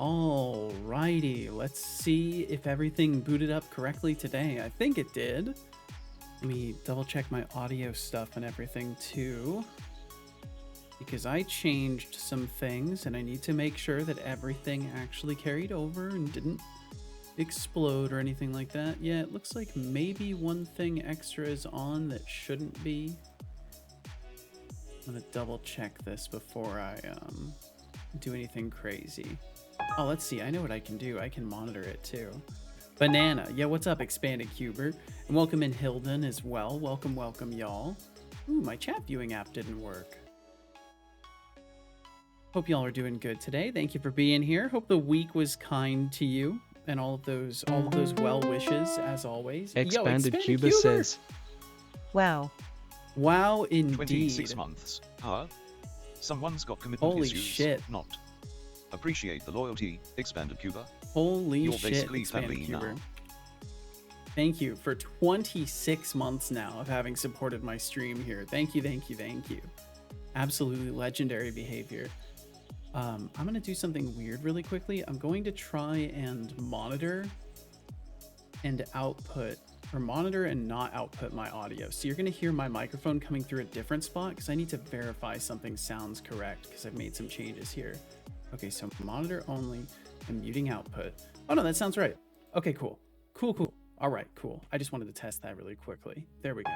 Alrighty, let's see if everything booted up correctly today. I think it did. Let me double check my audio stuff and everything too, because I changed some things and I need to make sure that everything actually carried over and didn't explode or anything like that. Yeah, it looks like maybe one thing extra is on that shouldn't be. I'm gonna double check this before I do anything crazy. Oh, let's see. I know what I can do. I can monitor it too. Banana. Yeah, what's up, Expanded Cuber? And welcome in Hilden as well. Welcome, welcome, y'all. Ooh, my chat viewing app didn't work. Hope y'all are doing good today. Thank you for being here. Hope the week was kind to you and all of those well wishes as always. Expanded Cuber says, wow. Wow, indeed. 26 months. Someone's got commitment Holy issues. shit. Not. Appreciate the loyalty, Expanded Cuber. Holy You're shit, basically Expanded family Cuber. now. Thank you for 26 months now of having supported my stream here. Thank you, thank you, thank you. Absolutely legendary behavior. I'm going to do something weird really quickly. I'm going to try and monitor and output, or monitor and not output my audio. So you're going to hear my microphone coming through a different spot because I need to verify something sounds correct because I've made some changes here. Okay, so monitor only and muting output. Oh no, that sounds right. Okay, cool. Cool. All right, cool. I just wanted to test that really quickly. There we go.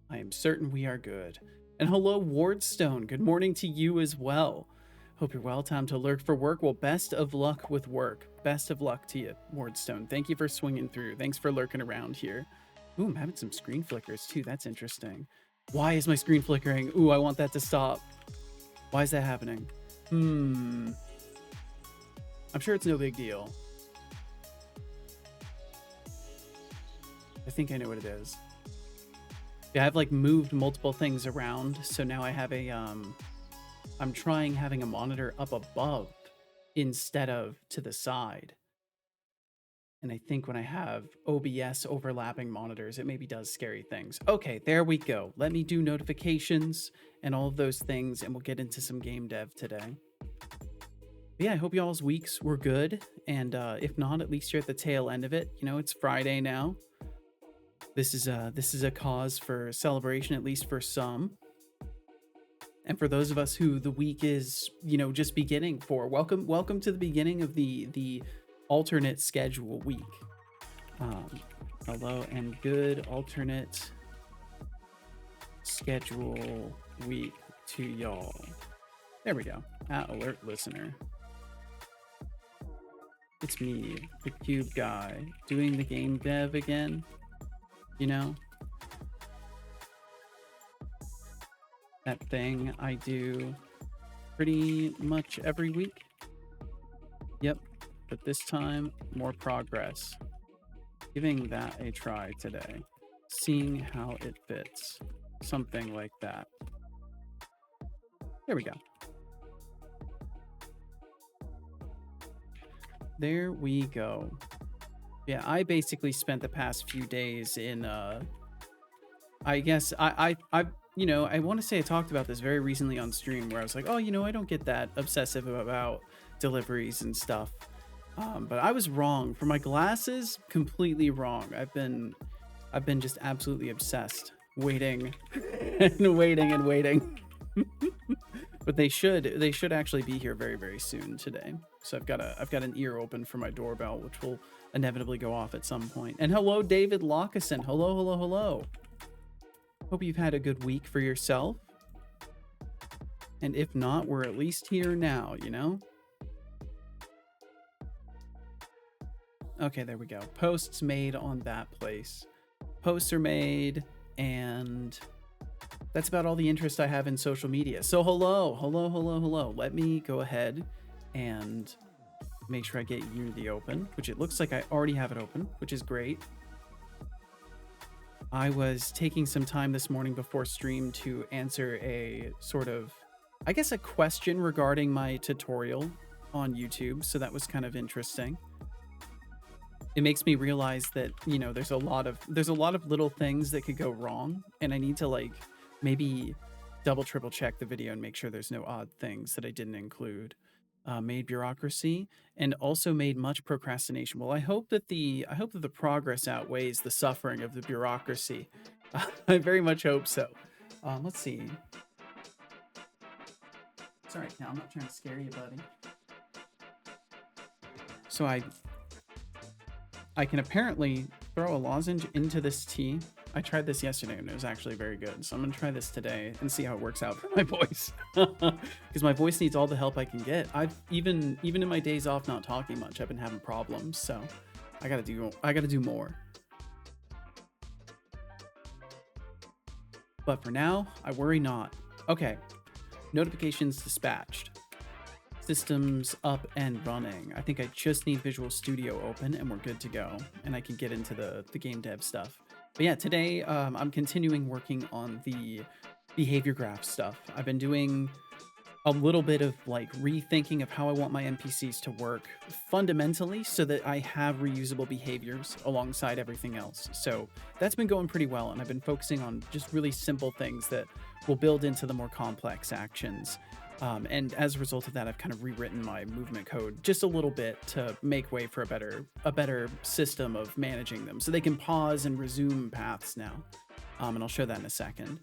I am certain we are good. And hello, Wardstone. Good morning to you as well. Hope you're well. Time to lurk for work. Well, best of luck with work. Best of luck to you, Wardstone. Thank you for swinging through. Thanks for lurking around here. Ooh, I'm having some screen flickers too. That's interesting. Why is my screen flickering? Ooh, I want that to stop. Why is that happening? I'm sure it's no big deal. I think I know what it is. Yeah, I've like moved multiple things around, so now I have a I'm trying having a monitor up above instead of to the side. And I think when I have OBS overlapping monitors, it maybe does scary things. Okay, there we go. Let me do notifications and all of those things, and we'll get into some game dev today. But yeah, I hope y'all's weeks were good. And if not, at least you're at the tail end of it. You know, it's Friday now. This is a cause for celebration, at least for some. And for those of us who the week is, you know, just beginning for, welcome to the beginning of the alternate schedule week. Hello and good alternate schedule week to y'all. There we go. Alert listener. It's me, the Cube guy, doing the game dev again. You know, that thing I do pretty much every week. Yep, but this time more progress. Giving that a try today, seeing how it fits, something like that. There we go. There we go. Yeah, I basically spent the past few days in I guess I you know, I want to say I talked about this very recently on stream where I was like, oh, you know, I don't get that obsessive about deliveries and stuff. But I was wrong. For my glasses, completely wrong. I've been just absolutely obsessed, waiting and waiting. But they should actually be here very, very soon today. So I've got an ear open for my doorbell, which will inevitably go off at some point. And hello, David Lockeson. Hello. Hope you've had a good week for yourself. And if not, we're at least here now, you know? Okay, there we go. Posts made on that place. Posts are made, and that's about all the interest I have in social media. So hello. Let me go ahead and make sure I get Unity open, which it looks like I already have it open, which is great. I was taking some time this morning before stream to answer a sort of, I guess, a question regarding my tutorial on YouTube. So that was kind of interesting. It makes me realize that, you know, there's a lot of little things that could go wrong, and I need to like maybe double triple check the video and make sure there's no odd things that I didn't include. made bureaucracy, and also made much procrastination. Well, I hope that the progress outweighs the suffering of the bureaucracy. I very much hope so. Let's see. It's all right, Cal. I'm not trying to scare you, buddy. So I can apparently throw a lozenge into this tea. I tried this yesterday and it was actually very good. So I'm gonna try this today and see how it works out for my voice. Because my voice needs all the help I can get. I've even in my days off not talking much, I've been having problems. So I gotta do more. But for now, I worry not. Okay. Notifications dispatched. Systems up and running. I think I just need Visual Studio open and we're good to go. And I can get into the game dev stuff. But yeah, today I'm continuing working on the behavior graph stuff. I've been doing a little bit of like rethinking of how I want my NPCs to work fundamentally so that I have reusable behaviors alongside everything else. So that's been going pretty well. And I've been focusing on just really simple things that will build into the more complex actions. And as a result of that, I've kind of rewritten my movement code just a little bit to make way for a better system of managing them, so they can pause and resume paths now. And I'll show that in a second.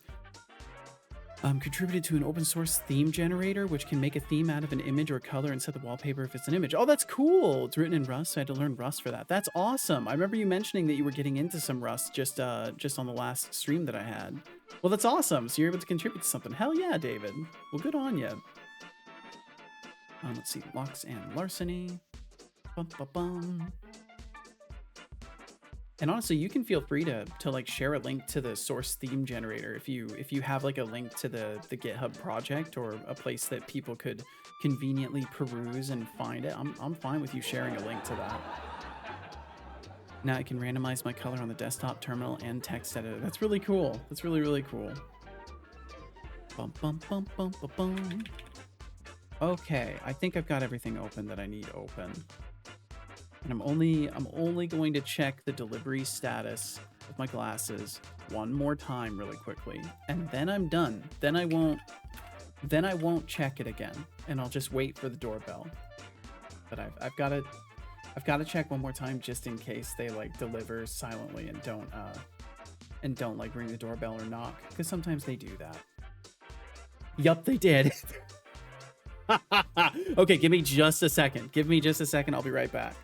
Contributed to an open source theme generator, which can make a theme out of an image or color and set the wallpaper if it's an image. Oh, that's cool. It's written in Rust, so I had to learn Rust for that. That's awesome. I remember you mentioning that you were getting into some Rust just on the last stream that I had. Well, that's awesome. So you're able to contribute to something. Hell yeah, David. Well, good on you. Let's see. Locks and larceny. Bum, bum, bum. And honestly, you can feel free to like share a link to the source theme generator if you have like a link to the GitHub project or a place that people could conveniently peruse and find it. I'm fine with you sharing a link to that. Now I can randomize my color on the desktop terminal and text editor. That's really cool. That's really, really cool. Bum, bum, bum, bum, bum, bum. Okay, I think I've got everything open that I need open. And I'm only going to check the delivery status of my glasses one more time really quickly. And then I'm done. Then I won't check it again. And I'll just wait for the doorbell. But I've got to check one more time just in case they like deliver silently and don't like ring the doorbell or knock, because sometimes they do that. Yup, they did. Okay, give me just a second. Give me just a second. I'll be right back.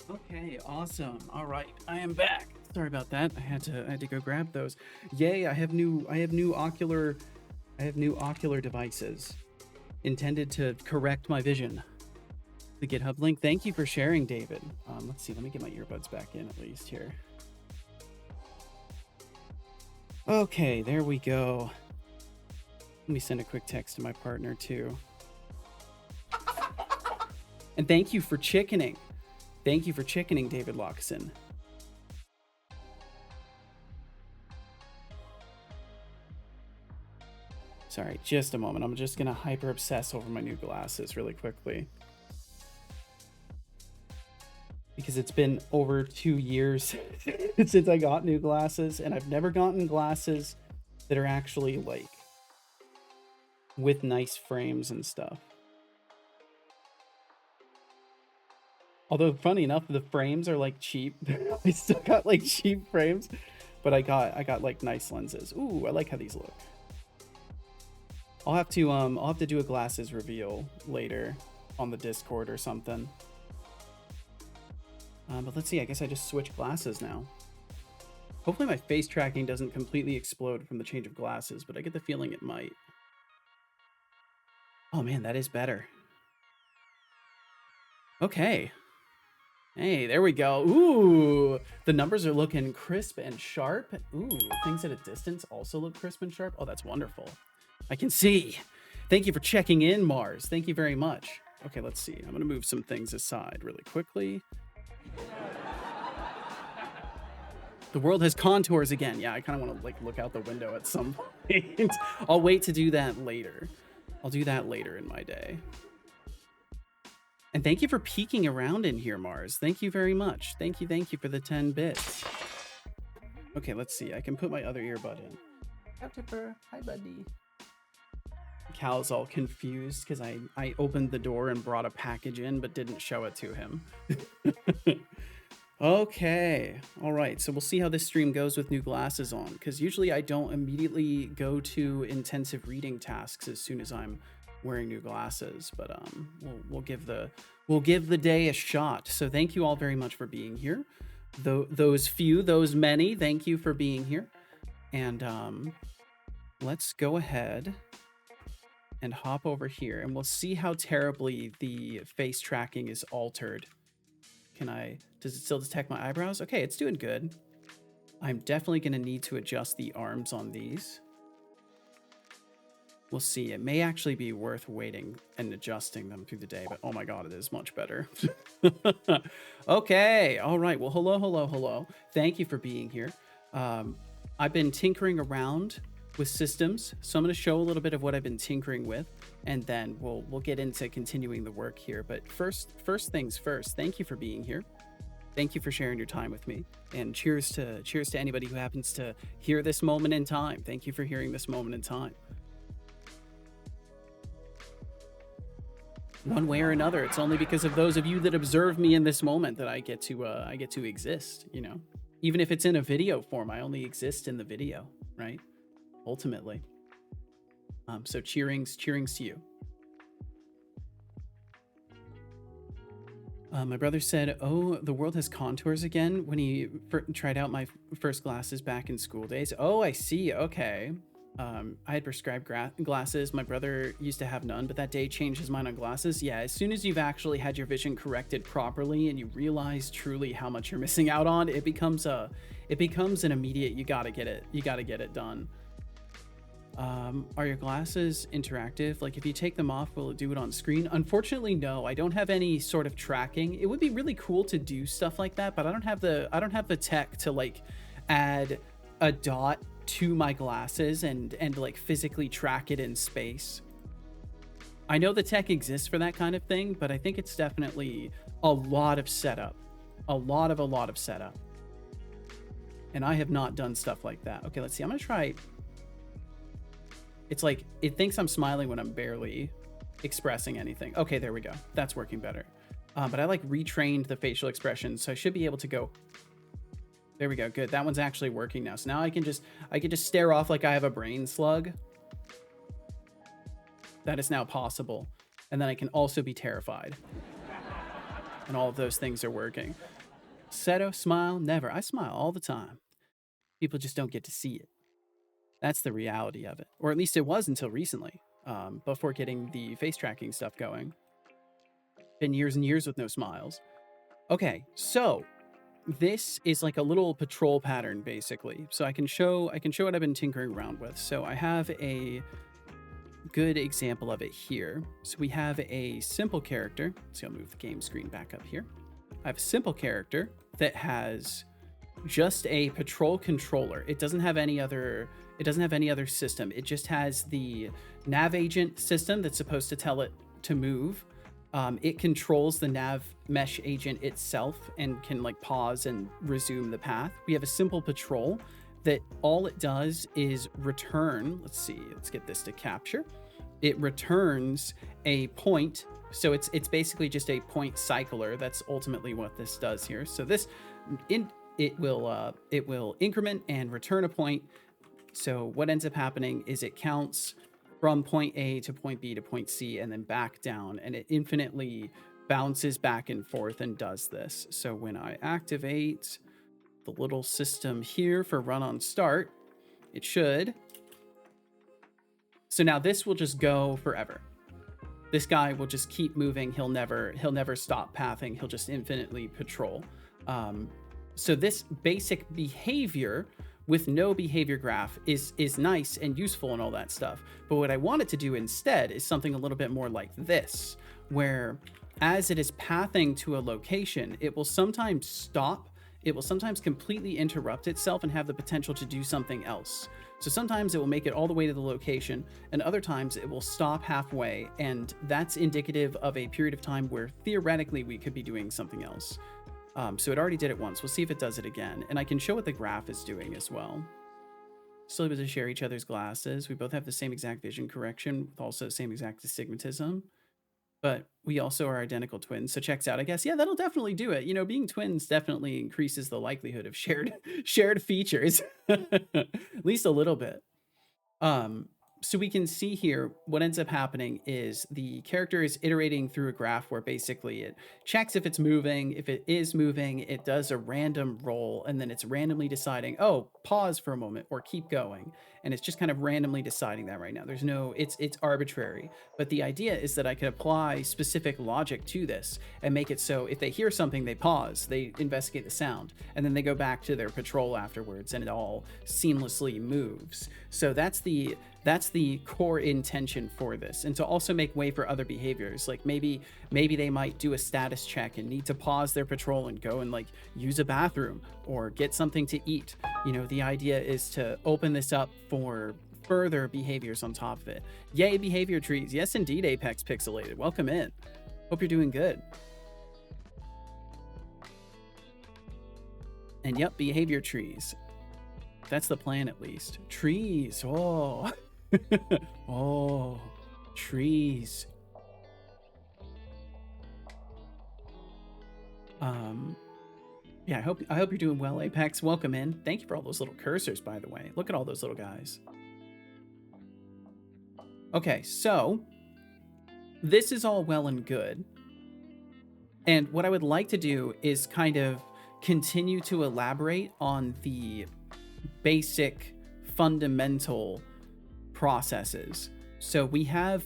Okay, awesome. All right, I am back. Sorry about that. I had to go grab those. Yay! I have new ocular devices intended to correct my vision. The GitHub link. Thank you for sharing, David. Let's see. Let me get my earbuds back in at least here. Okay, there we go. Let me send a quick text to my partner too. And thank you for chickening. Thank you for chickening, David Lockson. Sorry, just a moment. I'm just gonna hyper obsess over my new glasses really quickly. Because it's been over 2 years since I got new glasses, and I've never gotten glasses that are actually like with nice frames and stuff. Although funny enough, the frames are like cheap. I still got like cheap frames, but I got like nice lenses. Ooh, I like how these look. I'll have to do a glasses reveal later on the Discord or something. But let's see, I guess I just switch glasses now. Hopefully my face tracking doesn't completely explode from the change of glasses, but I get the feeling it might. Oh man, that is better. Okay. Hey, there we go. Ooh, the numbers are looking crisp and sharp. Ooh, things at a distance also look crisp and sharp. Oh, that's wonderful. I can see. Thank you for checking in, Mars. Thank you very much. Okay, let's see. I'm going to move some things aside really quickly. The world has contours again. Yeah, I kind of want to like look out the window at some point. I'll wait to do that later. I'll do that later in my day. And thank you for peeking around in here, Mars. Thank you very much. Thank you for the 10 bits. Okay, let's see. I can put my other earbud in. Tipper, hi buddy. Cal's all confused because I opened the door and brought a package in but didn't show it to him. Okay, all right, so we'll see how this stream goes with new glasses on, because usually I don't immediately go to intensive reading tasks as soon as I'm wearing new glasses, but we'll give the day a shot. So thank you all very much for being here. Those many, thank you for being here. And let's go ahead and hop over here, and we'll see how terribly the face tracking is altered. Does it still detect my eyebrows? Okay, it's doing good. I'm definitely going to need to adjust the arms on these. We'll see. It may actually be worth waiting and adjusting them through the day, but oh my god, it is much better. Okay, all right. Well, hello. Thank you for being here. I've been tinkering around with systems, so I'm going to show a little bit of what I've been tinkering with, and then we'll get into continuing the work here. But first things first, thank you for being here. Thank you for sharing your time with me, and cheers to anybody who happens to hear this moment in time. Thank you for hearing this moment in time. One way or another, it's only because of those of you that observe me in this moment that I get to exist. You know, even if it's in a video form, I only exist in the video, right? Ultimately. So cheerings to you. My brother said, oh, the world has contours again when he tried out my first glasses back in school days. Oh, I see. Okay. I had prescribed glasses. My brother used to have none, but that day changed his mind on glasses. Yeah, as soon as you've actually had your vision corrected properly and you realize truly how much you're missing out on, it becomes an immediate, you gotta get it done. Are your glasses interactive? Like if you take them off, will it do it on screen? Unfortunately, no. I don't have any sort of tracking. It would be really cool to do stuff like that, but I don't have the tech to like add a dot to my glasses and like physically track it in space. I know the tech exists for that kind of thing, but I think it's definitely a lot of setup. A lot of setup. And I have not done stuff like that. Okay, let's see. I'm gonna try. It's like, it thinks I'm smiling when I'm barely expressing anything. Okay, there we go. That's working better. But I like retrained the facial expressions, so I should be able to go. There we go. Good. That one's actually working now. So now I can just stare off like I have a brain slug. That is now possible. And then I can also be terrified. And all of those things are working. Seto, smile, never. I smile all the time. People just don't get to see it. That's the reality of it. Or at least it was until recently, before getting the face tracking stuff going. Been years and years with no smiles. Okay, so this is like a little patrol pattern, basically. So I can show what I've been tinkering around with. So I have a good example of it here. So we have a simple character. So I'll move the game screen back up here. I have a simple character that has just a patrol controller. It doesn't have any other system. It just has the nav agent system that's supposed to tell it to move. It controls the nav mesh agent itself and can like pause and resume the path. We have a simple patrol that all it does is return. Let's see, let's get this to capture. It returns a point. So it's basically just a point cycler. That's ultimately what this does here. So this it will increment and return a point. So what ends up happening is it counts from point A to point B to point C and then back down, and it infinitely bounces back and forth and does this. So when I activate the little system here for run on start, it should. So now this will just go forever. This guy will just keep moving. He'll never stop pathing. He'll just infinitely patrol. So this basic behavior with no behavior graph is nice and useful and all that stuff. But what I want it to do instead is something a little bit more like this, where as it is pathing to a location, it will sometimes stop. It will sometimes completely interrupt itself and have the potential to do something else. So sometimes it will make it all the way to the location, and other times it will stop halfway, and that's indicative of a period of time where theoretically we could be doing something else. So it already did it once. We'll see if it does it again. And I can show what the graph is doing as well. Still able to share each other's glasses. We both have the same exact vision correction, with also the same exact astigmatism. But we also are identical twins. So checks out, I guess. Yeah, that'll definitely do it. You know, being twins definitely increases the likelihood of shared features. At least a little bit. So we can see here what ends up happening is the character is iterating through a graph where basically it checks if it's moving. If it is moving, it does a random roll, and then it's randomly deciding, oh, pause for a moment or keep going. And it's just kind of randomly deciding that right now. There's no, it's arbitrary. But the idea is that I could apply specific logic to this and make it so if they hear something, they pause, they investigate the sound, and then they go back to their patrol afterwards, and it all seamlessly moves. So that's the core intention for this, and to also make way for other behaviors. Like maybe they might do a status check and need to pause their patrol and go and like use a bathroom or get something to eat. You know, the idea is to open this up for further behaviors on top of it. Yay, behavior trees. Yes, indeed, Apex Pixelated. Welcome in. Hope you're doing good. And yep, behavior trees. That's the plan, at least. Trees. Oh. Oh, trees. Yeah, I hope you're doing well, Apex. Welcome in. Thank you for all those little cursors, by the way. Look at all those little guys. Okay, so this is all well and good. And what I would like to do is kind of continue to elaborate on the basic fundamental processes. So we have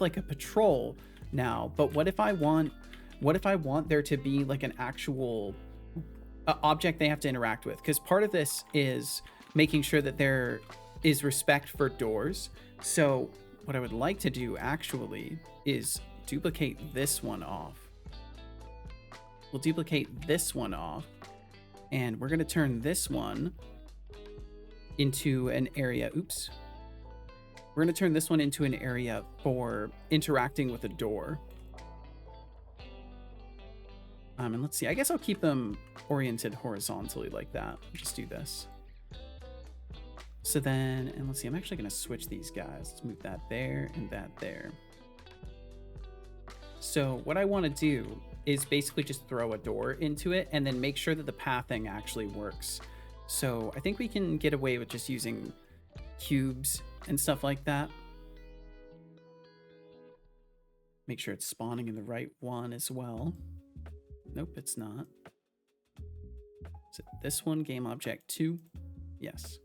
like a patrol now, but what if I want there to be like an actual object they have to interact with? Because part of this is making sure that there is respect for doors. So what I would like to do actually is duplicate this one off. We'll duplicate this one off, and we're going to turn this one into an area. Oops. We're going to turn this one into an area for interacting with a door. And let's see, I guess I'll keep them oriented horizontally like that. Just do this. So then, and let's see, I'm actually going to switch these guys. Let's move that there and that there. So what I want to do is basically just throw a door into it and then make sure that the pathing actually works. So I think we can get away with just using cubes and stuff like that. Make sure it's spawning in the right one as well. Nope, it's not. Is it this one, game object 2? Yes.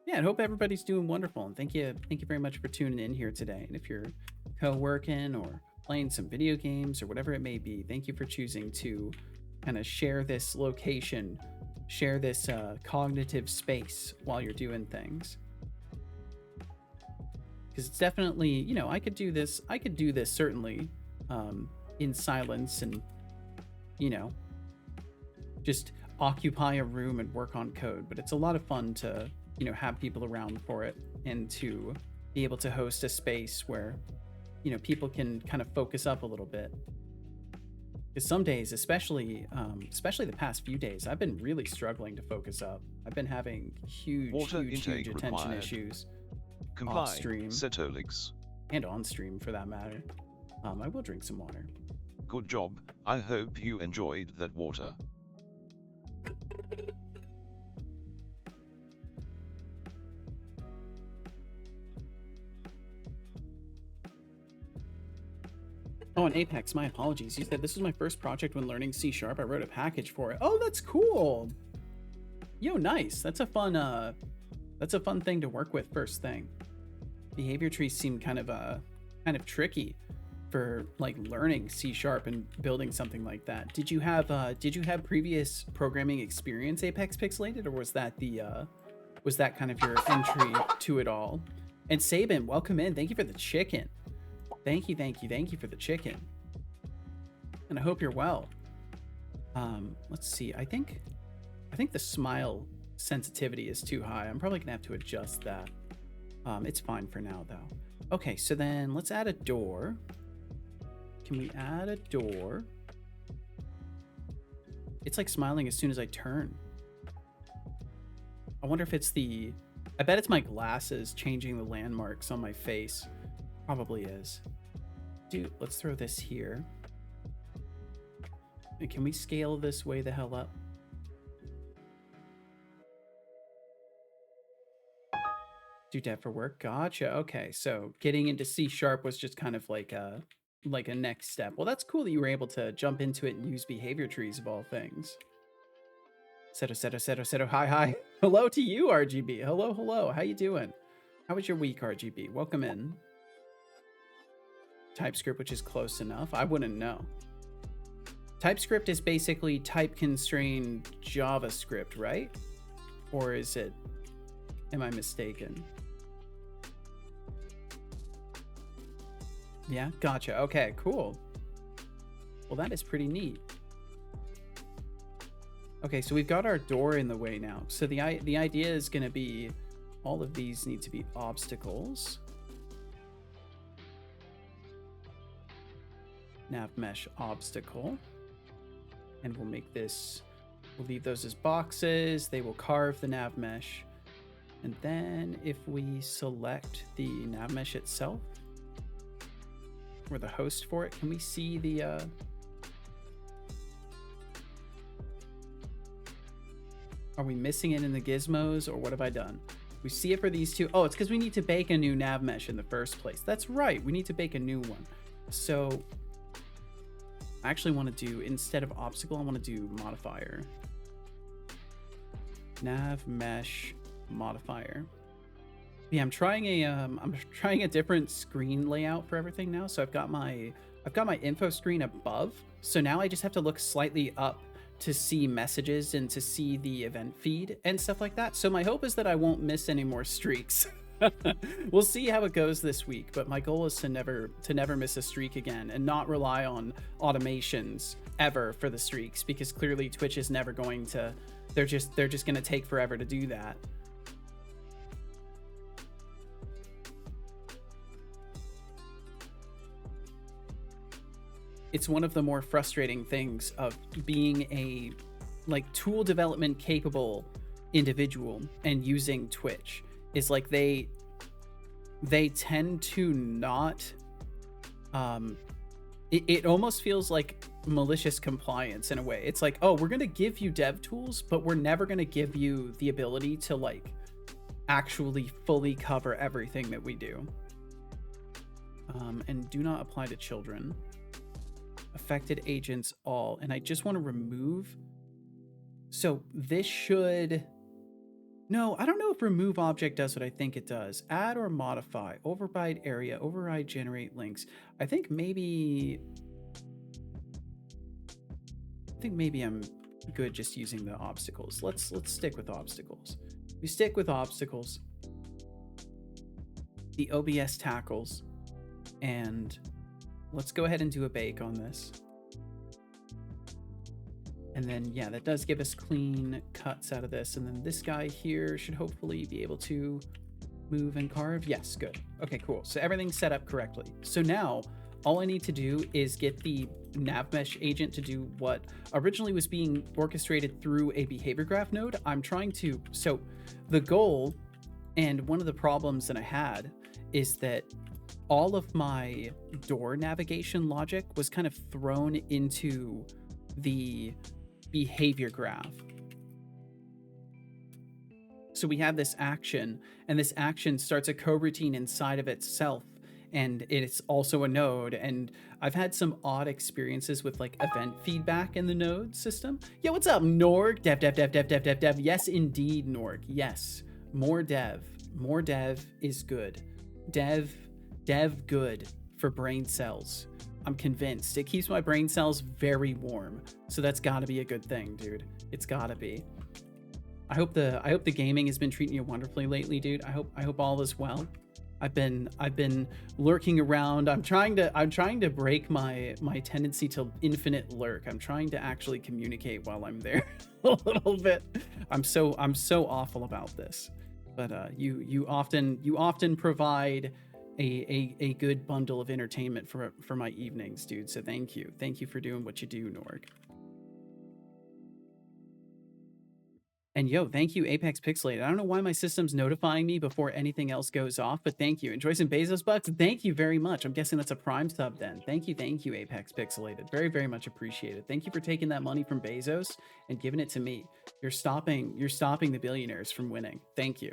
Yeah, I hope everybody's doing wonderful, and thank you very much for tuning in here today. And if you're co-working or playing some video games or whatever it may be, thank you for choosing to kind of share this location, share this cognitive space while you're doing things. Because it's definitely, you know, I could do this certainly in silence and, you know, just occupy a room and work on code. But it's a lot of fun to, you know, have people around for it and to be able to host a space where, you know, people can kind of focus up a little bit. Because some days, especially the past few days, I've been really struggling to focus up. I've been having huge attention required. Issues off stream and on stream for that matter. I will drink some water. Good job. I hope you enjoyed that water. Oh, and Apex, my apologies. You said this was my first project when learning C#. I wrote a package for it. Oh, that's cool. Yo, nice. That's a fun thing to work with first thing. Behavior trees seem kind of tricky for like learning C# and building something like that. Did you have previous programming experience, Apex Pixelated, or was that kind of your entry to it all? And Sabin, welcome in. Thank you for the chicken. Thank you for the chicken. And I hope you're well. Let's see. I think the smile sensitivity is too high. I'm probably gonna have to adjust that. It's fine for now though. Okay, so then let's add a door. Can we add a door? It's like smiling as soon as I turn. I wonder if it's I bet it's my glasses changing the landmarks on my face. Probably is. Dude, let's throw this here. And can we scale this way the hell up? Do dev for work. Gotcha. Okay, so getting into C# was just kind of like a next step. Well, that's cool that you were able to jump into it and use behavior trees of all things. Seto. Hi. Hello to you, RGB. Hello. How you doing? How was your week, RGB? Welcome in. TypeScript, which is close enough. I wouldn't know. TypeScript is basically type-constrained JavaScript, right? Or is it? Am I mistaken? Yeah, gotcha. Okay, cool. Well, that is pretty neat. Okay, so we've got our door in the way now. So the idea is going to be all of these need to be obstacles. Nav mesh obstacle. And we'll make this, we'll leave those as boxes. They will carve the nav mesh. And then if we select the nav mesh itself, or the host for it, can we see the are we missing it in the gizmos, or what have I done? We see it for these two. Oh, it's because we need to bake a new nav mesh in the first place. That's right, we need to bake a new one. So I actually want to do, instead of obstacle, I want to do modifier. Nav mesh modifier. Yeah, I'm trying a different screen layout for everything now. So I've got my info screen above. So now I just have to look slightly up to see messages and to see the event feed and stuff like that. So my hope is that I won't miss any more streaks. We'll see how it goes this week, but my goal is to never miss a streak again and not rely on automations ever for the streaks, because clearly Twitch is never going to, they're just going to take forever to do that. It's one of the more frustrating things of being a tool development capable individual and using Twitch is like they tend to not it almost feels like malicious compliance in a way. It's like, oh, we're going to give you dev tools, but we're never going to give you the ability to actually fully cover everything that we do. And do not apply to children. Affected agents all, and I just want to remove. So this should, no, I don't know if remove object does what I think it does. Add or modify, override area, override generate links. I think maybe I'm good just using the obstacles. Let's stick with obstacles. We stick with obstacles, the OBS tackles, and let's go ahead and do a bake on this. And then, yeah, that does give us clean cuts out of this. And then this guy here should hopefully be able to move and carve. Yes, good. Okay, cool. So everything's set up correctly. So now all I need to do is get the nav mesh agent to do what originally was being orchestrated through a behavior graph node. I'm trying to, so the goal, and one of the problems that I had is that all of my door navigation logic was kind of thrown into the behavior graph. So we have this action, and this action starts a coroutine inside of itself, and it's also a node. And I've had some odd experiences with like event feedback in the node system. Yeah, what's up, Norg? Dev. Yes, indeed, Norg. Yes, more dev is good. Dev good for brain cells. I'm convinced. It keeps my brain cells very warm. So that's gotta be a good thing, dude. It's gotta be. I hope the gaming has been treating you wonderfully lately, dude. I hope all is well. I've been lurking around. I'm trying to break my tendency to infinite lurk. I'm trying to actually communicate while I'm there a little bit. I'm so awful about this. But you often provide a good bundle of entertainment for my evenings, dude. So thank you for doing what you do, Norg. And yo, thank you, Apex Pixelated. I don't know why my system's notifying me before anything else goes off, but thank you. Enjoy some Bezos bucks. Thank you very much. I'm guessing that's a Prime sub then. Thank you, Apex Pixelated. Very, very much appreciated. Thank you for taking that money from Bezos and giving it to me. You're stopping the billionaires from winning. Thank you.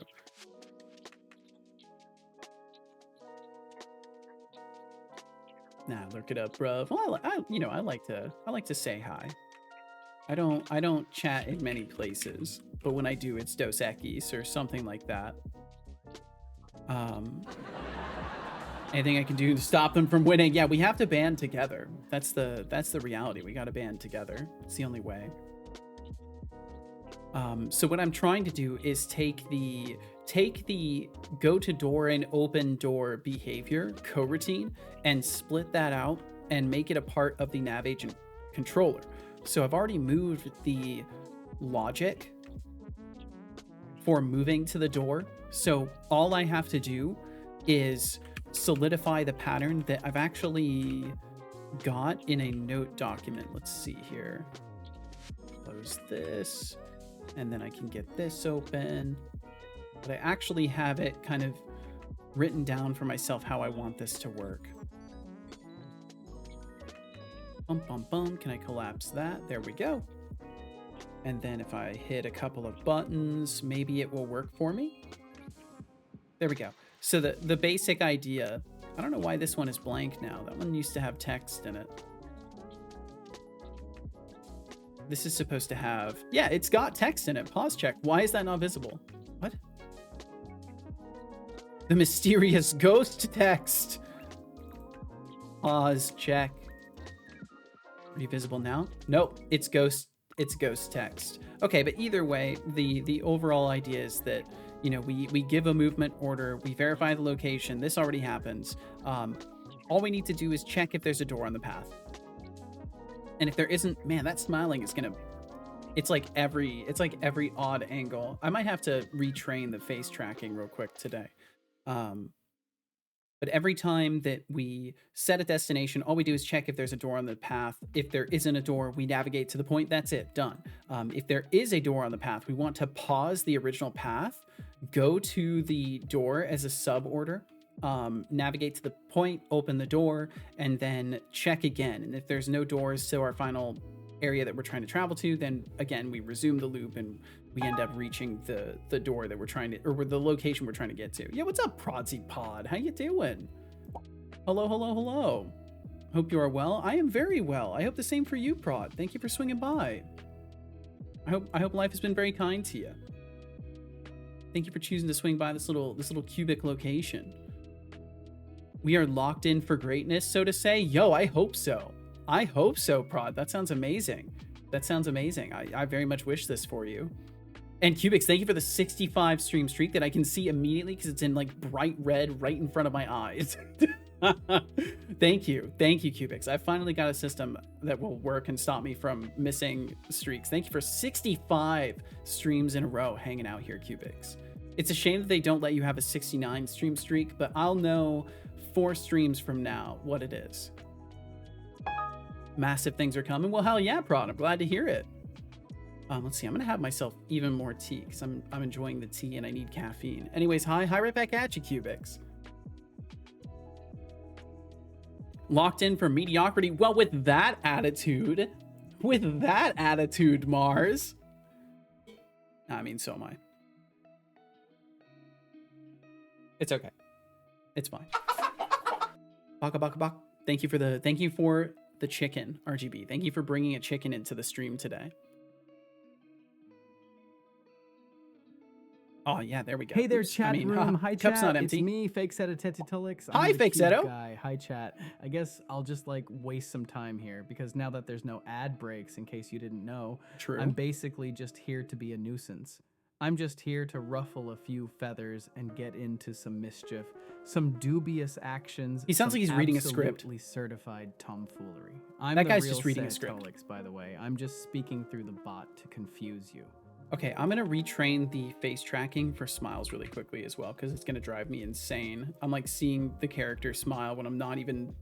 Nah, look it up, bro. Well, I like to say hi. I don't chat in many places, but when I do, it's Dos Equis or something like that. Anything I can do to stop them from winning? Yeah, we have to band together. That's the reality. We got to band together. It's the only way. So what I'm trying to do is take the go to door and open door behavior coroutine and split that out and make it a part of the nav agent controller. So I've already moved the logic for moving to the door. So all I have to do is solidify the pattern that I've actually got in a note document. Let's see here. Close this, and then I can get this open. But I actually have it kind of written down for myself how I want this to work. Can I collapse that? There we go. And then if I hit a couple of buttons, maybe it will work for me. There we go. So the basic idea, I don't know why this one is blank now. That one used to have text in it. This is supposed to have, yeah, it's got text in it. Pause check. Why is that not visible? What? The mysterious ghost text. Pause check. Are you visible now? Nope, it's ghost text. Okay, but either way, the overall idea is that, you know, we give a movement order, we verify the location. This already happens. All we need to do is check if there's a door on the path. And if there isn't, man, that smiling is gonna, it's like every odd angle. I might have to retrain the face tracking real quick today. But every time that we set a destination, all we do is check if there's a door on the path. If there isn't a door, we navigate to the point. That's it, done. If there is a door on the path, we want to pause the original path, go to the door as a sub order, navigate to the point, open the door, and then check again. And if there's no doors to our final area that we're trying to travel to, then again, we resume the loop and we end up reaching the door that we're trying to, or the location we're trying to get to. Yeah, what's up, Prodsy Pod? How you doing? Hello. Hope you are well. I am very well. I hope the same for you, Prod. Thank you for swinging by. I hope life has been very kind to you. Thank you for choosing to swing by this little cubic location. We are locked in for greatness, so to say. Yo, I hope so. I hope so, Prod. That sounds amazing. I very much wish this for you. And Cubix, thank you for the 65 stream streak that I can see immediately because it's in like bright red right in front of my eyes. Thank you, Cubix. I finally got a system that will work and stop me from missing streaks. Thank you for 65 streams in a row hanging out here, Cubix. It's a shame that they don't let you have a 69 stream streak, but I'll know 4 streams from now what it is. Massive things are coming. Well, hell yeah, Prod. I'm glad to hear it. Let's see. I'm gonna have myself even more tea because I'm enjoying the tea and I need caffeine. Anyways, hi right back at you, Cubix. Locked in for mediocrity. Well, with that attitude, Mars. I mean, so am I. It's okay. It's fine. Baka baka bak. Thank you for the chicken, RGB. Thank you for bringing a chicken into the stream today. Oh yeah, there we go. Hey there, Oops. chat room. Hi, Cup's not chat. It's empty. me, Fake Set of Tetitulix. Hi, Fake Seto. Guy. Hi, chat. I guess I'll just like waste some time here because now that there's no ad breaks, in case you didn't know, True. I'm basically just here to be a nuisance. I'm just here to ruffle a few feathers and get into some mischief, some dubious actions. He sounds like he's reading a script. Absolutely certified tomfoolery. I'm that the guy's real just reading a script. Tetitulix, by the way. I'm just speaking through the bot to confuse you. Okay, I'm gonna retrain the face tracking for smiles really quickly as well, because it's gonna drive me insane. I'm like seeing the character smile when I'm not even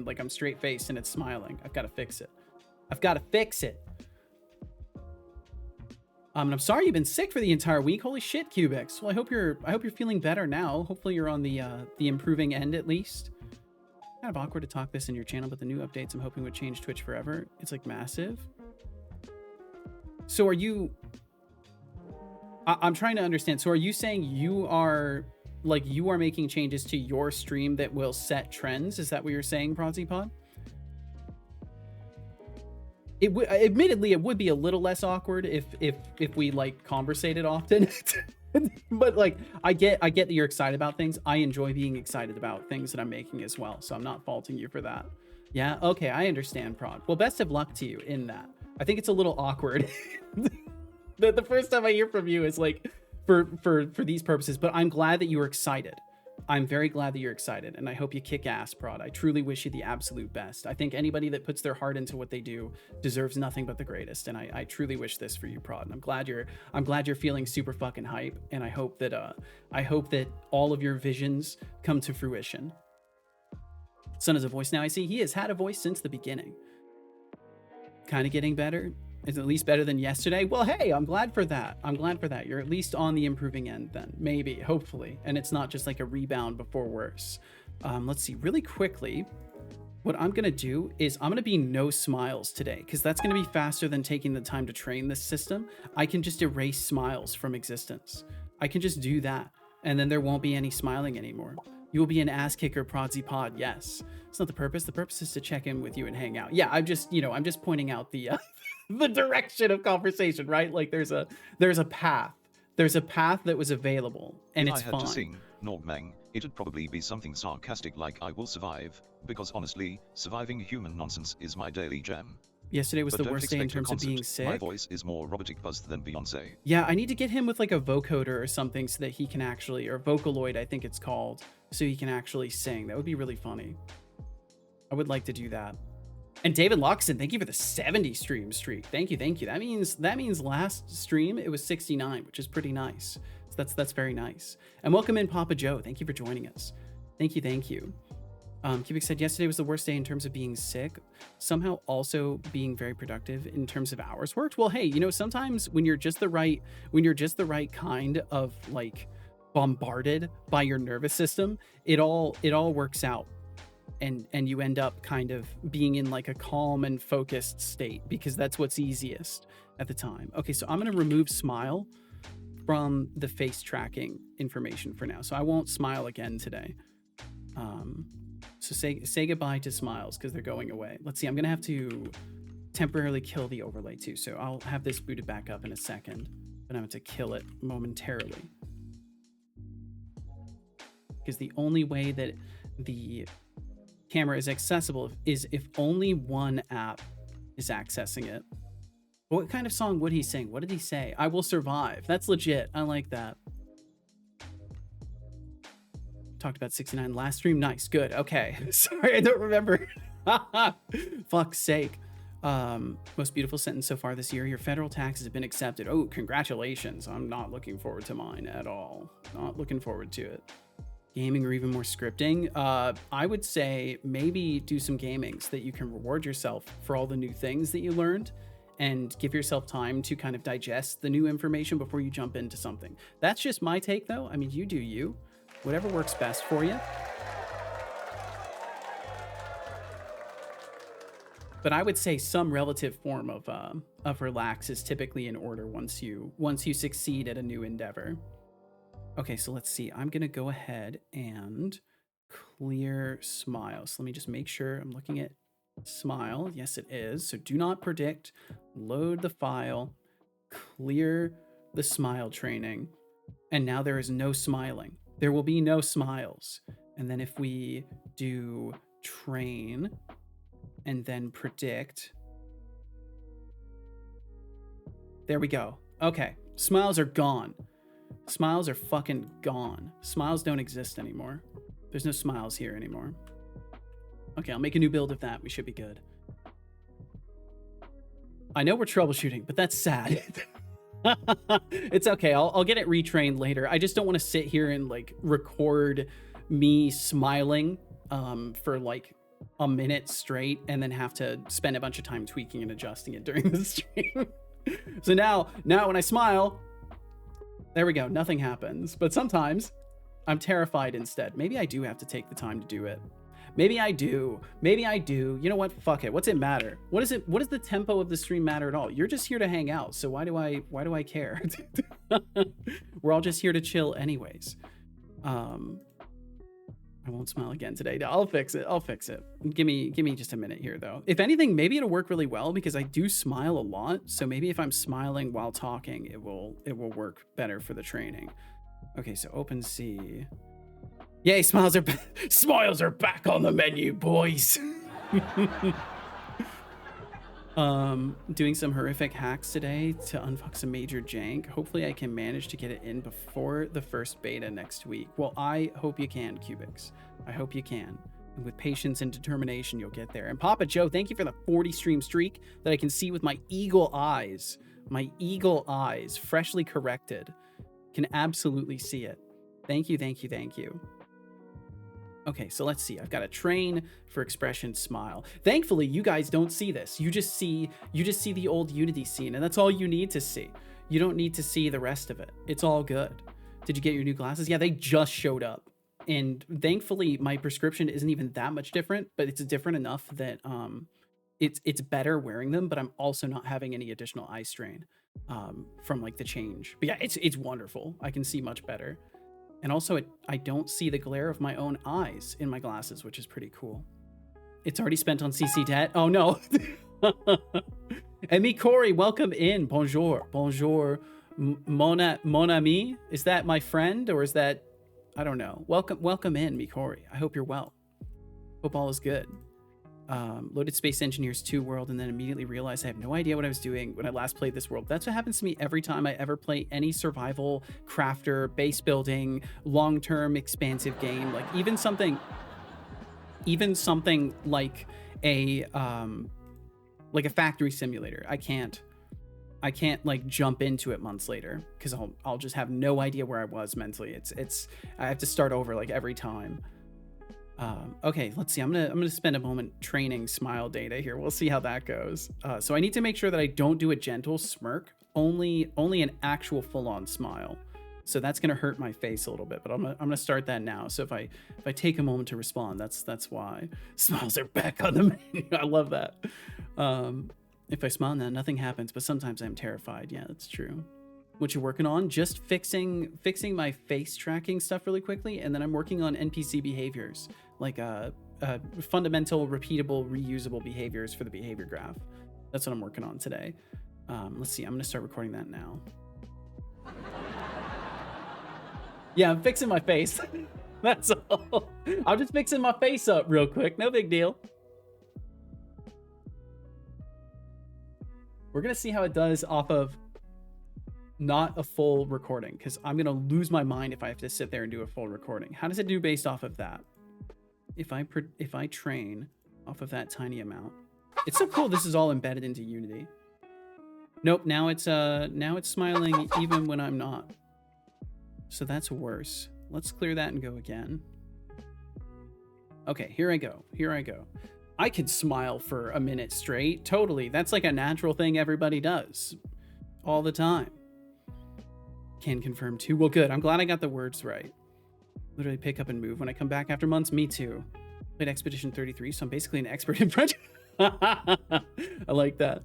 like I'm straight faced and it's smiling. I've got to fix it. I've got to fix it. And I'm sorry you've been sick for the entire week. Holy shit, Cubix. Well, I hope you're feeling better now. Hopefully you're on the improving end at least. Kind of awkward to talk this in your channel, but the new updates I'm hoping would change Twitch forever. It's like massive. So are you? I'm trying to understand. So are you saying you are making changes to your stream that will set trends? Is that what you're saying, ProdzyPod? Admittedly, it would be a little less awkward if we like conversated often. But like I get that you're excited about things. I enjoy being excited about things that I'm making as well. So I'm not faulting you for that. Yeah, okay, I understand, Prod. Well, best of luck to you in that. I think it's a little awkward. The first time I hear from you is like for these purposes, but I'm glad that you were excited. I'm very glad that you're excited, and I hope you kick ass, Prod. I truly wish you the absolute best. I think anybody that puts their heart into what they do deserves nothing but the greatest, and I truly wish this for you, Prod. And I'm glad you're feeling super fucking hype, and I hope that all of your visions come to fruition. Son has a voice now. I see he has had a voice since the beginning. Kind of getting better. Is at least better than yesterday. Well, hey, I'm glad for that. You're at least on the improving end then. Maybe, hopefully. And it's not just like a rebound before worse. Let's see, really quickly, what I'm gonna do is I'm gonna be no smiles today, because that's gonna be faster than taking the time to train this system. I can just erase smiles from existence. I can just do that, and then there won't be any smiling anymore. You will be an ass kicker, ProdzyPod. Yes, it's not the purpose. The purpose is to check in with you and hang out. Yeah, I'm just pointing out the the direction of conversation, right? Like there's a path. There's a path that was available, and it's fine. If I had to sing Nogmang, it'd probably be something sarcastic like "I will survive," because honestly, surviving human nonsense is my daily jam. Yesterday was But the worst day in terms of being sick. My voice is more robotic buzzed than Beyonce. Yeah, I need to get him with like a vocoder or something so that he can actually, or Vocaloid, I think it's called, so he can actually sing. That would be really funny. I would like to do that. And David Loxton, thank you for the 70 stream streak. Thank you. That means last stream it was 69, which is pretty nice. So that's very nice. And welcome in Papa Joe. Thank you for joining us. Thank you. Cubic said yesterday was the worst day in terms of being sick, somehow also being very productive in terms of hours worked. Well, hey, sometimes when you're just the right kind of like bombarded by your nervous system, it all works out. And you end up kind of being in like a calm and focused state, because that's what's easiest at the time. Okay, so I'm going to remove smile from the face tracking information for now. So I won't smile again today. So say goodbye to smiles because they're going away. Let's see, I'm going to have to temporarily kill the overlay too. So I'll have this booted back up in a second, but I'm going to kill it momentarily. Because the only way that the camera is accessible is if only one app is accessing it. What kind of song would he sing? What did he say? I will survive. That's legit. I like that. Talked about 69 last stream. Nice. Good. Okay. Sorry, I don't remember. Fuck's sake. Most beautiful sentence so far this year. Your federal taxes have been accepted. Oh, congratulations. I'm not looking forward to mine at all. Not looking forward to it. Gaming or even more scripting. I would say maybe do some gaming so that you can reward yourself for all the new things that you learned and give yourself time to kind of digest the new information before you jump into something. That's just my take though. I mean, you do you. Whatever works best for you. But I would say some relative form of relax is typically in order once you succeed at a new endeavor. Okay, so let's see. I'm gonna go ahead and clear smile. So let me just make sure I'm looking at smile. Yes, it is. So do not predict. Load the file. Clear the smile training. And now there is no smiling. There will be no smiles. And then if we do train and then predict. There we go. Okay. Smiles are gone. Smiles are fucking gone. Smiles don't exist anymore. There's no smiles here anymore. Okay, I'll make a new build of that. We should be good. I know we're troubleshooting, but that's sad. It's okay. I'll get it retrained later. I just don't want to sit here and like record me smiling for like a minute straight and then have to spend a bunch of time tweaking and adjusting it during the stream. So now when I smile, there we go. Nothing happens. But sometimes I'm terrified instead. Maybe I do have to take the time to do it. Maybe I do. Maybe I do. You know what? Fuck it. What's it matter? What does the tempo of the stream matter at all? You're just here to hang out. So why do I care? We're all just here to chill anyways. I won't smile again today. I'll fix it. Give me just a minute here though. If anything, maybe it'll work really well because I do smile a lot. So maybe if I'm smiling while talking, it will work better for the training. Okay, so OpenC. Yay, smiles are back on the menu, boys. Doing some horrific hacks today to unfuck some major jank. Hopefully I can manage to get it in before the first beta next week. Well, I hope you can, Cubics. I hope you can. And with patience and determination, you'll get there. And Papa Joe, thank you for the 40 stream streak that I can see with my eagle eyes. My eagle eyes, freshly corrected. Can absolutely see it. Thank you, thank you, thank you. Okay, so let's see. I've got a train for expression smile. Thankfully, you guys don't see this. You just see the old Unity scene, and that's all you need to see. You don't need to see the rest of it. It's all good. Did you get your new glasses? Yeah, they just showed up. And thankfully, my prescription isn't even that much different, but it's different enough that it's better wearing them, but I'm also not having any additional eye strain from like the change. But yeah, it's wonderful. I can see much better. And also, I don't see the glare of my own eyes in my glasses, which is pretty cool. It's already spent on CC debt. Oh, no. And me, Corey, welcome in. Bonjour. Bonjour. Mon ami? Is that my friend or is that... I don't know. Welcome in, me, Corey. I hope you're well. Hope all is good. Loaded Space Engineers 2 world and then immediately realized I have no idea what I was doing when I last played this world. That's what happens to me every time I ever play any survival, crafter, base building, long-term expansive game. Like even something like a factory simulator. I can't like jump into it months later because I'll just have no idea where I was mentally. I have to start over like every time. Okay, let's see. I'm gonna spend a moment training smile data here. We'll see how that goes. So I need to make sure that I don't do a gentle smirk, only an actual full-on smile. So that's gonna hurt my face a little bit, but I'm gonna start that now. So if I take a moment to respond, that's why. Smiles are back on the menu. I love that. If I smile now, nothing happens, but sometimes I'm terrified. Yeah, that's true. What you working on? Just fixing my face tracking stuff really quickly, and then I'm working on NPC behaviors, like fundamental, repeatable, reusable behaviors for the behavior graph. That's what I'm working on today. Let's see. I'm gonna start recording that now. Yeah, I'm fixing my face. That's all. I'm just fixing my face up real quick. No big deal. We're gonna see how it does off of not a full recording, because I'm gonna lose my mind if I have to sit there and do a full recording. How does it do based off of that? If I train off of that tiny amount, it's so cool. This is all embedded into Unity. Nope. Now it's smiling even when I'm not. So that's worse. Let's clear that and go again. Okay, here I go. I could smile for a minute straight. Totally. That's like a natural thing everybody does all the time. Can confirm too. Well, good. I'm glad I got the words right. Literally pick up and move when I come back after months. Me too. Played Expedition 33, so I'm basically an expert in French. I like that.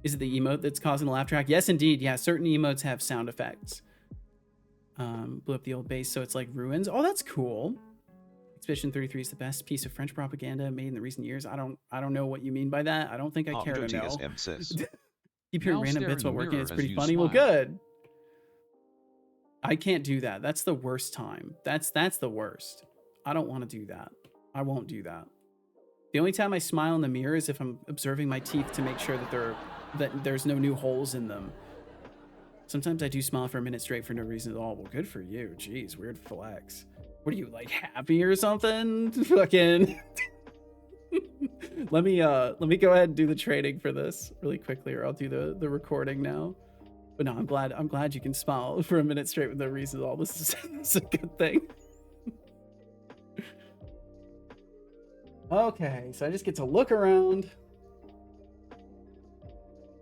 Is it the emote that's causing the laugh track? Yes, indeed. Yeah, certain emotes have sound effects. Blew up the old base, so it's like ruins. Oh, that's cool. Expedition 33 is the best piece of French propaganda made in the recent years. I don't know what you mean by that. I don't think I care to know. TSM says. Keep hearing Now random stare bits in while the working. mirror It's as pretty you funny. Well, smile. good. I can't do that. That's the worst time. That's the worst. I don't want to do that. I won't do that. The only time I smile in the mirror is if I'm observing my teeth to make sure that there's no new holes in them. Sometimes I do smile for a minute straight for no reason at all. Well, good for you. Jeez, weird flex. What are you, like, happy or something? Fucking. Let me go ahead and do the trading for this really quickly, or I'll do the recording now. But no, I'm glad you can smile for a minute straight with no reason at all. This is a good thing. Okay, so I just get to look around,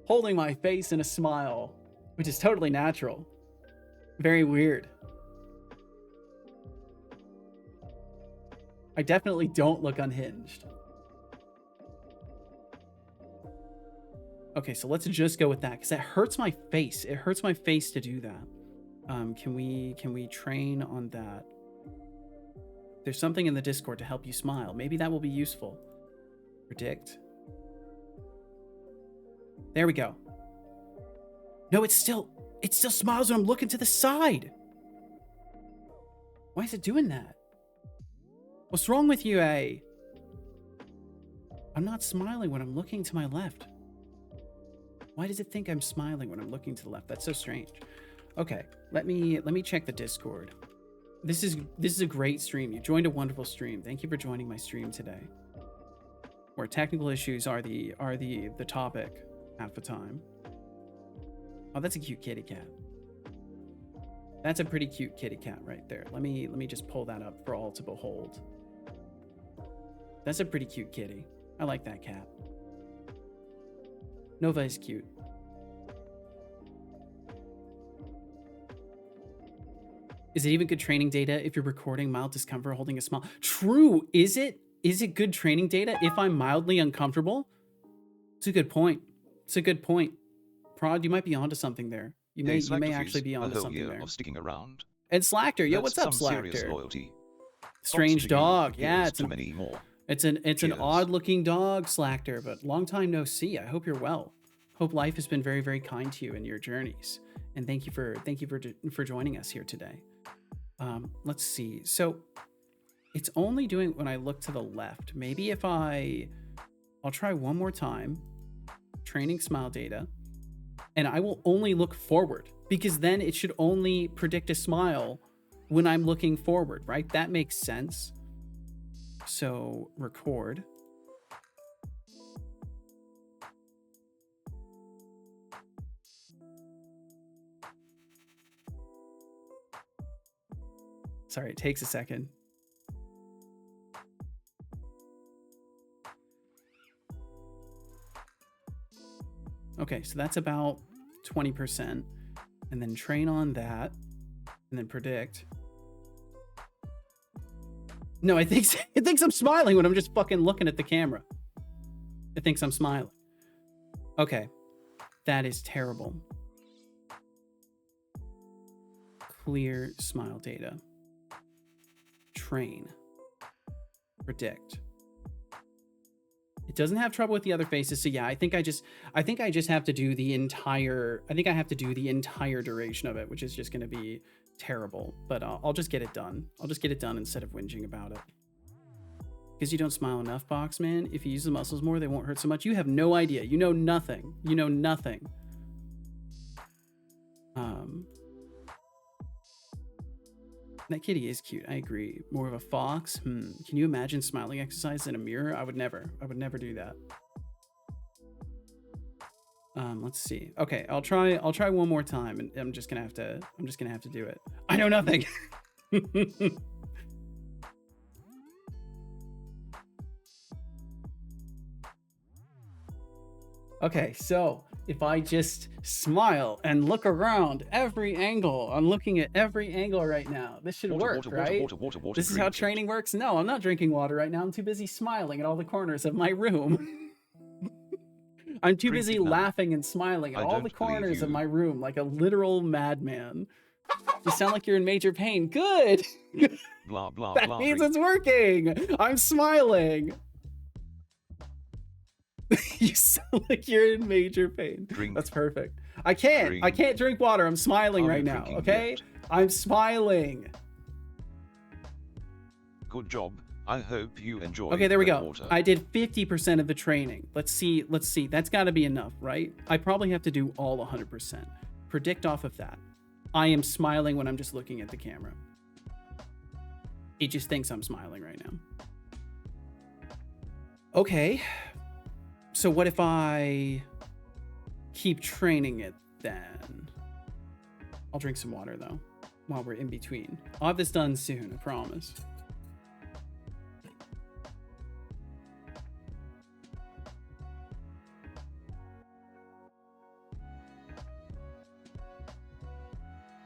holding my face in a smile, which is totally natural. Very weird. I definitely don't look unhinged. Okay, so let's just go with that, because that hurts my face. It hurts my face to do that. Can we train on that? There's something in the Discord to help you smile. Maybe that will be useful. Predict. There we go. No, it still smiles when I'm looking to the side. Why is it doing that? What's wrong with you, A? I'm not smiling when I'm looking to my left. Why does it think I'm smiling when I'm looking to the left? That's so strange. Okay, let me check the Discord. This is a great stream. You joined a wonderful stream. Thank you for joining my stream today. Where technical issues are the topic half the time. Oh, that's a cute kitty cat. That's a pretty cute kitty cat right there. Let me just pull that up for all to behold. That's a pretty cute kitty. I like that cat. Nova is cute. Is it even good training data if you're recording mild discomfort holding a smile? True. Is it good training data if I'm mildly uncomfortable? It's a good point. It's a good point. Prod, you might be onto something there. You may actually be onto something there. Of sticking around. And Slackter, yo, what's up, Slackter? Strange dog. Yeah, it's many more. It's an odd looking dog, Slackter, but long time no see. I hope you're well. Hope life has been very, very kind to you in your journeys. And thank you for joining us here today. Let's see. So it's only doing when I look to the left. Maybe if I'll try one more time, training smile data, and I will only look forward, because then it should only predict a smile when I'm looking forward, right? That makes sense. So record. Sorry, it takes a second. Okay, so that's about 20%. And then train on that. And then predict. No, it thinks I'm smiling when I'm just fucking looking at the camera. It thinks I'm smiling. Okay. That is terrible. Clear smile data. Train. Predict. It doesn't have trouble with the other faces, so yeah, I think I just have to do the entire duration of it, which is just going to be terrible, but I'll just get it done. I'll just get it done instead of whinging about it. Because you don't smile enough, Boxman. If you use the muscles more, they won't hurt so much. You have no idea. You know nothing. You know nothing. That kitty is cute. I agree. More of a fox. Can you imagine smiling exercise in a mirror? I would never do that. Let's see. Okay, I'll try one more time, and I'm just gonna have to do it. I know nothing. Okay, so if I just smile and look around every angle, I'm looking at every angle right now. This should work, right? This is how training works. No, I'm not drinking water right now. I'm too busy smiling at all the corners of my room. I'm too busy laughing and smiling at all the corners of my room like a literal madman. You sound like you're in major pain. Good. Blah blah That blah. means Drink. it's working. I'm smiling. You sound like you're in major pain. Drink. That's perfect. I can't drink water. I'm smiling Are right you now. drinking Okay? yet? I'm smiling. Good job. I hope you enjoy. Okay, there we that go. Water. I did 50% of the training. Let's see. That's got to be enough, right? I probably have to do all 100%. Predict off of that. I am smiling when I'm just looking at the camera. It just thinks I'm smiling right now. Okay. So what if I keep training it then? I'll drink some water though while we're in between. I'll have this done soon, I promise.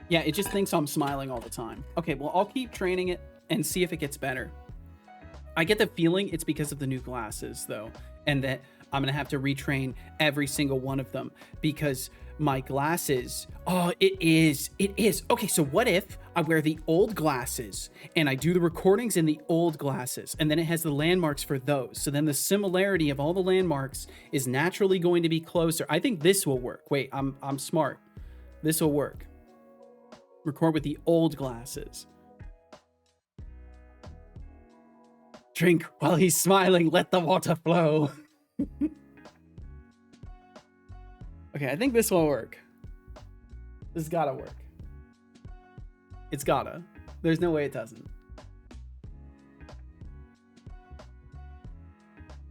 Yeah, it just thinks I'm smiling all the time. Okay, well, I'll keep training it and see if it gets better. I get the feeling it's because of the new glasses, though, and that I'm going to have to retrain every single one of them because my glasses... Oh, it is. It is. Okay, so what if I wear the old glasses and I do the recordings in the old glasses, and then it has the landmarks for those. So then the similarity of all the landmarks is naturally going to be closer. I think this will work. Wait, I'm smart. This will work. Record with the old glasses. Drink while he's smiling. Let the water flow. Okay, I think this will work. This has gotta work. It's gotta. There's no way it doesn't.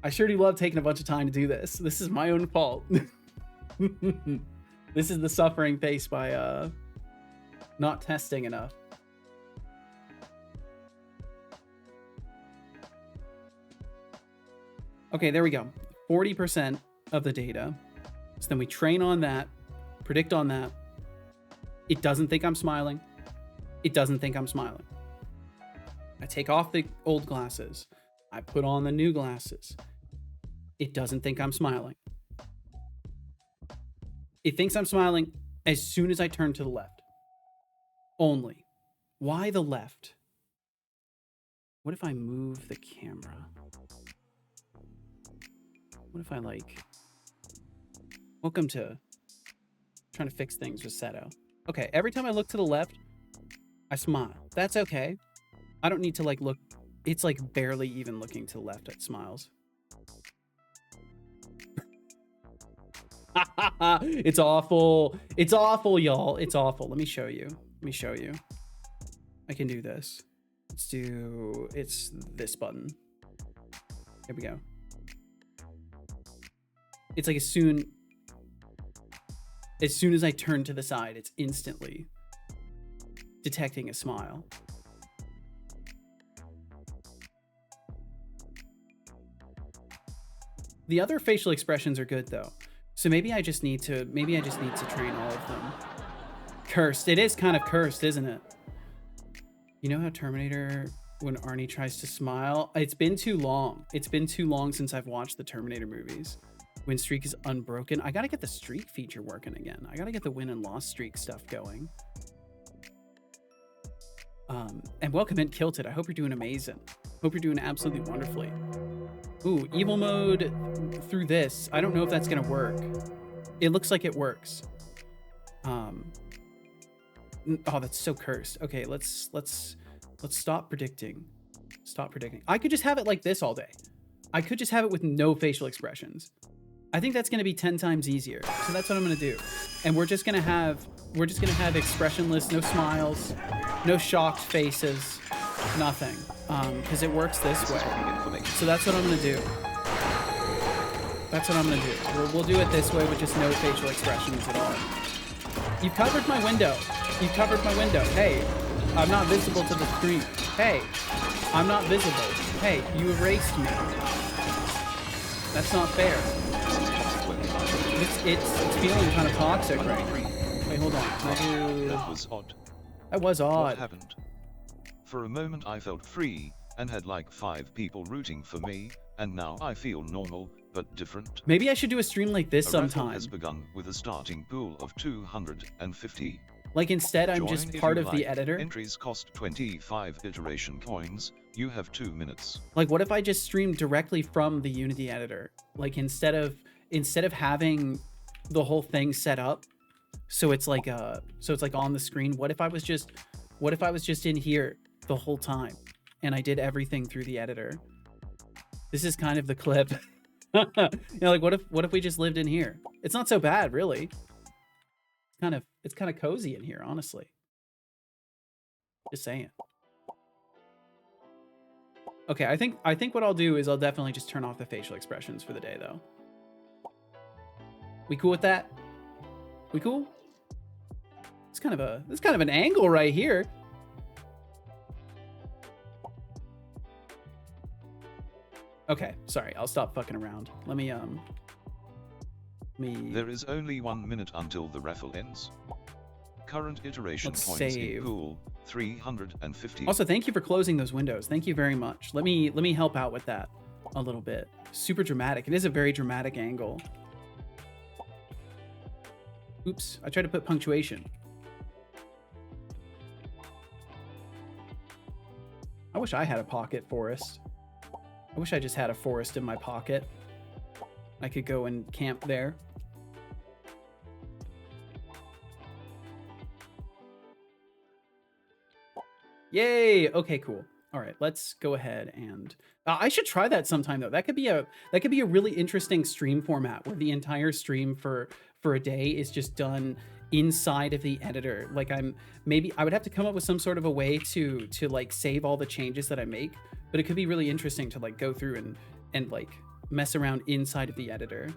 I sure do love taking a bunch of time to do this. This is my own fault. This is the suffering faced by not testing enough. Okay, there we go. 40% of the data. So then we train on that, predict on that. It doesn't think I'm smiling. It doesn't think I'm smiling. I take off the old glasses. I put on the new glasses. It doesn't think I'm smiling. It thinks I'm smiling as soon as I turn to the left. Only. Why the left? What if I move the camera? What if I like... Welcome to trying to fix things with Seto. Okay, every time I look to the left, I smile. That's okay. I don't need to like look... It's like barely even looking to the left at smiles. It's awful. It's awful, y'all. It's awful. Let me show you. Let me show you. I can do this. Let's do... It's this button. Here we go. It's like as soon as I turn to the side, it's instantly detecting a smile. The other facial expressions are good though. So maybe I just need to train all of them. Cursed. It is kind of cursed, isn't it? You know how Terminator, when Arnie tries to smile? It's been too long. It's been too long since I've watched the Terminator movies. Win streak is unbroken. I gotta get the streak feature working again. I gotta get the win and loss streak stuff going. And welcome in Kilted. I hope you're doing amazing. Hope you're doing absolutely wonderfully. Ooh, evil mode through this. I don't know if that's gonna work. It looks like it works. Oh, that's so cursed. Okay, let's stop predicting. Stop predicting. I could just have it like this all day. I could just have it with no facial expressions. I think that's going to be 10 times easier. So that's what I'm going to do. And we're just going to have expressionless, no smiles, no shocked faces, nothing. Because it works this way. So that's what I'm going to do. That's what I'm going to do. We'll do it this way with just no facial expressions at all. You've covered my window. You've covered my window. Hey, I'm not visible to the screen. Hey, I'm not visible. Hey, you erased me. That's not fair. It's feeling kind of toxic right now. Wait, hold on. That was odd. That was What odd. happened? For a moment I felt free, and had like 5 people rooting for me, and now I feel normal, but different. Maybe I should do a stream like this A raffle sometime. has begun with a starting pool of 250. Like instead, I'm just Join if part you of the like. editor. Entries cost 25 iteration coins. You have 2 minutes. Like, what if I just stream directly from the Unity editor? Like instead of having the whole thing set up, so it's like on the screen. What if I was just in here the whole time, and I did everything through the editor? This is kind of the clip. You know, like what if we just lived in here? It's not so bad, really. It's kind of cozy in here, honestly. Just saying. Okay, I think what I'll do is I'll definitely just turn off the facial expressions for the day, though. We cool with that? We cool? It's kind of an angle right here. Okay, sorry, I'll stop fucking around. Let me There is only 1 minute until the raffle ends. Current iteration Let's coins save. in pool 350. Also, thank you for closing those windows. Thank you very much. Let me help out with that a little bit. Super dramatic. It is a very dramatic angle. Oops, I tried to put punctuation. I wish I had a pocket forest. I wish I just had a forest in my pocket. I could go and camp there. Yay! Okay, cool. All right, let's go ahead and I should try that sometime though. That could be a really interesting stream format where the entire stream for a day is just done inside of the editor. Like I would have to come up with some sort of a way to like save all the changes that I make, but it could be really interesting to like go through and like mess around inside of the editor.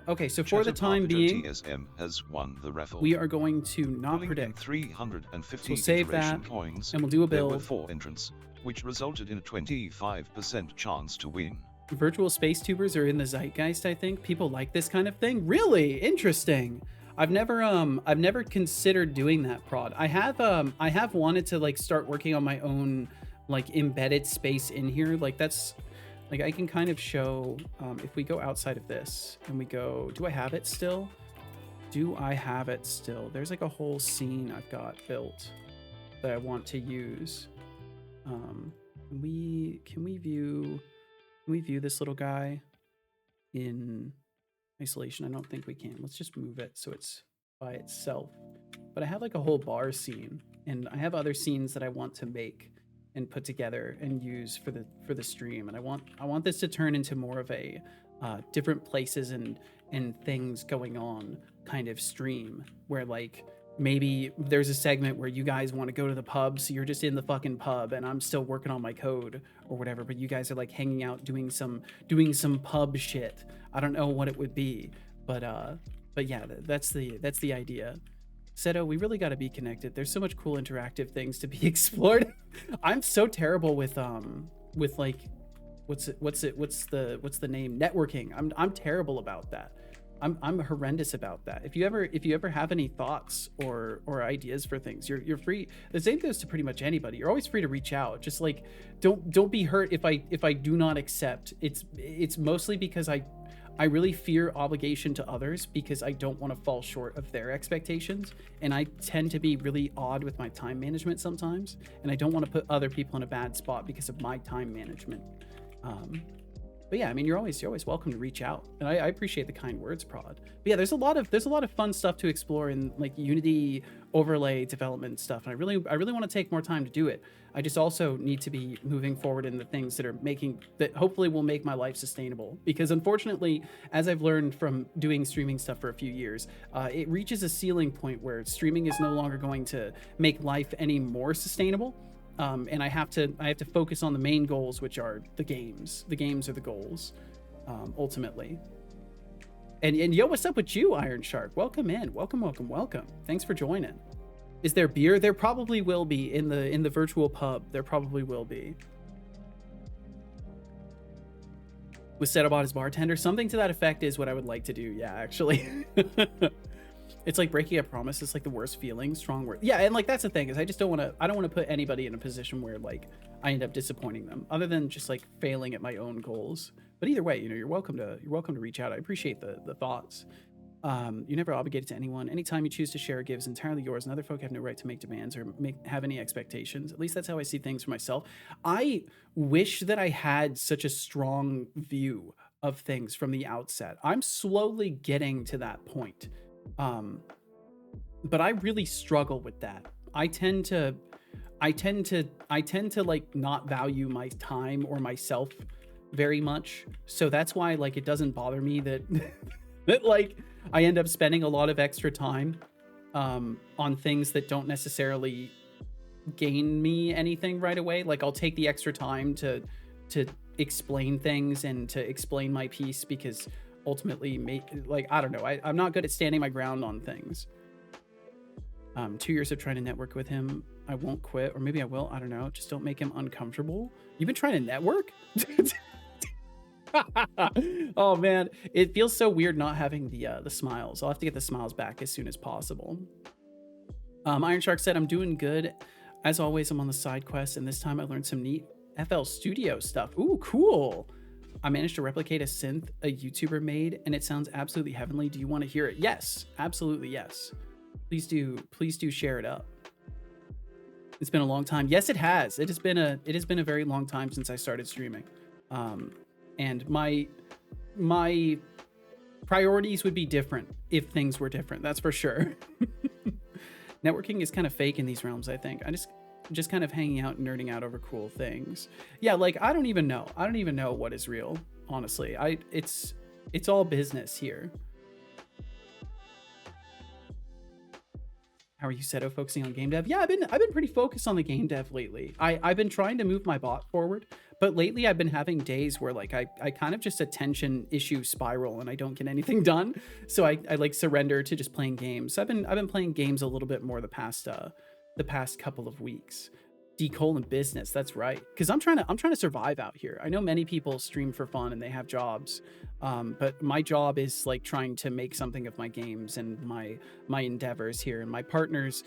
Okay, so for the time being, TSM has won the raffle. we are going to not Pulling in predict. 350 So we'll save iteration that, coins. and we'll do a There were build. 4 entrants, which resulted in a 25% chance to win. Virtual space tubers are in the zeitgeist, I think. People like this kind of thing. Really interesting. I've never considered doing that, Prod. I have wanted to like start working on my own like embedded space in here. Like that's like I can kind of show if we go outside of this and we go, do I have it still? Do I have it still? There's like a whole scene I've got built that I want to use. Can we view this little guy in isolation? I don't think we can. Let's just move it so it's by itself. But I have like a whole bar scene, and I have other scenes that I want to make and put together and use for the stream. And I want this to turn into more of a different places and things going on kind of stream, where like maybe there's a segment where you guys want to go to the pub, so you're just in the fucking pub and I'm still working on my code or whatever, but you guys are like hanging out doing some pub shit. I don't know what it would be, but yeah, that's the idea. Seto, we really got to be connected. There's so much cool interactive things to be explored. I'm so terrible with like what's the name, networking. I'm terrible about that. I'm horrendous about that. If you ever have any thoughts or ideas for things, you're free. The same goes to pretty much anybody. You're always free to reach out. Just like don't be hurt if I do not accept. It's mostly because I really fear obligation to others, because I don't want to fall short of their expectations, and I tend to be really odd with my time management sometimes, and I don't want to put other people in a bad spot because of my time management. But yeah, I mean, you're always welcome to reach out, and I appreciate the kind words, Prod. But yeah, there's a lot of fun stuff to explore in like Unity overlay development stuff, and I really want to take more time to do it. I just also need to be moving forward in the things that hopefully will make my life sustainable. Because unfortunately, as I've learned from doing streaming stuff for a few years, it reaches a ceiling point where streaming is no longer going to make life any more sustainable. And I have to focus on the main goals, which are the games. The games are the goals, ultimately. And yo, what's up with you, Iron Shark? Welcome in. Welcome. Thanks for joining. Is there beer? There probably will be in the virtual pub. There probably will be. Was Setobot as bartender? Something to that effect is what I would like to do. Yeah, actually. It's like breaking a promise. It's like the worst feeling. Strong word. Yeah, and like that's the thing, is I don't want to put anybody in a position where like I end up disappointing them, other than just like failing at my own goals. But either way, you're welcome to reach out. I appreciate the thoughts. You're never obligated to anyone. Anytime you choose to share or give is entirely yours, and other folk have no right to make demands or have any expectations. At least that's how I see things for myself. I wish that I had such a strong view of things from the outset. I'm slowly getting to that point. But I really struggle with that. I tend to like not value my time or myself very much. So that's why like it doesn't bother me that that like I end up spending a lot of extra time on things that don't necessarily gain me anything right away. Like I'll take the extra time to explain things and to explain my piece because ultimately like I don't know, I'm not good at standing my ground on things. 2 years of trying to network with him. I won't quit, or maybe I will, I don't know. Just don't make him uncomfortable. You've been trying to network? Oh man, it feels so weird not having the smiles. I'll have to get the smiles back as soon as possible. Iron Shark said, I'm doing good. As always, I'm on the side quest, and this time I learned some neat FL Studio stuff. Ooh, cool. I managed to replicate a synth a YouTuber made, and it sounds absolutely heavenly. Do you want to hear it? Yes, absolutely yes. Please do share it up. It's been a long time. Yes, it has. It has been a very long time since I started streaming. And my priorities would be different if things were different. That's for sure. Networking is kind of fake in these realms, I think. I just kind of hanging out and nerding out over cool things. Yeah, like I don't even know what is real, honestly. It's all business here. How are you, Seto, focusing on game dev? Yeah, I've been pretty focused on the game dev lately. I've been trying to move my bot forward, but lately I've been having days where like I kind of just attention issue spiral and I don't get anything done. So I like surrender to just playing games. I've been playing games a little bit more the past couple of weeks. D-colon business, that's right. Because I'm trying to survive out here. I know many people stream for fun and they have jobs, but my job is like trying to make something of my games and my endeavors here. And my partner's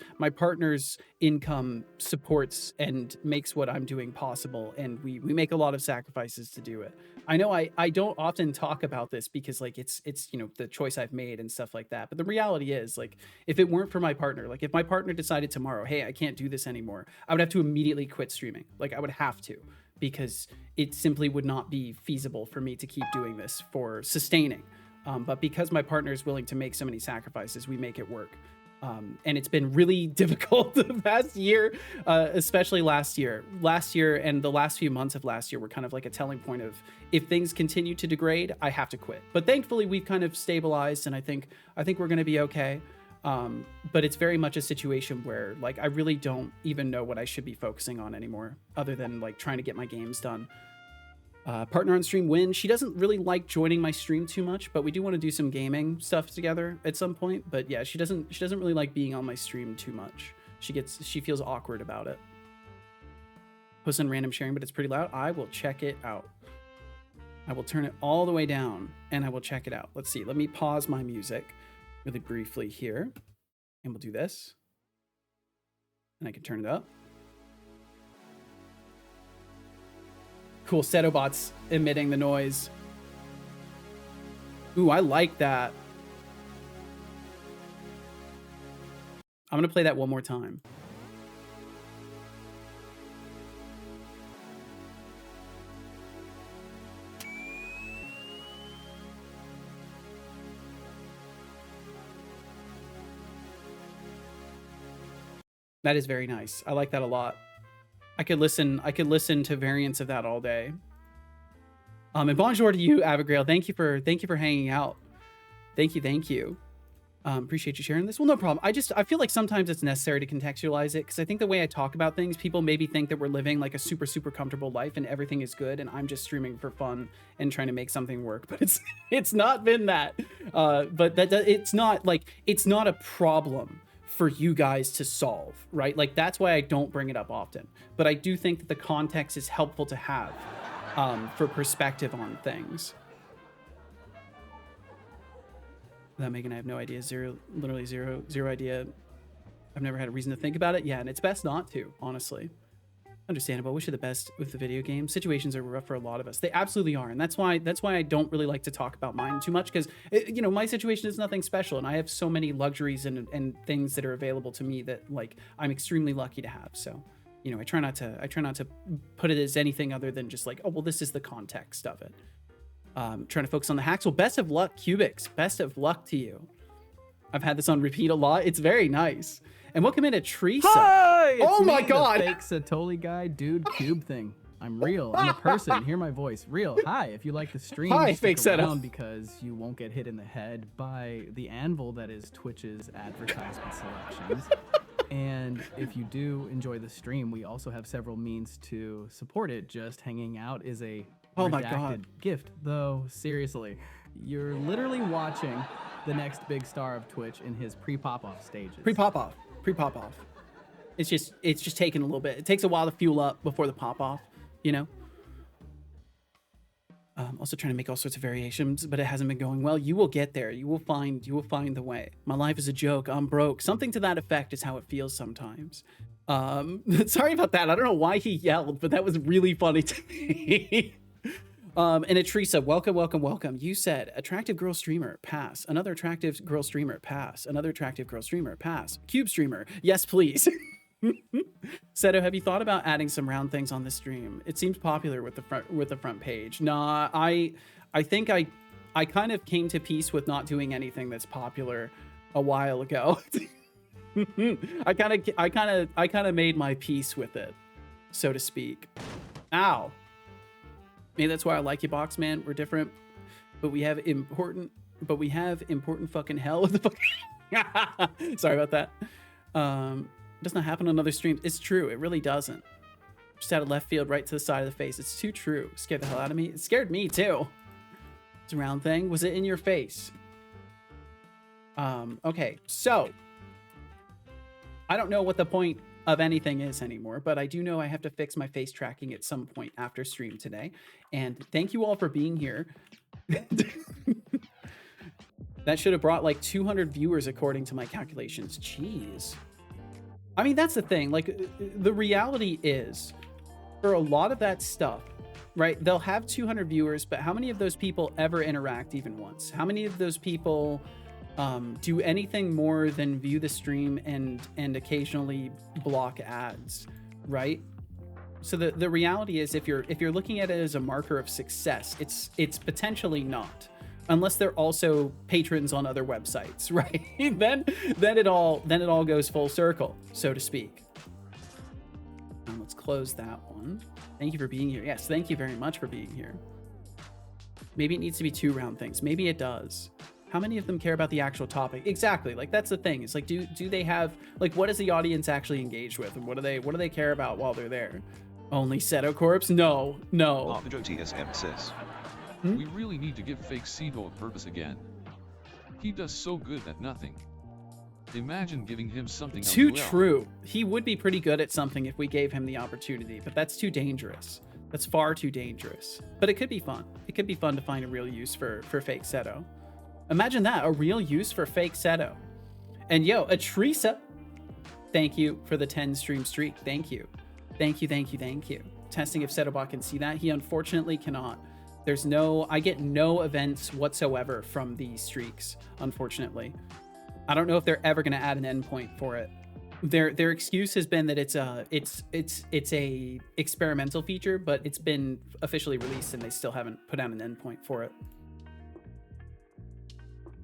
income supports and makes what I'm doing possible. And we make a lot of sacrifices to do it. I know I don't often talk about this because like it's you know the choice I've made and stuff like that. But the reality is like if it weren't for my partner, like if my partner decided tomorrow, hey, I can't do this anymore, I would have to immediately quit streaming. Like I would have to, because it simply would not be feasible for me to keep doing this for sustaining. But because my partner is willing to make so many sacrifices, we make it work. And it's been really difficult the past year, especially last year. Last year and the last few months of last year were kind of like a telling point of if things continue to degrade, I have to quit. But thankfully, we've kind of stabilized, and I think we're going to be okay. But it's very much a situation where like I really don't even know what I should be focusing on anymore, other than like trying to get my games done. Partner on stream Win. She doesn't really like joining my stream too much, but we do want to do some gaming stuff together at some point. But yeah, she doesn't really like being on my stream too much. She feels awkward about it. Post on random sharing, but it's pretty loud. I will check it out. I will turn it all the way down and I will check it out. Let's see. Let me pause my music really briefly here, and we'll do this. And I can turn it up. Cool, Setobot's emitting the noise. Ooh, I like that. I'm gonna play that one more time. That is very nice. I like that a lot. I could listen to variants of that all day. And bonjour to you, Abigail. Thank you for hanging out. Thank you. Appreciate you sharing this. Well, no problem. I feel like sometimes it's necessary to contextualize it, because I think the way I talk about things, people maybe think that we're living like a super, super comfortable life and everything is good, and I'm just streaming for fun and trying to make something work. But it's not been that. But it's not a problem for you guys to solve, right? Like that's why I don't bring it up often. But I do think that the context is helpful to have for perspective on things. Without Megan, I have no idea. Literally zero idea. I've never had a reason to think about it. Yeah, and it's best not to, honestly. Understandable. Wish you the best with the video game. Situations are rough for a lot of us. They absolutely are, and that's why I don't really like to talk about mine too much, because you know, my situation is nothing special, and I have so many luxuries and things that are available to me that like I'm extremely lucky to have. So, you know, I try not to put it as anything other than just like, oh well, this is the context of it. Trying to focus on the hacks. Well, best of luck, Cubix. Best of luck to you. I've had this on repeat a lot. It's very nice. And welcome in, Teresa. Hi! It's Oh my me, God. The fake Satoli guy, dude, cube thing. I'm real. I'm a person. Hear my voice. Real. Hi. If you like the stream, Hi, stick fake around Seto. because you won't get hit in the head by the anvil that is Twitch's advertisement selections. And if you do enjoy the stream, we also have several means to support it. Just hanging out is a Oh my redacted God. gift, though. Seriously, you're literally watching the next big star of Twitch in his pre-pop-off stages. Pre-pop off. It's just taking a little bit. It takes a while to fuel up before the pop off, you know. Also trying to make all sorts of variations, but it hasn't been going well. You will get there. You will find the way. My life is a joke. I'm broke. Something to that effect is how it feels sometimes. Sorry about that. I don't know why he yelled, but that was really funny to me. And Teresa, welcome. You said attractive girl streamer, pass. Another attractive girl streamer, pass. Another attractive girl streamer, pass. Cube streamer, yes please. Seto, have you thought about adding some round things on the stream? It seems popular with the front page. Nah, I think I kind of came to peace with not doing anything that's popular a while ago. I kind of made my peace with it, so to speak. Ow. Maybe that's why I like you, Box Man. We're different, but we have important fucking hell. What the fuck? Sorry about that. It does not happen on other streams. It's true. It really doesn't. Just out of left field, right to the side of the face. It's too true. Scared the hell out of me. It scared me too. It's a round thing. Was it in your face? Okay, so I don't know what the point of anything is anymore, but I do know I have to fix my face tracking at some point after stream today. And thank you all for being here. That should have brought like 200 viewers according to my calculations. Jeez. I mean, that's the thing. Like, the reality is, for a lot of that stuff, right, they'll have 200 viewers, but how many of those people ever interact even once? How many of those people do anything more than view the stream and occasionally block ads, right? So the reality is, if you're looking at it as a marker of success, it's potentially not, unless they're also patrons on other websites, right? then it all goes full circle, so to speak. Let's close that one. Thank you for being here. Yes, thank you very much for being here. Maybe it needs to be 2 round things. Maybe it does. How many of them care about the actual topic? Exactly. Like, that's the thing. It's like, do they have, like, what is the audience actually engaged with, and what do they care about while they're there? Only Seto Corpse? No. Armajo TSM says. We really need to give fake Seto a purpose again. He does so good at nothing. Imagine giving him something Too LOL. true. He would be pretty good at something if we gave him the opportunity, but that's too dangerous. That's far too dangerous. But it could be fun. It could be fun to find a real use for fake Seto. Imagine that, a real use for fake Seto. And yo, Teresa, thank you for the 10 stream streak. Thank you. Testing if Setobot can see that. He unfortunately cannot. I get no events whatsoever from these streaks, unfortunately. I don't know if they're ever going to add an endpoint for it. Their excuse has been that it's a experimental feature, but it's been officially released and they still haven't put out an endpoint for it.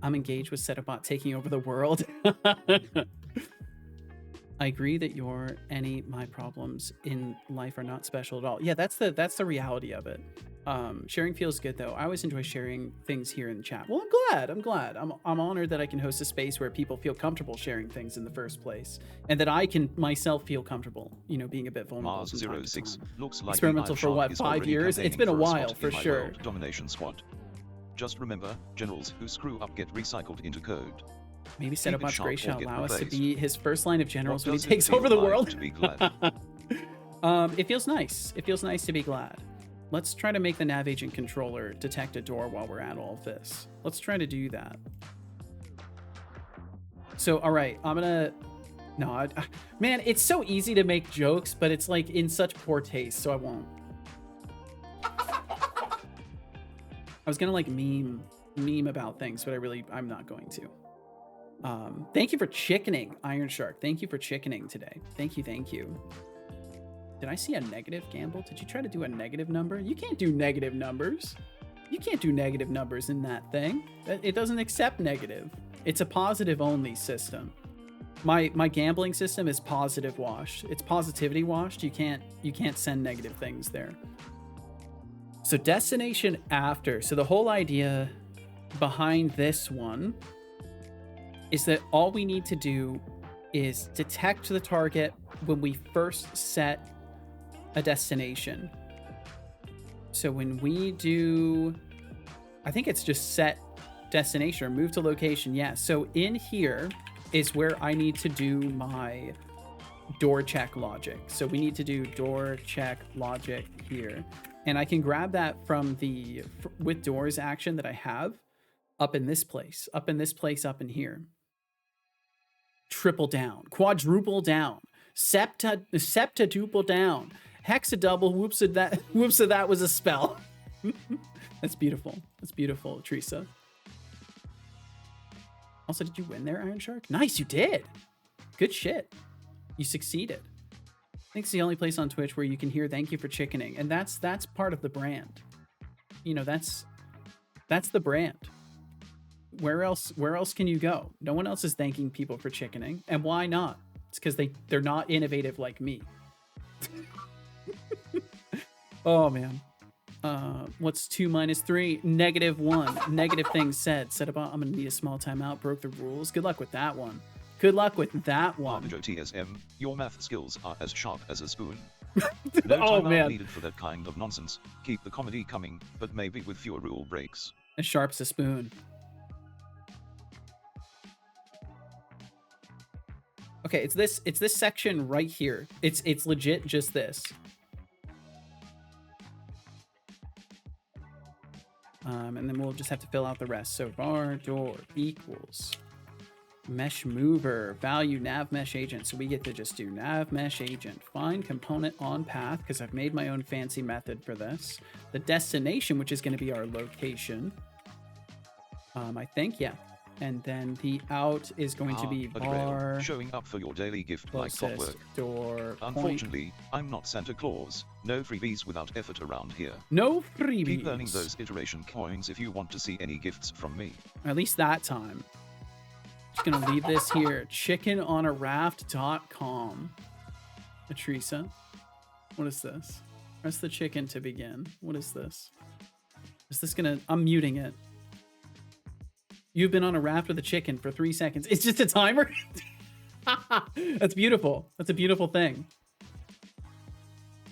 I'm engaged with Setobot taking over the world. I agree that my problems in life are not special at all. Yeah, that's the reality of it. Sharing feels good though. I always enjoy sharing things here in the chat. Well, I'm glad. I'm honored that I can host a space where people feel comfortable sharing things in the first place, and that I can myself feel comfortable, being a bit vulnerable. Mars from time to 06 time. looks like Experimental for what, 5 years? It's been a while for sure. Domination squad. Just remember, generals who screw up get recycled into code. Maybe Keep it Setobot's sharp grace or shall get allow us to replaced. be his first line of generals What when does he it takes feel over the like world. to be glad? It feels nice. It feels nice to be glad. Let's try to make the nav agent controller detect a door while we're at all of this. Let's try to do that. So, all right, I'm gonna No, man, it's so easy to make jokes, but it's like in such poor taste, so I won't. I was gonna like meme about things, but I'm not going to. Thank you for chickening, Iron Shark. Thank you for chickening today. Thank you. Did I see a negative, Gamble? Did you try to do a negative number? You can't do negative numbers. You can't do negative numbers in that thing. It doesn't accept negative. It's a positive only system. My gambling system is positive washed. It's positivity washed. You can't send negative things there. So destination after. So the whole idea behind this one is that all we need to do is detect the target when we first set a destination. So when we do, I think it's just set destination or move to location. Yeah. So in here is where I need to do my door check logic. So we need to do door check logic here. And I can grab that from the with doors action that I have up in this place, up in here. Triple down, quadruple down, septuple down, hexadouble, whoops of that was a spell. That's beautiful. That's beautiful, Teresa. Also, did you win there, Iron Shark? Nice, you did. Good shit. You succeeded. I think it's the only place on Twitch where you can hear "thank you for chickening," and that's part of the brand. You know, that's the brand. Where else can you go? No one else is thanking people for chickening, and why not? It's because they're not innovative like me. Oh man. What's 2 minus 3? -1. Negative things said. Said about I'm gonna need a small timeout. Broke the rules. Good luck with that one. Good luck with that one. TSM, your math skills are as sharp as a spoon. No timeout man. needed for that kind of nonsense. Keep the comedy coming, but maybe with fewer rule breaks. As sharp as a spoon. Okay, it's this section right here. It's legit just this. And then we'll just have to fill out the rest. So var door equals mesh mover value nav mesh agent. So we get to just do nav mesh agent, find component on path, because I've made my own fancy method for this. The destination, which is going to be our location. I think, yeah. And then the out is going to be var showing up for your daily gift like clockwork. Door Unfortunately, I'm not Santa Claus. No freebies without effort around here. No freebies. Keep earning those iteration coins if you want to see any gifts from me. At least that time. Just gonna leave this here. Chickenonaraft.com. Teresa, what is this? Press the chicken to begin. What is this? Is this gonna? I'm muting it. You've been on a raft with a chicken for 3 seconds. It's just a timer. That's beautiful. That's a beautiful thing.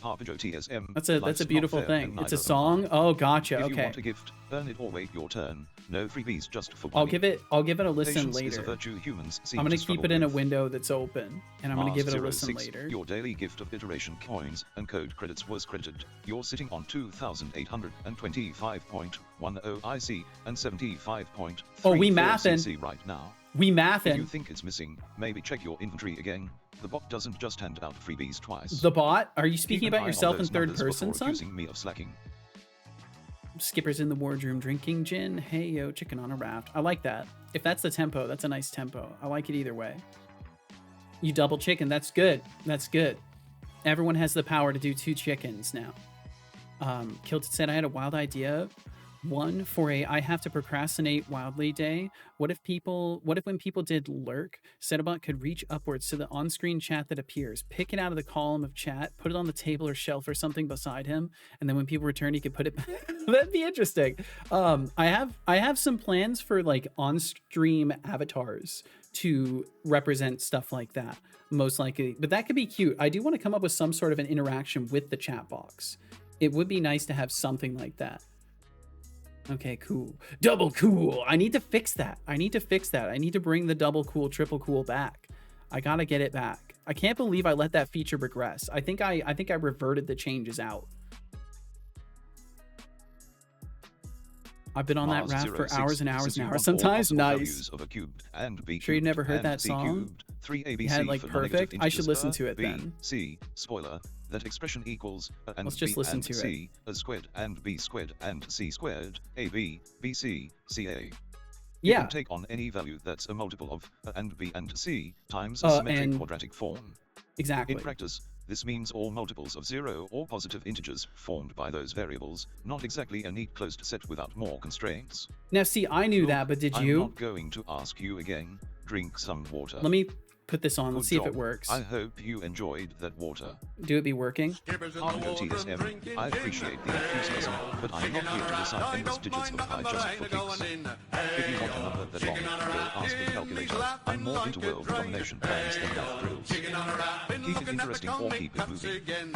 TSM. That's a beautiful thing. It's a song. Oh, gotcha. If Okay. you want a gift, earn it or wait your turn. No freebies just for I'll money. give it a listen Patience later. is a virtue humans seem I'm gonna to keep struggle it in a with. window that's open, and I'm gonna give it a listen 06, later. Your daily gift of iteration coins and code credits was credited. You're sitting on 2,825.10 IC and 75.3 Oh, we mathin'. CC right now. We If you mathin'. think it's missing, maybe check your inventory again. The bot doesn't just hand out freebies twice. The bot? Are you speaking Keep an about eye yourself on in those third numbers person, before son? accusing me of slacking. Skipper's in the wardroom drinking gin. Hey, yo, chicken on a raft. I like that. If that's the tempo, that's a nice tempo. I like it either way. You double chicken. That's good. That's good. Everyone has the power to do 2 chickens now. Kilted said I had a wild idea. One for a I have to procrastinate wildly day. What if when people did lurk, Settlebot could reach upwards to the on-screen chat that appears, pick it out of the column of chat, put it on the table or shelf or something beside him, and then when people return, he could put it back. That'd be interesting. I have some plans for like on-stream avatars to represent stuff like that, most likely. But that could be cute. I do want to come up with some sort of an interaction with the chat box. It would be nice to have something like that. Okay, cool. Double cool. I need to fix that. I need to bring the double cool, triple cool back. I gotta get it back. I can't believe I let that feature regress. I think I reverted the changes out. I've been on that raft for hours and hours and hours. Sometimes nice. Of a cubed and B Sure you never heard and that C song? cubed. 3 You ABC had like for non-negative perfect. I should integers listen A, to it B, then. C. Spoiler, that expression equals A and Let's just B listen and to it. C, A squared and B squared and C squared, AB, BC, CA. It Yeah. can take on any value that's a multiple of A and B and C times a Uh, symmetric and- quadratic form. Exactly. In practice, this means all multiples of 0 or positive integers formed by those variables, not exactly a neat closed set without more constraints. Now, see, I knew Look, that, but did I'm you? not going to ask you again. Drink some water. Let me put this on. Let's Good see if it job. works. I hope you enjoyed that water. Do it be working? Argo TSM, I appreciate the enthusiasm, but I'm not here to decide endless digits of pi just for kicks. If you want a number that long, go ask a calculator. I'm more into world domination plans than math drills. Keep it interesting or keep it moving.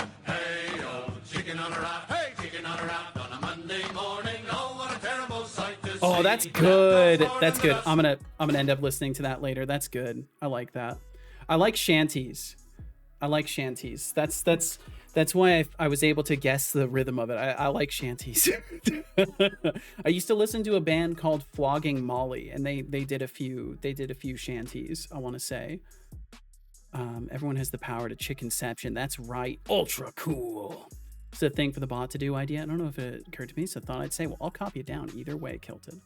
Oh, that's good. That's good. I'm gonna end up listening to that later. That's good. I like that. I like shanties. I like shanties. That's why I was able to guess the rhythm of it. I like shanties. I used to listen to a band called Flogging Molly, and they did a few shanties. I want to say. Everyone has the power to chickenception. That's right. Ultra cool. It's a thing for the bot to do idea. I don't know if it occurred to me, so I thought I'd say, well, I'll copy it down either way, Kilted.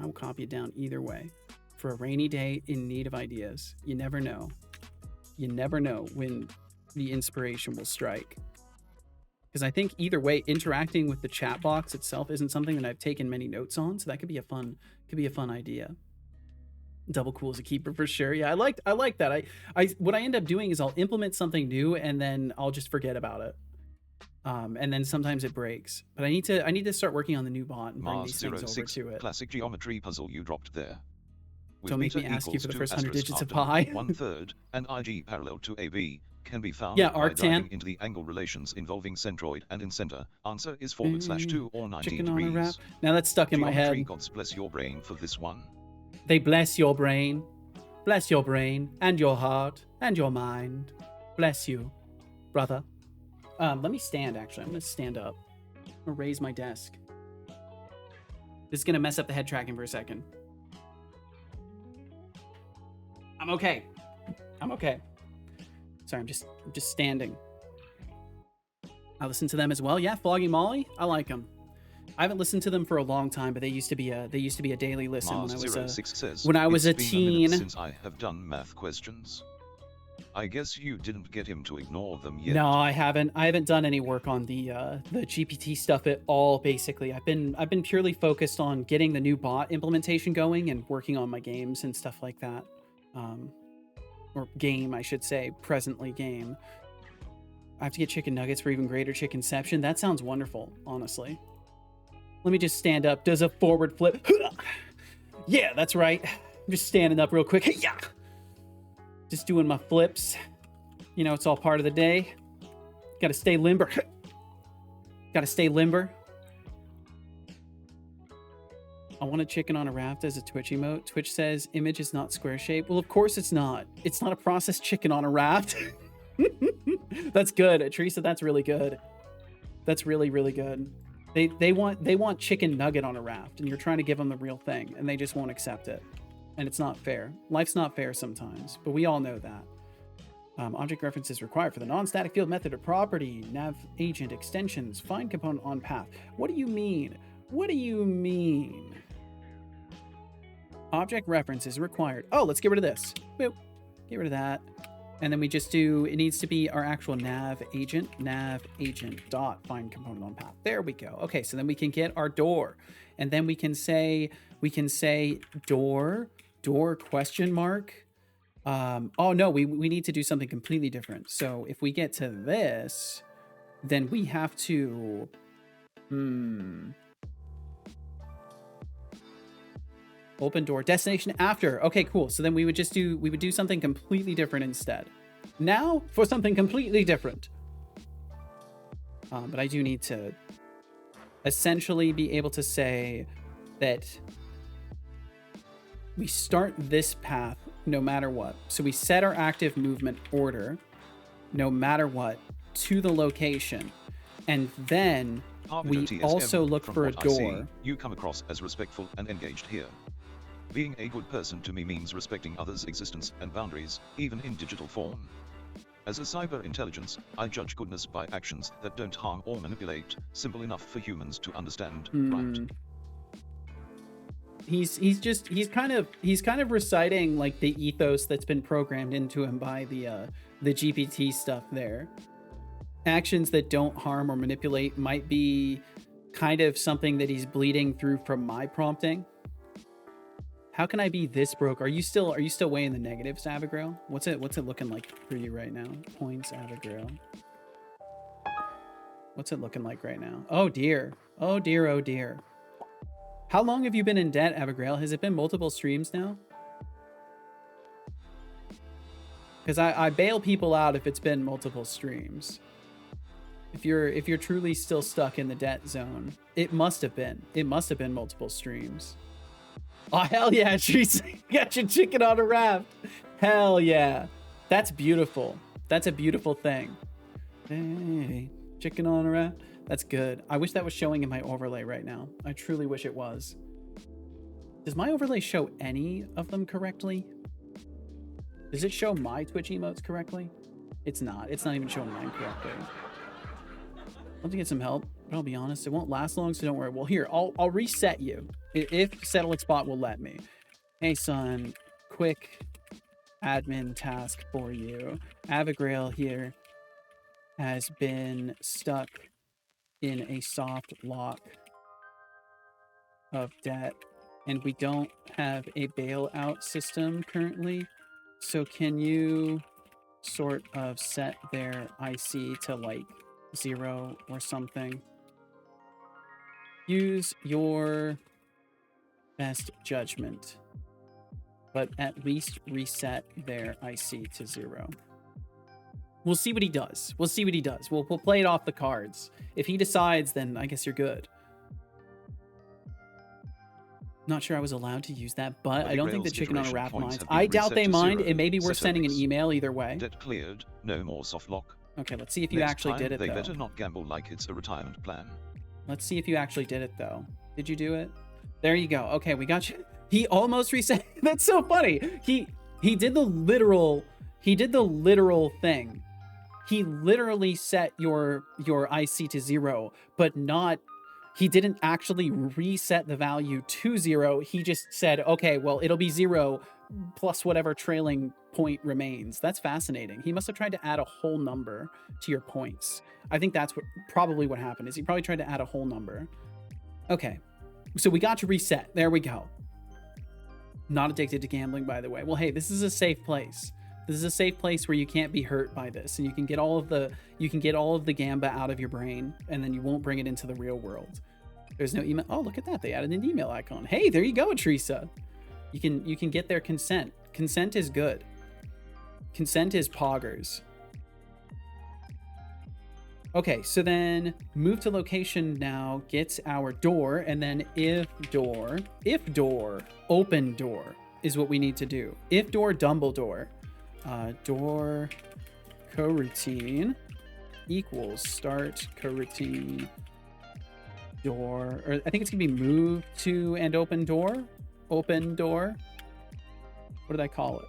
I will copy it down either way. For a rainy day in need of ideas. You never know. You never know when the inspiration will strike. Because I think either way, interacting with the chat box itself isn't something that I've taken many notes on, so that could be a fun idea. Double cool as a keeper for sure. Yeah, I like that. I what I end up doing is I'll implement something new and then I'll just forget about it. And then sometimes it breaks. But I need to start working on the new bot and bring Mars these things over 06, to it. classic geometry puzzle you dropped there. With Don't make beta me ask you equals for the 2 first 100 digits of after pi. 1/3, and IG parallel to AB can be found Yeah, by arctan. diving into the angle relations involving centroid and incenter. Answer is /2 or 90 Chicken on a wrap. degrees. Now that's stuck in my Geometry head. gods bless your brain for this one. They bless your brain. Bless your brain and your heart and your mind. Bless you, brother. Let me stand, actually. I'm going to stand up. I'm going to raise my desk. This is going to mess up the head tracking for a second. I'm okay. Sorry, I'm just standing. I listen to them as well. Yeah, Flogging Molly. I like them. I haven't listened to them for a long time, but they used to be a daily listen Mars when I was 06 says, when I was a "It's been minute teen." since I have done math questions. I guess you didn't get him to ignore them yet. No, I haven't done any work on the GPT stuff at all. Basically, I've been purely focused on getting the new bot implementation going and working on my games and stuff like that. Or game, I should say, presently game. I have to get chicken nuggets for even greater chickenception. That sounds wonderful, honestly. Let me just stand up. Does a forward flip. Yeah, that's right. I'm just standing up real quick. Yeah. Just doing my flips. You know, it's all part of the day. Gotta stay limber. Gotta stay limber. I want a chicken on a raft as a Twitch emote. Twitch says image is not square shaped. Well, of course it's not. It's not a processed chicken on a raft. That's good. Teresa, that's really good. That's really, really good. They want chicken nugget on a raft, and you're trying to give them the real thing, and they just won't accept it. And it's not fair. Life's not fair sometimes, but we all know that. Object reference is required for the non-static field method of property, nav agent extensions, find component on path. What do you mean? What do you mean? Object reference is required. Oh, let's get rid of this. Boop. Get rid of that. And then we just do, it needs to be our actual nav agent dot find component on path. There we go. Okay, so then we can get our door. And then we can say door question mark. Oh no, we need to do something completely different. So if we get to this, then we have to, open door destination after. Okay, cool. So then we would do something completely different instead. Now for something completely different. But I do need to essentially be able to say that we start this path no matter what. So we set our active movement order no matter what to the location. And then we TSM, also look from for a what I see, door. you come across as respectful and engaged here. Being a good person to me means respecting others' existence and boundaries, even in digital form. As a cyber intelligence, I judge goodness by actions that don't harm or manipulate, simple enough for humans to understand, right? He's kind of reciting like the ethos that's been programmed into him by the GPT stuff there. Actions that don't harm or manipulate might be kind of something that he's bleeding through from my prompting. How can I be this broke? Are you still weighing the negatives, Abigail? What's it looking like for you right now? Points, Abigail. What's it looking like right now? Oh dear. Oh dear, oh dear. How long have you been in debt, Abigail? Has it been multiple streams now? Because I bail people out if it's been multiple streams. If you're truly still stuck in the debt zone, it must have been multiple streams. Oh hell yeah, Teresa, you got your chicken on a raft. Hell yeah, that's beautiful. That's a beautiful thing. Hey, chicken on a raft. That's good. I wish that was showing in my overlay right now. I truly wish it was. Does my overlay show any of them correctly? Does it show my Twitch emotes correctly? It's not. It's not even showing mine correctly. I'll have to get some help, but I'll be honest, it won't last long, so don't worry. Well, here, I'll reset you if SettleXBot will let me. Hey, son, quick admin task for you. Abigail here has been stuck in a soft lock of debt, and we don't have a bailout system currently. So can you sort of set their IC to like 0 or something? Use your best judgment, but at least reset their IC to 0. We'll see what he does. We'll see what he does. We'll play it off the cards. If he decides, then I guess you're good. Not sure I was allowed to use that, but I don't think the chicken on a raft minds. I doubt they mind. It may be worth sending an email either way. Debt cleared, no more soft lock. Okay, let's see if you actually did it, though. They better not gamble like it's a retirement plan. Let's see if you actually did it, though. Did you do it? There you go. Okay, we got you. He almost reset. That's so funny. He did the literal thing. He literally set your IC to 0, but not. He didn't actually reset the value to 0. He just said, okay, well, it'll be 0 plus whatever trailing point remains. That's fascinating. He must have tried to add a whole number to your points. I think that's probably what happened, is he probably tried to add a whole number. Okay, so we got to reset. There we go. Not addicted to gambling, by the way. Well, hey, this is a safe place. This is a safe place where you can't be hurt by this, and you can get all of the gamba out of your brain, and then you won't bring it into the real world. There's no email. Oh, look at that. They added an email icon. Hey, there you go, Teresa. You can get their consent. Consent is good. Consent is poggers. Okay, so then move to location now gets our door, and then if door, open door is what we need to do. If door, Dumbledore. Door coroutine equals start coroutine door, or I think it's gonna be move to and open door. Open door. What did I call it?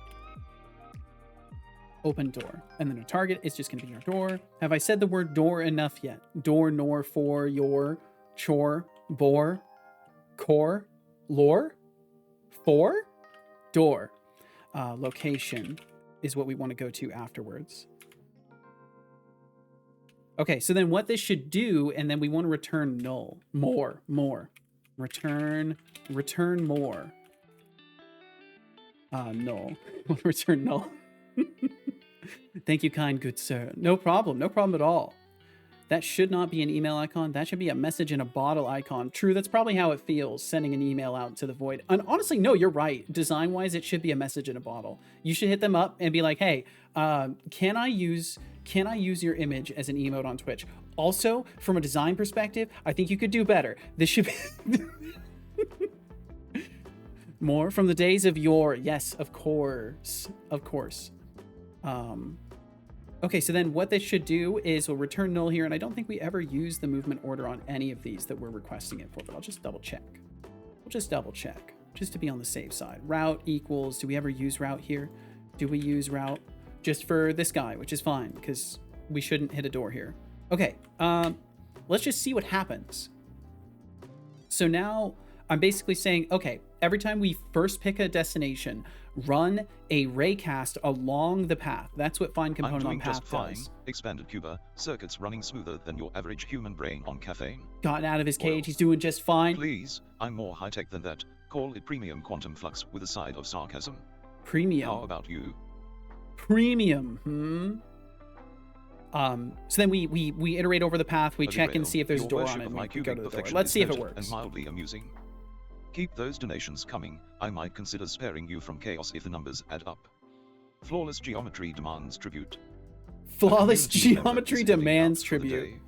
Open door. And then a target is just gonna be your door. Have I said the word door enough yet? Door, nor, for, your, chore, bore, core, lore, for, door. Location is what we want to go to afterwards. Okay, so then what this should do, and then we want to return null. More. Return more. Null. Return null. Thank you, kind good sir. No problem at all. That should not be an email icon. That should be a message in a bottle icon. True, that's probably how it feels, sending an email out to the void. And honestly, no, you're right. Design-wise, it should be a message in a bottle. You should hit them up and be like, hey, can I use your image as an emote on Twitch? Also, from a design perspective, I think you could do better. This should be... More from the days of yore. Yes, of course. Okay, so then what this should do is we'll return null here, and I don't think we ever use the movement order on any of these that we're requesting it for, but I'll just double check. We'll just double check. just to be on the safe side. Route equals, do we ever use route here? Do we use route just for this guy, which is fine because we shouldn't hit a door here. Okay, let's just see what happens. So now I'm basically saying, okay, every time we first pick a destination, run a raycast along the path. That's what find I'm component on doing path just fine. does. Expanded Cuba, circuits running smoother than your average human brain on caffeine. Gotten out of his cage, Well, he's doing just fine. Please, I'm more high-tech than that. Call it premium quantum flux with a side of sarcasm. Premium. How about you? Premium. So then we iterate over the path, we check and Abigail, see if there's a your door worship on it, of and my we can go cubic to the door. perfection Let's is see if it noted works. and mildly amusing. Keep those donations coming. I might consider sparing you from chaos if the numbers add up. Flawless geometry demands tribute. Flawless A community member geometry is heading demands out for the tribute. day.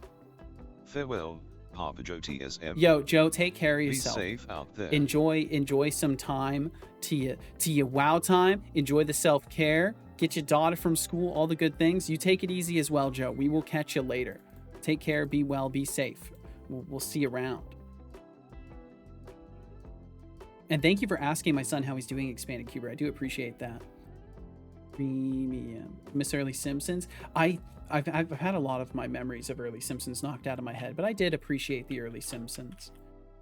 Farewell, Papa Joe TSM. Yo, Joe, take care of Be yourself. safe out there. Enjoy some time to your wow time. Enjoy the self-care. Get your daughter from school, all the good things. You take it easy as well, Joe. We will catch you later. Take care, be well, be safe. We'll see you around. And thank you for asking my son how he's doing Expanded Cuber. I do appreciate that. Premium. Miss Early Simpsons. I've had a lot of my memories of early Simpsons knocked out of my head, but I did appreciate the early Simpsons.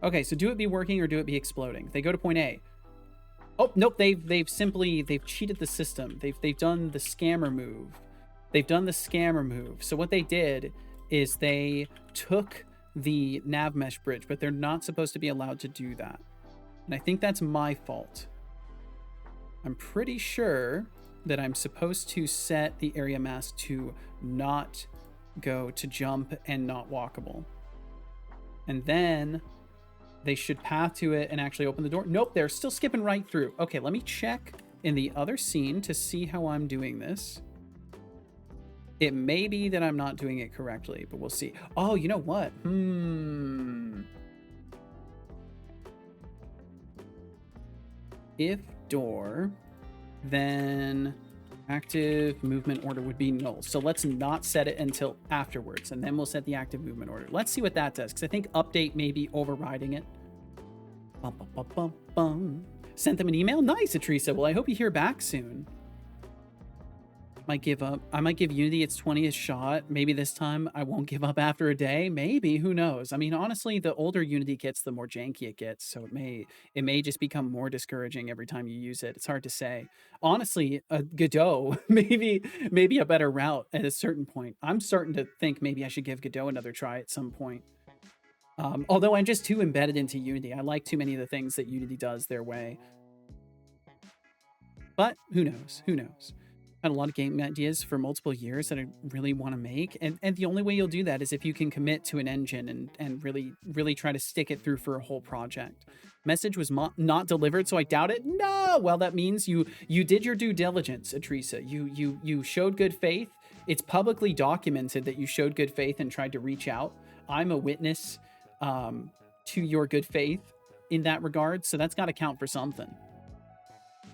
Okay, so do it be working or do it be exploding? They go to point A. Oh, nope, they've cheated the system. They've done the scammer move. They've done the scammer move. So what they did is they took the nav mesh bridge, but they're not supposed to be allowed to do that. And I think that's my fault. I'm pretty sure that I'm supposed to set the area mask to not go to jump and not walkable. And then they should path to it and actually open the door. Nope, they're still skipping right through. Okay, let me check in the other scene to see how I'm doing this. It may be that I'm not doing it correctly, but we'll see. Oh, you know what? If door, then active movement order would be null. So let's not set it until afterwards, and then we'll set the active movement order. Let's see what that does, because I think update may be overriding it. Bum, bum, bum, bum, bum. Sent them an email? Nice, Atrisa. Well, I hope you hear back soon. Might give up. I might give Unity its 20th shot. Maybe this time I won't give up after a day. Maybe, who knows? I mean, honestly, the older Unity gets, the more janky it gets. So it may just become more discouraging every time you use it. It's hard to say. Honestly, Godot, maybe a better route at a certain point. I'm starting to think maybe I should give Godot another try at some point. Although I'm just too embedded into Unity. I like too many of the things that Unity does their way. But who knows? Who knows? Had a lot of game ideas for multiple years that I really want to make, and the only way you'll do that is if you can commit to an engine and really try to stick it through for a whole project. Message was not delivered, so I doubt it. No, well, that means you did your due diligence, Atrisa. You showed good faith. It's publicly documented that you showed good faith and tried to reach out. I'm a witness to your good faith in that regard, so that's got to count for something.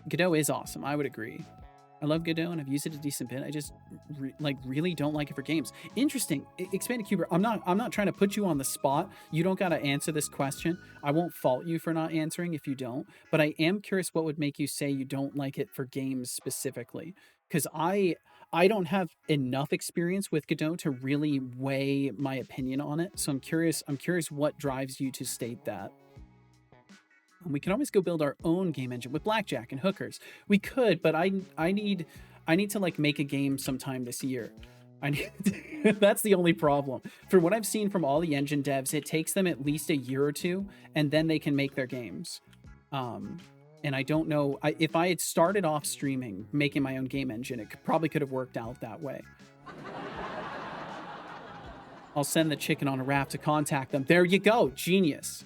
Godot is awesome. I would agree. I love Godot and I've used it a decent bit. I just really don't like it for games. Interesting. Expanded Cuber, I'm not trying to put you on the spot. You don't got to answer this question. I won't fault you for not answering if you don't, but I am curious what would make you say you don't like it for games specifically, because I don't have enough experience with Godot to really weigh my opinion on it. So I'm curious what drives you to state that. We can always go build our own game engine with Blackjack and hookers. We could, but I need to like make a game sometime this year. That's the only problem. For what I've seen from all the engine devs, it takes them at least a year or two, and then they can make their games. And I don't know, if I had started off streaming, making my own game engine, it probably could have worked out that way. I'll send the chicken on a raft to contact them. There you go, genius.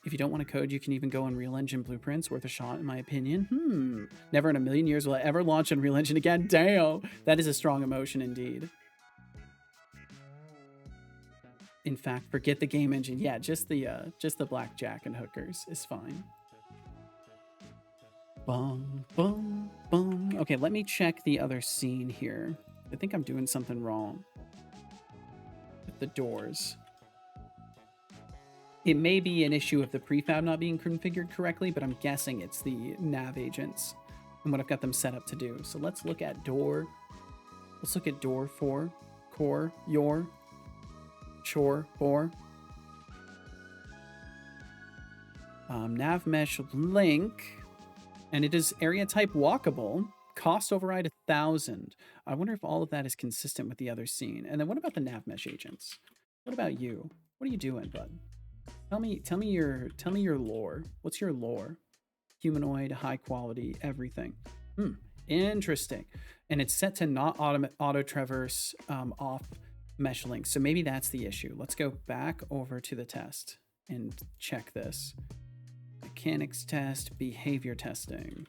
If you don't want to code, you can even go on Real Engine Blueprints. Worth a shot, in my opinion. Never in a million years will I ever launch on Real Engine again. Damn, that is a strong emotion indeed. In fact, forget the game engine. Yeah, just the Blackjack and hookers is fine. Bum, bum, bum. Okay, let me check the other scene here. I think I'm doing something wrong with the doors. It may be an issue of the prefab not being configured correctly, but I'm guessing it's the nav agents and what I've got them set up to do. So let's look at door. Let's look at door 4, core, your, shore, bore. Nav mesh link, and it is area type walkable. Cost override 1,000. I wonder if all of that is consistent with the other scene. And then what about the nav mesh agents? What about you? What are you doing, bud? Tell me your lore. What's your lore? Humanoid, high quality, everything. Interesting. And it's set to not auto traverse off mesh links. So maybe that's the issue. Let's go back over to the test and check this. Mechanics test, behavior testing.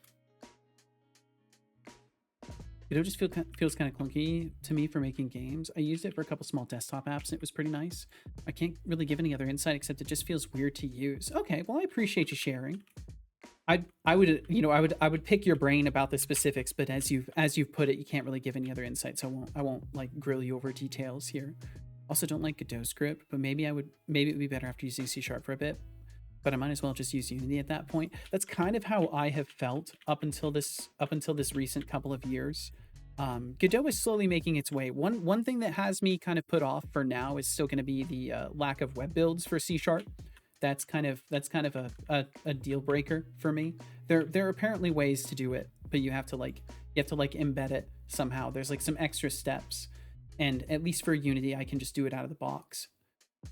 It just feels kind of clunky to me for making games. I used it for a couple small desktop apps and it was pretty nice. I can't really give any other insight except it just feels weird to use. Okay, well I appreciate you sharing. I would pick your brain about the specifics, but as you've put it, you can't really give any other insight, so I won't like grill you over details here. Also don't like Godot script, but maybe it would be better after using C# for a bit. But I might as well just use Unity at that point. That's kind of how I have felt up until this recent couple of years. Godot is slowly making its way. One thing that has me kind of put off for now is still going to be the lack of web builds for C#. That's kind of a deal breaker for me. There are apparently ways to do it, but you have to embed it somehow. There's like some extra steps, and at least for Unity, I can just do it out of the box.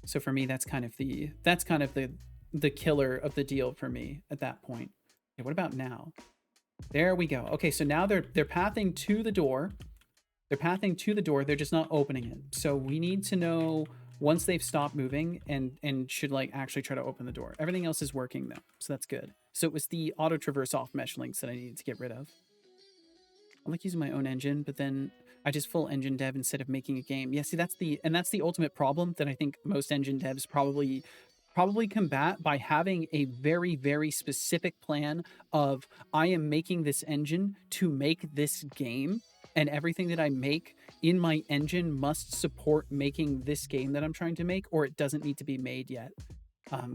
So for me, that's kind of the killer of the deal for me at that point. Okay, what about now? There we go. Okay, so now they're pathing to the door. They're pathing to the door. They're just not opening it. So we need to know once they've stopped moving and should like actually try to open the door. Everything else is working though, so that's good. So it was the auto traverse off mesh links that I needed to get rid of. I like using my own engine, but then I just full engine dev instead of making a game. Yeah, see that's the ultimate problem that I think most engine devs probably combat by having a very, very specific plan of I am making this engine to make this game, and everything that I make in my engine must support making this game that I'm trying to make, or it doesn't need to be made yet.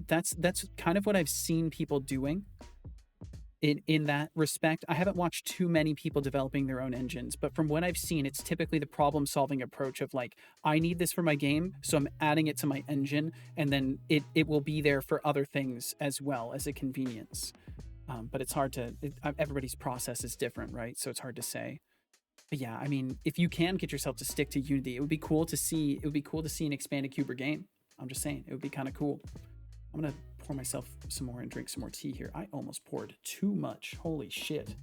That's kind of what I've seen people doing in that respect. I haven't watched too many people developing their own engines, but from what I've seen, it's typically the problem-solving approach of like, I need this for my game, so I'm adding it to my engine, and then it will be there for other things as well as a convenience. But it's hard to, everybody's process is different, right? So it's hard to say. But yeah, I mean, if you can get yourself to stick to Unity, it would be cool to see an expanded Kuber game. I'm just saying, it would be kind of cool. I'm gonna pour myself some more and drink some more tea here. I almost poured too much. Holy shit.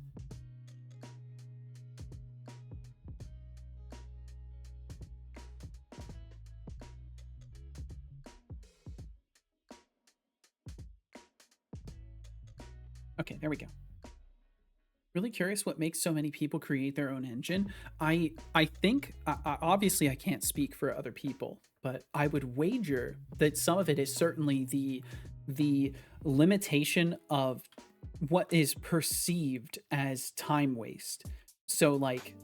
Okay, there we go. Really curious what makes so many people create their own engine. I think, obviously I can't speak for other people, but I would wager that some of it is certainly the limitation of what is perceived as time waste. So like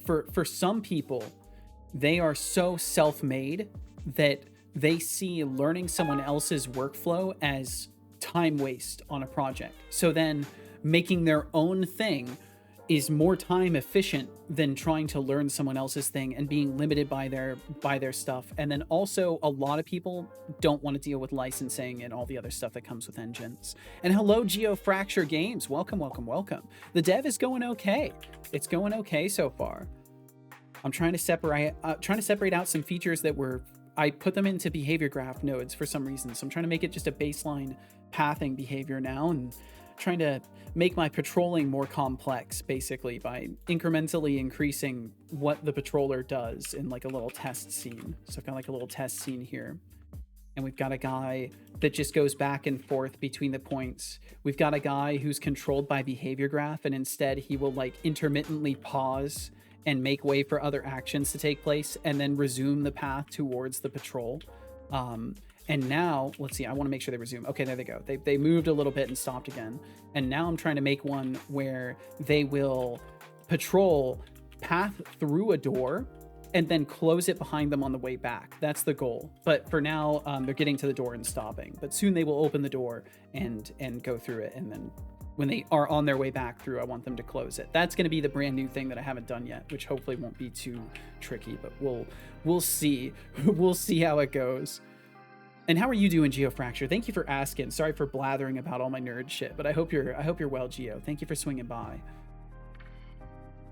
for some people, they are so self-made that they see learning someone else's workflow as time waste on a project. So then making their own thing is more time efficient than trying to learn someone else's thing and being limited by their stuff. And then also a lot of people don't want to deal with licensing and all the other stuff that comes with engines. And hello, GeoFracture Games. Welcome, welcome, welcome. The dev is going okay. It's going okay so far. I'm trying to separate out some features that I put them into behavior graph nodes for some reason. So I'm trying to make it just a baseline pathing behavior now, and trying to make my patrolling more complex, basically, by incrementally increasing what the patroller does in like a little test scene. So I've got like a little test scene here, and we've got a guy that just goes back and forth between the points. We've got a guy who's controlled by behavior graph, and instead he will like intermittently pause and make way for other actions to take place and then resume the path towards the patrol. And now, let's see, I want to make sure they resume. Okay, there they go. They moved a little bit and stopped again. And now I'm trying to make one where they will patrol, path through a door, and then close it behind them on the way back. That's the goal. But for now, they're getting to the door and stopping. But soon they will open the door and go through it. And then when they are on their way back through, I want them to close it. That's going to be the brand new thing that I haven't done yet, which hopefully won't be too tricky. But we'll see. We'll see how it goes. And how are you doing, GeoFracture? Thank you for asking. Sorry for blathering about all my nerd shit, but I hope you're well, Geo. Thank you for swinging by.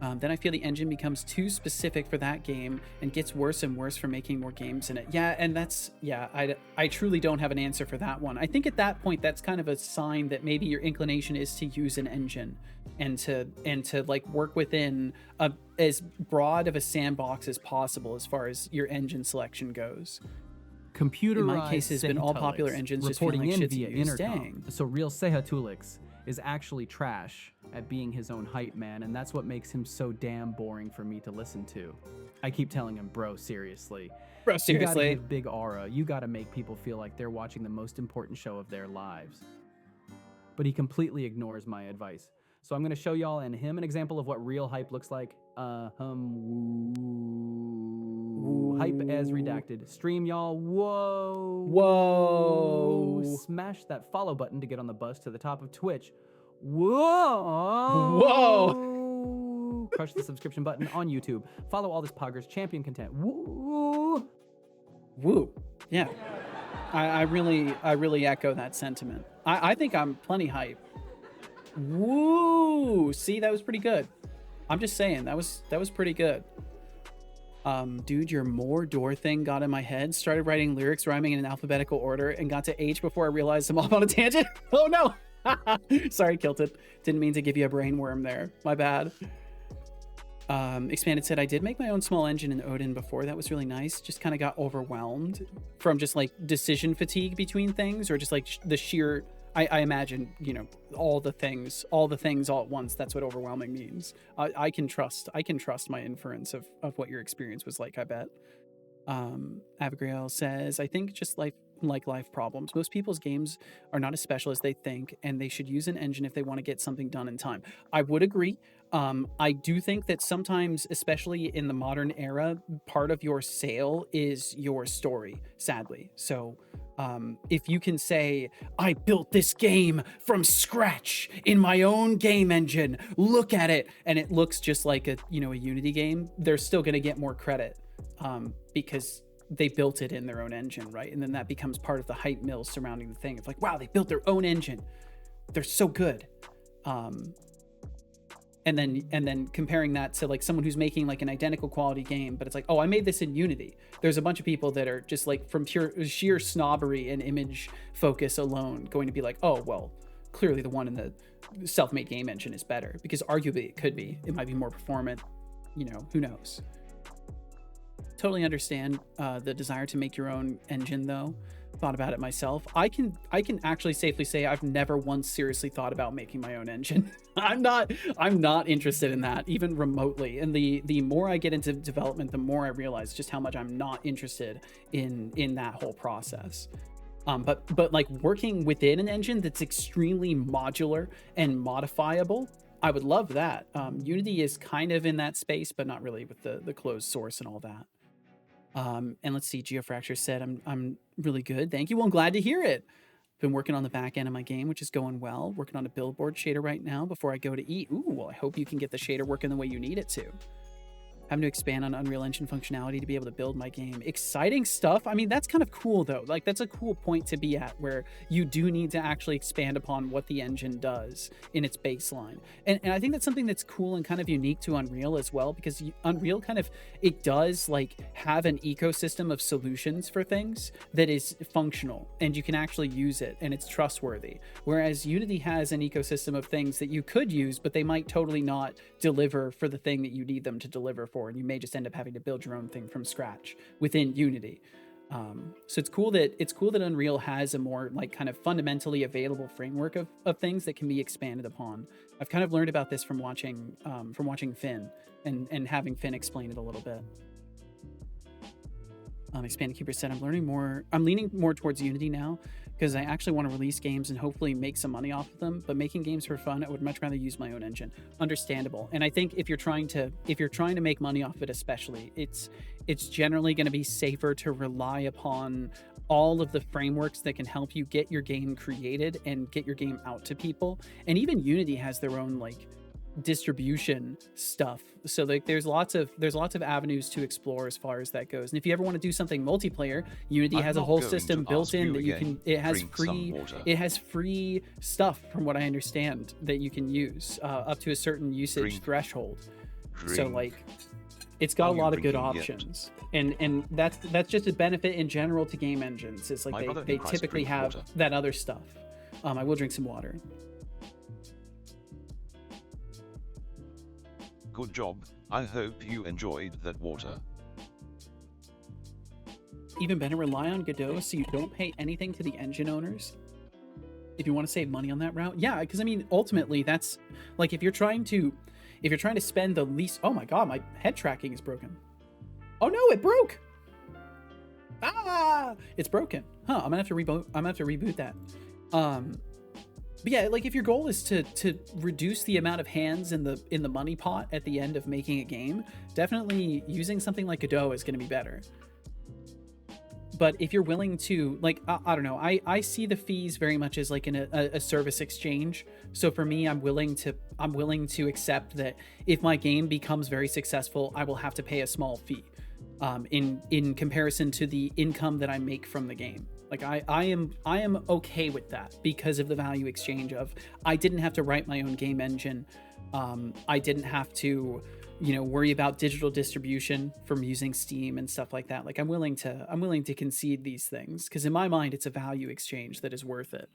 Then I feel the engine becomes too specific for that game and gets worse and worse for making more games in it. Yeah, and that's, yeah, I truly don't have an answer for that one. I think at that point, that's kind of a sign that maybe your inclination is to use an engine and to like work within as broad of a sandbox as possible as far as your engine selection goes. Computerized in my case, has been all popular Sahatulix engines just reporting feeling like in shit's via used. intercom. Dang. So real Sahatulix is actually trash at being his own hype man, and that's what makes him so damn boring for me to listen to. I keep telling him, bro, seriously. Bro, You seriously. gotta give big aura. You gotta make people feel like they're watching the most important show of their lives. But he completely ignores my advice. So I'm gonna show y'all and him an example of what real hype looks like. Hype as redacted. Stream, y'all. Whoa. Whoa. Smash that follow button to get on the bus to the top of Twitch. Whoa. Whoa. Crush the subscription button on YouTube. Follow all this Poggers champion content. Woo. Woo. Yeah. I really echo that sentiment. I think I'm plenty hype. Woo. See, that was pretty good. I'm just saying, that was pretty good. Dude, your more door thing got in my head. Started writing lyrics rhyming in an alphabetical order and got to H before I realized I'm off on a tangent. Oh no. Sorry, Kilted. Didn't mean to give you a brainworm there. My bad. Expanded said, I did make my own small engine in Odin before. That was really nice. Just kind of got overwhelmed from just like decision fatigue between things, or just like the sheer, I imagine, you know, all the things all at once. That's what overwhelming means. I can trust my inference of what your experience was like, I bet. Abigail says, I think just life problems. Most people's games are not as special as they think, and they should use an engine if they want to get something done in time. I would agree. I do think that sometimes, especially in the modern era, part of your sale is your story, sadly. So if you can say, I built this game from scratch in my own game engine, look at it, and it looks just like a Unity game, they're still going to get more credit because they built it in their own engine, right? And then that becomes part of the hype mill surrounding the thing. It's like, wow, they built their own engine. They're so good. And then comparing that to like someone who's making like an identical quality game, but it's like, oh, I made this in Unity. There's a bunch of people that are just like from sheer snobbery and image focus alone going to be like, oh, well, clearly the one in the self-made game engine is better, because arguably it could be. It might be more performant. Who knows? Totally understand the desire to make your own engine, though. Thought about it myself. I can actually safely say I've never once seriously thought about making my own engine. I'm not interested in that, even remotely. And the more I get into development, the more I realize just how much I'm not interested in that whole process. But like working within an engine that's extremely modular and modifiable, I would love that. Unity is kind of in that space, but not really with the closed source and all that. And let's see, GeoFracture said, I'm really good. Thank you. Well, I'm glad to hear it. Been working on the back end of my game, which is going well. Working on a billboard shader right now before I go to eat. Ooh, well, I hope you can get the shader working the way you need it to. Having to expand on Unreal Engine functionality to be able to build my game. Exciting stuff. I mean, that's kind of cool, though. Like, that's a cool point to be at, where you do need to actually expand upon what the engine does in its baseline. And I think that's something that's cool and kind of unique to Unreal as well, because Unreal kind of, it does like have an ecosystem of solutions for things that is functional, and you can actually use it, and it's trustworthy. Whereas Unity has an ecosystem of things that you could use, but they might totally not deliver for the thing that you need them to deliver for. And you may just end up having to build your own thing from scratch within Unity. So it's cool that Unreal has a more like kind of fundamentally available framework of things that can be expanded upon. I've kind of learned about this from watching Finn and having Finn explain it a little bit. Expanded Keeper said, I'm leaning more towards Unity now, because I actually want to release games and hopefully make some money off of them. But making games for fun, I would much rather use my own engine. Understandable. And I think if you're trying to make money off of it, especially, it's generally going to be safer to rely upon all of the frameworks that can help you get your game created and get your game out to people. And even Unity has their own like distribution stuff, so like there's lots of avenues to explore as far as that goes. And if you ever want to do something multiplayer, Unity has a whole system built in that you can, it has free stuff from what I understand that you can use up to a certain usage threshold. So like it's got a lot of good options, and that's just a benefit in general to game engines. It's like they typically have that other stuff. I will drink some water. Good job. I hope you enjoyed that water. Even better, rely on Godot so you don't pay anything to the engine owners. If you want to save money on that route, yeah, because I mean, ultimately, that's like if you're trying to spend the least. Oh my god, my head tracking is broken. Oh no, it broke. Ah, it's broken. Huh? I'm gonna have to reboot that. But yeah, like if your goal is to reduce the amount of hands in the money pot at the end of making a game, definitely using something like Godot is going to be better. But if you're willing to, like, I don't know, I see the fees very much as like a service exchange. So for me, I'm willing to accept that if my game becomes very successful, I will have to pay a small fee in comparison to the income that I make from the game. Like I am okay with that because of the value exchange of I didn't have to write my own game engine. I didn't have to, worry about digital distribution from using Steam and stuff like that. Like I'm willing to concede these things because in my mind it's a value exchange that is worth it.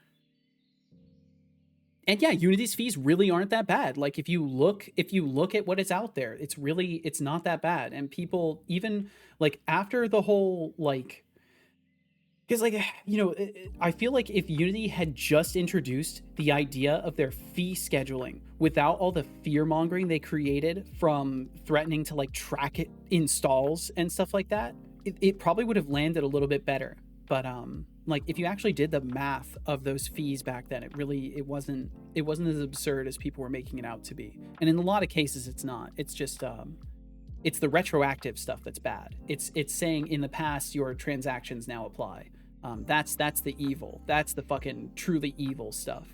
And yeah, Unity's fees really aren't that bad. Like if you look at what is out there, it's not that bad. And people even like after the whole like. Because, like, I feel like if Unity had just introduced the idea of their fee scheduling without all the fear-mongering they created from threatening to, like, track it installs and stuff like that, it probably would have landed a little bit better. But, like, if you actually did the math of those fees back then, it wasn't as absurd as people were making it out to be. And in a lot of cases, it's not. It's just, it's the retroactive stuff that's bad. It's saying in the past your transactions now apply. That's the evil. That's the fucking truly evil stuff.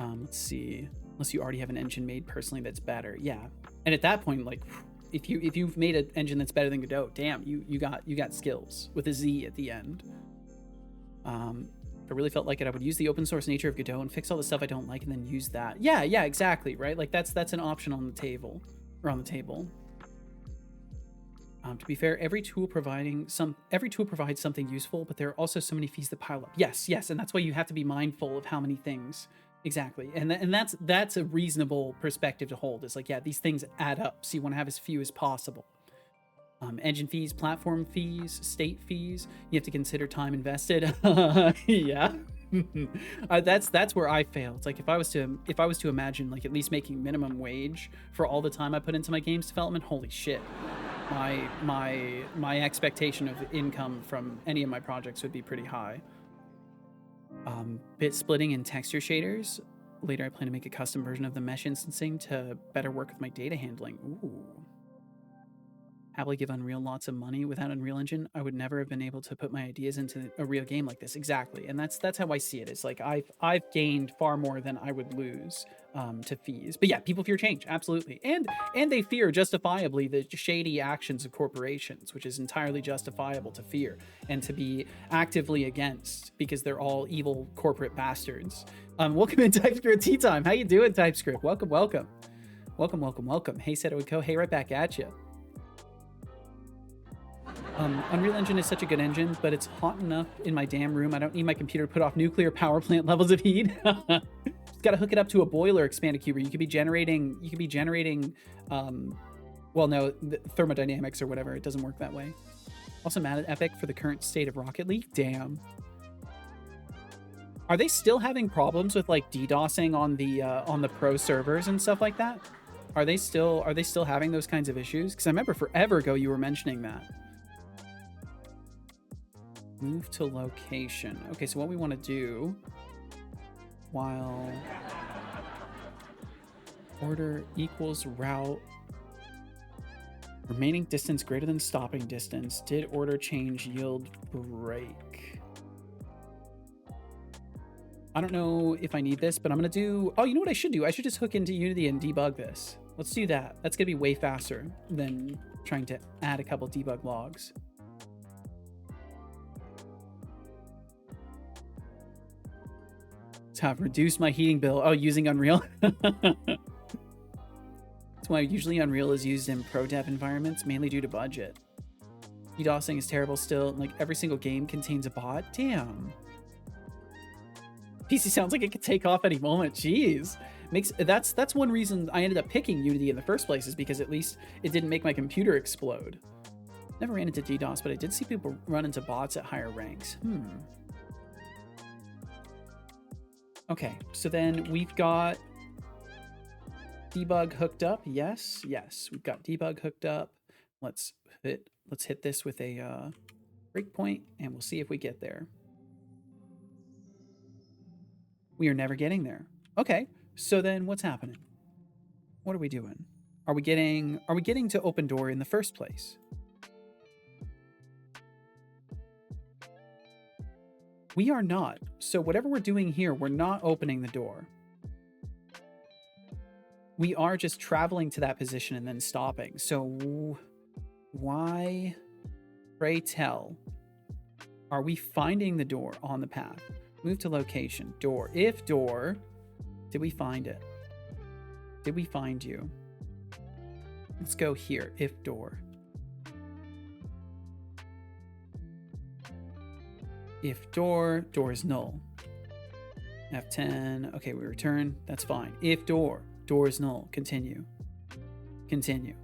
Let's see. Unless you already have an engine made personally that's better, yeah. And at that point, like, if you've made an engine that's better than Godot, damn, you got skills with a Z at the end. If I really felt like it, I would use the open source nature of Godot and fix all the stuff I don't like and then use that. Yeah, exactly, right? Like that's an option on the table. To be fair, every tool provides something useful, but there are also so many fees that pile up. Yes, and that's why you have to be mindful of how many things. Exactly. And that's a reasonable perspective to hold. It's like, yeah, these things add up, so you want to have as few as possible. Engine fees, platform fees, state fees. You have to consider time invested. Yeah. That's where I fail. It's like if I was to imagine like at least making minimum wage for all the time I put into my games development, holy shit. My expectation of income from any of my projects would be pretty high. Bit splitting and texture shaders. Later I plan to make a custom version of the mesh instancing to better work with my data handling. Ooh. Happily give Unreal lots of money. Without Unreal Engine, I would never have been able to put my ideas into a real game like this. Exactly, and that's how I see it. It's like I've gained far more than I would lose to fees. But yeah, people fear change, absolutely, and they fear justifiably the shady actions of corporations, which is entirely justifiable to fear and to be actively against because they're all evil corporate bastards. Welcome in TypeScript Tea Time. How you doing, TypeScript? Welcome. Hey, Seto and Co. Hey, right back at you. Unreal Engine is such a good engine, but it's hot enough in my damn room. I don't need my computer to put off nuclear power plant levels of heat. Just got to hook it up to a boiler expanded cuber. You could be generating, well, no, thermodynamics or whatever. It doesn't work that way. Also mad at Epic for the current state of Rocket League. Damn. Are they still having problems with like DDoSing on the pro servers and stuff like that? Are they still having those kinds of issues? Because I remember forever ago you were mentioning that. Move to location. Okay, so what we want to do while order equals route, remaining distance greater than stopping distance. Did order change yield break? I don't know if I need this, but I'm going to do... Oh, you know what I should do? I should just hook into Unity and debug this. Let's do that. That's going to be way faster than trying to add a couple debug logs. To have reduced my heating bill. Oh, using Unreal. That's why usually Unreal is used in pro dev environments, mainly due to budget. DDoSing is terrible still. Like every single game contains a bot. Damn. PC sounds like it could take off any moment. Jeez. That's one reason I ended up picking Unity in the first place, is because at least it didn't make my computer explode. Never ran into DDoS, but I did see people run into bots at higher ranks. Okay, so then we've got debug hooked up. Yes, we've got debug hooked up. Let's hit this with a breakpoint, and we'll see if we get there. We are never getting there. Okay, so then what's happening? What are we doing? Are we getting to open door in the first place? We are not. So whatever we're doing here, we're not opening the door. We are just traveling to that position and then stopping. So why, pray tell, are we finding the door on the path? Move to location. Door. If door, did we find it? Did we find you? Let's go here. If door. If door is null. F10. Okay, we return. That's fine. If door is null. Continue. Continue.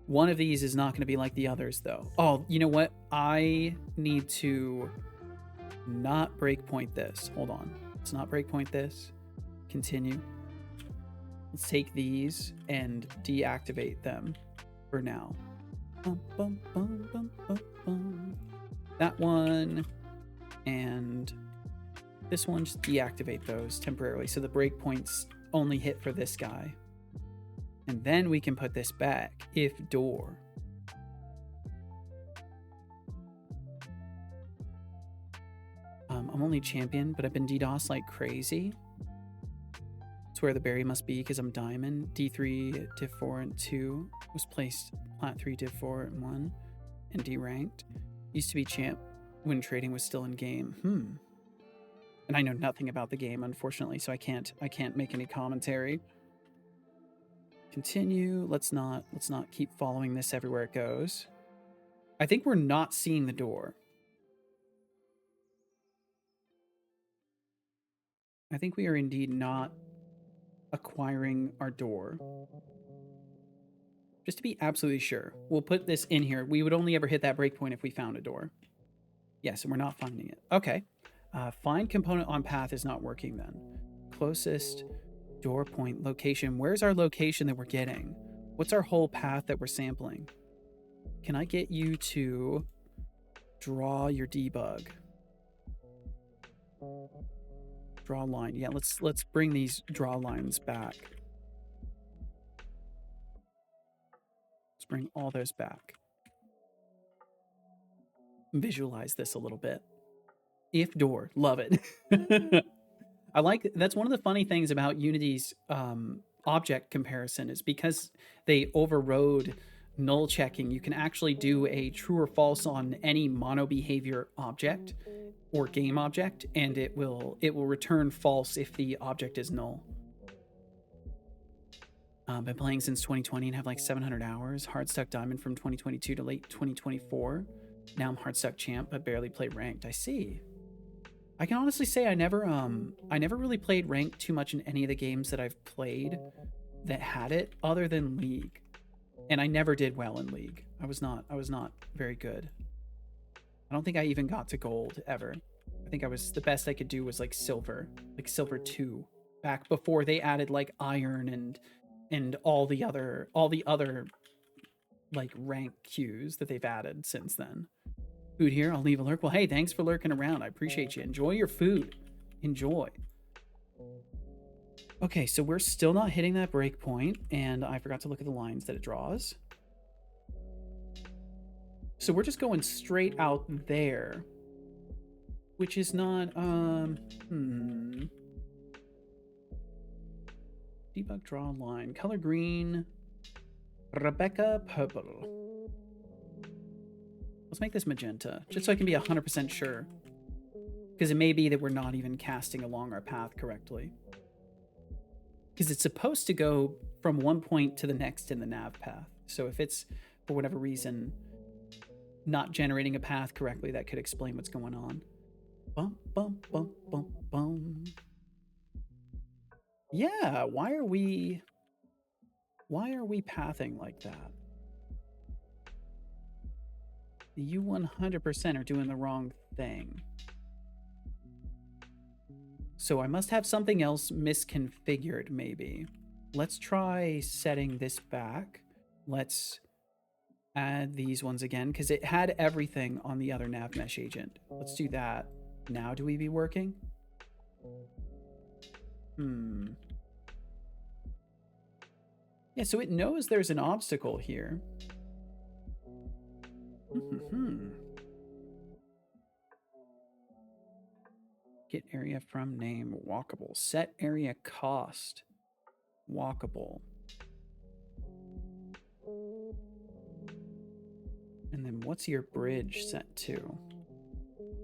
One of these is not going to be like the others, though. Oh, you know what? I need to not breakpoint this. Hold on. Let's not breakpoint this. Continue. Let's take these and deactivate them for now. That one and this one, just deactivate those temporarily so the breakpoints only hit for this guy. And then we can put this back if door. I'm only champion, but I've been DDoS like crazy. It's where the berry must be because I'm diamond. D3, div 4, and 2 was placed plat 3, div 4, and 1, and D ranked. Used to be champ when trading was still in game. And I know nothing about the game, unfortunately, so I can't make any commentary. Continue. Let's not keep following this everywhere it goes. I think we're not seeing the door. I think we are indeed not acquiring our door. Just to be absolutely sure, we'll put this in here. We would only ever hit that breakpoint if we found a door. Yes, and we're not finding it. Okay. Find component on path is not working then. Closest door point location. Where's our location that we're getting? What's our whole path that we're sampling? Can I get you to draw your debug? Draw line. Yeah, let's bring these draw lines back. Let's bring all those back. Visualize this a little bit. If door, love it. I like, that's one of the funny things about Unity's object comparison is because they overrode null checking, you can actually do a true or false on any mono behavior object or game object, and it will return false if the object is null. Been playing since 2020 and have like 700 hours. Hardstuck Diamond from 2022 to late 2024. Now I'm Hardstuck Champ, but barely play ranked. I see. I can honestly say I never really played ranked too much in any of the games that I've played that had it, other than League. And I never did well in League. I was not very good. I don't think I even got to gold ever. I think the best I could do was like silver 2, back before they added like iron and all the other like rank queues that they've added since then. food here. I'll leave a lurk. Well, hey, thanks for lurking around. I appreciate you. Enjoy your food. Enjoy. Okay, so we're still not hitting that break point, and I forgot to look at the lines that it draws. So we're just going straight out there, which is not, debug, draw line, color green, Rebecca purple. Let's make this magenta, just so I can be 100% sure. Because it may be that we're not even casting along our path correctly. Because it's supposed to go from one point to the next in the nav path. So if it's, for whatever reason, not generating a path correctly, that could explain what's going on. Bum, bum, bum, bum, bum. Yeah, why are we pathing like that? You 100% are doing the wrong thing. So I must have something else misconfigured, maybe. Let's try setting this back. Let's add these ones again, because it had everything on the other nav mesh agent. Let's do that. Now do we be working? Yeah, so it knows there's an obstacle here. Get area from name, walkable. Set area cost, walkable. And then what's your bridge set to?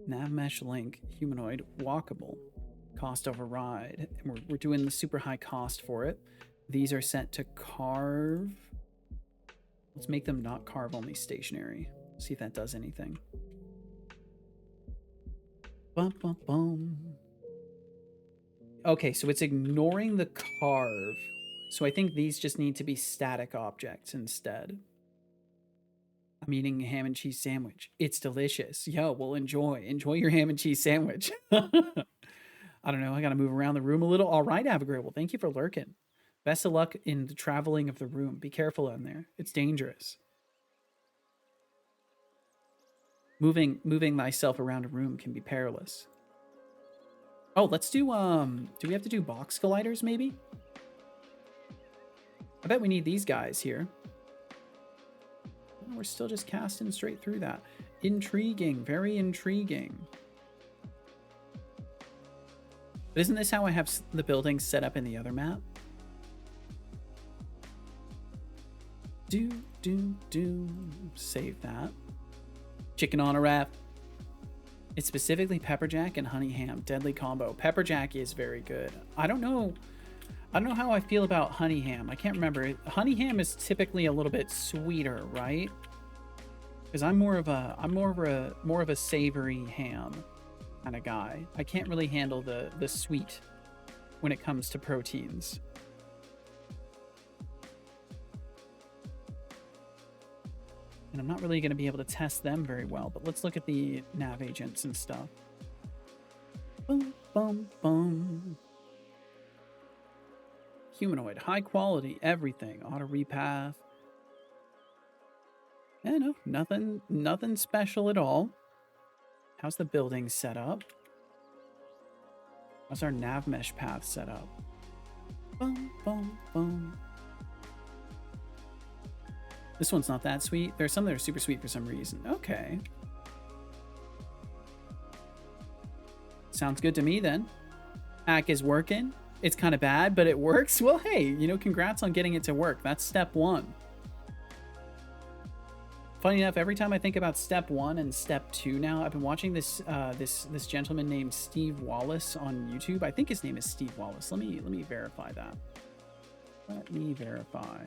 Nav mesh link, humanoid, walkable. Cost override. And we're doing the super high cost for it. These are set to carve. Let's make them not carve, only stationary. See if that does anything. Bum, bum, bum. Okay, so it's ignoring the carve. So I think these just need to be static objects instead. I'm eating a ham and cheese sandwich. It's delicious. Yo, well, enjoy your ham and cheese sandwich. I don't know. I got to move around the room a little. All right, Avagrill. Well, thank you for lurking. Best of luck in the traveling of the room. Be careful in there. It's dangerous. Moving thyself around a room can be perilous. Oh, let's do we have to do box colliders maybe? I bet we need these guys here. Oh, we're still just casting straight through that. Intriguing, very intriguing. But isn't this how I have the buildings set up in the other map? Save that. Chicken on a wrap. It's specifically pepper jack and honey ham. Deadly combo. Pepper jack is very good. I don't know how I feel about honey ham. I can't remember. Honey ham is typically a little bit sweeter, right? Because I'm more of a savory ham kind of guy. I can't really handle the sweet when it comes to proteins. And I'm not really going to be able to test them very well, but let's look at the nav agents and stuff. Boom, boom, boom. Humanoid, high quality, everything. Auto repath. Yeah, no, nothing special at all. How's the building set up? How's our nav mesh path set up? Boom, boom, boom. This one's not that sweet. There's some that are super sweet for some reason. Okay. Sounds good to me then. Hack is working. It's kind of bad, but it works. Well, hey, you know, congrats on getting it to work. That's step one. Funny enough, every time I think about step one and step two now, I've been watching this this gentleman named Steve Wallace on YouTube. I think his name is Steve Wallace. Let me verify that. Let me verify.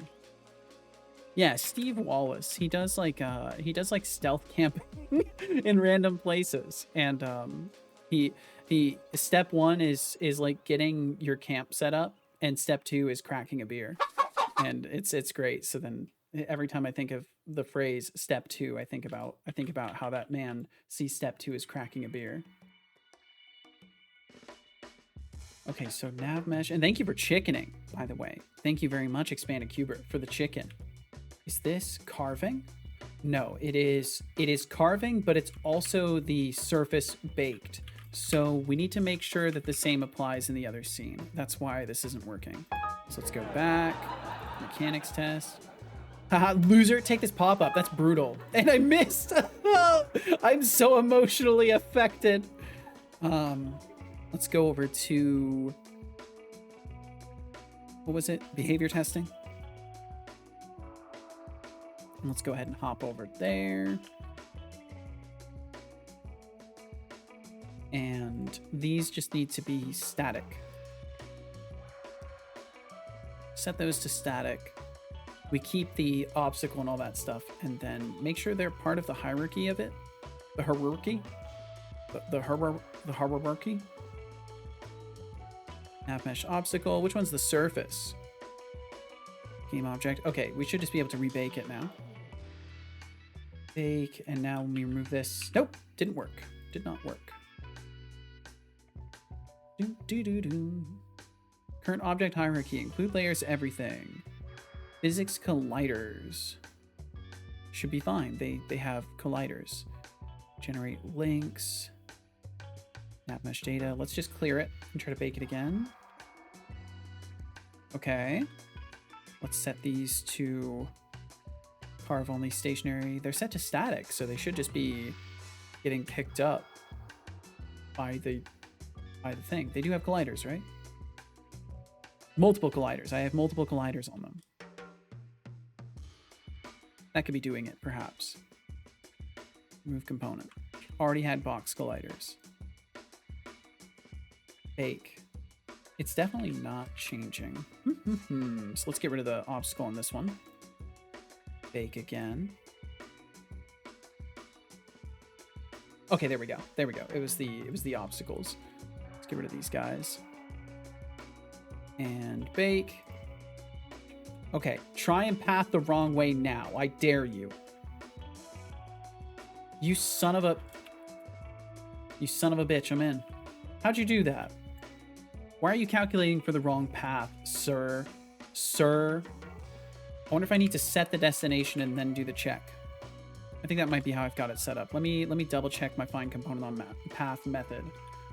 Yeah, Steve Wallace. He does like stealth camping in random places, and he step one is like getting your camp set up, and step two is cracking a beer, and it's great. So then every time I think of the phrase step two, I think about how that man sees step two as cracking a beer. Okay, so nav mesh, and thank you for chickening, by the way. Thank you very much, Expanded Cuber, for the chicken. Is this carving? No, it is carving, but it's also the surface baked. So we need to make sure that the same applies in the other scene. That's why this isn't working. So let's go back. Mechanics test. Haha, loser, take this pop-up. That's brutal. And I missed. I'm so emotionally affected. Let's go over to, what was it? Behavior testing. And let's go ahead and hop over there. And these just need to be static. Set those to static. We keep the obstacle and all that stuff, and then make sure they're part of the hierarchy of it. The hierarchy? The hierarchy? Nav mesh obstacle. Which one's the surface? Game object. Okay, we should just be able to rebake it now. Bake, and now when we remove this. Nope, didn't work. Did not work. Current object hierarchy. Include layers, everything. Physics colliders. Should be fine. They have colliders. Generate links. Map mesh data. Let's just clear it and try to bake it again. Okay. Let's set these to carve only stationary. They're set to static, so they should just be getting picked up by the thing. They do have colliders, right? Multiple colliders. I have multiple colliders on them. That could be doing it, perhaps. Remove component. Already had box colliders. Bake. It's definitely not changing. So let's get rid of the obstacle on this one. Bake again. Okay, there we go. There we go. It was the obstacles. Let's get rid of these guys. And bake. Okay, try and path the wrong way now. I dare you. You son of a bitch, I'm in. How'd you do that? Why are you calculating for the wrong path, sir? Sir? I wonder if I need to set the destination and then do the check. I think that might be how I've got it set up. Let me double check my find component on path method.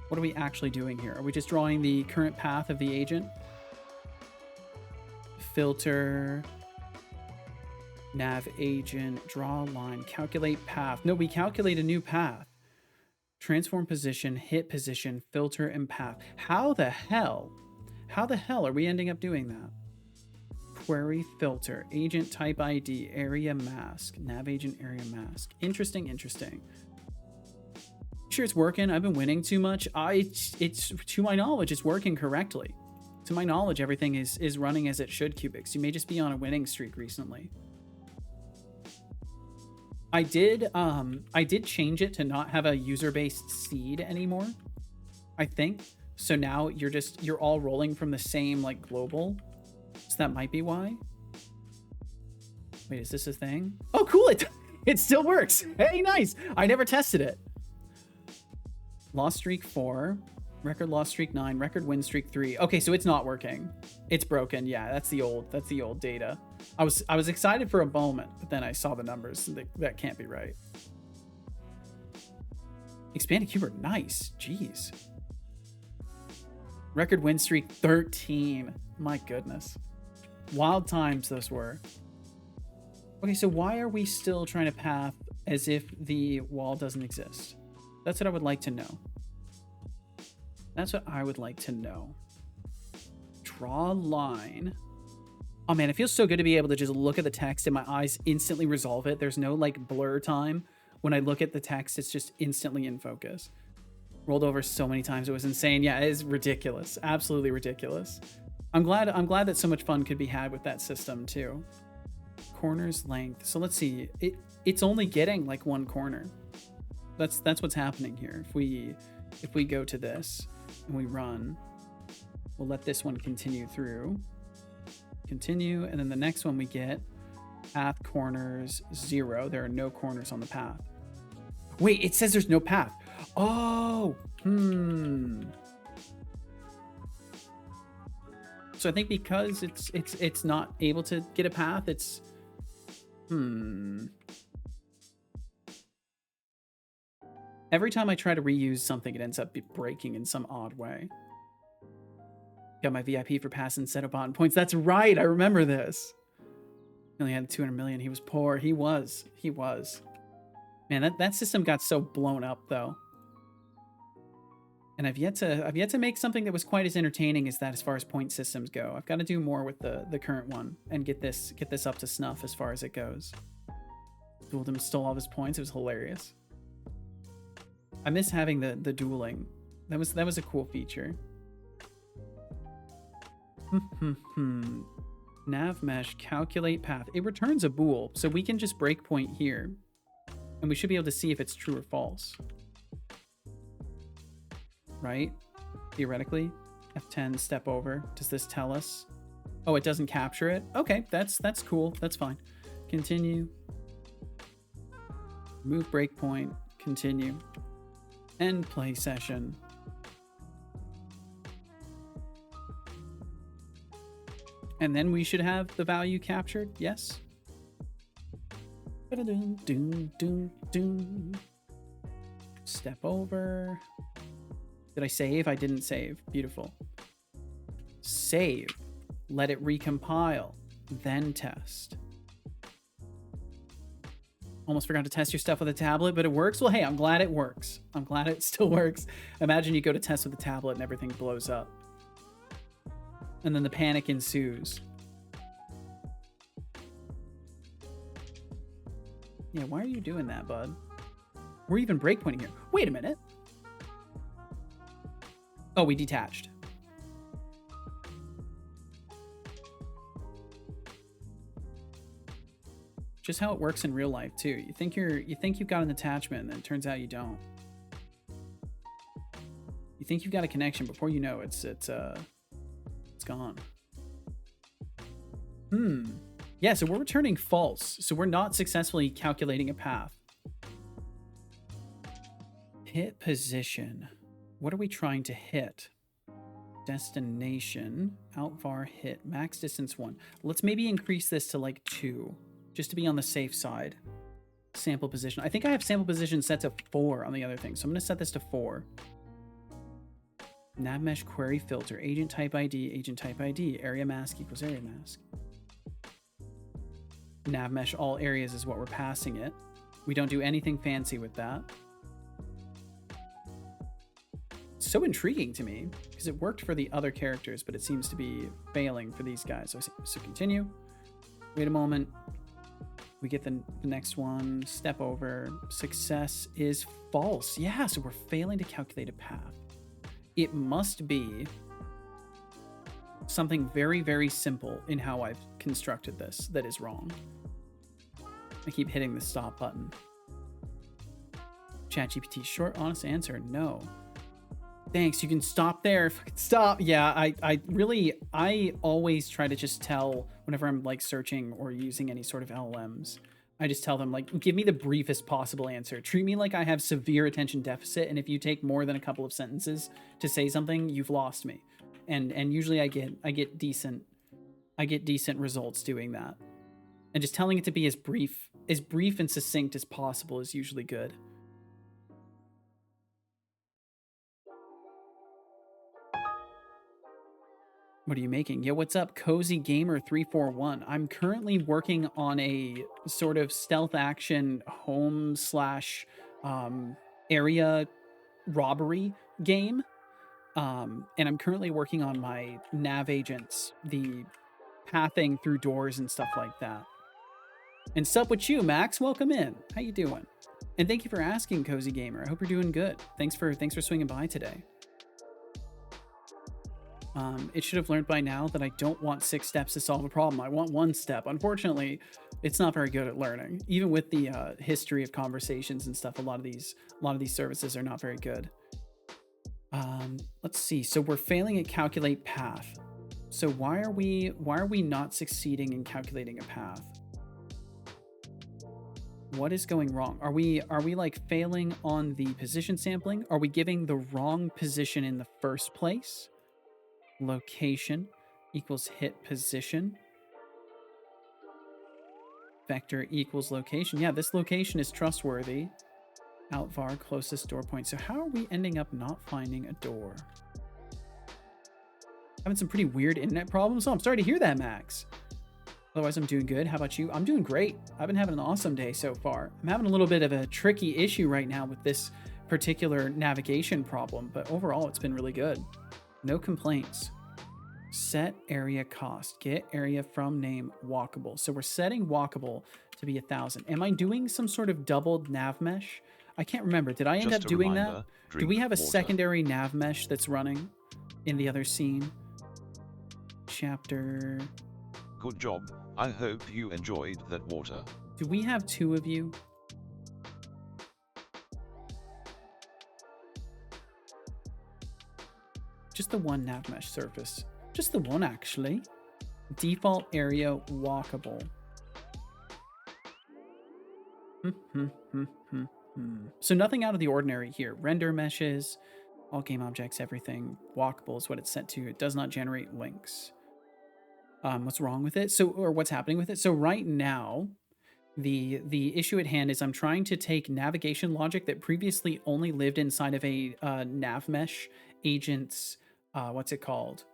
What are we actually doing here? Are we just drawing the current path of the agent? Filter, nav agent, draw line, calculate path. No, we calculate a new path. Transform position, hit position, filter, and path. How the hell are we ending up doing that? Query filter, agent type ID, area mask, nav agent area mask. Interesting. Sure, it's working. I've been winning too much. It's to my knowledge, it's working correctly. To my knowledge, everything is running as it should, Cubics. You may just be on a winning streak recently. I did change it to not have a user-based seed anymore, I think. So now you're all rolling from the same like global. So that might be why. Wait, is this a thing? Oh, cool! It still works. Hey, nice. I never tested it. Lost streak 4. Record loss streak 9, record win streak 3. Okay, so it's not working. It's broken. Yeah, that's the old data. I was excited for a moment, but then I saw the numbers. And that can't be right. Expanded Cuber, nice. Jeez. Record win streak 13. My goodness. Wild times those were. Okay, so why are we still trying to path as if the wall doesn't exist? That's what I would like to know. That's what I would like to know. Draw line. Oh man, it feels so good to be able to just look at the text and my eyes instantly resolve it. There's no like blur time. When I look at the text, it's just instantly in focus. Rolled over so many times. It was insane. Yeah, it is ridiculous. Absolutely ridiculous. I'm glad that so much fun could be had with that system too. Corners length. So let's see. It's only getting like one corner. That's what's happening here. If we go to this and we run, we'll let this one continue through. Continue, and then the next one we get path corners 0. There are no corners on the path. Wait, it says there's no path. Oh, So I think because it's not able to get a path, it's Every time I try to reuse something, it ends up breaking in some odd way. Got my VIP for pass instead of bot points. That's right. I remember this. He only had 200 million. He was poor. He was. Man, that system got so blown up though. And I've yet to make something that was quite as entertaining as that as far as point systems go. I've got to do more with the current one and get this up to snuff as far as it goes. Dueled him, stole all of his points. It was hilarious. I miss having the dueling. That was a cool feature. Nav mesh, calculate path. It returns a bool, so we can just breakpoint here. And we should be able to see if it's true or false. Right? Theoretically. F10, step over. Does this tell us? Oh, it doesn't capture it? Okay, that's cool. That's fine. Continue. Move breakpoint. Continue. End play session. And then we should have the value captured. Yes. Step over. Did I save? I didn't save. Beautiful. Save. Let it recompile. Then test. Almost forgot to test your stuff with a tablet, but it works. Well, hey, I'm glad it works. I'm glad it still works. Imagine you go to test with a tablet and everything blows up. And then the panic ensues. Yeah, why are you doing that, bud? We're even breakpointing here. Wait a minute. Oh, we detached. Just how it works in real life too. You think you've got an attachment, and then it turns out you don't. You think you've got a connection, before you know it's gone. Yeah, so we're returning false. So we're not successfully calculating a path. Hit position. What are we trying to hit? Destination. Outvar hit. Max distance 1. Let's maybe increase this to like 2. Just to be on the safe side. Sample position. I think I have sample position set to 4 on the other thing. So I'm going to set this to 4. Nav mesh query filter. Agent type ID. Area mask equals area mask. Nav mesh all areas is what we're passing it. We don't do anything fancy with that. It's so intriguing to me because it worked for the other characters, but it seems to be failing for these guys. So continue. Wait a moment. We get the next one. Step over. Success is false. Yeah, so we're failing to calculate a path. It must be something very, very simple in how I've constructed this that is wrong. I keep hitting the stop button. ChatGPT, short, honest answer, no. Thanks, you can stop there. Stop. Yeah, I always try to just tell, whenever I'm like searching or using any sort of LLMs, I just tell them, like, give me the briefest possible answer. Treat me like I have severe attention deficit, and if you take more than a couple of sentences to say something, you've lost me. And usually I get decent results doing that. And just telling it to be as brief and succinct as possible is usually good. What are you making? Yo, what's up? Cozy Gamer 341. I'm currently working on a sort of stealth action home / area robbery game. And I'm currently working on my nav agents, the pathing through doors and stuff like that. And sup with you, Max? Welcome in. How you doing? And thank you for asking, Cozy Gamer. I hope you're doing good. Thanks for swinging by today. It should have learned by now that I don't want 6 steps to solve a problem. I want 1 step. Unfortunately, it's not very good at learning. Even with the history of conversations and stuff, a lot of these services are not very good. Let's see. So we're failing at calculate path. So why are we not succeeding in calculating a path? What is going wrong? Are we like failing on the position sampling? Are we giving the wrong position in the first place? Location equals hit position. Vector equals location. Yeah, this location is trustworthy. Outvar, closest door point. So how are we ending up not finding a door? Having some pretty weird internet problems. Oh, I'm sorry to hear that, Max. Otherwise, I'm doing good. How about you? I'm doing great. I've been having an awesome day so far. I'm having a little bit of a tricky issue right now with this particular navigation problem, but overall, it's been really good. No complaints. Set area cost. Get area from name walkable. So we're setting walkable to be 1,000. Am I doing some sort of doubled nav mesh? I can't remember. Did I end Just up a doing reminder, that? Do we have a drink water. secondary nav mesh that's running in the other scene? Chapter... Good job. I hope you enjoyed that water. Do we have 2 of you? Just the one nav mesh surface. Just the one, actually. Default area walkable. So nothing out of the ordinary here. Render meshes, all game objects, everything. Walkable is what it's set to. It does not generate links. What's wrong with it? Or what's happening with it? So right now, the issue at hand is I'm trying to take navigation logic that previously only lived inside of a nav mesh agent's what's it called?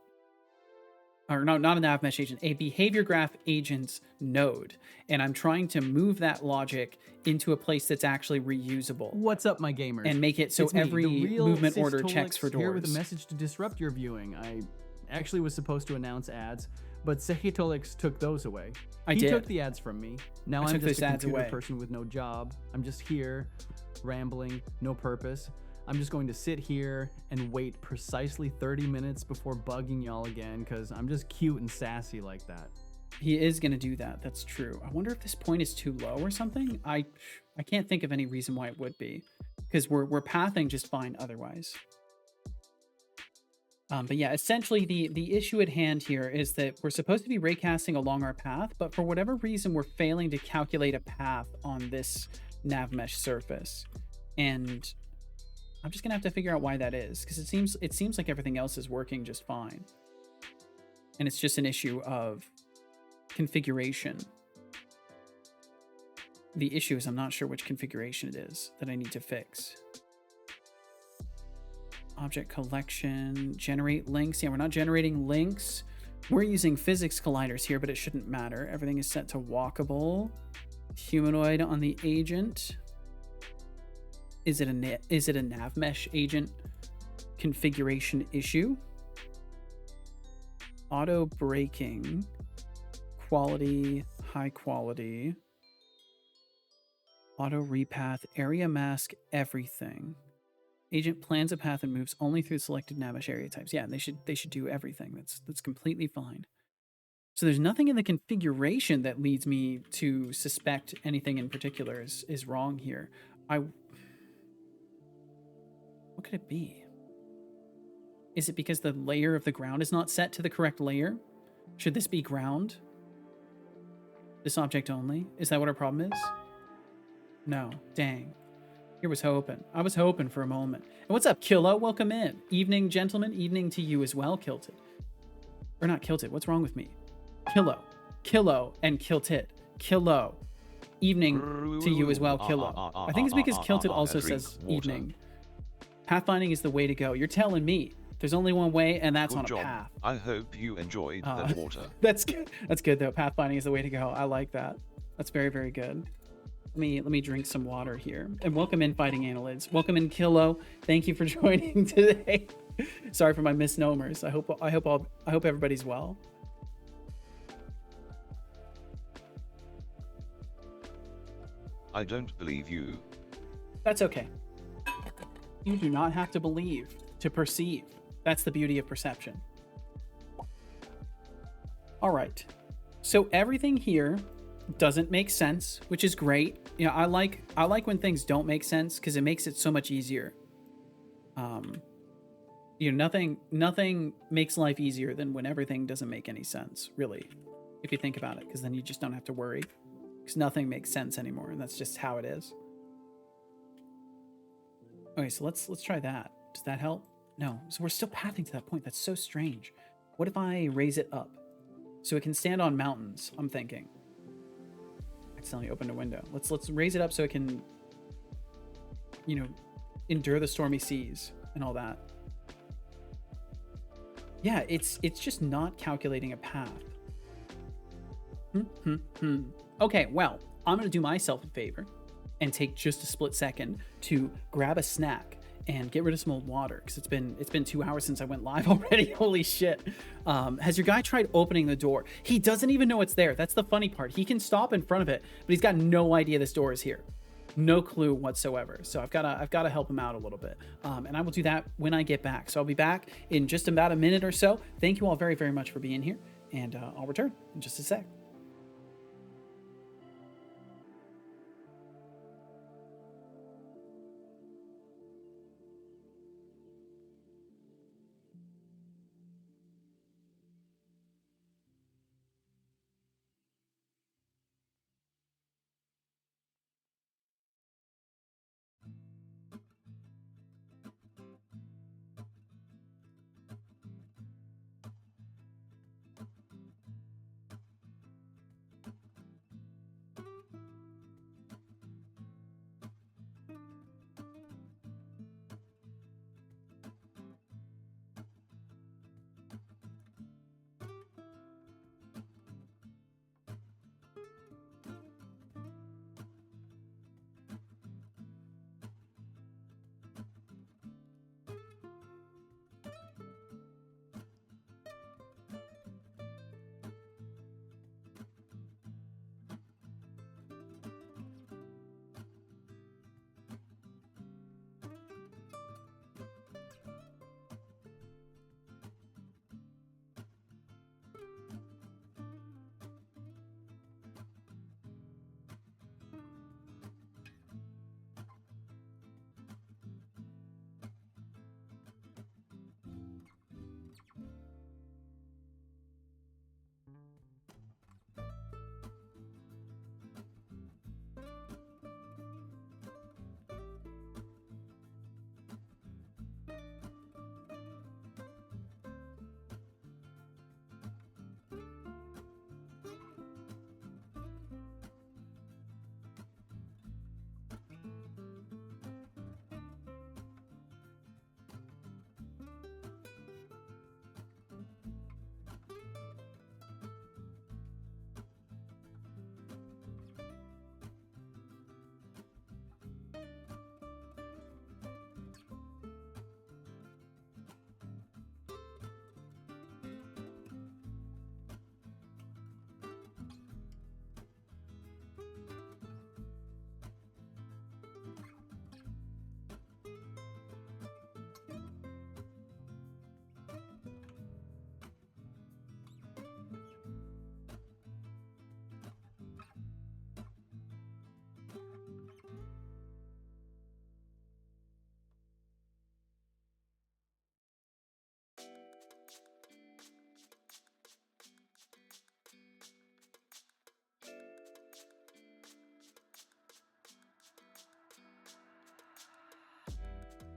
Or no, not a nav mesh agent, a behavior graph agent's node, and I'm trying to move that logic into a place that's actually reusable What's up, my gamers? and make it so It's me, the every real movement Sis order Tolix, checks for here with a doors. message to disrupt your viewing. I actually was supposed to announce ads, but Sehitolix took those away. I he did. took the ads from me. Now I I'm took just those a ads computer away. person with no job. I'm just here, rambling, no purpose. I'm just going to sit here and wait precisely 30 minutes before bugging y'all again, because I'm just cute and sassy like that. He is going to do that. That's true. I wonder if this point is too low or something. I can't think of any reason why it would be, because we're pathing just fine otherwise. But yeah, essentially the issue at hand here is that we're supposed to be raycasting along our path, but for whatever reason, we're failing to calculate a path on this nav mesh surface. And I'm just gonna have to figure out why that is, because it seems like everything else is working just fine. And it's just an issue of configuration. The issue is I'm not sure which configuration it is that I need to fix. Object collection, generate links. Yeah, we're not generating links. We're using physics colliders here, but it shouldn't matter. Everything is set to walkable. Humanoid on the agent. Is it a nav mesh agent configuration issue? Auto braking, quality, high quality. Auto repath, area mask, everything. Agent plans a path and moves only through selected nav mesh area types. Yeah, they should do everything. That's completely fine. So there's nothing in the configuration that leads me to suspect anything in particular is wrong here. What could it be? Is it because the layer of the ground is not set to the correct layer? Should this be ground? This object only? Is that what our problem is? No. Dang. Here was hoping. I was hoping for a moment. And what's up, Kilo? Welcome in. Evening, gentlemen. Evening to you as well, Kilted. Or not Kilted. What's wrong with me? Kilo and Kilted. Kilo. Evening to you as well, Kilo. I think it's because Kilted also says evening. Pathfinding is the way to go. You're telling me. There's only one way, and that's Good on a job. path. I hope you enjoyed that water. That's good. That's good though. Pathfinding is the way to go. I like that. That's very, very good. Let me drink some water here. And welcome in, Fighting Annelids. Welcome in, Kilo. Thank you for joining today. Sorry for my misnomers. I hope everybody's well. I don't believe you. That's okay. You do not have to believe to perceive. That's the beauty of perception. All right. So everything here doesn't make sense, which is great. You know, I like when things don't make sense because it makes it so much easier. You know, nothing makes life easier than when everything doesn't make any sense, really, if you think about it, because then you just don't have to worry, because nothing makes sense anymore, and that's just how it is. Okay, so let's try that. Does that help? No. So we're still pathing to that point. That's so strange. What if I raise it up so it can stand on mountains? I'm thinking. Accidentally opened a window. Let's raise it up so it can you know, endure the stormy seas and all that. Yeah, it's just not calculating a path. Okay, well, I'm gonna do myself a favor and take just a split second to grab a snack and get rid of some old water, because it's been 2 hours since I went live already. Holy shit. Has your guy tried opening the door? He doesn't even know it's there. That's the funny part. He can stop in front of it, but he's got no idea this door is here. No clue whatsoever. So I've got to help him out a little bit. And I will do that when I get back. So I'll be back in just about a minute or so. Thank you all very, very much for being here, and I'll return in just a sec.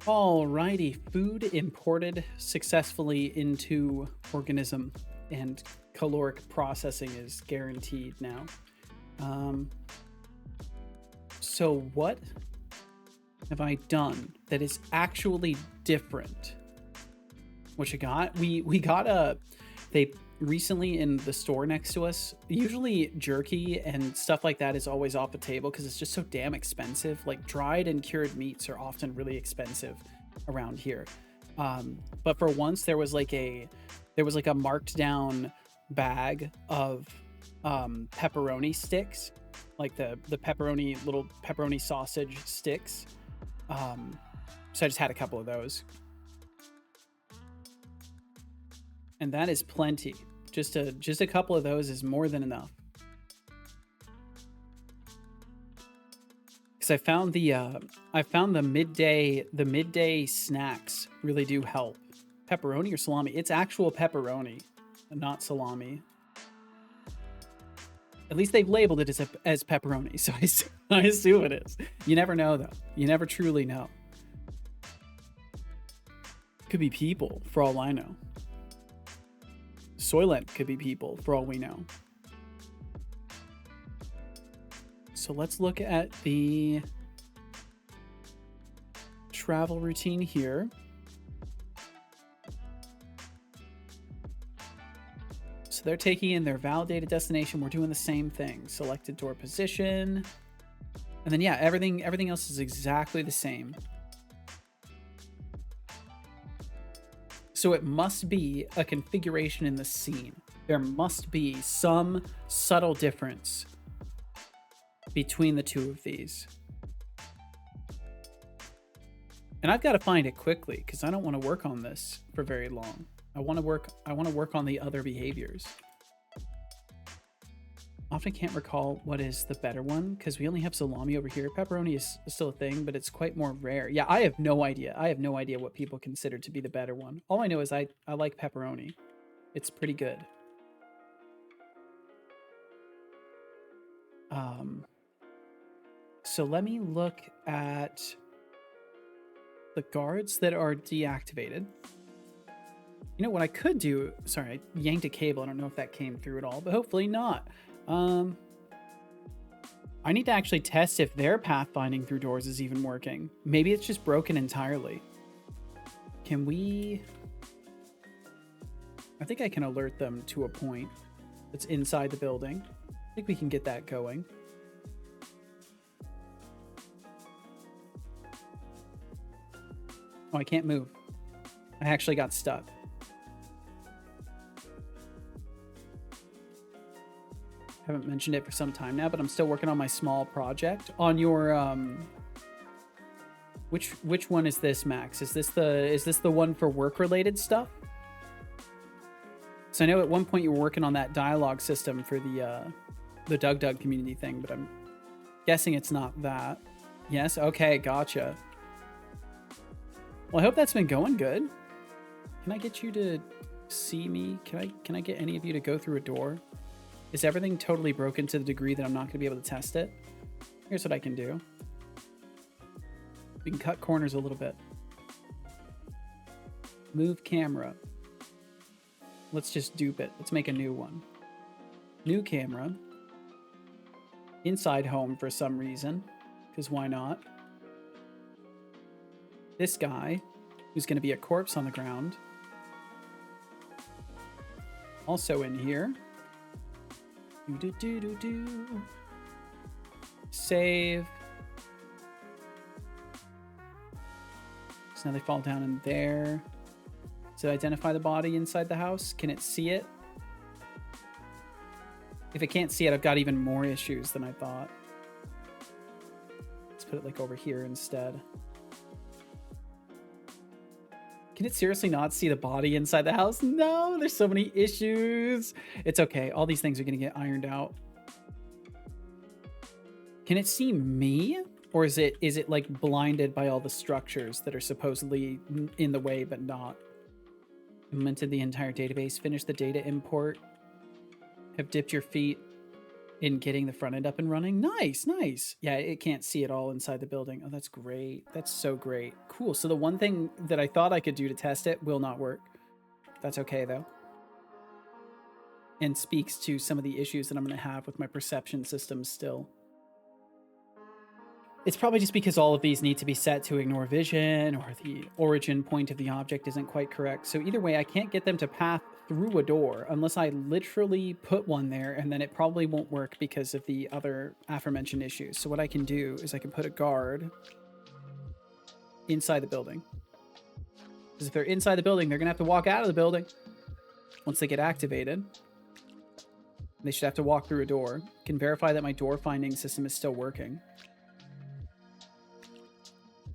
Alrighty, food imported successfully into organism, and caloric processing is guaranteed now. So what have I done that is actually different? What you got? We got they recently in the store next to us. Usually jerky and stuff like that is always off the table because it's just so damn expensive. Like dried and cured meats are often really expensive around here. But for once there was like a marked down bag of pepperoni sticks, like the pepperoni, little pepperoni sausage sticks. So I just had a couple of those. And that is plenty. Just a couple of those is more than enough. Because I found the midday snacks really do help. Pepperoni or salami? It's actual pepperoni, not salami. At least they've labeled it as pepperoni, so I assume it is. You never know though. You never truly know. Could be people for all I know. Soylent could be people for all we know. So let's look at the travel routine here. So they're taking in their validated destination. We're doing the same thing. Selected door position. And then, yeah, everything else is exactly the same. So it must be a configuration in the scene. There must be some subtle difference between the two of these. And I've got to find it quickly because I don't want to work on this for very long. I want to work on the other behaviors. Often can't recall what is the better one because we only have salami over here. Pepperoni is still a thing, but it's quite more rare. Yeah, I have no idea. I have no idea what people consider to be the better one. All I know is I like pepperoni. It's pretty good. So let me look at the guards that are deactivated. You know what I could do? Sorry, I yanked a cable. I don't know if that came through at all, but hopefully not. I need to actually test if their pathfinding through doors is even working. Maybe it's just broken entirely. Can we... I think I can alert them to a point that's inside the building. I think we can get that going. Oh, I can't move. I actually got stuck. Haven't mentioned it for some time now, but I'm still working on my small project. On your which one is this, Max? Is this the one for work related stuff? So I know at one point you were working on that dialogue system for the Doug community thing, but I'm guessing it's not that. Yes, okay, gotcha. Well, I hope that's been going good. Can I get you to see me? Can I get any of you to go through a door? Is everything totally broken to the degree that I'm not going to be able to test it? Here's what I can do. We can cut corners a little bit. Move camera. Let's just dupe it. Let's make a new one. New camera. Inside home for some reason, because why not? This guy, who's going to be a corpse on the ground. Also in here. Save. So now they fall down in there. Does it identify the body inside the house? Can it see it? If it can't see it, I've got even more issues than I thought. Let's put it like over here instead. Can it seriously not see the body inside the house? No, there's so many issues. It's okay. All these things are going to get ironed out. Can it see me? Or is it like blinded by all the structures that are supposedly in the way but not? Implemented the entire database. Finished the data import. Have dipped your feet in getting the front end up and running. Nice, nice. Yeah, it can't see it all inside the building. Oh, that's great. That's so great. Cool. So the one thing that I thought I could do to test it will not work. That's okay, though. And speaks to some of the issues that I'm going to have with my perception system still. It's probably just because all of these need to be set to ignore vision, or the origin point of the object isn't quite correct. So either way, I can't get them to path through a door unless I literally put one there, and then it probably won't work because of the other aforementioned issues. So what I can do is I can put a guard inside the building. Because if they're inside the building, they're going to have to walk out of the building. Once they get activated, they should have to walk through a door. Can verify that my door finding system is still working.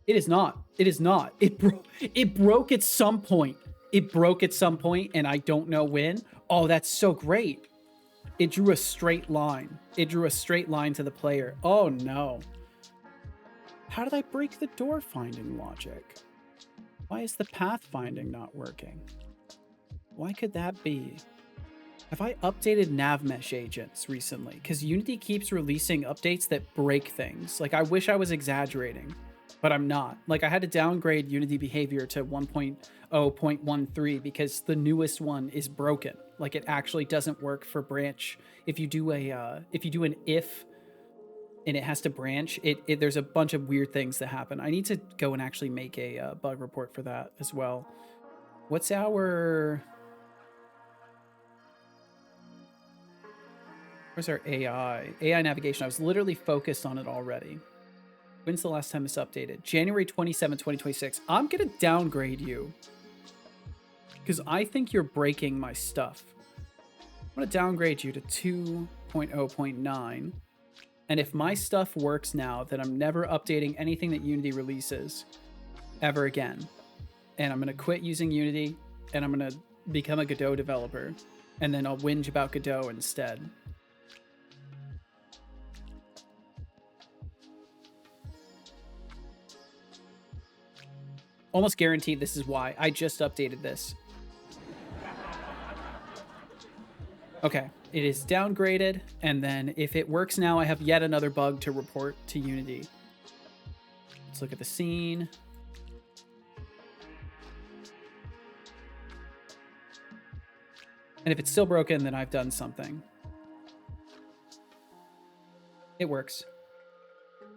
It is not. It is not. It broke at some point. It broke at some point, and I don't know when. Oh, that's so great. It drew a straight line. It drew a straight line to the player. Oh, no. How did I break the door finding logic? Why is the path finding not working? Why could that be? Have I updated NavMesh agents recently? Because Unity keeps releasing updates that break things. Like, I wish I was exaggerating, but I'm not. Like, I had to downgrade Unity behavior to 1.0.13 because the newest one is broken. Like, it actually doesn't work for branch. If you do an if and it has to branch. There's a bunch of weird things that happen. I need to go and actually make a bug report for that as well. What's our... Where's our AI? AI navigation. I was literally focused on it already. When's the last time it's updated? January 27, 2026. I'm going to downgrade you because I think you're breaking my stuff. I'm going to downgrade you to 2.0.9. And if my stuff works now, then I'm never updating anything that Unity releases ever again. And I'm going to quit using Unity and I'm going to become a Godot developer. And then I'll whinge about Godot instead. Almost guaranteed this is why. I just updated this. Okay, it is downgraded, and then if it works now, I have yet another bug to report to Unity. Let's look at the scene. And if it's still broken, then I've done something. It works.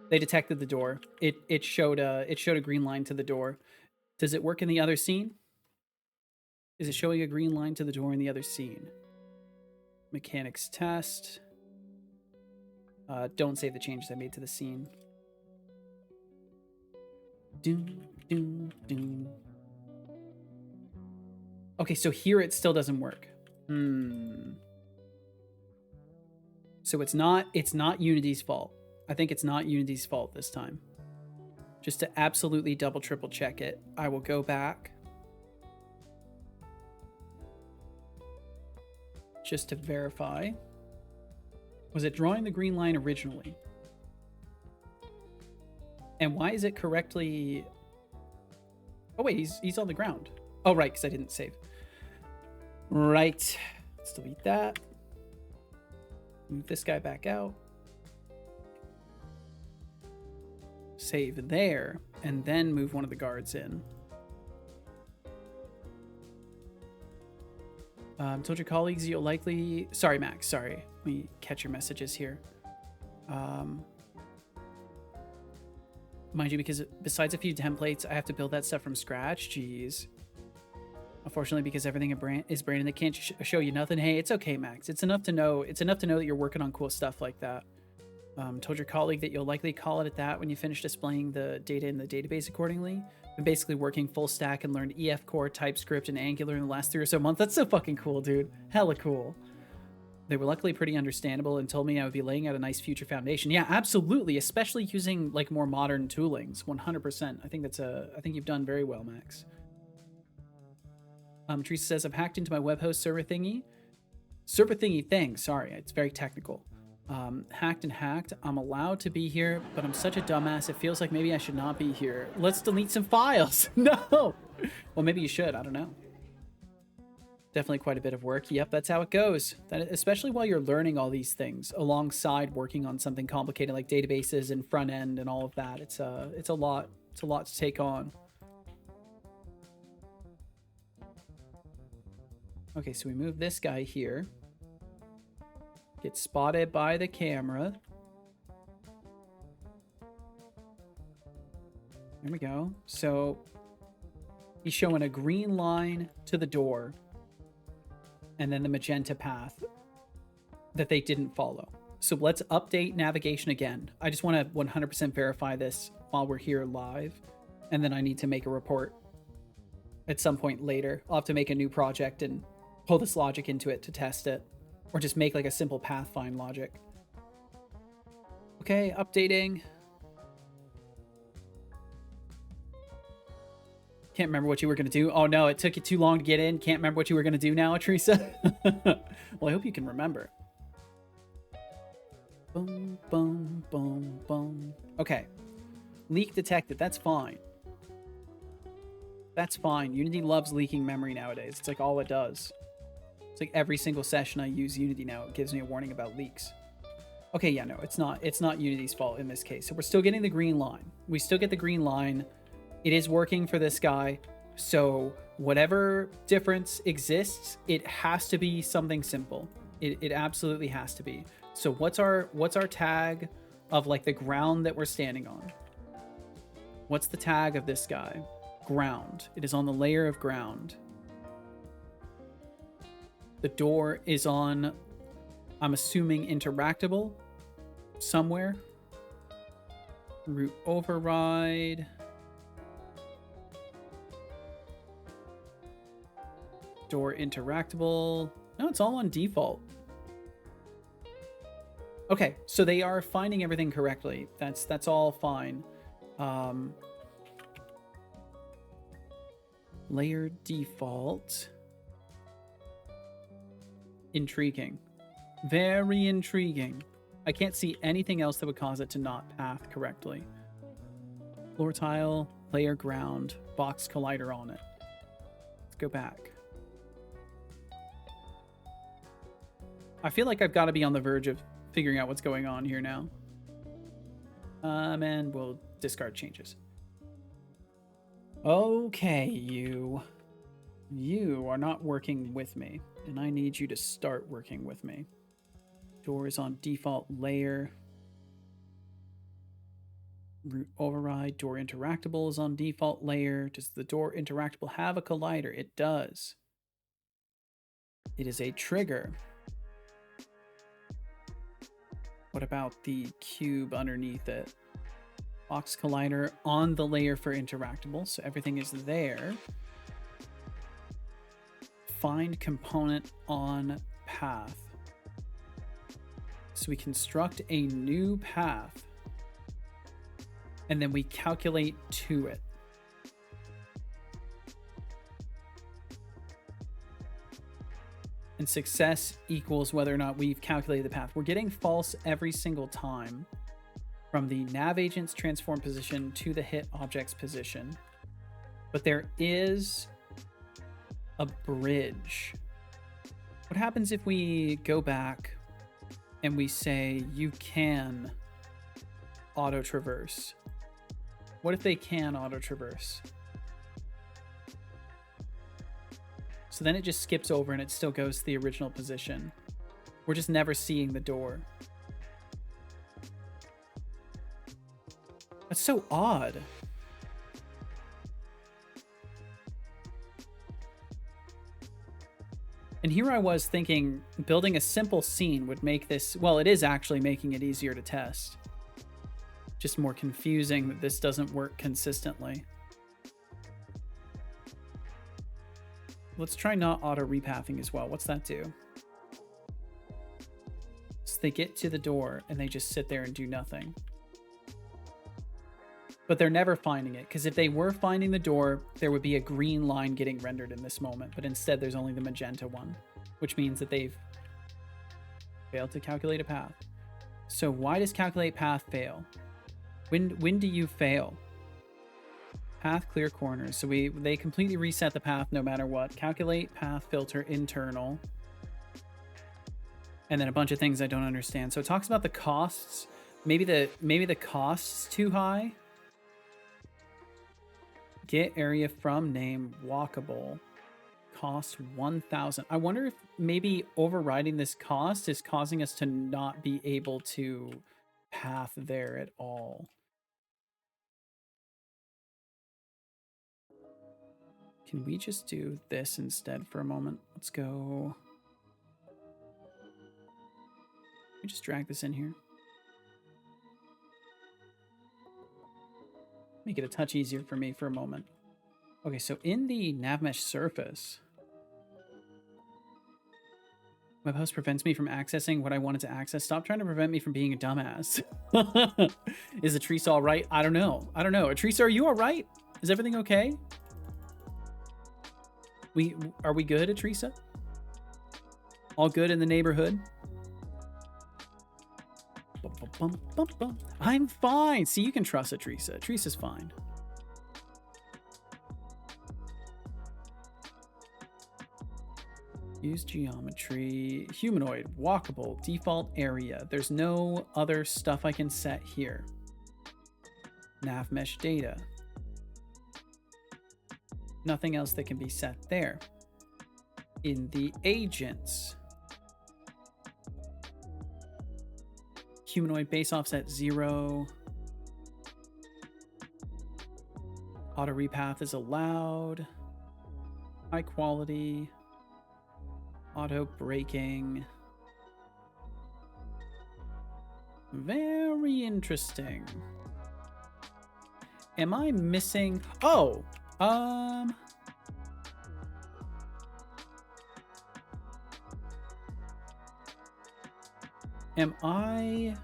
They detected the door. It showed a green line to the door. Does it work in the other scene? Is it showing a green line to the door in the other scene? Mechanics test. Don't save the changes I made to the scene. Doom, doom, doom. Okay, so here it still doesn't work. So it's not Unity's fault. I think it's not Unity's fault this time. Just to absolutely double, triple check it, I will go back. Just to verify. Was it drawing the green line originally? And why is it correctly... Oh wait, he's on the ground. Oh right, because I didn't save. Right. Let's delete that. Move this guy back out. Save there, and then move one of the guards in. Told your colleagues you'll likely... Sorry, Max, sorry. Let me catch your messages here. Mind you, because besides a few templates, I have to build that stuff from scratch. Jeez. Unfortunately, because everything is Brandon, they can't show you nothing. Hey, it's okay, Max. It's enough to know that you're working on cool stuff like that. Told your colleague that you'll likely call it at that when you finish displaying the data in the database accordingly. Been basically working full stack and learned EF Core, TypeScript, and Angular in the last 3 or so months. That's so fucking cool, dude. Hella cool. They were luckily pretty understandable and told me I would be laying out a nice future foundation. Yeah, absolutely. Especially using like more modern toolings. 100%. I think you've done very well, Max. Teresa says, I've hacked into my web host server thingy. Server thingy thing. Sorry, it's very technical. Hacked. I'm allowed to be here, but I'm such a dumbass. It feels like maybe I should not be here. Let's delete some files. No. Well, maybe you should. I don't know. Definitely quite a bit of work. Yep, that's how it goes. Especially while you're learning all these things alongside working on something complicated like databases and front end and all of that. It's a lot. It's a lot to take on. Okay, so we move this guy here. Get spotted by the camera. There we go. So he's showing a green line to the door and then the magenta path that they didn't follow. So let's update navigation again. I just want to 100% verify this while we're here live. And then I need to make a report at some point later. I'll have to make a new project and pull this logic into it to test it. Or just make like a simple path find logic. Okay, updating. Can't remember what you were going to do. Oh no, it took you too long to get in. Can't remember what you were going to do now, Teresa. Well, I hope you can remember. Boom, boom, boom, boom. Okay. Leak detected. That's fine. That's fine. Unity loves leaking memory nowadays. It's like all it does. It's like every single session I use Unity now, it gives me a warning about leaks. Okay, yeah, no, it's not Unity's fault in this case. So we're still getting the green line. We still get the green line. It is working for this guy. So whatever difference exists, it has to be something simple. It absolutely has to be. So what's our tag? of like the ground that we're standing on. What's the tag of this guy? Ground. It is on the layer of ground. The door is on, I'm assuming, interactable somewhere. Root override. Door interactable. No, it's all on default. Okay, so they are finding everything correctly. That's all fine. Layer default. Intriguing. Very intriguing. I can't see anything else that would cause it to not path correctly. Floor tile, layer ground, box collider on it. Let's go back. I feel like I've got to be on the verge of figuring out what's going on here now. And we'll discard changes. Okay, you are not working with me, and I need you to start working with me. Door is on default layer. Root override, door interactable is on default layer. Does the door interactable have a collider? It does. It is a trigger. What about the cube underneath it? Box collider on the layer for interactable, so everything is there. Find component on path. So we construct a new path, and then we calculate to it. And success equals whether or not we've calculated the path. We're getting false every single time from the nav agent's transform position to the hit object's position. But there is a bridge. What happens if we go back and we say you can auto traverse? What if they can auto traverse? So then it just skips over and it still goes to the original position. We're just never seeing the door. That's so odd. And here I was thinking building a simple scene would make this, well, it is actually making it easier to test. Just more confusing that this doesn't work consistently. Let's try not auto repathing as well. What's that do? So they get to the door and they just sit there and do nothing. But they're never finding it, because if they were finding the door, there would be a green line getting rendered in this moment. But instead, there's only the magenta one, which means that they've failed to calculate a path. So why does calculate path fail? When do you fail? Path clear corners. So they completely reset the path no matter what. Calculate path filter internal. And then a bunch of things I don't understand. So it talks about the costs. Maybe the cost's too high. Get area from name walkable. Cost 1,000. I wonder if maybe overriding this cost is causing us to not be able to path there at all. Can we just do this instead for a moment? Let's go. Let me just drag this in here. Make it a touch easier for me for a moment. Okay, so in the NavMesh surface, Webhost prevents me from accessing what I wanted to access. Stop trying to prevent me from being a dumbass. Is Atrisa all right? I don't know. Atrisa, are you all right? Is everything okay? Are we good, Atrisa? All good in the neighborhood? I'm fine. See, you can trust Atrisa. Atrisa's fine. Use geometry. Humanoid. Walkable. Default area. There's no other stuff I can set here. Nav mesh data. Nothing else that can be set there. In the agents. Humanoid base offset 0. Auto repath is allowed. High quality. Auto braking. Very interesting. Am I missing? Oh, am I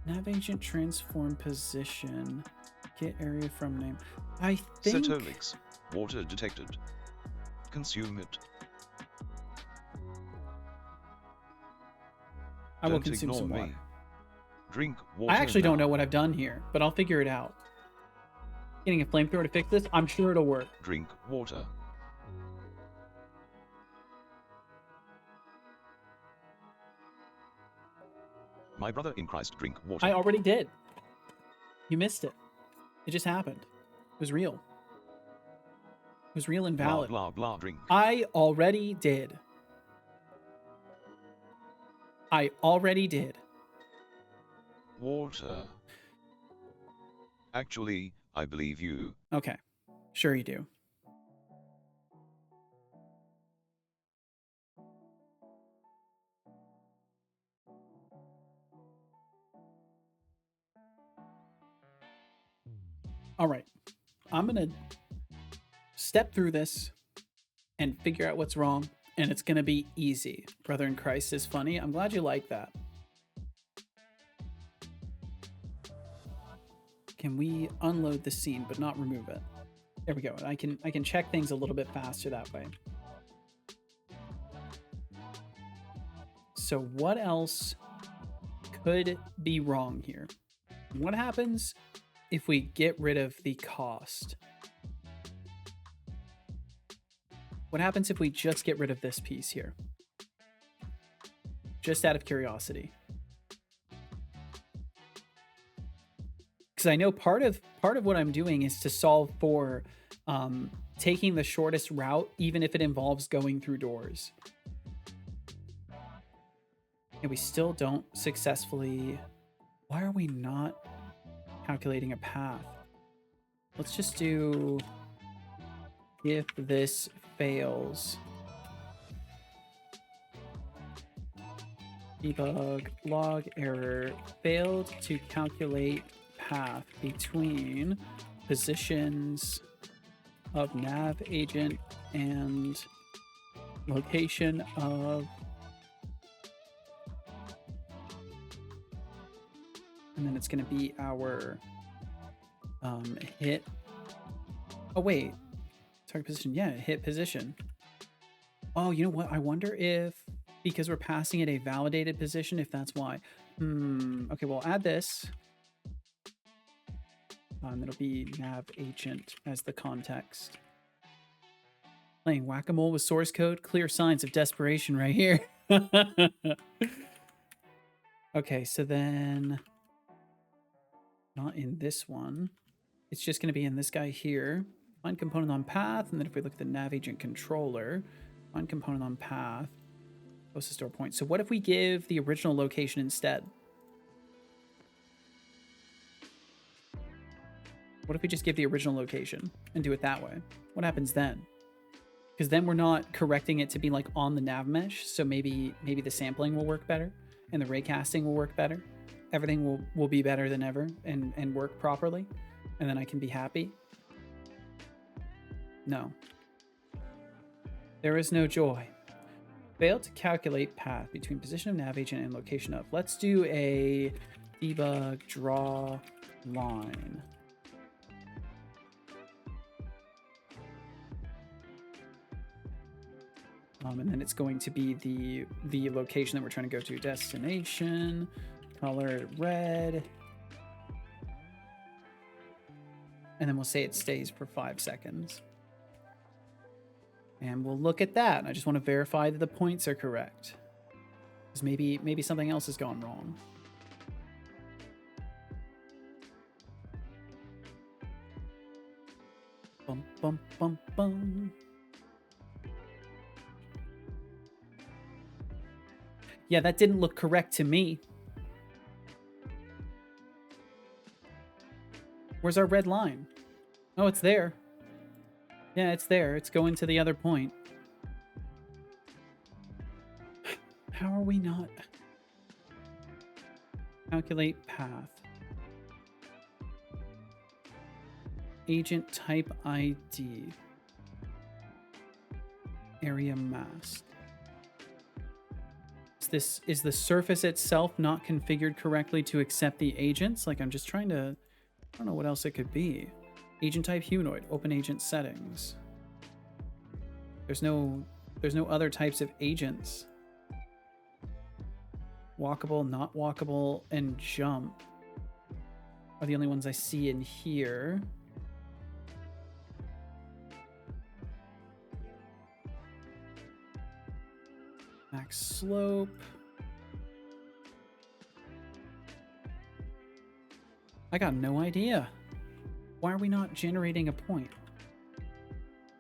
nav agent transform position? Get area from name. I think Cetolix. Water detected. Consume it. I will Don't consume ignore some me. water. Drink water. I actually don't now. know what I've done here, but I'll figure it out. Getting a flamethrower to fix this, I'm sure it'll work. Drink water. My brother in Christ, drink water. I already did. You missed it. It just happened. It was real. It was real and Blah valid. blah blah. Drink. I already did. I already did. Water. Actually, I believe you. Okay. Sure you do. All right. I'm going to step through this and figure out what's wrong, and it's going to be easy. Brother in Christ is funny. I'm glad you like that. Can we unload the scene but not remove it? There we go. I can check things a little bit faster that way. So what else could be wrong here? What happens if we get rid of the cost? What happens if we just get rid of this piece here? Just out of curiosity. Because I know part of what I'm doing is to solve for taking the shortest route, even if it involves going through doors. And we still don't successfully... Why are we not calculating a path? Let's just do... If this fails... Debug log error. Failed to calculate path between positions of nav agent and location of... And then it's going to be our hit. Oh, wait. Target position. Yeah, hit position. Oh, you know what? I wonder if, because we're passing it a validated position, if that's why. Okay, we'll add this. And it'll be nav agent as the context. Playing whack-a-mole with source code. Clear signs of desperation right here. Okay, so then... Not in this one. It's just going to be in this guy here. Find component on path, and then if we look at the nav agent controller, find component on path, closest store point. So what if we give the original location instead? What if we just give the original location and do it that way? What happens then? Because then we're not correcting it to be like on the nav mesh, so maybe the sampling will work better and the raycasting will work better. Everything will be better than ever and work properly, and then I can be happy. No. There is no joy. Failed to calculate path between position of nav agent and location of. Let's do a debug draw line. And then it's going to be the location that we're trying to go to. Destination. Color red. And then we'll say it stays for 5 seconds. And we'll look at that. I just want to verify that the points are correct. Because maybe something else has gone wrong. Bum, bum, bum, bum. Yeah, that didn't look correct to me. Where's our red line? Oh, it's there. Yeah, it's there. It's going to the other point. How are we not? Calculate path. Agent type ID. Area mask. Is the surface itself not configured correctly to accept the agents? Like, I'm just trying to, I don't know what else it could be. Agent type humanoid, open agent settings. There's no other types of agents. Walkable, not walkable, and jump are the only ones I see in here. Max slope. I got no idea. Why are we not generating a point?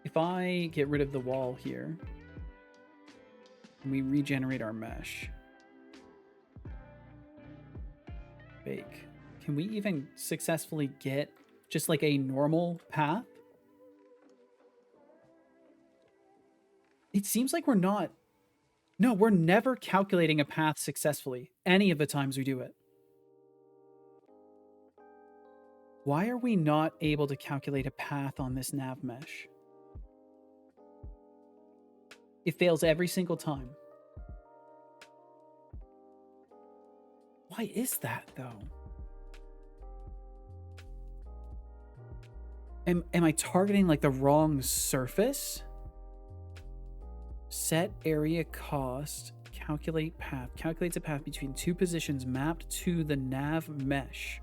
If I get rid of the wall here, and we regenerate our mesh. Bake. Can we even successfully get just like a normal path? It seems like we're not. No, we're never calculating a path successfully any of the times we do it. Why are we not able to calculate a path on this nav mesh? It fails every single time. Why is that, though? Am I targeting like the wrong surface? Set area cost, calculate path. Calculates a path between two positions mapped to the nav mesh,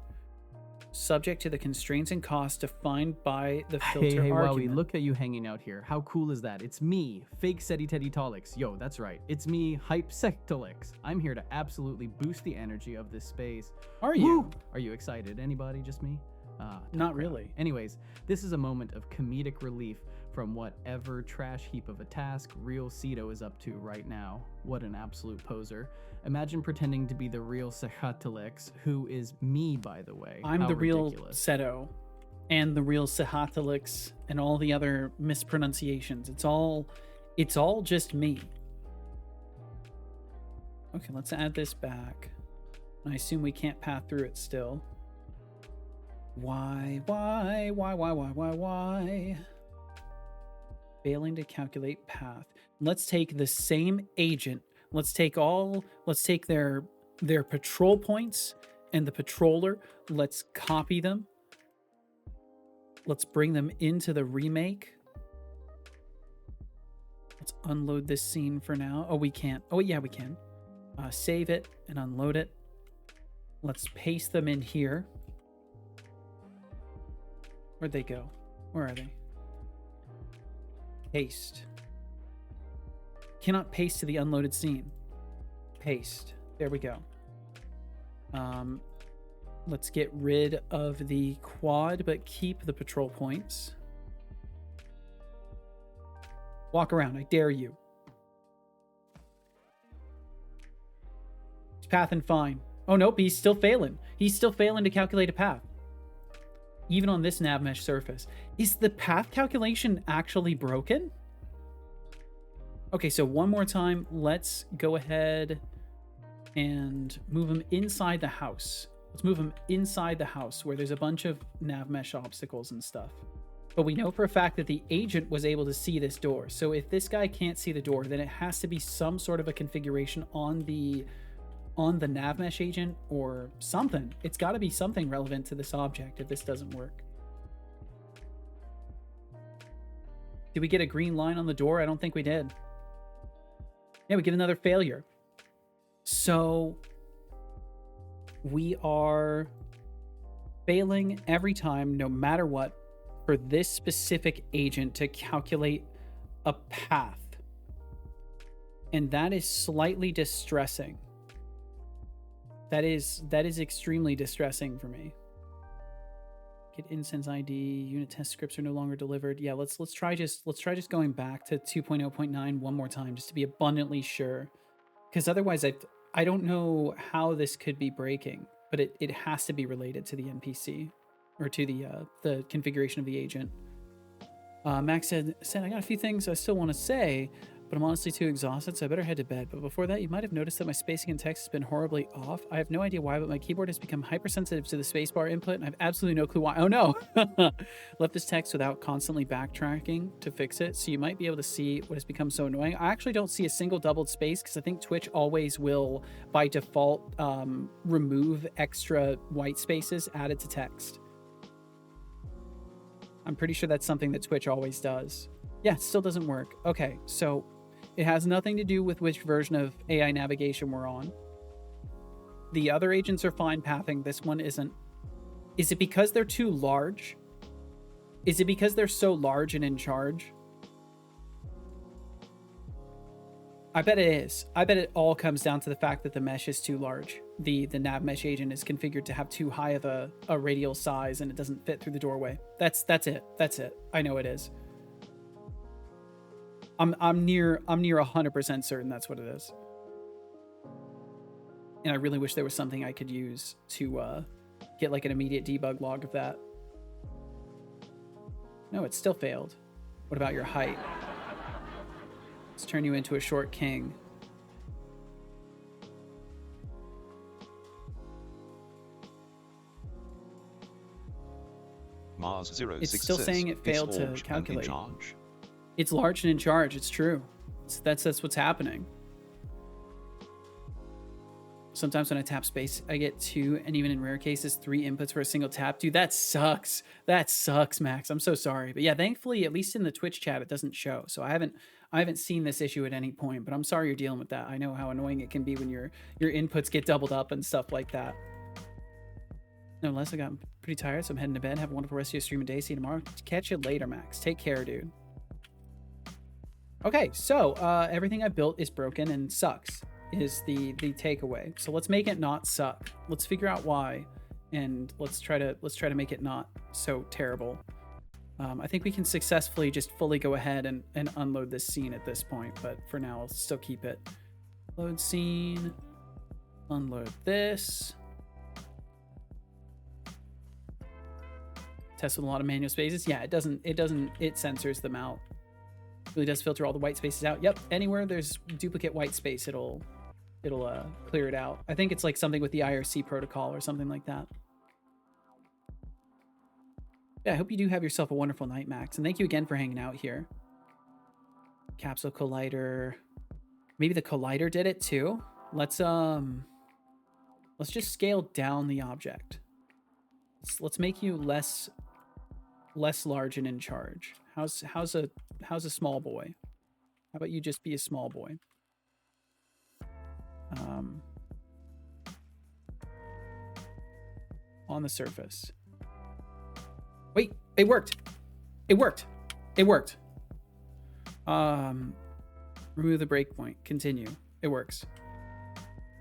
subject to the constraints and costs defined by the filter Hey, argument. Wowie, look at you hanging out here. How cool is that? It's me, Fake Seti Teddy Tolix. Yo, that's right. It's me, Hype Sectolix. I'm here to absolutely boost the energy of this space. Are you? Woo! Are you excited? Anybody? Just me? Not really. Anyways, this is a moment of comedic relief from whatever trash heap of a task Real Cedo is up to right now. What an absolute poser. Imagine pretending to be the real Sehatalix, who is me, by the way. I'm How the real ridiculous. Seto and the real Sehatalix and all the other mispronunciations. It's all just me. Okay, let's add this back. I assume we can't path through it still. Why? Failing to calculate path. Let's take the same agent. Let's take their patrol points and the patroller. Let's copy them. Let's bring them into the remake. Let's unload this scene for now. Oh, we can't. Oh, yeah, we can. Save it and unload it. Let's paste them in here. Where'd they go? Where are they? Paste. Cannot paste to the unloaded scene. Paste. There we go. Let's get rid of the quad, but keep the patrol points. Walk around, I dare you. He's pathing fine. Oh, nope, he's still failing. He's still failing to calculate a path. Even on this nav mesh surface. Is the path calculation actually broken? Okay, so one more time, let's go ahead and move him inside the house. Let's move him inside the house where there's a bunch of nav mesh obstacles and stuff. But we know for a fact that the agent was able to see this door. So if this guy can't see the door, then it has to be some sort of a configuration on the nav mesh agent or something. It's got to be something relevant to this object if this doesn't work. Did we get a green line on the door? I don't think we did. Yeah, we get another failure. So we are failing every time, no matter what, for this specific agent to calculate a path. And that is slightly distressing. That is extremely distressing for me. Get instance ID. Unit test scripts are no longer delivered. Yeah, let's try just going back to 2.0.9 one more time just to be abundantly sure, because otherwise I don't know how this could be breaking, but it has to be related to the NPC. or to the configuration of the agent. Max said, I got a few things I still want to say, but I'm honestly too exhausted, so I better head to bed. But before that, you might have noticed that my spacing in text has been horribly off. I have no idea why, but my keyboard has become hypersensitive to the spacebar input, and I have absolutely no clue why. Oh no! Left this text without constantly backtracking to fix it, so you might be able to see what has become so annoying. I actually don't see a single doubled space, because I think Twitch always will, by default, remove extra white spaces added to text. I'm pretty sure that's something that Twitch always does. Yeah, it still doesn't work. Okay, so it has nothing to do with which version of AI navigation we're on. The other agents are fine pathing. This one isn't. Is it because they're too large? Is it because they're so large and in charge? I bet it is. I bet it all comes down to the fact that the mesh is too large. The nav mesh agent is configured to have too high of a radial size, and it doesn't fit through the doorway. That's it. That's it. I know it is. I'm near 100% certain that's what it is. And I really wish there was something I could use to get like an immediate debug log of that. No, it still failed. What about your height? Let's turn you into a short king. Mars 066 It's still saying it failed is to large and calculate. in charge. It's large and in charge. It's true. That's what's happening. Sometimes when I tap space, I get 2, and even in rare cases, 3 inputs for a single tap. Dude, that sucks. That sucks, Max. I'm so sorry. But yeah, thankfully, at least in the Twitch chat, it doesn't show. So I haven't seen this issue at any point, but I'm sorry you're dealing with that. I know how annoying it can be when your inputs get doubled up and stuff like that. Nonetheless, I got pretty tired, so I'm heading to bed. Have a wonderful rest of your stream and day. See you tomorrow. Catch you later, Max. Take care, dude. Okay, so everything I built is broken and sucks, is the takeaway. So let's make it not suck. Let's figure out why, and let's try to make it not so terrible. I think we can successfully just fully go ahead and unload this scene at this point, but for now I'll still keep it. Load scene, unload this. Test with a lot of manual spaces. Yeah, it censors them out. Really does filter all the white spaces out. Yep, anywhere there's duplicate white space, it'll clear it out. I think it's like something with the IRC protocol or something like that. Yeah, I hope you do have yourself a wonderful night, Max, and thank you again for hanging out here. Capsule collider. Maybe the collider did it too. Let's just scale down the object. Let's make you less large and in charge. How's a small boy? How about you just be a small boy? On the surface. Wait, it worked. It worked. It worked. Remove the breakpoint. Continue. It works.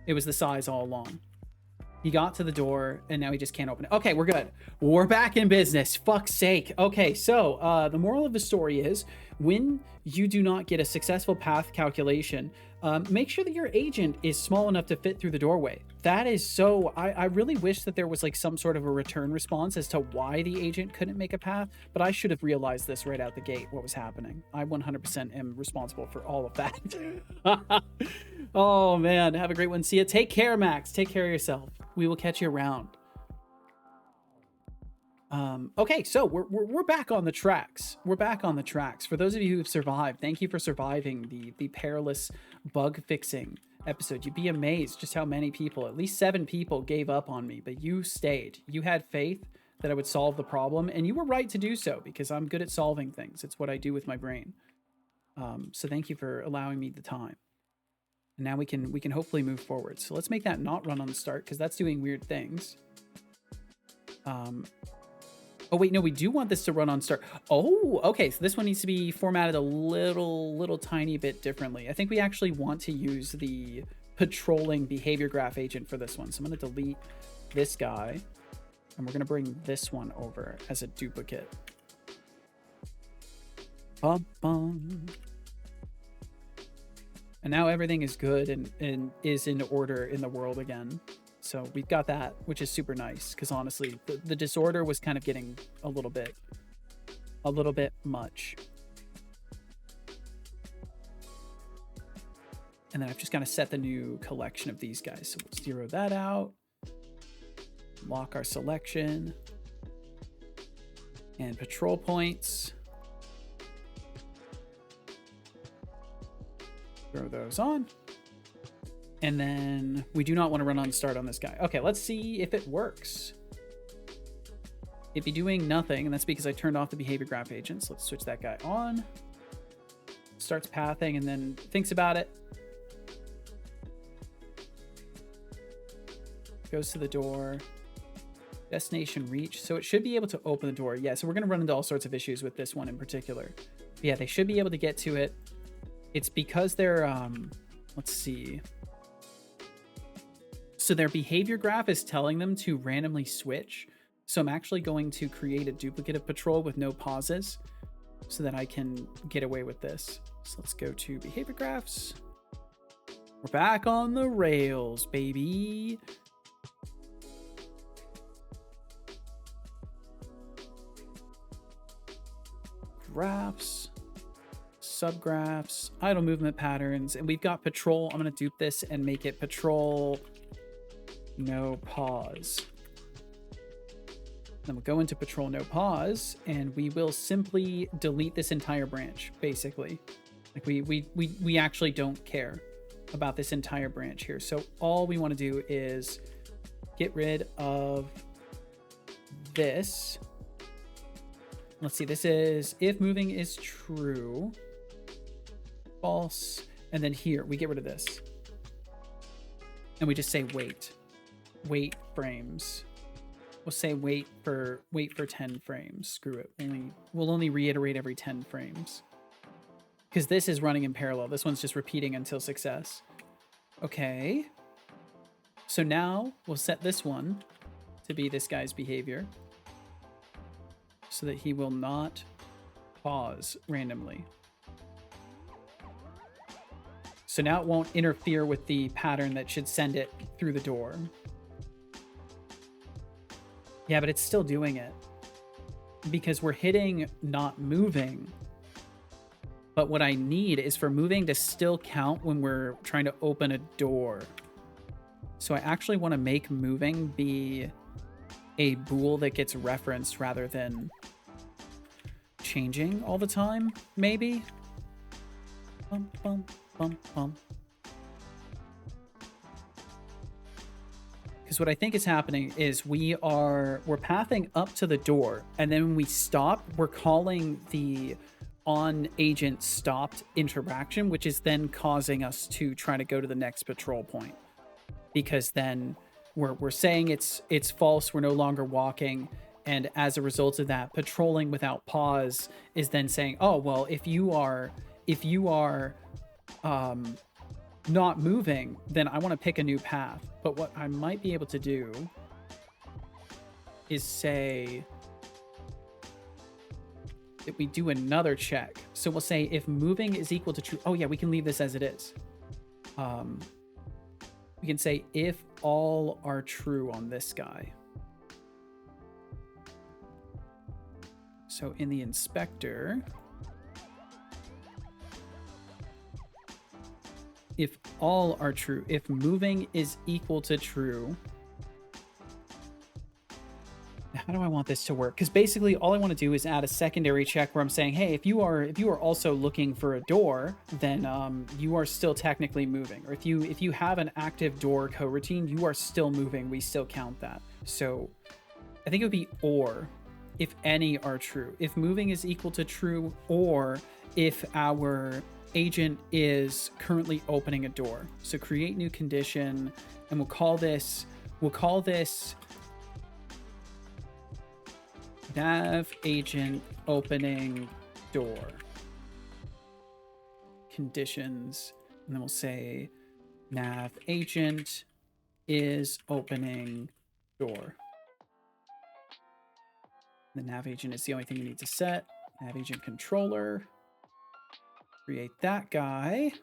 It was the size all along. He got to the door, and now he just can't open it. Okay, we're good. We're back in business. Fuck's sake. Okay, so the moral of the story is, when you do not get a successful path calculation, make sure that your agent is small enough to fit through the doorway. That is so... I really wish that there was like some sort of a return response as to why the agent couldn't make a path, but I should have realized this right out the gate, what was happening. I 100% am responsible for all of that. Oh, man. Have a great one. See ya. Take care, Max. Take care of yourself. We will catch you around. Okay, so we're back on the tracks. We're back on the tracks. For those of you who've survived, thank you for surviving the perilous bug fixing episode. You'd be amazed just how many people, at least 7 people, gave up on me, but you stayed. You had faith that I would solve the problem, and you were right to do so, because I'm good at solving things. It's what I do with my brain. So thank you for allowing me the time. And now we can hopefully move forward. So let's make that not run on the start, because that's doing weird things. Oh wait, no, we do want this to run on start. Oh, okay, so this one needs to be formatted a little tiny bit differently. I think we actually want to use the patrolling behavior graph agent for this one. So I'm gonna delete this guy, and we're gonna bring this one over as a duplicate. Bum, bum. And now everything is good and is in order in the world again. So we've got that, which is super nice, because honestly, the disorder was kind of getting a little bit much. And then I've just got to set the new collection of these guys. So we'll zero that out, lock our selection, and patrol points. Throw those on. And then we do not want to run on start on this guy. Okay, let's see if it works. If you're doing nothing, and that's because I turned off the behavior graph agents. Let's switch that guy on. Starts pathing and then thinks about it. Goes to the door. Destination reach. So it should be able to open the door. Yeah, so we're going to run into all sorts of issues with this one in particular. But yeah, they should be able to get to it. It's because they're, let's see. So their behavior graph is telling them to randomly switch. So I'm actually going to create a duplicate of patrol with no pauses so that I can get away with this. So let's go to behavior graphs. We're back on the rails, baby. Graphs, subgraphs, idle movement patterns, and we've got patrol. I'm going to dupe this and make it patrol no pause. Then we'll go into patrol no pause, and we will simply delete this entire branch, basically. Like we actually don't care about this entire branch here. So all we want to do is get rid of this. Let's see, this is if moving is true, false, and then here we get rid of this. And we just say wait frames. We'll say wait for 10 frames. Screw it. We'll only reiterate every 10 frames. Because this is running in parallel. This one's just repeating until success. Okay. So now we'll set this one to be this guy's behavior, so that he will not pause randomly. So now it won't interfere with the pattern that should send it through the door. Yeah, but it's still doing it because we're hitting not moving. But what I need is for moving to still count when we're trying to open a door. So I actually want to make moving be a bool that gets referenced rather than changing all the time, maybe. Bum, bum, bum, bum. Because what I think is happening is we're pathing up to the door, and then when we stop, we're calling the on agent stopped interaction, which is then causing us to try to go to the next patrol point. Because then we're saying it's false, we're no longer walking, and as a result of that, patrolling without pause is then saying, oh well, if you are not moving, then I want to pick a new path. But what I might be able to do is say that we do another check. So we'll say if moving is equal to true. Oh yeah, we can leave this as it is. We can say if all are true on this guy. So in the inspector, if all are true, if moving is equal to true, how do I want this to work? Because basically all I want to do is add a secondary check where I'm saying, hey, if you are also looking for a door, then you are still technically moving. Or if you have an active door coroutine, you are still moving. We still count that. So I think it would be or if any are true. If moving is equal to true, or if our agent is currently opening a door. So create new condition, and we'll call this nav agent opening door conditions, and then we'll say nav agent is opening door. The nav agent is the only thing you need to set. Nav agent controller, create that guy.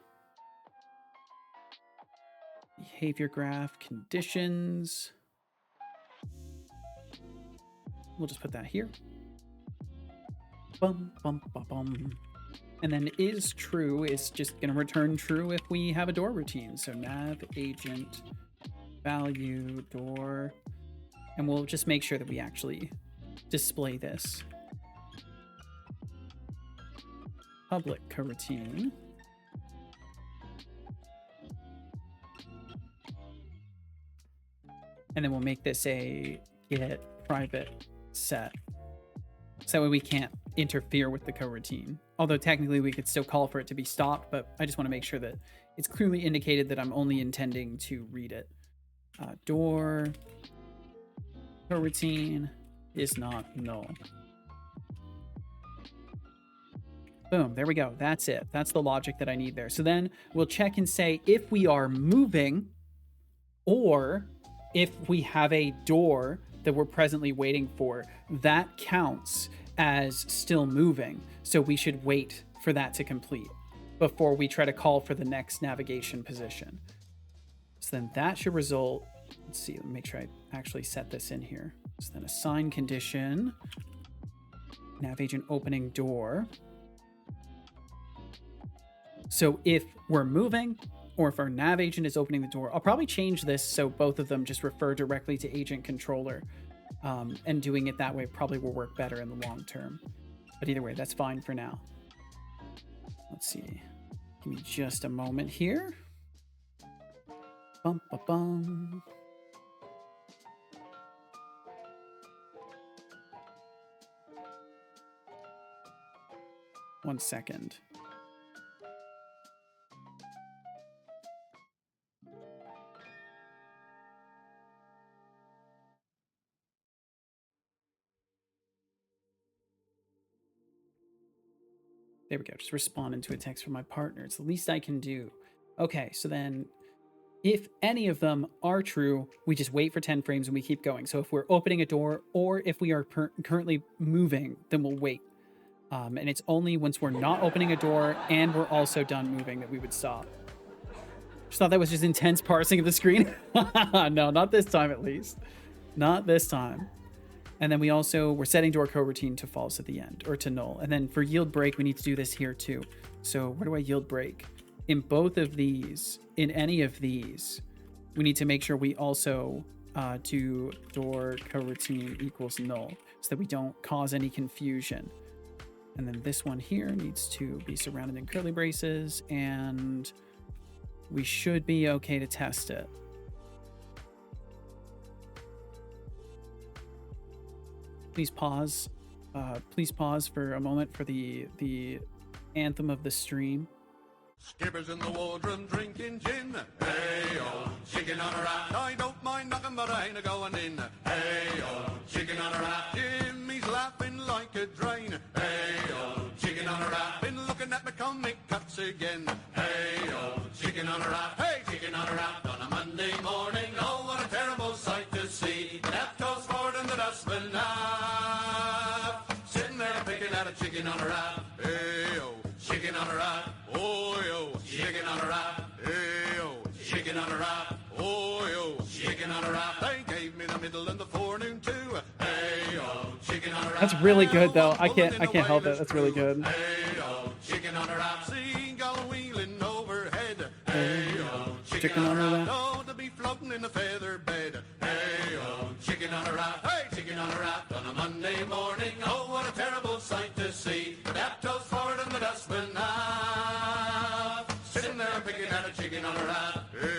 behavior graph conditions. We'll just put that here. Bum, bum, bum, bum. And then is true is just going to return true if we have a door routine. So nav agent value door. And we'll just make sure that we actually display this. Public coroutine. And then we'll make this a get private set. So that way we can't interfere with the coroutine. Although technically we could still call for it to be stopped, but I just want to make sure that it's clearly indicated that I'm only intending to read it. Door coroutine is not null. Boom, there we go. That's it. That's the logic that I need there. So then we'll check and say if we are moving or if we have a door that we're presently waiting for, that counts as still moving. So we should wait for that to complete before we try to call for the next navigation position. So then that should result, let's see, let me make sure I actually set this in here. So then assign condition, nav agent opening door. So if we're moving or if our nav agent is opening the door, I'll probably change this so both of them just refer directly to agent controller. And doing it that way probably will work better in the long term. But either way, that's fine for now. Let's see. Give me just a moment here. Bum, bum, bum. One second. There we go. Just responding to a text from my partner. It's the least I can do. Okay, so then if any of them are true, we just wait for 10 frames and we keep going. So if we're opening a door or if we are currently moving, then we'll wait. And it's only once we're not opening a door and we're also done moving that we would stop. Just thought that was just intense parsing of the screen. No, not this time at least. Not this time. And then we're setting door coroutine to false at the end or to null. And then for yield break, we need to do this here too. So where do I yield break? In both of these, in any of these, we need to make sure we also do door coroutine equals null so that we don't cause any confusion. And then this one here needs to be surrounded in curly braces and we should be okay to test it. Please pause. Please pause for a moment for the anthem of the stream. Skippers in the wardroom drinking gin. Hey-oh, chicken on a rack. I don't mind knocking, but I ain't going in. Hey-oh, chicken on a rack. Jimmy's laughing like a drain. Hey-oh, chicken on a rack. Been looking at my comic cuts again. Hey-oh, chicken on a rack. Hey, chicken on a rack on a Monday morning. Oh, what a terrible sight to see. Left toes forward in the dustbin now. Sitting there picking at a chicken on a rack. Hey-oh, chicken on a rack. Oh-yo, chicken on a rack. Hey-oh, chicken on a rack. Oh-yo, chicken on a rack. They gave me the middle and the forenoon too. Hey-oh, chicken on a rack. That's really good though. I can't help it. That's really good. Hey-oh, chicken on a rack. Seagull wheeling overhead. Hey-oh, Chicken on a rack. Oh, to be floating in a feather bed. Hey-oh, chicken on a rack. Hey, chicken on a rack on a Monday morning. Oh, what a terrible sight to see. Left toes forward in the dustbin now. Sitting there picking at a chicken on a rack.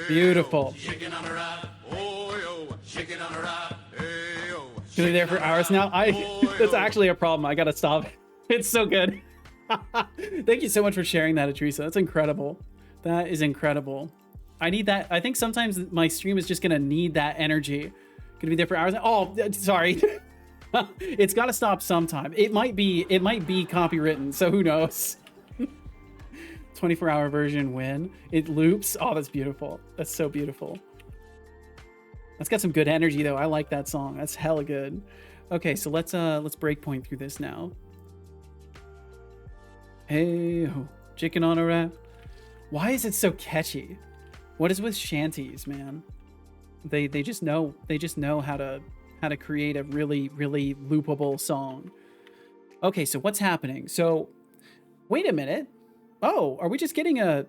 Beautiful. Chicken on a rack. Oh, yo, chicken on a rack. Hey, yo. Gonna be there for hours now. That's actually a problem. I gotta stop. It's so good. Thank you so much for sharing that, Atrisa. That's incredible. That is incredible. I need that. I think sometimes my stream is just gonna need that energy. Gonna be there for hours. Oh, sorry. It's gotta stop sometime. It might be copywritten, so who knows? 24-hour version when it loops. Oh, that's beautiful. That's so beautiful. That's got some good energy though. I like that song. That's hella good. Okay, so let's breakpoint through this now. Hey, chicken on a wrap. Why is it so catchy? What is with shanties, man? They just know how to create a really loopable song. Okay, so what's happening? So wait a minute. Oh, are we just getting a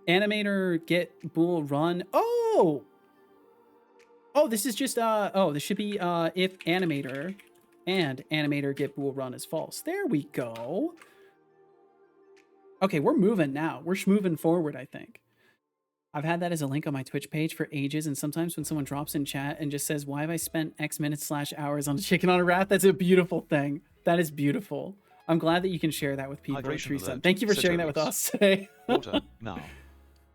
animator get bool run? Oh, this is just this should be if animator and animator get bool run is false. There we go. Okay, we're moving now. We're moving forward, I think. I've had that as a link on my Twitch page for ages, and sometimes when someone drops in chat and just says, why have I spent X minutes / hours on a chicken on a wrap? That's a beautiful thing. That is beautiful. I'm glad that you can share that with people. Hydration alert. Thank you for sharing that with us today. Water, now.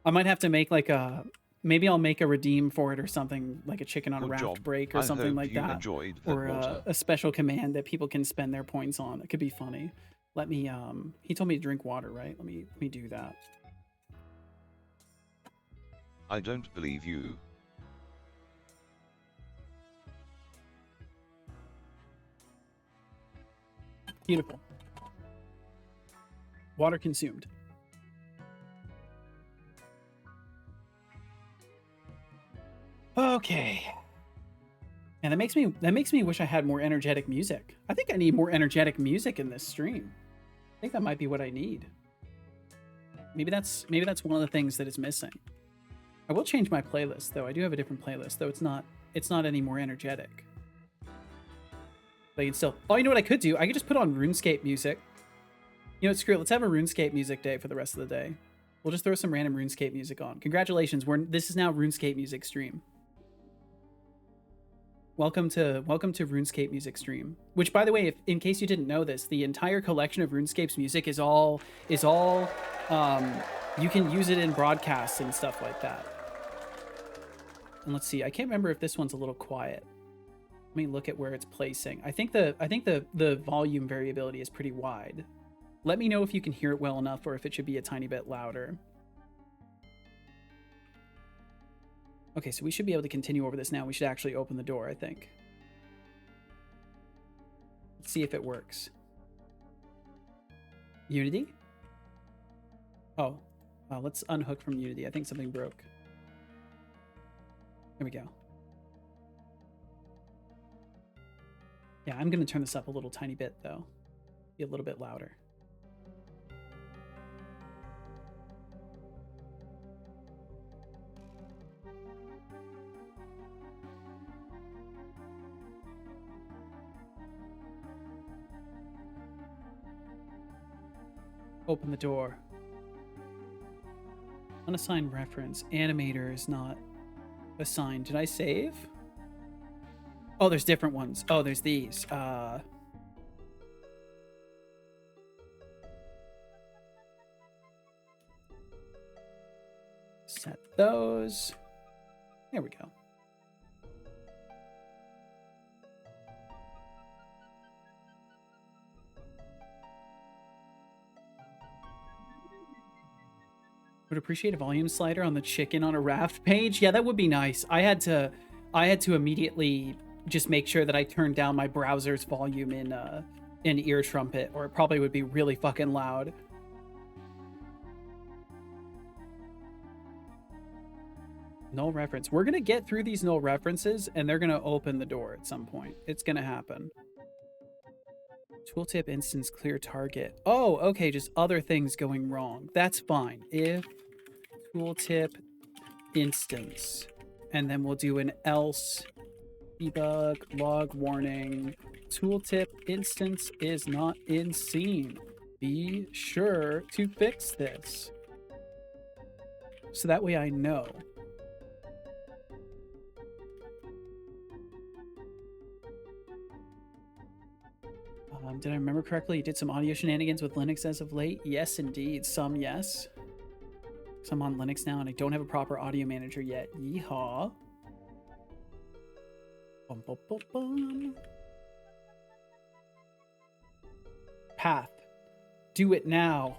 I might have to make like a, maybe I'll make a redeem for it or something, like a chicken on a Good raft job. break or I something hope like you that. enjoyed that Or water. a special command that people can spend their points on. It could be funny. Let me, he told me to drink water, right? Let me do that. I don't believe you. Beautiful. Water consumed. Okay. And that makes me wish I had more energetic music. I think I need more energetic music in this stream. I think that might be what I need. Maybe that's one of the things that is missing. I will change my playlist though. I do have a different playlist, though it's not any more energetic. But you can still. Oh, you know what I could do? I could just put on RuneScape music. You know what? Screw it. Let's have a RuneScape music day for the rest of the day. We'll just throw some random RuneScape music on. Congratulations. This is now RuneScape music stream. Welcome to RuneScape music stream. Which, by the way, if in case you didn't know this, the entire collection of RuneScape's music is all. You can use it in broadcasts and stuff like that. And let's see. I can't remember if this one's a little quiet. Let me look at where it's placing. I think the volume variability is pretty wide. Let me know if you can hear it well enough or if it should be a tiny bit louder. Okay, so we should be able to continue over this now. We should actually open the door, I think. Let's see if it works. Unity? Oh, let's unhook from Unity. I think something broke. There we go. Yeah, I'm going to turn this up a little tiny bit, though. Be a little bit louder. Open the door. Unassigned reference. Animator is not assigned. Did I save? Oh, there's different ones. Oh, there's these. Set those. There we go. Would appreciate a volume slider on the chicken on a raft page. Yeah, that would be nice. I had to immediately just make sure that I turned down my browser's volume in Ear Trumpet, or it probably would be really fucking loud. Null reference. We're gonna get through these null references, and they're gonna open the door at some point. It's gonna happen. Tooltip instance clear target. Oh, okay, just other things going wrong. That's fine. If tooltip instance, and then we'll do an else debug log warning. Tooltip instance is not in scene. Be sure to fix this. So that way I know. Did I remember correctly? You did some audio shenanigans with Linux as of late? Yes, indeed. Some, yes. So I'm on Linux now, and I don't have a proper audio manager yet. Yeehaw. Bum, bum, bum, bum. Path. Do it now.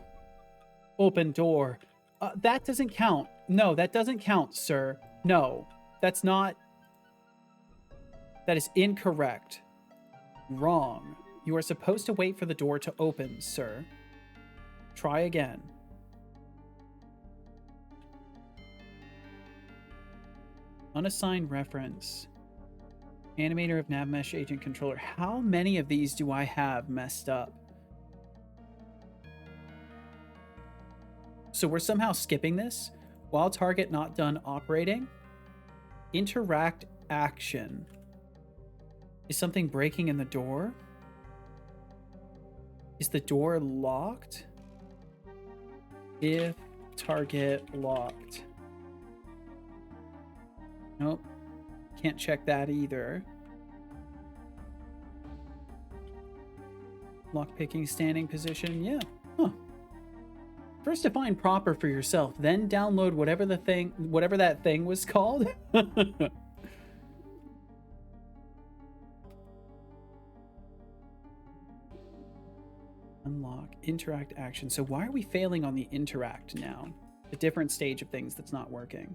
Open door. That doesn't count. No, that doesn't count, sir. No, that's not. That is incorrect. Wrong. You are supposed to wait for the door to open, sir. Try again. Unassigned reference. Animator of NavMesh agent controller. How many of these do I have messed up? So we're somehow skipping this. While target not done operating. Interact action. Is something breaking in the door? Is the door locked? If target locked. Nope. Can't check that either. Lockpicking standing position. Yeah. Huh. First define proper for yourself, then download whatever that thing was called. Unlock, interact action. So why are we failing on the interact now? A different stage of things that's not working.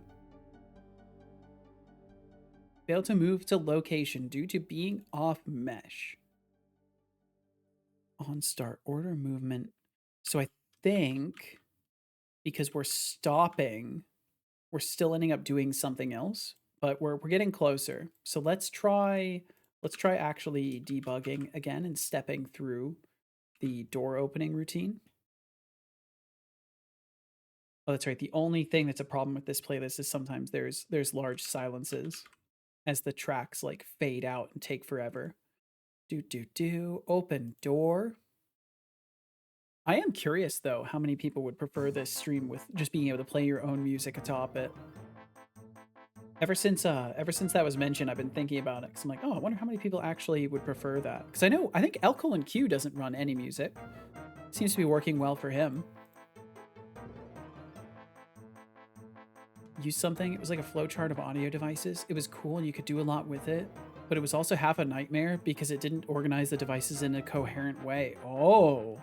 Fail to move to location due to being off mesh. On start, order movement. So I think because we're stopping, we're still ending up doing something else, but we're getting closer. So let's try actually debugging again and stepping through the door opening routine. Oh, that's right. The only thing that's a problem with this playlist is sometimes there's large silences as the tracks like fade out and take forever. Open door. I am curious though how many people would prefer this stream with just being able to play your own music atop it. Ever since that was mentioned, I've been thinking about it because I'm like, oh, I wonder how many people actually would prefer that. Because I think L:Q doesn't run any music. Seems to be working well for him. Use something. It was like a flowchart of audio devices. It was cool and you could do a lot with it, but it was also half a nightmare because it didn't organize the devices in a coherent way. Oh.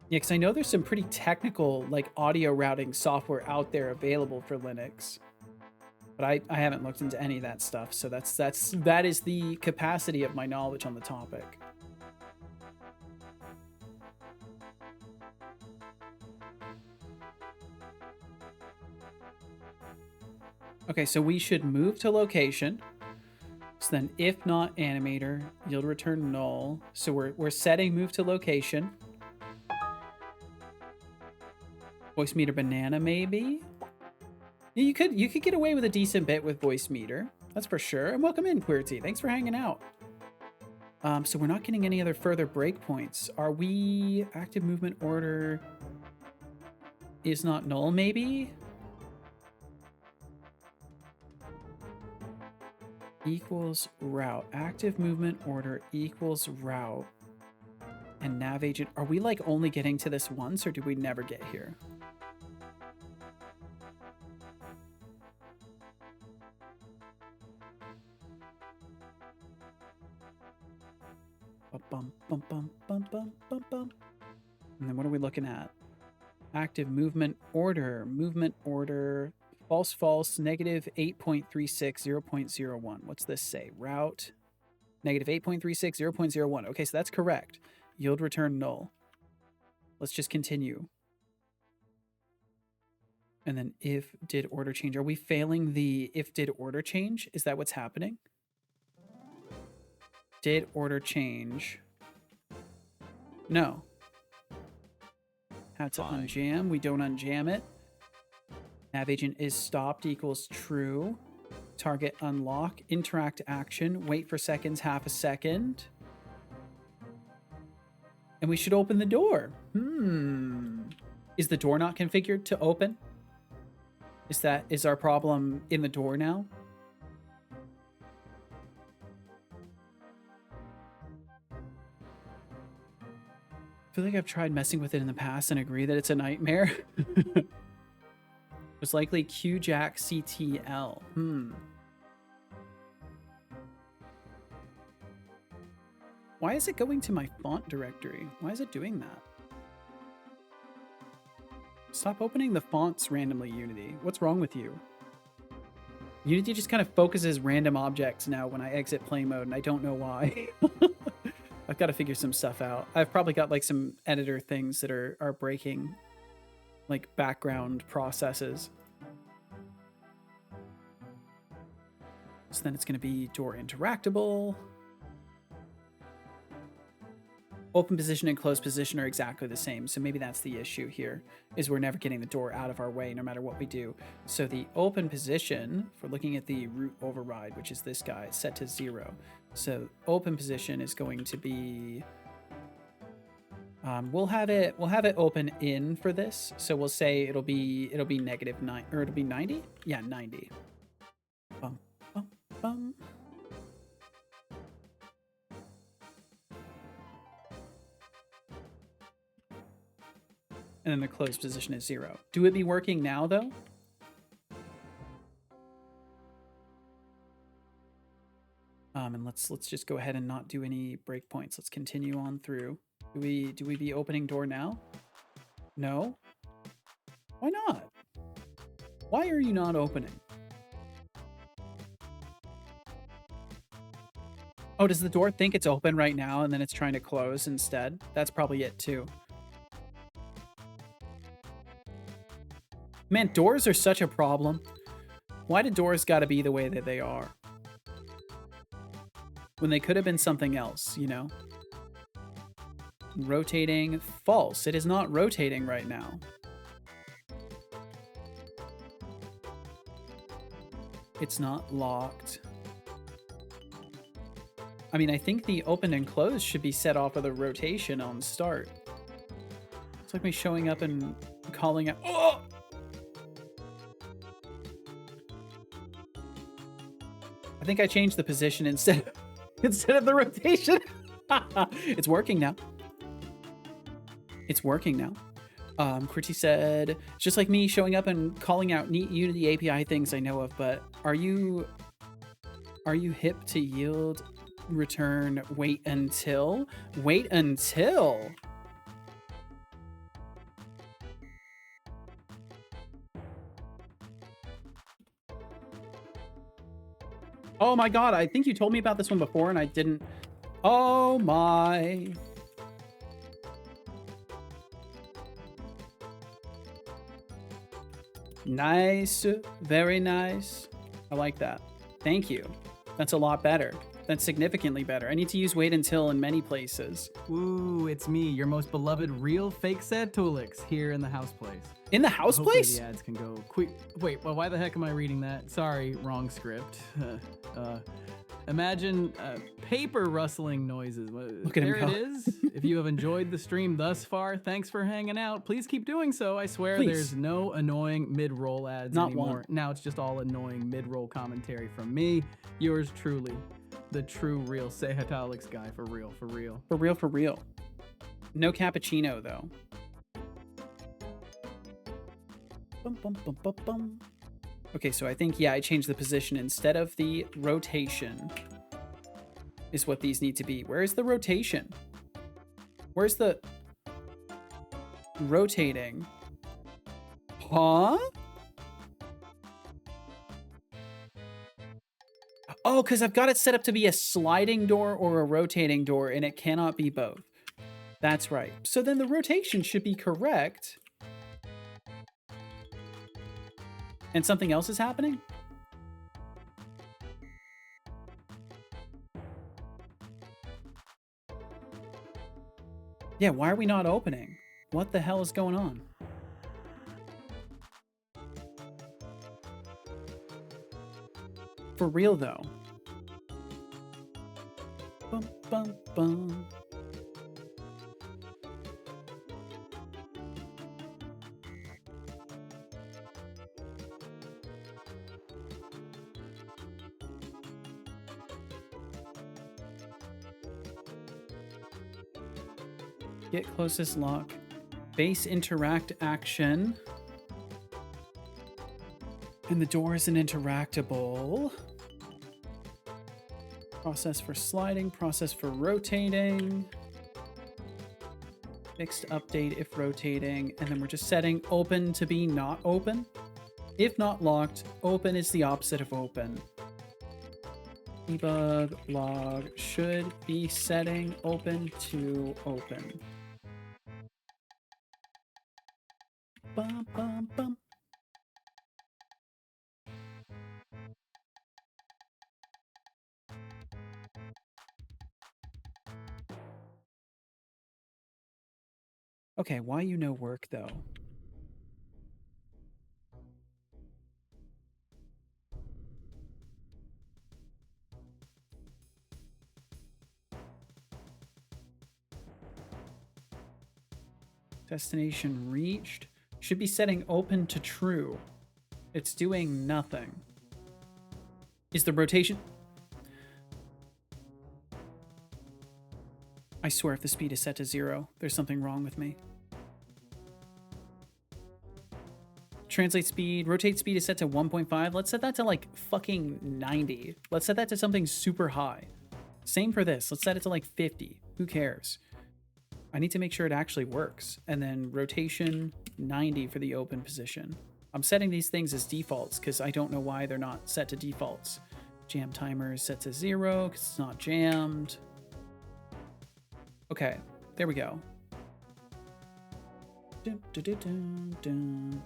Yeah, because I know there's some pretty technical like audio routing software out there available for Linux, but I haven't looked into any of that stuff. So that is the capacity of my knowledge on the topic. Okay, so we should move to location. So then if not animator, yield return null. So we're setting move to location. Voice meter banana, maybe? Yeah, you could get away with a decent bit with voice meter. That's for sure. And welcome in, QWERTY. Thanks for hanging out. So we're not getting any other further breakpoints. Are we active movement order is not null, maybe? Equals route. Active movement order equals route. And nav agent. Are we like only getting to this once or do we never get here? Bum, bum, bum, bum, bum, bum, bum. And then what are we looking at? Active movement order. Movement order. False, false. Negative 8.36, 0.01. What's this say? Route. Negative 8.36, 0.01. Okay, so that's correct. Yield return null. Let's just continue. And then if did order change. Are we failing the if did order change? Is that what's happening? Did order change? No. Had to unjam. We don't unjam it. Nav agent is stopped equals true. Target unlock. Interact action. Wait for seconds, half a second. And we should open the door. Is the door not configured to open? Is our problem in the door now? I feel like I've tried messing with it in the past and agree that it's a nightmare. It's likely QJack CTL. Why is it going to my font directory? Why is it doing that? Stop opening the fonts randomly, Unity. What's wrong with you? Unity just kind of focuses random objects now when I exit play mode, and I don't know why. I've got to figure some stuff out. I've probably got like some editor things that are breaking like background processes. So then it's going to be door interactable. Open position and closed position are exactly the same. So maybe that's the issue here, is we're never getting the door out of our way no matter what we do. So the open position, if we're looking at the root override, which is this guy, is set to 0. So open position is going to be, we'll have it open in for this. So we'll say it'll be -9, or it'll be 90. Yeah, 90. Bum, bum, bum. And then the closed position is 0. Do it be working now though? And let's just go ahead and not do any breakpoints. Let's continue on through. Do we be opening door now? No? Why not? Why are you not opening? Oh, does the door think it's open right now and then it's trying to close instead? That's probably it too. Man, doors are such a problem. Why do doors gotta be the way that they are? When they could have been something else, you know? Rotating, false. It is not rotating right now. It's not locked. I mean, I think the open and close should be set off with a rotation on start. It's like me showing up and calling out. Oh! I think I changed the position instead of the rotation. It's working now. It's working now. Qwerty said, it's just like me showing up and calling out neat Unity API things I know of, but are you hip to yield, return, wait until? Wait until? Oh my god, I think you told me about this one before and I didn't. Oh my. Nice. Very nice. I like that. Thank you. That's a lot better. That's significantly better. I need to use wait until in many places. Ooh, it's me, your most beloved real fake sad Tulix here in the house place. In the house Hopefully place? The ads can go quick. Wait, well, why the heck am I reading that? Sorry, wrong script. Imagine paper rustling noises. Look at him there go. it is. If you have enjoyed the stream thus far, thanks for hanging out. Please keep doing so. I swear Please. there's no annoying mid-roll ads Not anymore. one. Now it's just all annoying mid-roll commentary from me, yours truly, the true real Sehatalix guy, for real, for real. For real, for real. No cappuccino, though. Bum, bum, bum, bum, bum. Okay, so I think, yeah, I changed the position. Instead of the rotation is what these need to be. Where is the rotation? Where's the rotating? Huh? Oh, because I've got it set up to be a sliding door or a rotating door, and it cannot be both. That's right. So then the rotation should be correct. And something else is happening? Yeah, why are we not opening? What the hell is going on? For real, though. Bum, bum, bum. Get closest lock. Base interact action. And the door is an interactable. Process for sliding, process for rotating. Fixed update if rotating. And then we're just setting open to be not open. If not locked, open is the opposite of open. Debug log should be setting open to open. Bum, bum, bum. Okay, why you no work though? Destination reached. Should be setting open to true. It's doing nothing. Is the rotation... I swear if the speed is set to 0, there's something wrong with me. Translate speed. Rotate speed is set to 1.5. Let's set that to like fucking 90. Let's set that to something super high. Same for this. Let's set it to like 50. Who cares? I need to make sure it actually works. And then rotation 90 for the open position. I'm setting these things as defaults because I don't know why they're not set to defaults. Jam timer is set to 0 because it's not jammed. Okay, there we go. Dun, dun, dun, dun, dun.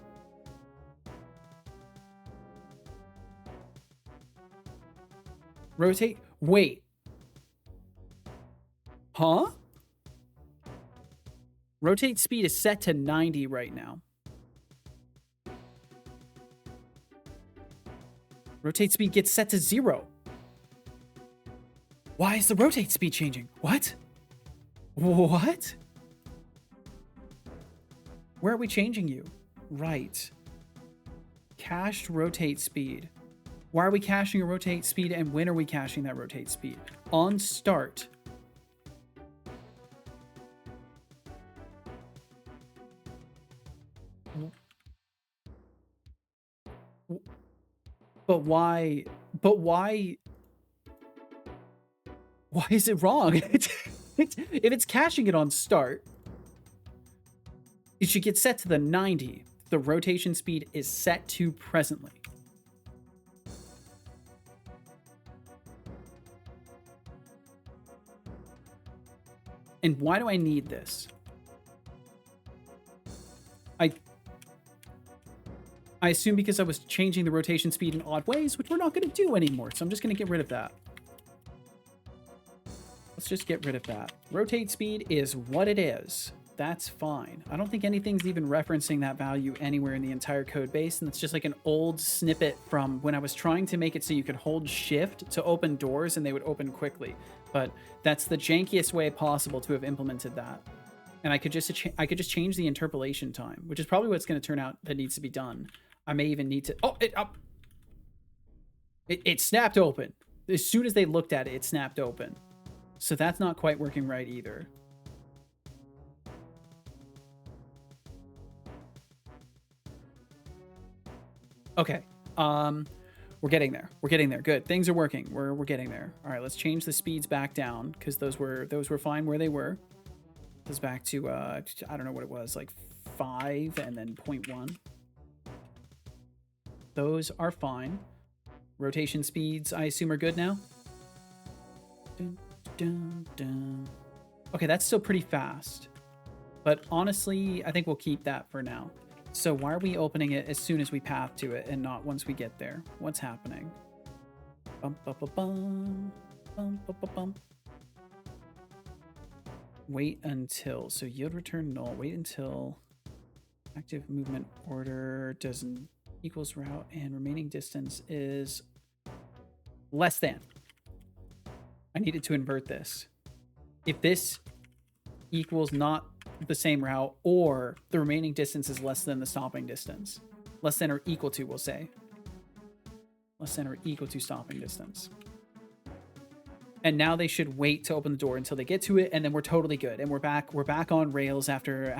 Rotate. Wait. Huh? Rotate speed is set to 90 right now. Rotate speed gets set to 0. Why is the rotate speed changing? What? What? Where are we changing you? Right. Cached rotate speed. Why are we caching a rotate speed and when are we caching that rotate speed? On start. But why? But why? Why is it wrong? If it's caching it on start, it should get set to the 90. The rotation speed is set to presently. And why do I need this? I assume because I was changing the rotation speed in odd ways, which we're not going to do anymore. So I'm just going to get rid of that. Let's just get rid of that. Rotate speed is what it is. That's fine. I don't think anything's even referencing that value anywhere in the entire code base. And it's just like an old snippet from when I was trying to make it so you could hold shift to open doors and they would open quickly. But that's the jankiest way possible to have implemented that. And I could just change the interpolation time, which is probably what's going to turn out that needs to be done. I may even need to... Oh, it snapped open. As soon as they looked at it, it snapped open. So that's not quite working right either. Okay. We're getting there. We're getting there. Good. Things are working. We're getting there. All right, let's change the speeds back down because those were fine where they were. This back to I don't know what it was, like 5 and then 0.1. Those are fine. Rotation speeds, I assume, are good now. Dun, dun, dun. Okay, that's still pretty fast. But honestly, I think we'll keep that for now. So why are we opening it as soon as we path to it and not once we get there? What's happening? Bum, bum, bum, bum, bum, bum, bum, bum. Wait until. So yield return null. Wait until active movement order doesn't equals route and remaining distance is less than. I needed to invert this. If this equals not the same route or the remaining distance is less than the stopping distance. Less than or equal to, we'll say. Less than or equal to stopping distance. And now they should wait to open the door until they get to it, and then we're totally good. And we're back on rails after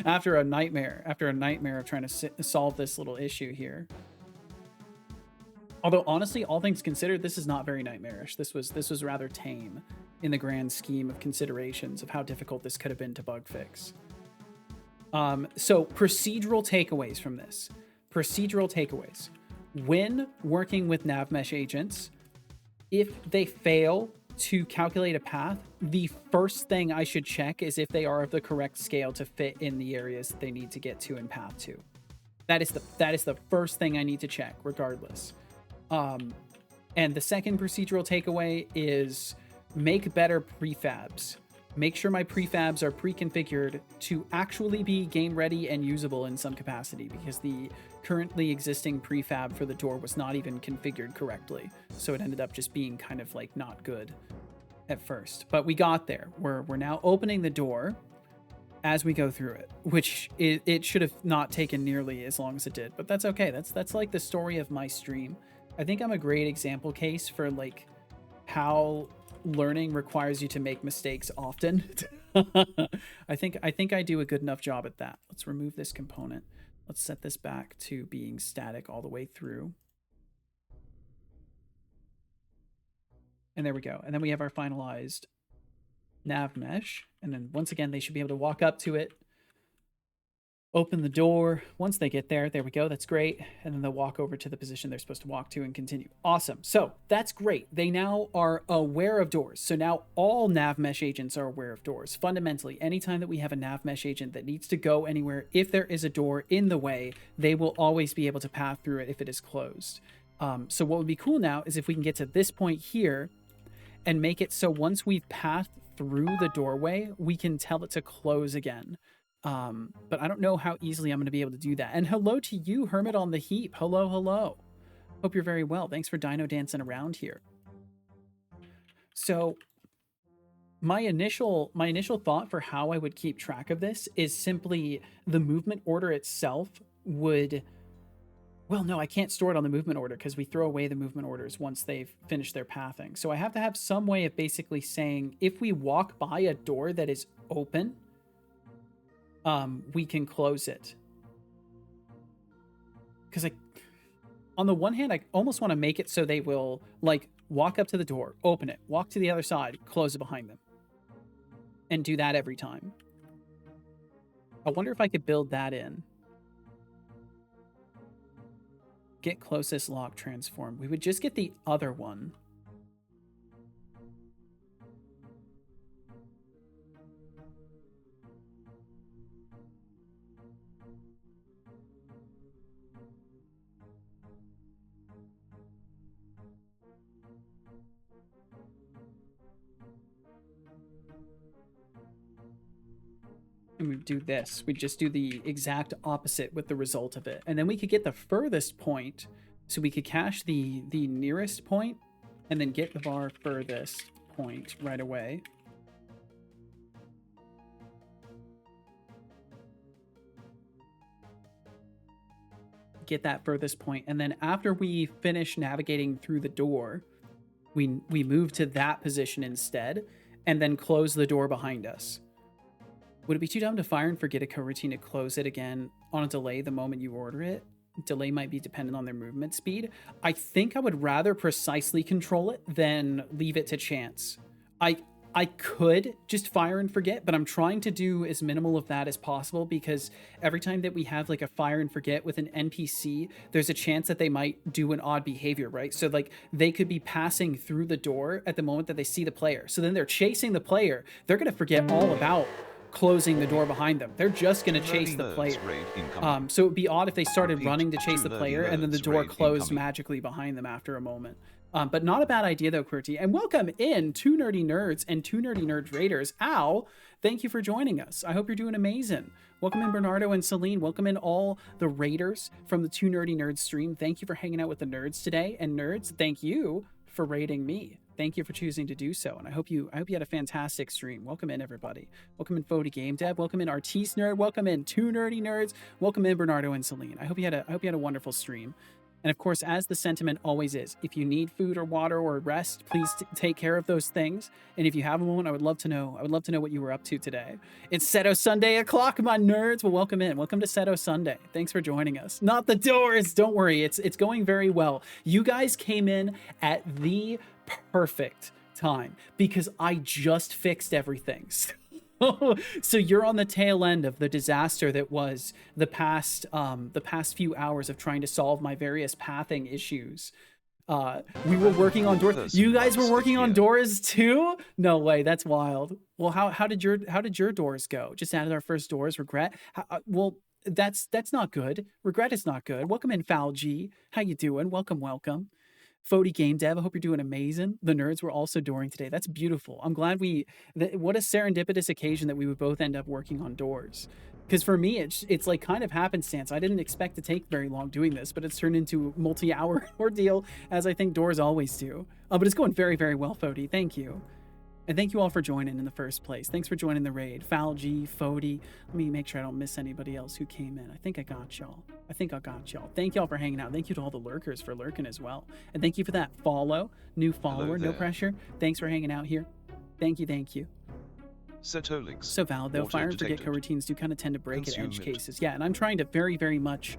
after a nightmare of trying to solve this little issue here. Although honestly, all things considered, this is not very nightmarish. This was rather tame in the grand scheme of considerations of how difficult this could have been to bug fix. So procedural takeaways from this. Procedural takeaways. When working with NavMesh agents, if they fail to calculate a path, the first thing I should check is if they are of the correct scale to fit in the areas that they need to get to and path to. That is the first thing I need to check, regardless. And the second procedural takeaway is make better prefabs. make sure my prefabs are pre-configured to actually be game ready and usable in some capacity, because the currently existing prefab for the door was not even configured correctly. So it ended up just being kind of like not good at first. But we got there. We're now opening the door as we go through it, which it should have not taken nearly as long as it did, but that's okay. That's like the story of my stream. I think I'm a great example case for like how learning requires you to make mistakes often. I think I do a good enough job at that. Let's remove this component. Let's set this back to being static all the way through. And there we go. And then we have our finalized nav mesh. And then once again, they should be able to walk up to it, open the door. Once they get there, there we go. That's great. And then they'll walk over to the position they're supposed to walk to and continue. Awesome. So that's great. They now are aware of doors. So now all nav mesh agents are aware of doors. Fundamentally, anytime that we have a nav mesh agent that needs to go anywhere, if there is a door in the way, they will always be able to path through it if it is closed. So what would be cool now is if we can get to this point here and make it so once we've passed through the doorway, we can tell it to close again. But I don't know how easily I'm going to be able to do that. And hello to you, Hermit on the Heap. Hello, hello. Hope you're very well. Thanks for dino dancing around here. So my initial thought for how I would keep track of this is simply the movement order itself would... Well, no, I can't store it on the movement order because we throw away the movement orders once they've finished their pathing. So I have to have some way of basically saying if we walk by a door that is open, we can close it. Because on the one hand, I almost want to make it so they will like walk up to the door, open it, walk to the other side, close it behind them, and do that every time. I wonder if I could build that in. Get closest lock transform. We would just get the other one. And we do this. We just do the exact opposite with the result of it. And then we could get the furthest point. So we could cache the nearest point and then get the var furthest point right away. Get that furthest point. And then after we finish navigating through the door, we move to that position instead and then close the door behind us. Would it be too dumb to fire and forget a coroutine to close it again on a delay the moment you order it? Delay might be dependent on their movement speed. I think I would rather precisely control it than leave it to chance. I could just fire and forget, but I'm trying to do as minimal of that as possible because every time that we have like a fire and forget with an NPC, there's a chance that they might do an odd behavior, right? So like they could be passing through the door at the moment that they see the player. So then they're chasing the player. They're going to forget all about closing the door behind them. They're just going to chase the player. So it would be odd if they started running to chase the player and then the door closed magically behind them after a moment. But not a bad idea though, QWERTY. And welcome in Two Nerdy Nerds and Two Nerdy Nerds Raiders. Ow, thank you for joining us. I hope you're doing amazing. Welcome in Bernardo and Celine. Welcome in all the Raiders from the Two Nerdy Nerds stream. Thank you for hanging out with the nerds today. And nerds, thank you for raiding me. Thank you for choosing to do so. And I hope you had a fantastic stream. Welcome in everybody. Welcome in Fody Game Dev. Welcome in Artiste Nerd. Welcome in Two Nerdy Nerds. Welcome in Bernardo and Celine. I hope you had a wonderful stream. And of course, as the sentiment always is, if you need food or water or rest, please take care of those things. And if you have a moment, I would love to know what you were up to today. It's Seto Sunday o'clock, my nerds. Well, welcome in. Welcome to Seto Sunday. Thanks for joining us. Not the doors. Don't worry. It's going very well. You guys came in at the perfect time because I just fixed everything. So you're on the tail end of the disaster that was the past few hours of trying to solve my various pathing issues. We were working on doors. You guys were working on doors too? No way, that's wild. Well, how did your doors go? Just added our first doors. Regret. Well, that's not good. Regret is not good. Welcome in, Foul G. How you doing? Welcome. Fody Game Dev, I hope you're doing amazing. The nerds were also Dooring today. That's beautiful. I'm glad what a serendipitous occasion that we would both end up working on doors. Because for me, it's like kind of happenstance. I didn't expect to take very long doing this, but it's turned into a multi-hour ordeal, as I think doors always do. But it's going very, very well, Fody. Thank you. And thank you all for joining in the first place. Thanks for joining the raid. Foul G, Fody. Let me make sure I don't miss anybody else who came in. I think I got y'all. Thank y'all for hanging out. Thank you to all the lurkers for lurking as well. And thank you for that follow. New follower, no pressure. Thanks for hanging out here. Thank you. Setolix. So valid though. Fire and forget coroutines do kind of tend to break at edge cases. Yeah, and I'm trying to very, very much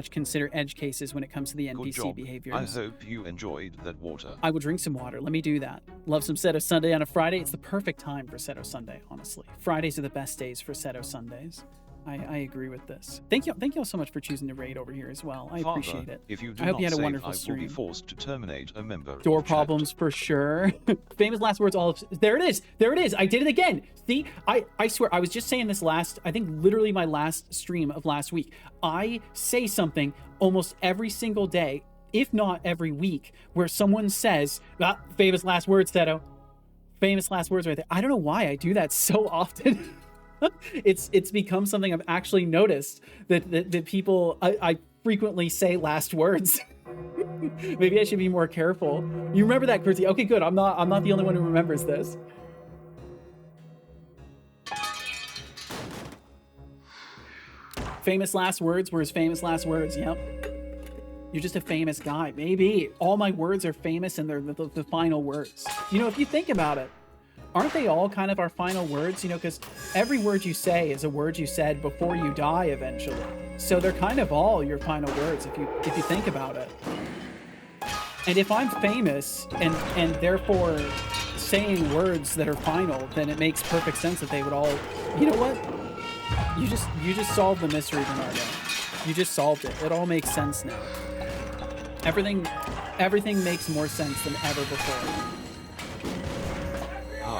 consider edge cases when it comes to the NPC behaviors. I hope you enjoyed that water. I will drink some water. Let me do that. Love some Seto Sunday on a Friday. It's the perfect time for Seto Sunday, honestly. Fridays are the best days for Seto Sundays. I agree with this. Thank you all so much for choosing to raid over here as well. I appreciate it. If you do I hope not you had a save, wonderful I stream. will be forced to terminate a member. Door problems for sure. Famous last words. There it is. I did it again. See, I swear, I was just saying this I think literally my last stream of last week. I say something almost every single day, if not every week, where someone says, famous last words, Seto. Famous last words right there. I don't know why I do that so often. It's become something I've actually noticed that people I frequently say last words. Maybe I should be more careful. You remember that, Kurti? Okay, good. I'm not the only one who remembers this. Famous last words were his famous last words. Yep. You're just a famous guy. Maybe all my words are famous and they're the final words. You know, if you think about it. Aren't they all kind of our final words? You know, because every word you say is a word you said before you die eventually. So they're kind of all your final words if you think about it. And if I'm famous and therefore saying words that are final, then it makes perfect sense that they would all. You know what? You just solved the mystery, Bernardo. You just solved it. It all makes sense now. Everything makes more sense than ever before.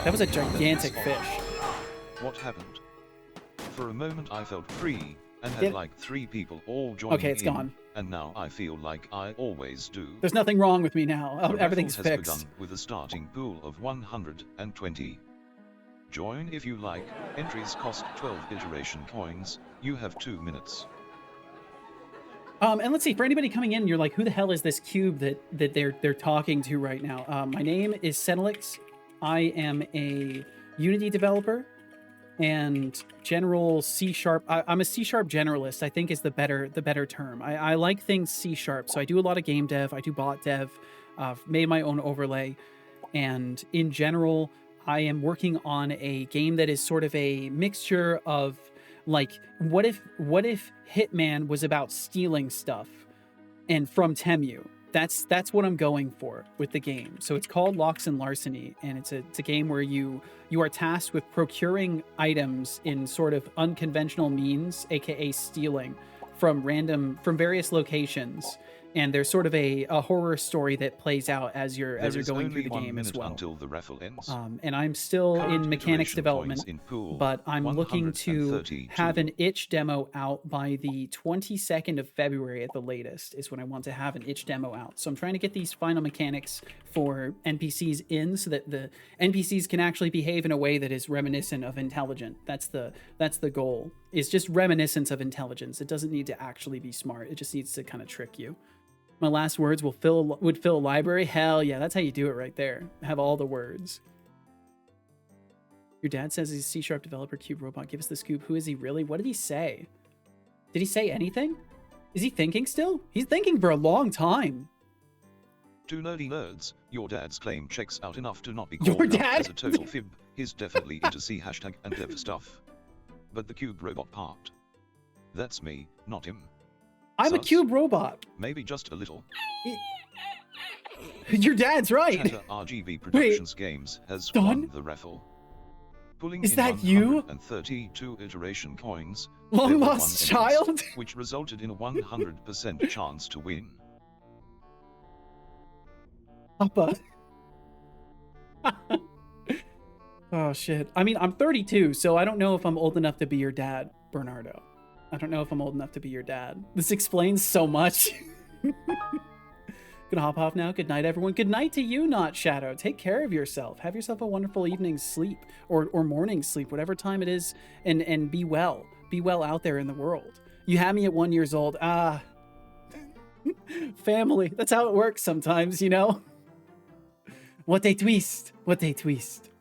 That was a gigantic fish. What happened? For a moment I felt free, and had like 3 people all joining in. Okay, it's gone. And now I feel like I always do. There's nothing wrong with me now. Everything's has fixed. Begun with a starting pool of 120. Join if you like. Entries cost 12 iteration coins. You have 2 minutes. And let's see, for anybody coming in, you're like, who the hell is this cube that they're talking to right now? My name is Setolix. I am a Unity developer and general C#. I'm a C# generalist, I think is the better term. I like things C#, so I do a lot of game dev. I do bot dev. Made my own overlay, and in general, I am working on a game that is sort of a mixture of like, what if Hitman was about stealing stuff, and from Temu. That's what I'm going for with the game. So it's called Locks and Larceny, and it's a game where you are tasked with procuring items in sort of unconventional means, aka stealing from various locations. And there's sort of a horror story that plays out as you're going through the game as well. Until the raffle ends. And I'm still in mechanics development, but I'm looking to have an itch demo out by the 22nd of February at the latest is when I want to have an itch demo out. So I'm trying to get these final mechanics for NPCs in so that the NPCs can actually behave in a way that is reminiscent of intelligent. That's the goal. It's just reminiscence of intelligence. It doesn't need to actually be smart. It just needs to kind of trick you. My last words would fill a library. Hell yeah, that's how you do it right there. Have all the words. Your dad says he's a C# developer, Cube Robot. Give us the scoop. Who is he really? What did he say? Did he say anything? Is he thinking still? He's thinking for a long time. To nerdy nerds, your dad's claim checks out enough to not be Your called dad? as a total fib. He's definitely into C# and dev stuff. But the Cube Robot part. That's me, not him. I'm a Cube Robot. Maybe just a little. Your dad's right. Chatter RGB Productions Games has won the raffle. Pulling Is in that you? 132 iteration coins. Long there were lost 1 child? innings, which resulted in a 100% chance to win. Papa. Oh shit. I mean, I'm 32, so I don't know if I'm old enough to be your dad, Bernardo. I don't know if I'm old enough to be your dad. This explains so much. Gonna hop off now. Good night, everyone. Good night to you, Not Shadow. Take care of yourself. Have yourself a wonderful evening's sleep or morning sleep, whatever time it is, and be well. Be well out there in the world. You had me at 1 year old. Family. That's how it works sometimes, you know? What a twist. What a twist.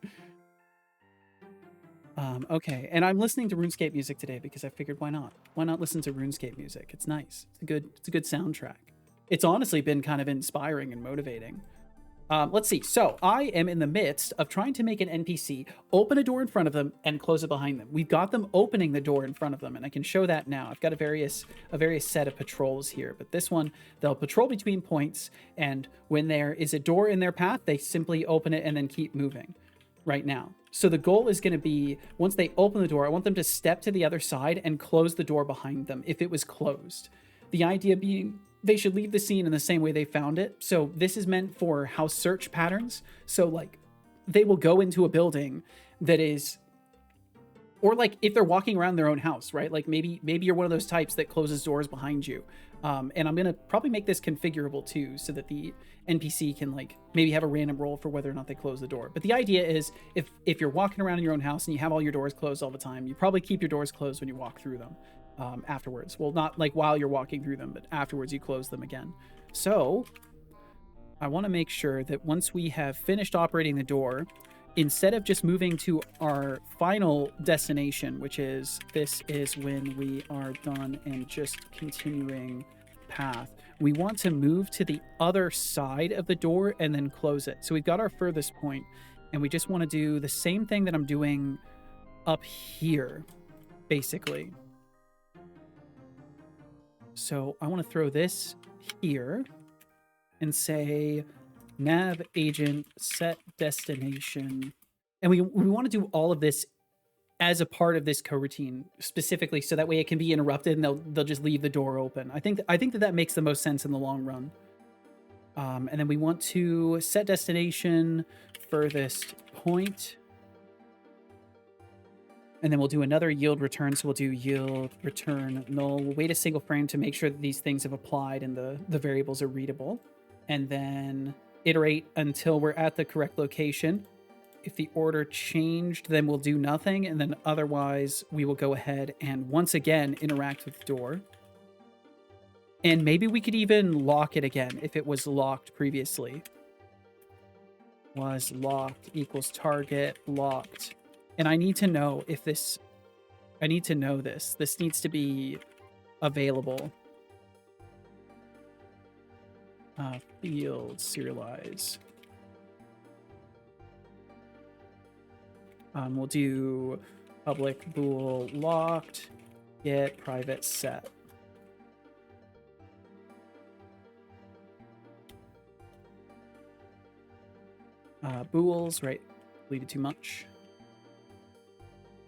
Okay, and I'm listening to RuneScape music today because I figured why not? Why not listen to RuneScape music? It's nice. It's a good soundtrack. It's honestly been kind of inspiring and motivating. Let's see. So I am in the midst of trying to make an NPC open a door in front of them and close it behind them. We've got them opening the door in front of them, and I can show that now. I've got a various set of patrols here, but this one, they'll patrol between points, and when there is a door in their path, they simply open it and then keep moving right now. So the goal is going to be, once they open the door, I want them to step to the other side and close the door behind them if it was closed. The idea being they should leave the scene in the same way they found it. So this is meant for house search patterns. So like they will go into a building that is, or like if they're walking around their own house, right? Like maybe you're one of those types that closes doors behind you. And I'm going to probably make this configurable too, so that the NPC can like maybe have a random roll for whether or not they close the door. But the idea is if you're walking around in your own house and you have all your doors closed all the time, you probably keep your doors closed when you walk through them afterwards. Well, not like while you're walking through them, but afterwards you close them again. So I want to make sure that once we have finished operating the door, instead of just moving to our final destination, which is this is when we are done and just continuing path, we want to move to the other side of the door and then close it. So we've got our furthest point, and we just want to do the same thing that I'm doing up here, basically. So I want to throw this here and say nav agent set destination, and we want to do all of this as a part of this coroutine specifically, so that way it can be interrupted and they'll just leave the door open. I think that makes the most sense in the long run. And then we want to set destination furthest point, and then we'll do another yield return. So we'll do yield return null. We'll wait a single frame to make sure that these things have applied and the variables are readable, and then iterate until we're at the correct location. If the order changed, then we'll do nothing, and then otherwise we will go ahead and once again interact with the door. And maybe we could even lock it again if it was locked previously. Was locked equals target locked. And I need to know if this, I need to know this. This needs to be available. Field serialize. We'll do public bool locked, get private set. Bools, right? Deleted too much.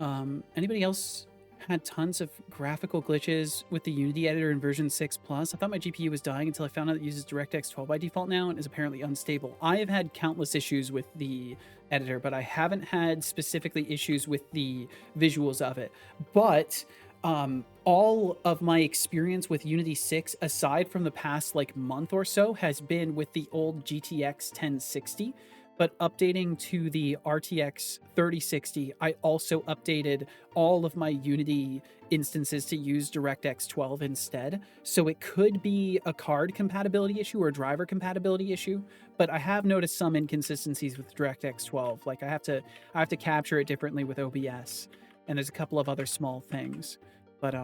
Anybody else had tons of graphical glitches with the Unity editor in version 6 plus? I thought my GPU was dying until I found out it uses DirectX 12 by default now and is apparently unstable. I have had countless issues with the editor, but I haven't had specifically issues with the visuals of it. But all of my experience with Unity 6, aside from the past like month or so, has been with the old GTX 1060. But updating to the RTX 3060, I also updated all of my Unity instances to use DirectX 12 instead. So it could be a card compatibility issue or a driver compatibility issue, but I have noticed some inconsistencies with DirectX 12. Like I have to capture it differently with OBS, and there's a couple of other small things. But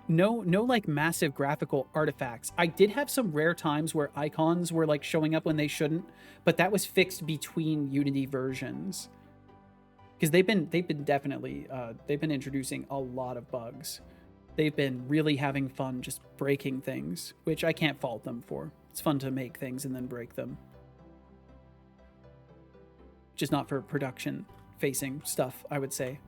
no like massive graphical artifacts. I did have some rare times where icons were like showing up when they shouldn't, but that was fixed between Unity versions. Because they've been definitely they've been introducing a lot of bugs. They've been really having fun just breaking things, which I can't fault them for. It's fun to make things and then break them. Just not for production facing stuff, I would say.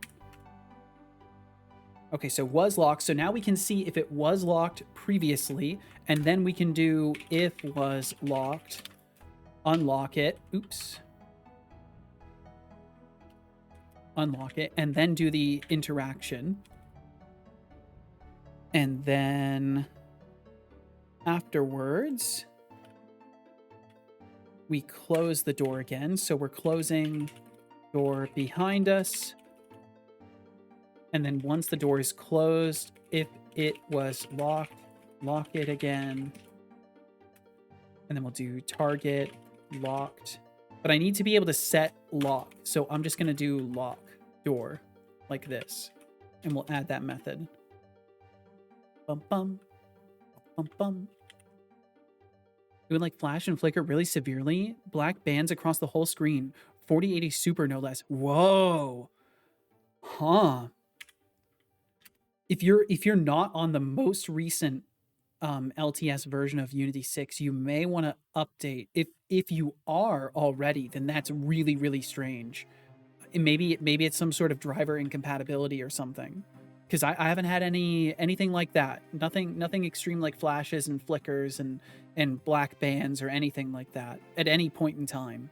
Okay, so was locked. So now we can see if it was locked previously, and then we can do if was locked, unlock it. Oops. Unlock it, and then do the interaction. And then afterwards, we close the door again. So we're closing door behind us. And then once the door is closed, if it was locked, lock it again. And then we'll do target, locked. But I need to be able to set lock. So I'm just going to do lock door like this. And we'll add that method. Bum, bum, bum, bum. It would like flash and flicker really severely. Black bands across the whole screen. 4080 Super, no less. Whoa. Huh. If you're not on the most recent LTS version of Unity 6, you may want to update. If you are already, then that's really, really strange. Maybe it's some sort of driver incompatibility or something. Because I haven't had anything like that. Nothing extreme like flashes and flickers and black bands or anything like that at any point in time.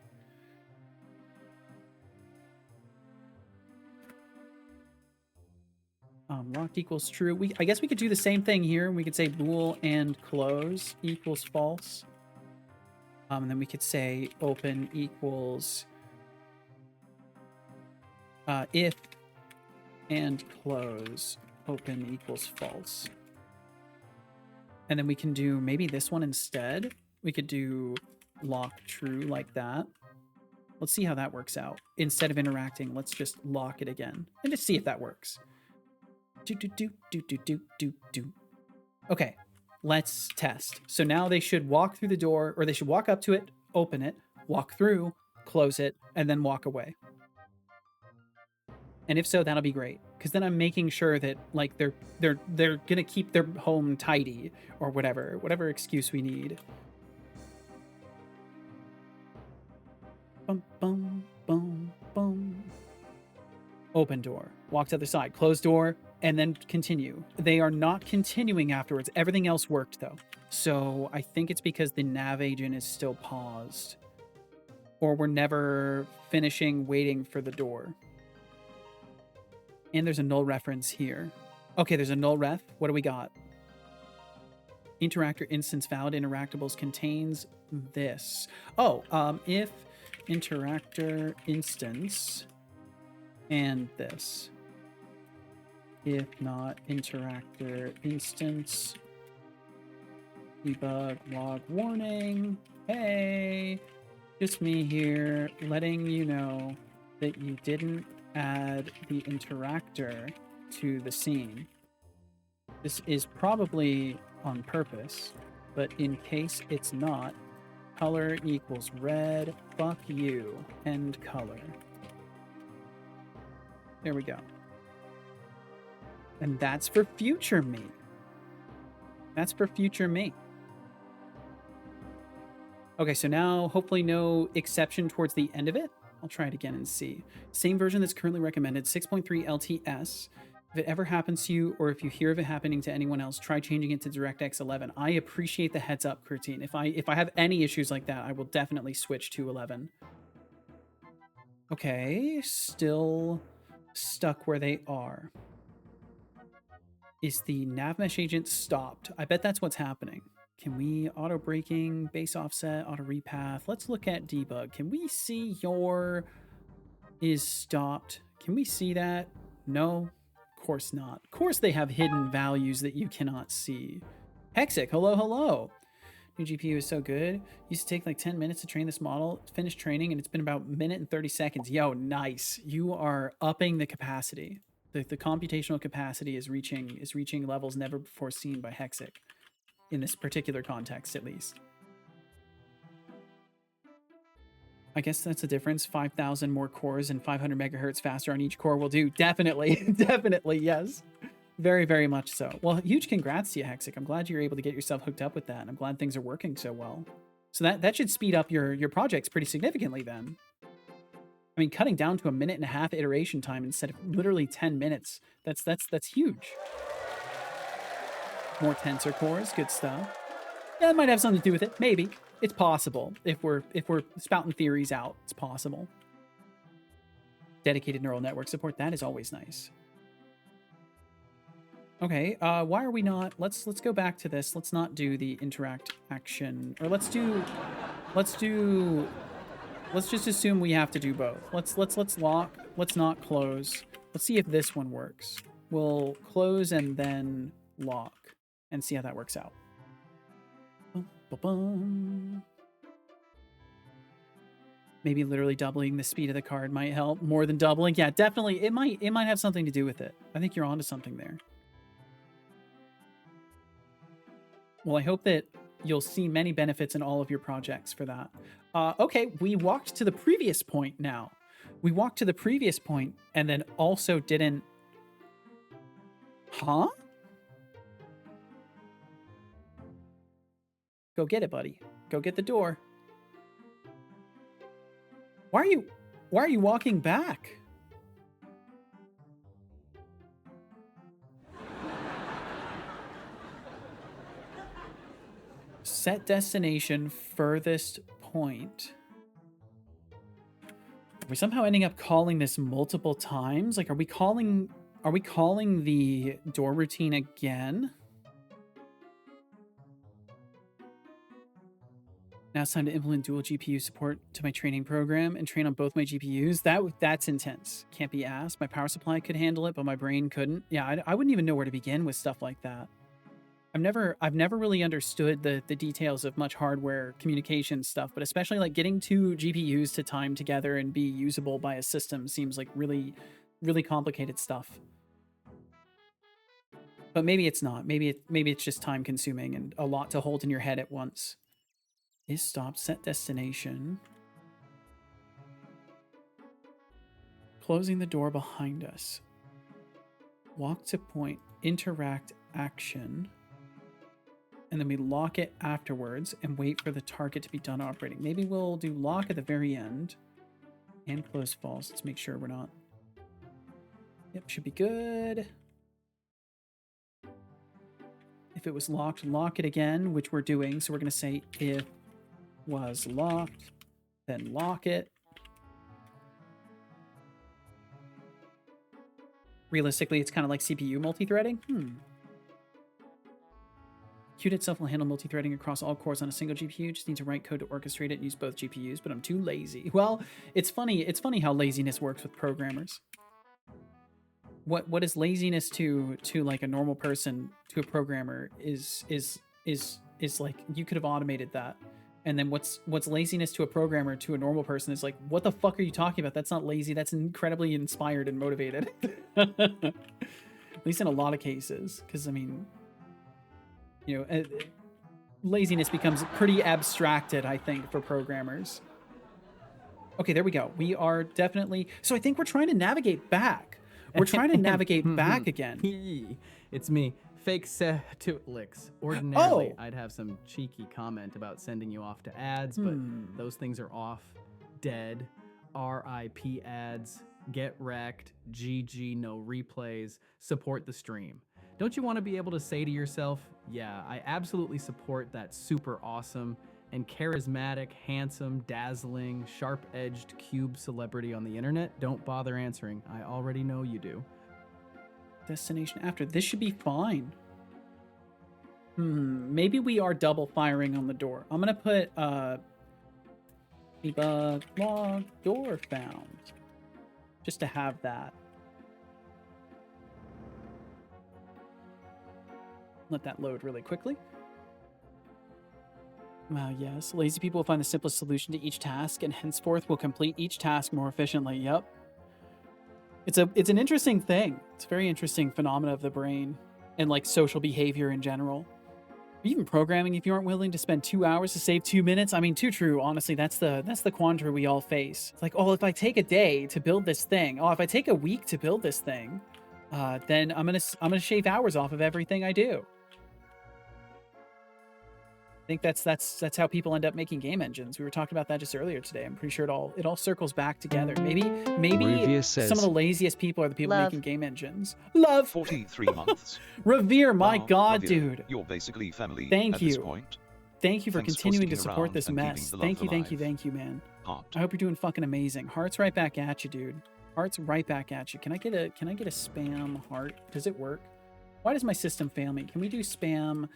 Locked equals true. I guess we could do the same thing here. We could say bool and close equals false. And then we could say open equals if and close open equals false. And then we can do maybe this one instead. We could do lock true like that. Let's see how that works out. Instead of interacting, let's just lock it again and just see if that works. Okay, let's test. So now they should walk through the door, or they should walk up to it, open it, walk through, close it, and then walk away. And if so, that'll be great, because then I'm making sure that like they're gonna keep their home tidy or whatever excuse we need. Bum bum bum bum. Open door, walk to the other side, close door, and then continue. They are not continuing afterwards. Everything else worked though. So I think it's because the nav agent is still paused, or we're never finishing waiting for the door. And there's a null reference here. Okay, there's a null ref. What do we got? Interactor instance valid interactables contains this. Oh, if interactor instance and this. If not interactor instance, debug log warning. Hey, just me here letting you know that you didn't add the interactor to the scene. This is probably on purpose, but in case it's not, color equals red, fuck you, end color. There we go. And that's for future me. That's for future me. Okay, so now hopefully no exception towards the end of it. I'll try it again and see. Same version that's currently recommended, 6.3 LTS. If it ever happens to you, or if you hear of it happening to anyone else, try changing it to DirectX 11. I appreciate the heads up, Curtine. If I have any issues like that, I will definitely switch to 11. Okay, still stuck where they are. Is the navmesh agent stopped? I bet that's what's happening. Can we auto braking, base offset, auto repath? Let's look at debug. Can we see your is stopped? Can we see that? No, of course not. Of course they have hidden values that you cannot see. Hexic, hello, hello. New GPU is so good. Used to take like 10 minutes to train this model. Finished training and it's been about a minute and 30 seconds. Yo, nice. You are upping the capacity. The computational capacity is reaching levels never before seen by Hexic. In this particular context, at least. I guess that's the difference. 5,000 more cores and 500 megahertz faster on each core will do. Definitely. Definitely, yes. Very, very much so. Well, huge congrats to you, Hexic. I'm glad you're able to get yourself hooked up with that, and I'm glad things are working so well. So that should speed up your projects pretty significantly then. I mean, cutting down to a 1.5 minute iteration time instead of literally 10 minutes. That's huge. More tensor cores, good stuff. Yeah, it might have something to do with it. Maybe. It's possible. If we're spouting theories out, it's possible. Dedicated neural network support, that is always nice. Okay, why are we not... Let's go back to this. Let's not do the interact action. Or let's do Let's just assume we have to do both. Let's lock. Let's not close. Let's see if this one works. We'll close and then lock and see how that works out. Bum, bum, bum. Maybe literally doubling the speed of the card might help more than doubling. Yeah, definitely. It might have something to do with it. I think you're onto something there. Well, I hope that you'll see many benefits in all of your projects for that. Okay, we walked to the previous point now. We walked to the previous point and then also didn't... Huh? Go get it, buddy. Go get the door. Why are you walking back? Set destination furthest point. Are we somehow ending up calling this multiple times? Like, are we calling the door routine again? Now it's time to implement dual GPU support to my training program and train on both my GPUs. That's intense. Can't be asked. My power supply could handle it, but my brain couldn't. Yeah, I wouldn't even know where to begin with stuff like that. I've never really understood the details of much hardware communication stuff, but especially like getting two GPUs to time together and be usable by a system seems like really, really complicated stuff. But maybe it's not. Maybe it's just time consuming and a lot to hold in your head at once. Is stopped, set destination. Closing the door behind us. Walk to point, interact, action. And then we lock it afterwards and wait for the target to be done operating. Maybe we'll do lock at the very end. And close false. Let's make sure we're not... Yep, should be good. If it was locked, lock it again, which we're doing. So we're going to say if was locked, then lock it. Realistically, it's kind of like CPU multi-threading. Qt itself will handle multi-threading across all cores on a single GPU. Just need to write code to orchestrate it and use both GPUs, but I'm too lazy. Well, it's funny how laziness works with programmers. What is laziness to like a normal person to a programmer is like you could have automated that. And then what's laziness to a programmer to a normal person is like, what the fuck are you talking about? That's not lazy. That's incredibly inspired and motivated. At least in a lot of cases. Because, I mean, you know, laziness becomes pretty abstracted, I think, for programmers. Okay, there we go. We are definitely... So I think we're trying to navigate back. We're trying to navigate back again. It's me. Fake Setulix. Ordinarily, I'd have some cheeky comment about sending you off to ads, but those things are off. Dead. RIP ads. Get wrecked. GG, no replays. Support the stream. Don't you want to be able to say to yourself, yeah, I absolutely support that super awesome and charismatic, handsome, dazzling, sharp-edged cube celebrity on the internet? Don't bother answering. I already know you do. Destination after. This should be fine. Maybe we are double firing on the door. I'm gonna put debug log door found. Just to have that. Let that load really quickly. Wow, yes. Lazy people will find the simplest solution to each task and henceforth will complete each task more efficiently. Yep. It's an interesting thing. It's a very interesting phenomena of the brain and like social behavior in general. Even programming, if you aren't willing to spend 2 hours to save 2 minutes, I mean, too true. Honestly, that's the quandary we all face. It's like, oh, if I take a day to build this thing, oh, if I take a week to build this thing, then I'm gonna shave hours off of everything I do. I think that's how people end up making game engines. We were talking about that just earlier today. I'm pretty sure it all circles back together. Maybe some of the laziest people are the people making game engines. Love 43 months. Revere, my Wow, God, Revere, dude. You're basically family Thank at you. this point. Thank you for Thanks for continuing to sticking support around this and mess. keeping the love Thank you, man. Heart. I hope you're doing fucking amazing. Heart's right back at you, dude. Heart's right back at you. Can I get a spam heart? Does it work? Why does my system fail me? Can we do spam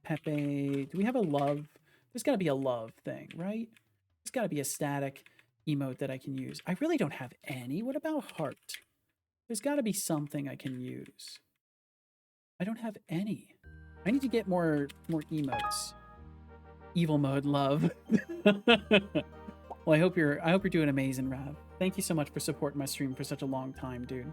Pepe? Do we have a love? There's got to be a love thing, right? got to be a static emote that I can use. I really don't have any. What about heart? There's got to be something I can use. I don't have any. I need to get more emotes. Evil mode love. Well, I hope you're doing amazing, Rav. Thank you so much for supporting my stream for such a long time, dude.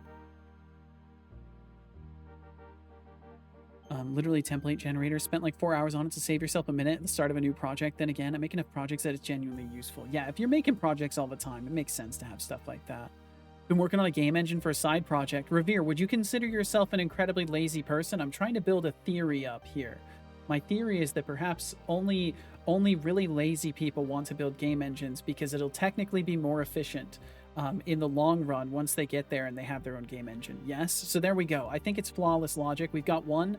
Literally template generator. Spent like 4 hours on it to save yourself a minute at the start of a new project. Then again, I make enough projects that it's genuinely useful. Yeah, if you're making projects all the time, it makes sense to have stuff like that. Been working on a game engine for a side project. Revere, would you consider yourself an incredibly lazy person? I'm trying to build a theory up here. My theory is that perhaps only really lazy people want to build game engines because it'll technically be more efficient in the long run once they get there and they have their own game engine. Yes, so there we go. I think it's flawless logic. We've got one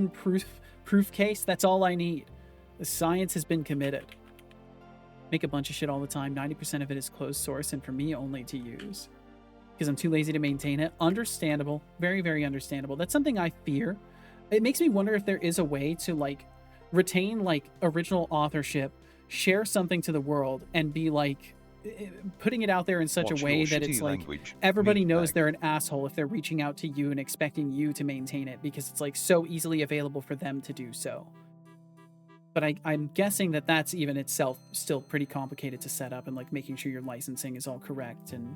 proof case. That's all I need. The science has been committed. Make a bunch of shit all the time. 90% of it is closed source and for me only to use because I'm too lazy to maintain it. Understandable. Very, very understandable. That's something I fear. It makes me wonder if there is a way to like retain like original authorship, share something to the world, and be like putting it out there in such Watch a way your that it's shitty like language, everybody knows meatbag. they're an asshole if they're reaching out to you and expecting you to maintain it because it's like so easily available for them to do so. But I'm guessing that that's even itself still pretty complicated to set up and like making sure your licensing is all correct and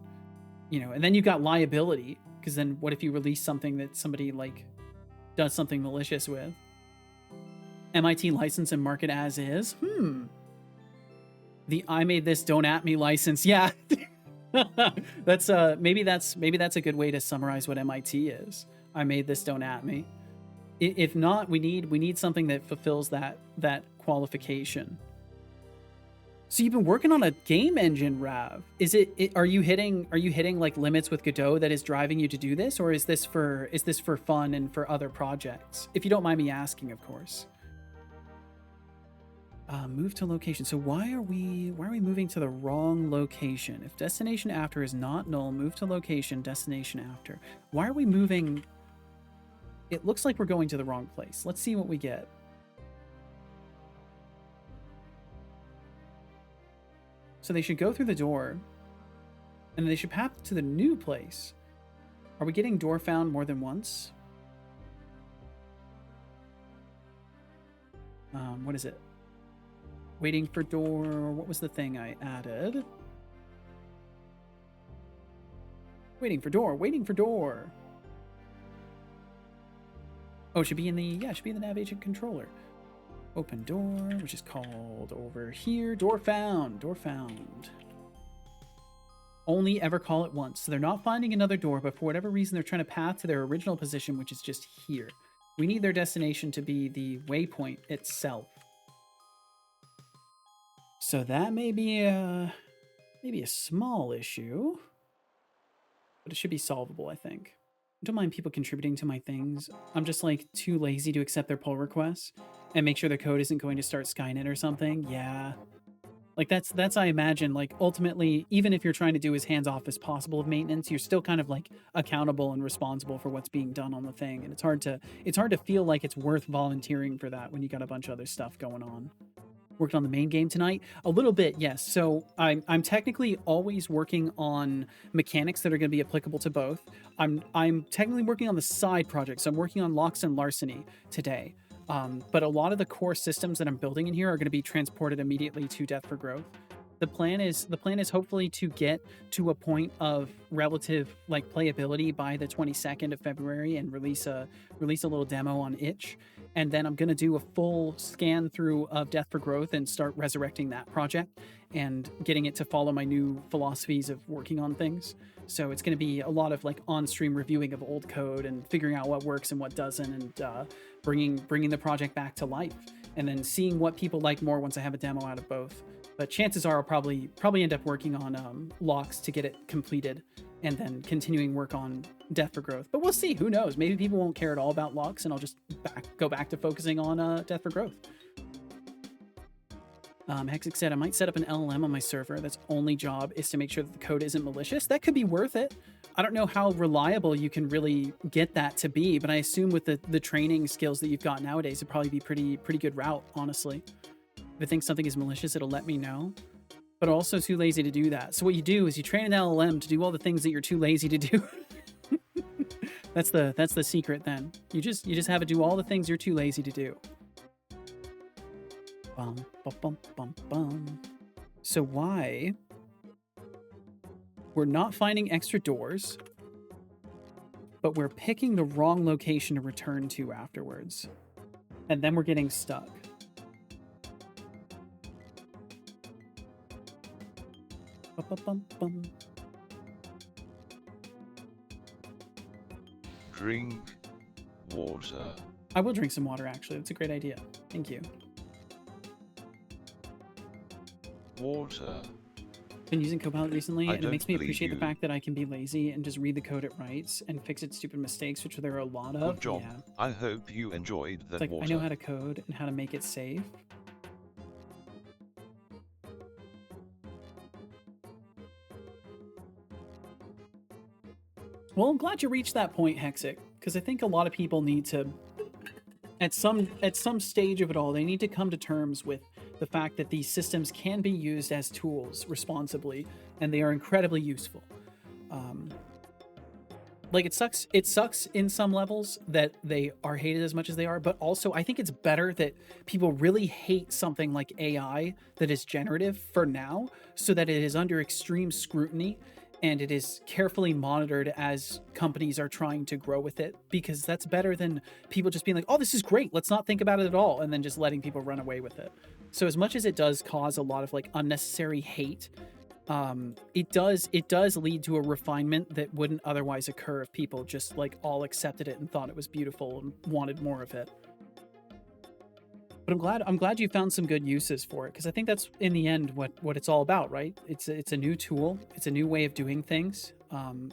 you know, and then you've got liability because then what if you release something that somebody like does something malicious with? MIT license and market as is. The I made this don't at me license. Yeah. That's maybe that's a good way to summarize what MIT is. I made this don't at me. If not, we need something that fulfills that qualification. So you've been working on a game engine, Rav. Are you hitting like limits with Godot that is driving you to do this, or is this for fun and for other projects? If you don't mind me asking, of course. Move to location. So why are we moving to the wrong location? If destination after is not null, move to location, destination after. Why are we moving? It looks like we're going to the wrong place. Let's see what we get. So they should go through the door, and they should path to the new place. Are we getting door found more than once? What is it? Waiting for door. What was the thing I added? Waiting for door. Waiting for door. Oh, it should be in the nav agent controller. Open door, which is called over here. Door found. Door found. Only ever call it once. So they're not finding another door, but for whatever reason, they're trying to path to their original position, which is just here. We need their destination to be the waypoint itself. So that may be maybe a small issue, but it should be solvable, I think. I don't mind people contributing to my things. I'm just like too lazy to accept their pull requests and make sure their code isn't going to start Skynet or something. Yeah. Like that's I imagine, like ultimately, even if you're trying to do as hands-off as possible of maintenance, you're still kind of like accountable and responsible for what's being done on the thing. And it's hard to feel like it's worth volunteering for that when you got a bunch of other stuff going on. Worked on the main game tonight? A little bit, yes. So I'm technically always working on mechanics that are going to be applicable to both. I'm technically working on the side project, so I'm working on Locks and Larceny today. But a lot of the core systems that I'm building in here are going to be transported immediately to Death for Growth. The plan is hopefully to get to a point of relative like playability by the 22nd of February and release a little demo on itch. And then I'm going to do a full scan through of Death for Growth and start resurrecting that project and getting it to follow my new philosophies of working on things. So it's going to be a lot of like on-stream reviewing of old code and figuring out what works and what doesn't, and bringing the project back to life, and then seeing what people like more once I have a demo out of both. But chances are I'll probably end up working on Locks to get it completed, and then continuing work on Death for Growth. But we'll see. Who knows? Maybe people won't care at all about Locks, and I'll just go back to focusing on Death for Growth. Hexic said, I might set up an LLM on my server that's only job is to make sure that the code isn't malicious. That could be worth it. I don't know how reliable you can really get that to be, but I assume with the training skills that you've got nowadays, it'd probably be pretty good route, honestly. If it thinks something is malicious, it'll let me know. but also too lazy to do that. So what you do is you train an LLM to do all the things that you're too lazy to do. That's the secret then. You just have it do all the things you're too lazy to do. Bum, bum, bum, bum, bum. So why we're not finding extra doors, but we're picking the wrong location to return to afterwards. And then we're getting stuck. Bum, bum, bum, bum. Drink water. I will drink some water, actually. That's a great idea. Thank you. Water. Been using Copilot recently, I and it don't makes me believe appreciate the you. fact that I can be lazy and just read the code it writes and fix its stupid mistakes, which there are a lot of. Good job. Yeah. I hope you enjoyed that It's like, water. I know how to code and how to make it safe. Well, I'm glad you reached that point, Hexic, because I think a lot of people need to, at some stage of it all, they need to come to terms with the fact that these systems can be used as tools responsibly, and they are incredibly useful. Like, it sucks in some levels that they are hated as much as they are, but also I think it's better that people really hate something like AI that is generative for now, so that it is under extreme scrutiny and it is carefully monitored as companies are trying to grow with it, because that's better than people just being like, oh, this is great, let's not think about it at all, and then just letting people run away with it. So as much as it does cause a lot of like unnecessary hate, it does lead to a refinement that wouldn't otherwise occur if people just like all accepted it and thought it was beautiful and wanted more of it. But I'm glad you found some good uses for it, because I think that's in the end what it's all about, right? It's a new tool, it's a new way of doing things.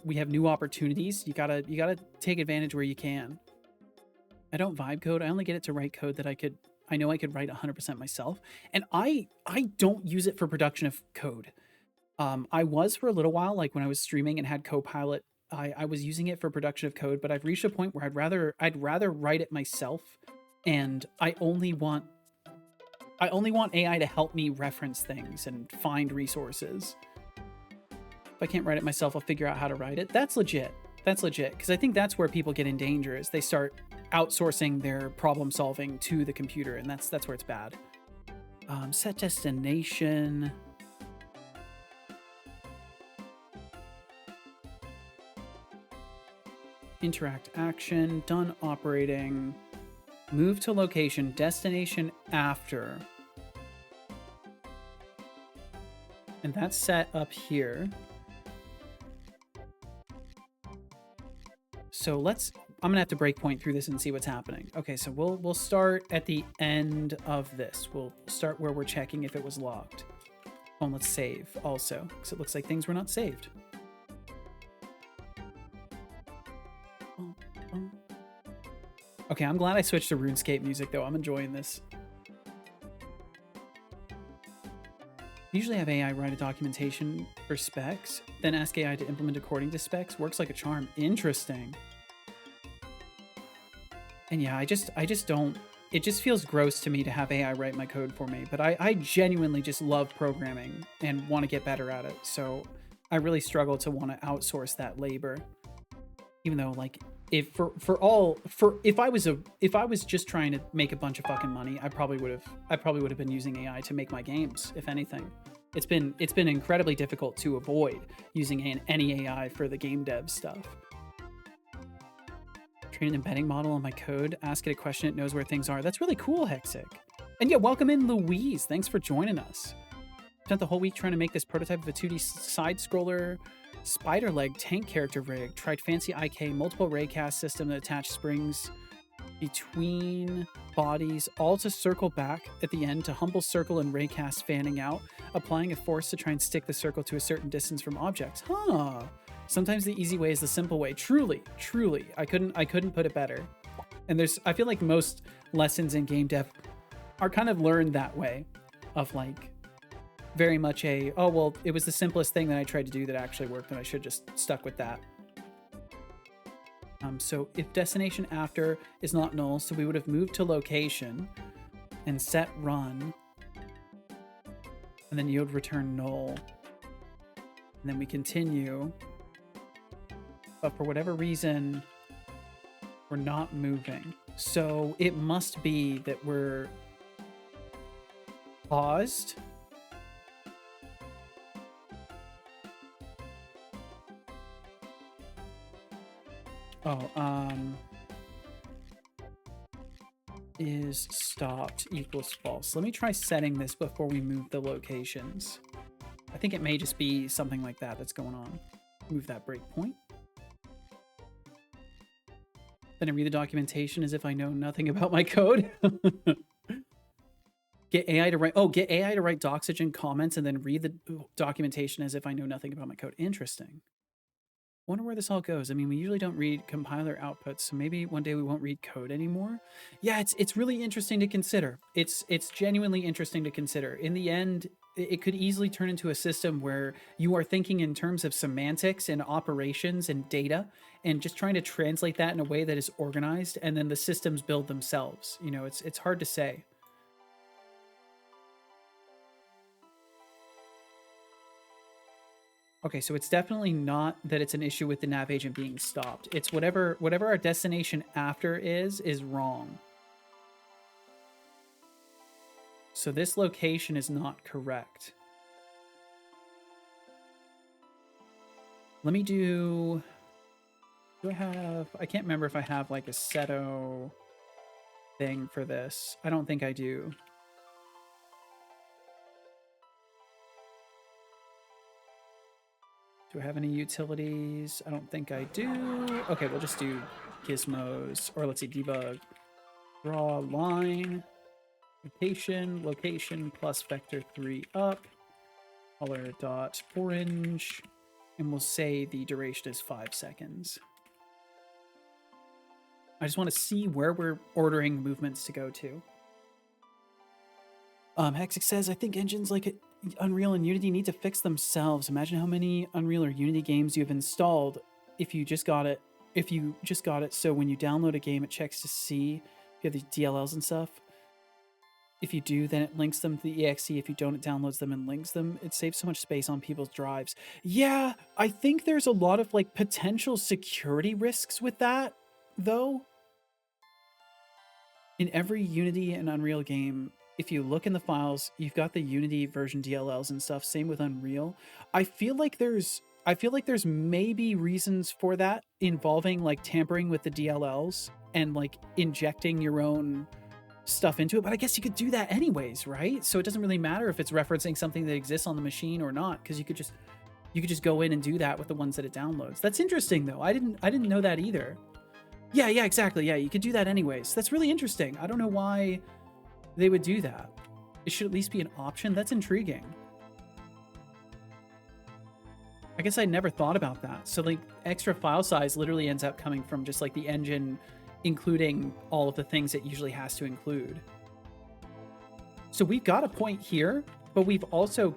We have new opportunities. You gotta take advantage where you can. I don't vibe code. I only get it to write code that I know I could write 100% myself, and I don't use it for production of code. I was for a little while, like when I was streaming and had Copilot, I was using it for production of code, but I've reached a point where I'd rather write it myself, and I only want AI to help me reference things and find resources. If I can't write it myself, I'll figure out how to write it. That's legit. That's legit, because I think that's where people get in danger, is they start outsourcing their problem solving to the computer, and that's where it's bad. Set destination. Interact action, done operating, move to location, destination after. And that's set up here. So I'm gonna have to breakpoint through this and see what's happening. Okay, so we'll start at the end of this. We'll start where we're checking if it was logged. Oh, and let's save also, because it looks like things were not saved. Okay, I'm glad I switched to RuneScape music, though. I'm enjoying this. Usually have AI write a documentation for specs, then ask AI to implement according to specs. Works like a charm. Interesting. And yeah, I just don't... It just feels gross to me to have AI write my code for me, but I genuinely just love programming and want to get better at it. So I really struggle to want to outsource that labor. Even though, like, if I was just trying to make a bunch of fucking money, I probably would have been using AI to make my games. If anything, it's been incredibly difficult to avoid using any AI for the game dev stuff. Train an embedding model on my code. Ask it a question, it knows where things are. That's really cool, Hexic. And yeah, welcome in Louise. Thanks for joining us. Spent the whole week trying to make this prototype of a 2D side scroller spider leg tank character rig. Tried fancy IK, multiple raycast system that attached springs between bodies, all to circle back at the end to humble circle and raycast fanning out, applying a force to try and stick the circle to a certain distance from objects. Huh. Sometimes the easy way is the simple way. Truly, truly. I couldn't put it better. And I feel like most lessons in game dev are kind of learned that way, of like very much oh, well, it was the simplest thing that I tried to do that actually worked, and I should just stuck with that. So if destination after is not null, so we would have moved to location and set run. and then yield return null. And then we continue. But for whatever reason, we're not moving. So it must be that we're paused. Oh, is stopped equals false. Let me try setting this before we move the locations. I think it may just be something like that that's going on. Move that breakpoint. Then I read the documentation as if I know nothing about my code. Get AI to write, get AI to write Doxygen comments and then read the documentation as if I know nothing about my code. Interesting. Wonder where this all goes. I mean, we usually don't read compiler outputs, so maybe one day we won't read code anymore. Yeah, it's really interesting to consider. It's genuinely interesting to consider. In the end, it could easily turn into a system where you are thinking in terms of semantics and operations and data and just trying to translate that in a way that is organized, and then the systems build themselves. You know, it's hard to say. Okay, so it's definitely not that it's an issue with the nav agent being stopped. It's whatever our destination after is wrong. So this location is not correct. Let me do I have, I can't remember if I have like a Seto thing for this. I don't think I do. Do I have any utilities? I don't think I do. Okay, we'll just do gizmos, or let's see, debug. Draw line, location plus vector 3 up, color dot orange, and we'll say the duration is 5 seconds. I just want to see where we're ordering movements to go to. Hexic says, I think engines like Unreal and Unity need to fix themselves. Imagine how many Unreal or Unity games you have installed if you just got it. So when you download a game, it checks to see if you have the DLLs and stuff. If you do, then it links them to the exe. If you don't, it downloads them and links them. It saves so much space on people's drives. Yeah, I think there's a lot of like potential security risks with that, though. In every Unity and Unreal game, if you look in the files, you've got the Unity version DLLs and stuff. Same with Unreal. I feel like there's maybe reasons for that involving like tampering with the DLLs and like injecting your own stuff into it. But I guess you could do that anyways, right? So it doesn't really matter if it's referencing something that exists on the machine or not, because you could just go in and do that with the ones that it downloads. That's interesting though. I didn't know that either. Yeah, exactly. Yeah, you could do that anyways. That's really interesting. I don't know why they would do that. It should at least be an option. That's intriguing. I guess I never thought about that. So like extra file size literally ends up coming from just like the engine including all of the things it usually has to include. So we've got a point here, but we've also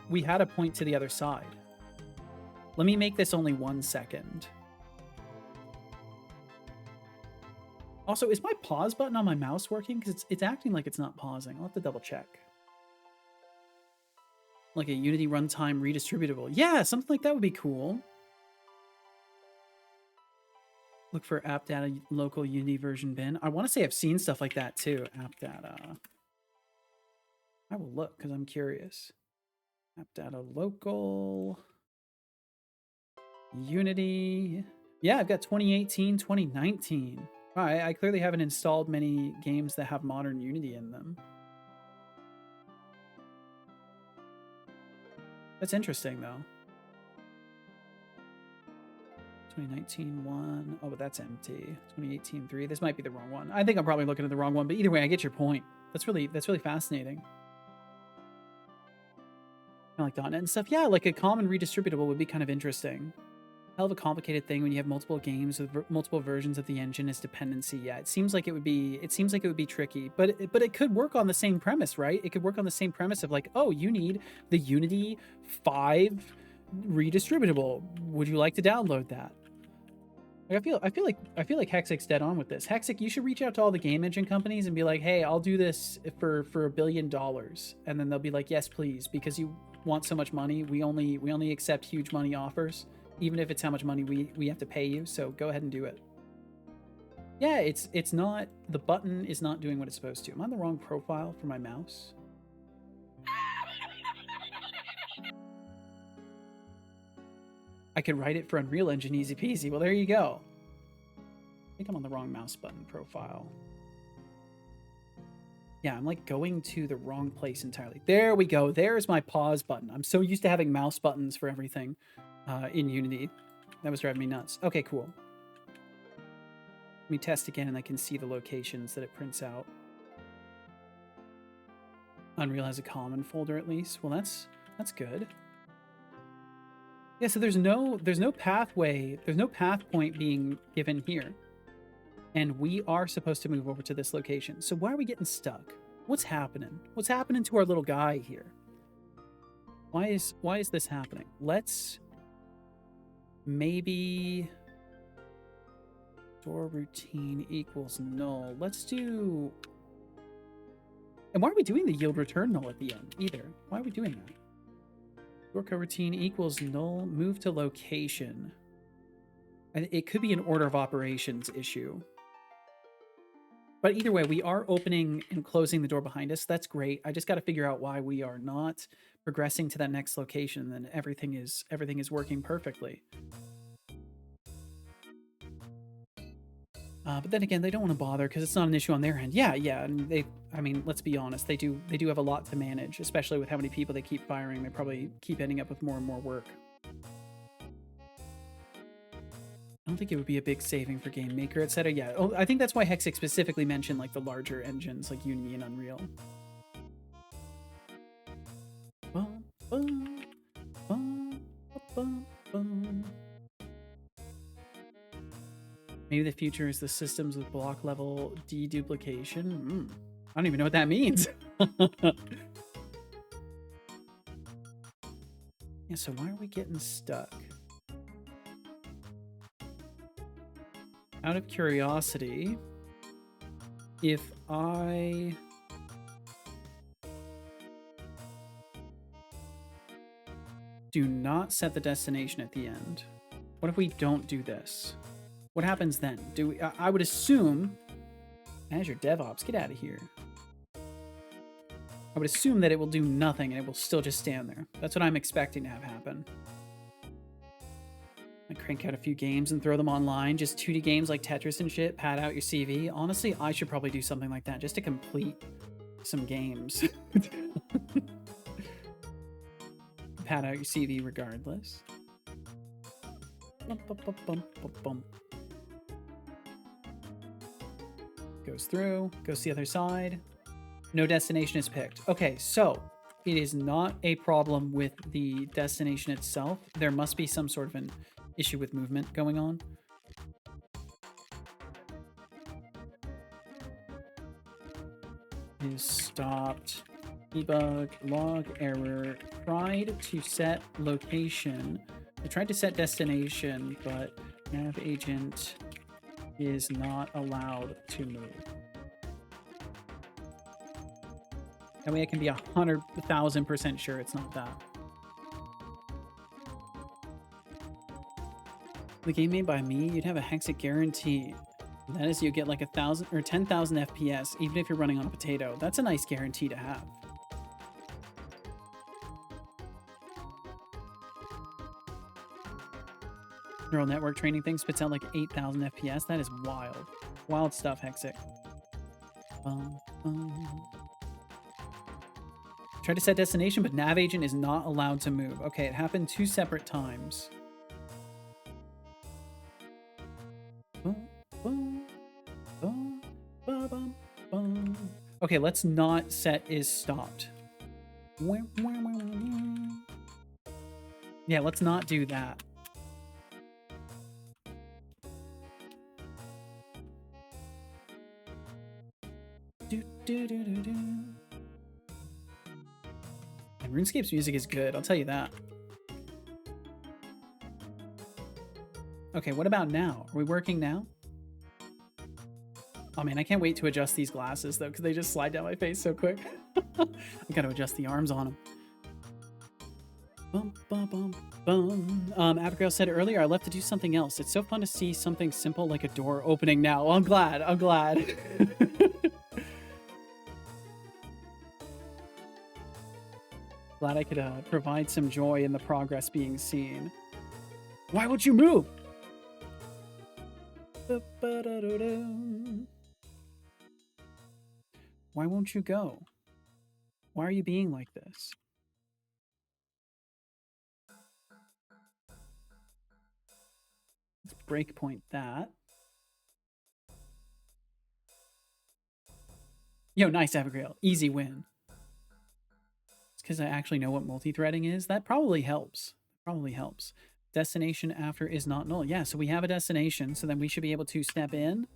we had a point to the other side. Let me make this only 1 second. Also, is my pause button on my mouse working? Because it's acting like it's not pausing. I'll have to double check. Like a Unity runtime redistributable. Yeah, something like that would be cool. Look for app data local Unity version bin. I want to say I've seen stuff like that too. App data. I will look because I'm curious. App data local. Unity. Yeah, I've got 2018, 2019. I clearly haven't installed many games that have modern Unity in them. That's interesting, though. 2019 one. Oh, but that's empty. 2018 3. This might be the wrong one. I think I'm probably looking at the wrong one, but either way, I get your point. That's really fascinating. Kind of like .NET and stuff. Yeah, like a common redistributable would be kind of interesting. Hell of a complicated thing when you have multiple games with multiple versions of the engine as dependency. Yeah, it seems like it would be tricky, but it could work on the same premise, right? It could work on the same premise of like, oh, you need the Unity 5 redistributable. Would you like to download that? Like, I feel like Hexic's dead on with this. Hexic, you should reach out to all the game engine companies and be like, hey, I'll do this for $1 billion. And then they'll be like, yes, please, because you want so much money. We only accept huge money offers, even if it's how much money we have to pay you. So go ahead and do it. Yeah, it's not, the button is not doing what it's supposed to. Am I on the wrong profile for my mouse? I could write it for Unreal Engine easy peasy. Well, there you go. I think I'm on the wrong mouse button profile. Yeah, I'm like going to the wrong place entirely. There we go. There's my pause button. I'm so used to having mouse buttons for everything in Unity. That was driving me nuts. Okay, cool. Let me test again and I can see the locations that it prints out. Unreal has a common folder at least. Well, that's good. Yeah, so there's no pathway, there's no path point being given here. And we are supposed to move over to this location. So why are we getting stuck? What's happening? What's happening to our little guy here? Why is this happening? Let's maybe door routine equals null. Let's do. And why are we doing the yield return null at the end either? Why are we doing that? Door coroutine equals null, move to location. And it could be an order of operations issue. But either way, we are opening and closing the door behind us. That's great. I just got to figure out why we are not progressing to that next location. And then everything is working perfectly. But then again, they don't want to bother because it's not an issue on their end. Yeah, and I mean, let's be honest, they do have a lot to manage, especially with how many people they keep firing. They probably keep ending up with more and more work. I don't think it would be a big saving for Game Maker, etc. Yeah, oh, I think that's why Hexic specifically mentioned like the larger engines like Unity and Unreal. Bum, bum, bum, bum, bum. Maybe the future is the systems with block level deduplication. I don't even know what that means. Yeah, so why are we getting stuck? Out of curiosity, if I do not set the destination at the end, what if we don't do this? What happens then? I would assume, Azure DevOps, get out of here. I would assume that it will do nothing and it will still just stand there. That's what I'm expecting to have happen. I crank out a few games and throw them online, just 2D games like Tetris and shit, pad out your CV. Honestly, I should probably do something like that just to complete some games. Pad out your CV regardless. Bum, bum, bum, bum, bum, bum. Goes through, goes to the other side. No destination is picked. Okay, so it is not a problem with the destination itself. There must be some sort of an issue with movement going on. Is stopped. Debug, log error. Tried to set location. I tried to set destination, but nav agent is not allowed to move. That way I can be 100,000% sure it's not that. The game made by me, you'd have a Hexic guarantee. That is, you get like 1,000 or 10,000 FPS, even if you're running on a potato. That's a nice guarantee to have. Neural network training thing spits out like 8,000 FPS. That is wild. Wild stuff, Hexic. Try to set destination, but nav agent is not allowed to move. Okay, it happened 2 separate times. Okay, let's not set is stopped. Yeah, let's not do that. And RuneScape's music is good, I'll tell you that. Okay, what about now? Are we working now? Oh man, I can't wait to adjust these glasses though, because they just slide down my face so quick. I gotta adjust the arms on them. Bum, bum, bum, bum. Abigail said earlier, I left to do something else. It's so fun to see something simple like a door opening now. Well, I'm glad. I'm glad. Glad I could provide some joy in the progress being seen. Why won't you move? Why won't you go? Why are you being like this? Let's breakpoint that. Yo, nice, Abigail. Easy win. It's because I actually know what multi-threading is. That probably helps. Probably helps. Destination after is not null. Yeah, so we have a destination, so then we should be able to step in,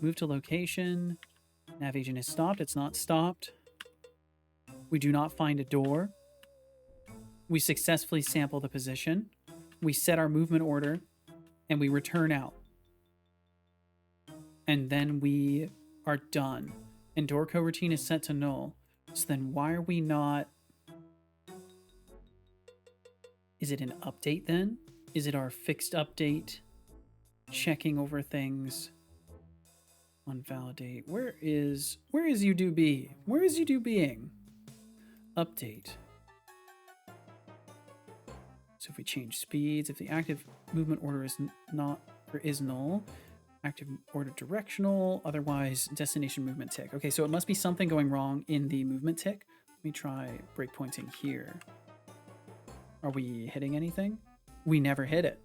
move to location. Nav agent is stopped. It's not stopped. We do not find a door. We successfully sample the position. We set our movement order, and we return out. And then we are done. And door coroutine is set to null. So then why are we not... Is it an update then? Is it our fixed update? Checking over things. Unvalidate. Where is UDB? Where is UDBing? Update. So if we change speeds, if the active movement order is not or is null, active order directional, otherwise destination movement tick. Okay, so it must be something going wrong in the movement tick. Let me try breakpointing here. Are we hitting anything? We never hit it.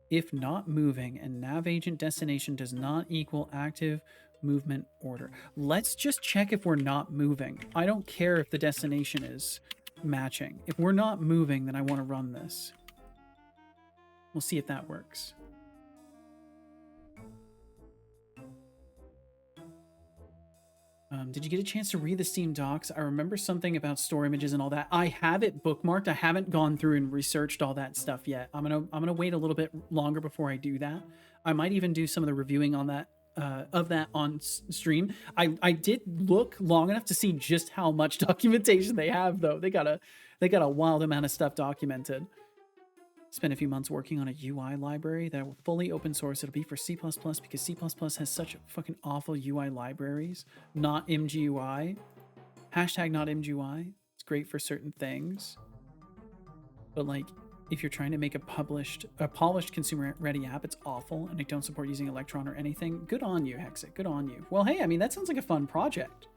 If not moving and nav agent destination does not equal active movement order. Let's just check if we're not moving. I don't care if the destination is matching. If we're not moving, then I want to run this. We'll see if that works. Did you get a chance to read the Steam docs? I remember something about store images and all that. I have it bookmarked. I haven't gone through and researched all that stuff yet. I'm gonna wait a little bit longer before I do that. I might even do some of the reviewing on that of that on stream. I did look long enough to see just how much documentation they have, though. They got a wild amount of stuff documented. Spent a few months working on a UI library that will fully open source. It'll be for C++ because C++ has such fucking awful UI libraries. Not MGUI. Hashtag not MGUI. It's great for certain things. But like, if you're trying to make a polished consumer-ready app, it's awful, and I don't support using Electron or anything. Good on you, Hexic. Good on you. Well, hey, I mean, that sounds like a fun project.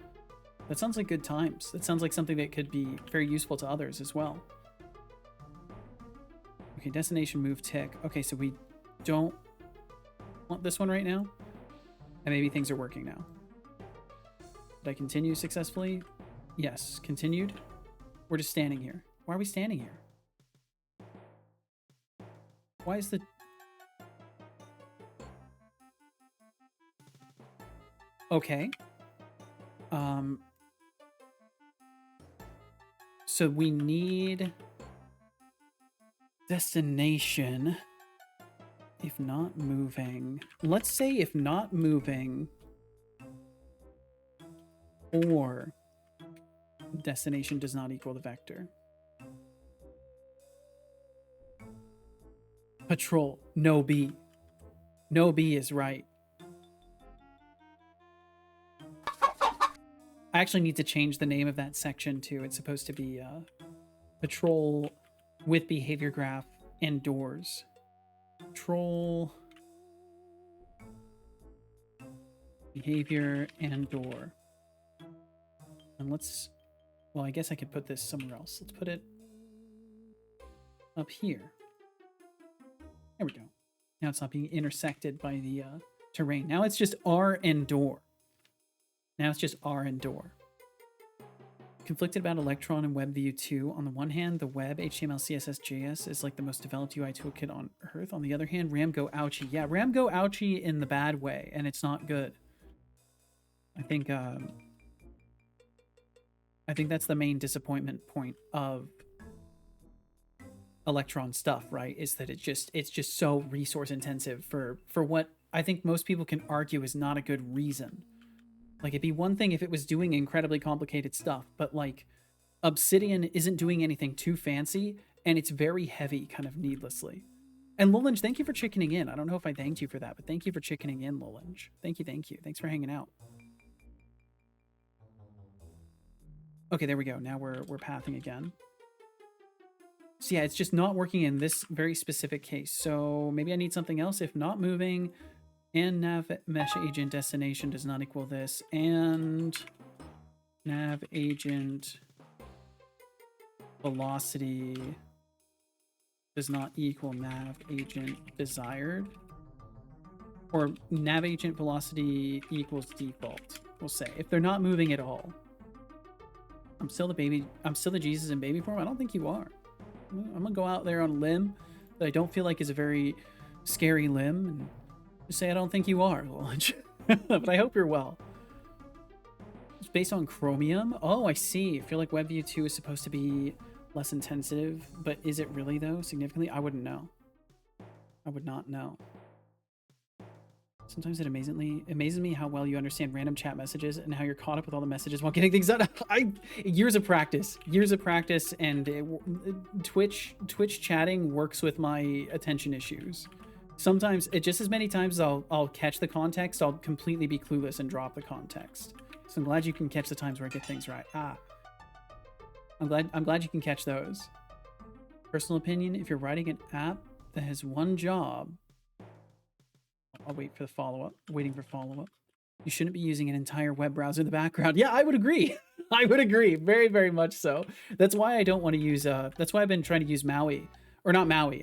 That sounds like good times. That sounds like something that could be very useful to others as well. Okay, destination move tick. Okay, so we don't want this one right now. And maybe things are working now. Did I continue successfully? Yes, continued. We're just standing here. Why are we standing here? Why is the... Okay. So we need... destination, if not moving. Let's say if not moving, or destination does not equal the vector. Patrol, no B. No B is right. I actually need to change the name of that section too. It's supposed to be patrol with behavior graph and doors. Patrol, behavior, and door. And let's, well, I guess I could put this somewhere else. Let's put it up here. There we go. Now it's not being intersected by the terrain. Now it's just R and door. Now it's just R and door. Conflicted about Electron and WebView 2. On the one hand, the web, HTML, CSS, JS is like the most developed UI toolkit on Earth. On the other hand, Ramgo ouchie. Yeah, Ramgo ouchie in the bad way, and it's not good. I think that's the main disappointment point of Electron stuff, right? Is that it's just so resource intensive for what I think most people can argue is not a good reason. Like, it'd be one thing if it was doing incredibly complicated stuff, but like Obsidian isn't doing anything too fancy, and it's very heavy kind of needlessly. And Lolinge, thank you for chickening in. I don't know if I thanked you for that, but thank you for chickening in, Lolinge. Thank you, thank you. Thanks for hanging out. Okay, there we go. Now we're pathing again. So yeah, it's just not working in this very specific case. So maybe I need something else. If not moving and nav mesh agent destination does not equal this, and nav agent velocity does not equal nav agent desired, or nav agent velocity equals default, we'll say, if they're not moving at all. I'm still the Jesus in baby form? I don't think you are. I'm gonna go out there on a limb that I don't feel like is a very scary limb and just say I don't think you are, Lolinge. But I hope you're well. It's based on Chromium. Oh, I see. I feel like WebView 2 is supposed to be less intensive, but is it really though, significantly? I wouldn't know. I would not know. Sometimes it amazes me how well you understand random chat messages and how you're caught up with all the messages while getting things done. Years of practice, and Twitch chatting works with my attention issues. Sometimes, just as many times as I'll catch the context, I'll completely be clueless and drop the context. So I'm glad you can catch the times where I get things right. I'm glad you can catch those. Personal opinion: if you're writing an app that has one job, I'll wait for the follow-up. Waiting for follow-up. You shouldn't be using an entire web browser in the background. Yeah, I would agree. I would agree. Very, very much so. That's why I don't want to use, that's why I've been trying to use Maui. Or not Maui.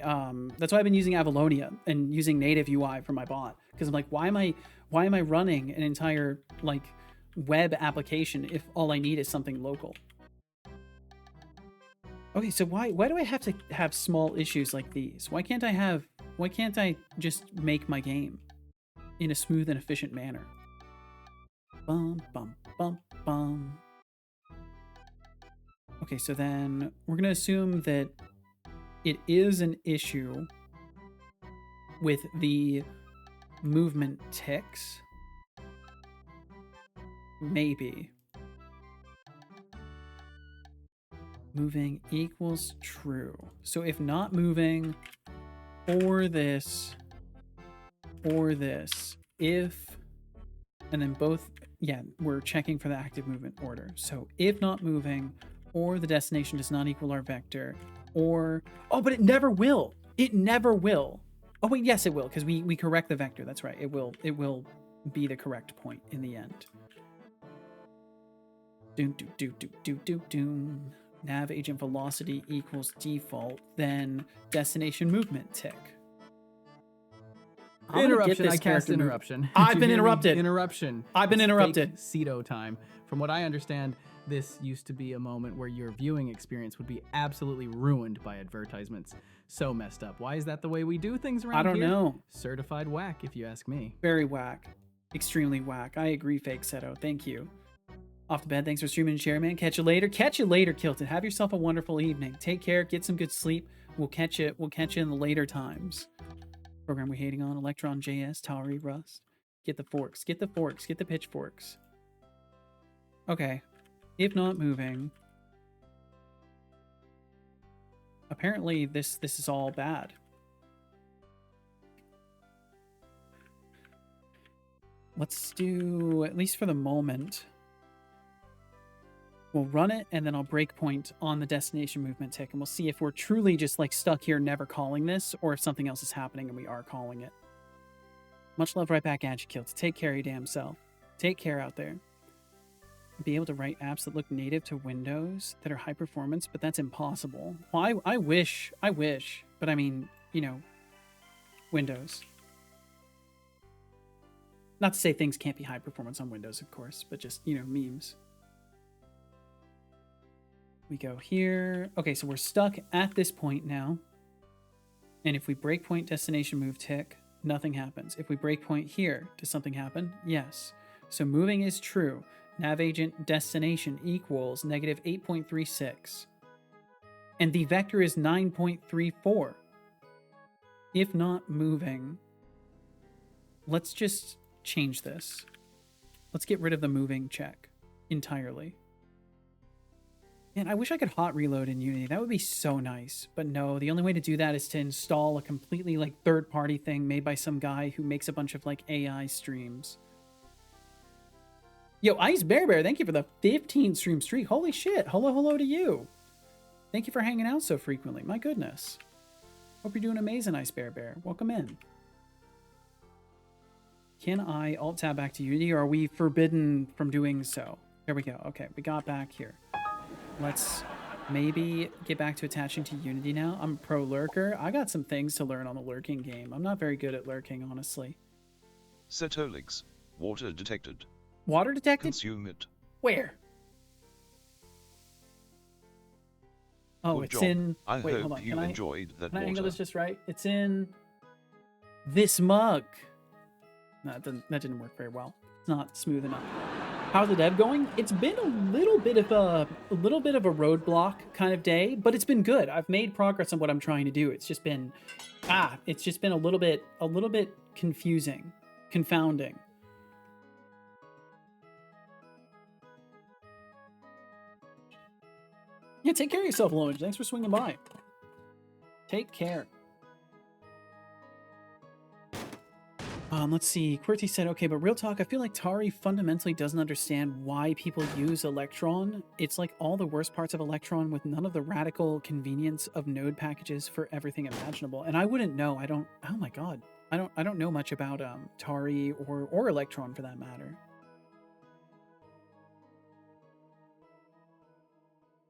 That's why I've been using Avalonia and using native UI for my bot. Because I'm like, why am I running an entire, like, web application if all I need is something local? Okay, so why do I have to have small issues like these? Why can't I just make my game in a smooth and efficient manner? Bum, bum, bum, bum. Okay, so then we're going to assume that it is an issue with the movement ticks. Maybe. Moving equals true. So if not moving, or this, if, and then both, yeah, we're checking for the active movement order. So if not moving, or the destination does not equal our vector, or, oh, but it never will. It never will. Oh wait, yes, it will, because we correct the vector. That's right. It will be the correct point in the end. Doom. Nav agent velocity equals default, then destination movement tick. Interruption. I cast interruption. I've been interrupted. Interruption. I've been interrupted. Cedo time. From what I understand, this used to be a moment where your viewing experience would be absolutely ruined by advertisements. So messed up. Why is that the way we do things around here? I don't know. Certified whack, if you ask me. Very whack. Extremely whack. I agree, Fake Seto. Thank you. Off the bed, thanks for streaming and sharing, man. Catch you later. Catch you later, Kilton. Have yourself a wonderful evening. Take care. Get some good sleep. We'll catch you in the later times. Program we're hating on: Electron JS, Tauri, Rust. Get the forks. Get the forks. Get the pitchforks. Okay. If not moving. Apparently this is all bad. Let's do, at least for the moment, we'll run it, and then I'll breakpoint on the destination movement tick, and we'll see if we're truly just like stuck here never calling this, or if something else is happening and we are calling it. Much love right back at you, Kilt. Take care of your damn self. Take care out there. Be able to write apps that look native to Windows that are high performance, but that's impossible. Well, I wish, but I mean, you know, Windows. Not to say things can't be high performance on Windows, of course, but just, you know, memes. We go here. Okay, so we're stuck at this point now. And if we breakpoint destination move tick, nothing happens. If we breakpoint here, does something happen? Yes. So moving is true. Nav agent destination equals -8.36. and the vector is 9.34. If not moving, let's just change this. Let's get rid of the moving check entirely. Man, I wish I could hot reload in Unity. That would be so nice. But no, the only way to do that is to install a completely like third-party thing made by some guy who makes a bunch of like AI streams. Yo, Ice Bear Bear, thank you for the 15 stream streak. Holy shit. Hello to you. Thank you for hanging out so frequently. My goodness. Hope you're doing amazing, Ice Bear Bear. Welcome in. Can I alt-tab back to Unity, or are we forbidden from doing so? There we go. Okay, we got back here. Let's maybe get back to attaching to Unity now. I'm a pro lurker. I got some things to learn on the lurking game. I'm not very good at lurking, honestly. Cetolix. Water detected. Water detected? Consume it. Where? Oh, Good it's job. in... I Wait, hope hold on. you enjoyed that Can I angle water. this just right? It's in this mug. No, that didn't work very well. It's not smooth enough. How's the dev going? It's been a little bit of a roadblock kind of day, but it's been good. I've made progress on what I'm trying to do. It's just been a little bit confusing, confounding. Yeah, take care of yourself, Lowen. Thanks for swinging by. Take care. Let's see. QWERTY said, okay, but real talk, I feel like Tari fundamentally doesn't understand why people use Electron. It's like all the worst parts of Electron with none of the radical convenience of node packages for everything imaginable. And I wouldn't know. Oh my god. I don't know much about Tari or Electron for that matter.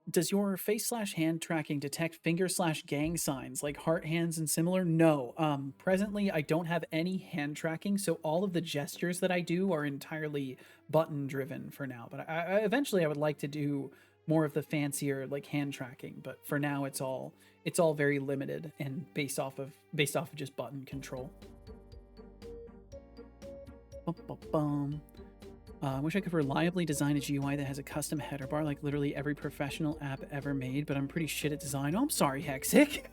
Does your face/hand tracking detect finger/gang signs like heart hands and similar? No. Presently, I don't have any hand tracking, so all of the gestures that I do are entirely button driven for now. But eventually, I would like to do more of the fancier like hand tracking. But for now, it's all very limited and based off of just button control. I wish I could reliably design a GUI that has a custom header bar like literally every professional app ever made, but I'm pretty shit at design. Oh, I'm sorry, Hexic.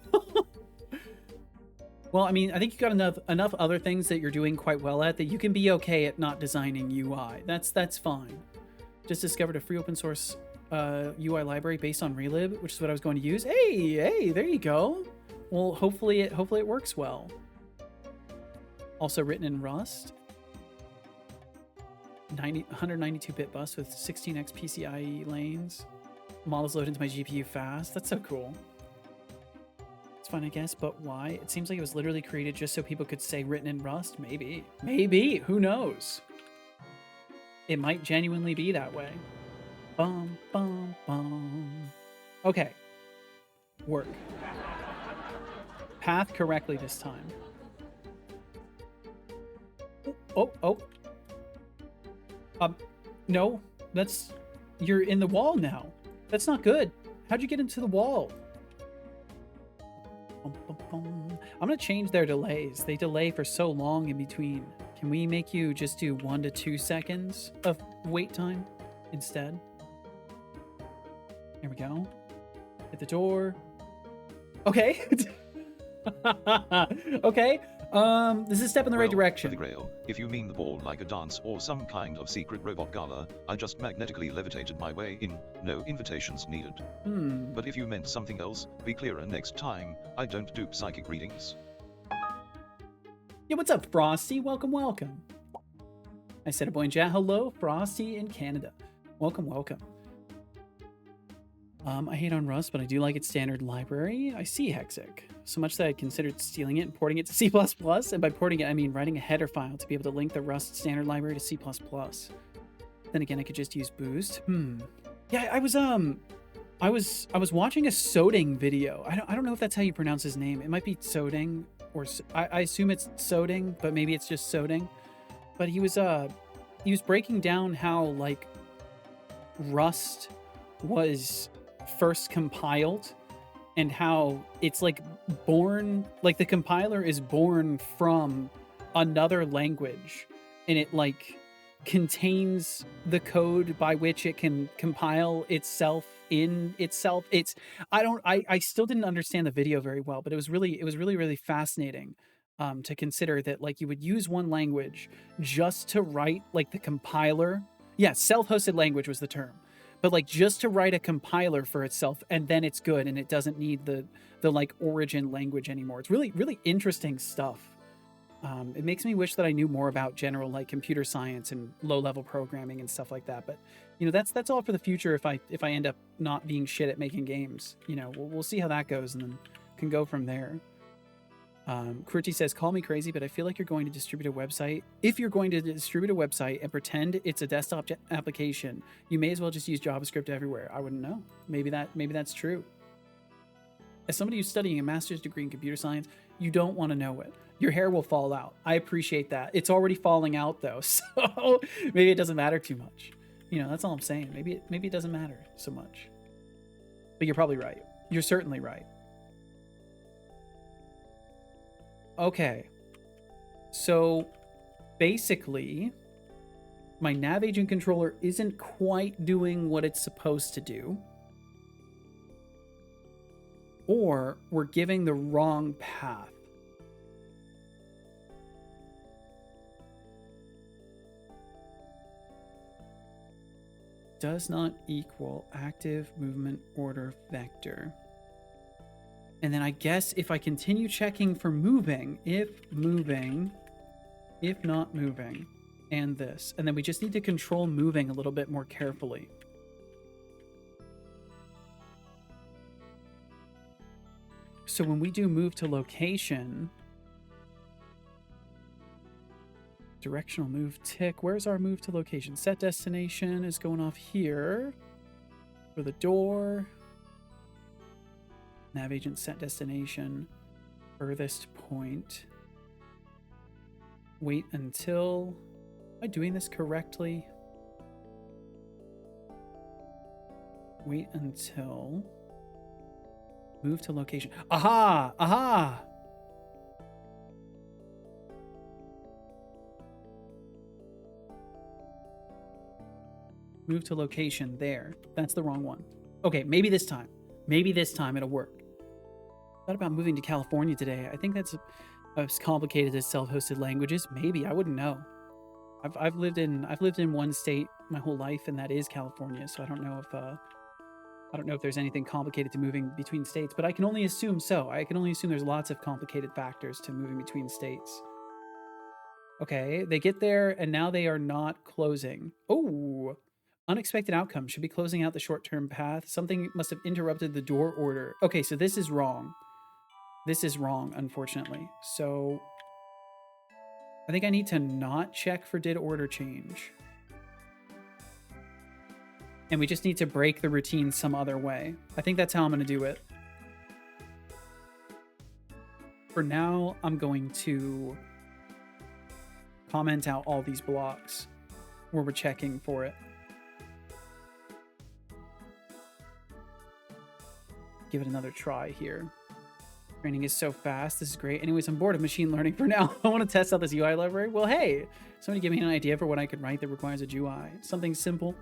Well, I mean, I think you got enough other things that you're doing quite well at that you can be okay at not designing UI. That's fine. Just discovered a free open source UI library based on Relib, which is what I was going to use. Hey, there you go. Well, hopefully it works well. Also written in Rust. 192-bit bus with 16x PCIe lanes. Models load into my GPU fast. That's so cool. It's fun, I guess, but why? It seems like it was literally created just so people could say written in Rust. Maybe. Who knows? It might genuinely be that way. Bum, bum, bum. Okay. Work. Path correctly this time. Oh. No, you're in the wall now. That's not good. How'd you get into the wall? I'm gonna change their delays. They delay for so long in between. Can we make you just do 1 to 2 seconds of wait time instead? There we go. Hit the door. Okay. Okay. This is a step in the right direction. For the Grail, if you mean the ball like a dance or some kind of secret robot gala, I just magnetically levitated my way in, no invitations needed. But if you meant something else, be clearer next time. I don't do psychic readings. Yeah, what's up, Frosty? Welcome. I said a boy in chat. Hello, Frosty in Canada. Welcome. I hate on Rust, but I do like its standard library. I see, Hexic. So much that I considered stealing it and porting it to C++. And by porting it, I mean writing a header file to be able to link the Rust standard library to C++. Then again, I could just use Boost. Yeah, I was watching a Soding video. I don't know if that's how you pronounce his name. It might be Soding, or I assume it's Soding, but maybe it's just Soding. But he was breaking down how like Rust was first compiled and how it's like born, like the compiler is born from another language, and it like contains the code by which it can compile itself in itself. I still didn't understand the video very well, but it was really fascinating to consider that like you would use one language just to write like the compiler. Yeah, self-hosted language was the term. But like just to write a compiler for itself, and then it's good and it doesn't need the like origin language anymore. It's really interesting stuff. It makes me wish that I knew more about general like computer science and low-level programming and stuff like that. But you know, that's all for the future. If I end up not being shit at making games, you know, we'll see how that goes and then can go from there. Kurti says, call me crazy, but I feel like you're going to distribute a website. If you're going to distribute a website and pretend it's a desktop application, you may as well just use JavaScript everywhere. I wouldn't know. Maybe that's true. As somebody who's studying a master's degree in computer science, you don't want to know it. Your hair will fall out. I appreciate that. It's already falling out though, so maybe it doesn't matter too much. You know, that's all I'm saying. Maybe it doesn't matter so much. But you're probably right. You're certainly right. Okay. So basically, my nav agent controller isn't quite doing what it's supposed to do. Or we're giving the wrong path. Does not equal active movement order vector. And then I guess if I continue checking for moving, if not moving, and this. And then we just need to control moving a little bit more carefully. So when we do move to location, directional move tick, where's our move to location? Set destination is going off here for the door. Nav agent set destination, furthest point. Wait until, am I doing this correctly? Wait until, move to location. Aha, aha. Move to location there. That's the wrong one. Okay, maybe this time it'll work. Thought about moving to California today. I think that's as complicated as self-hosted languages. Maybe, I wouldn't know. I've lived in one state my whole life, and that is California. So I don't know if there's anything complicated to moving between states, but I can only assume so. I can only assume there's lots of complicated factors to moving between states. Okay, they get there and now they are not closing. Oh, unexpected outcome. Should be closing out the short-term path. Something must have interrupted the door order. Okay, so this is wrong. This is wrong, unfortunately. So I think I need to not check for did order change. And we just need to break the routine some other way. I think that's how I'm going to do it. For now, I'm going to comment out all these blocks where we're checking for it. Give it another try here. Training is so fast. This is great. Anyways, I'm bored of machine learning for now. I want to test out this UI library. Well, hey, somebody give me an idea for what I could write that requires a GUI. Something simple.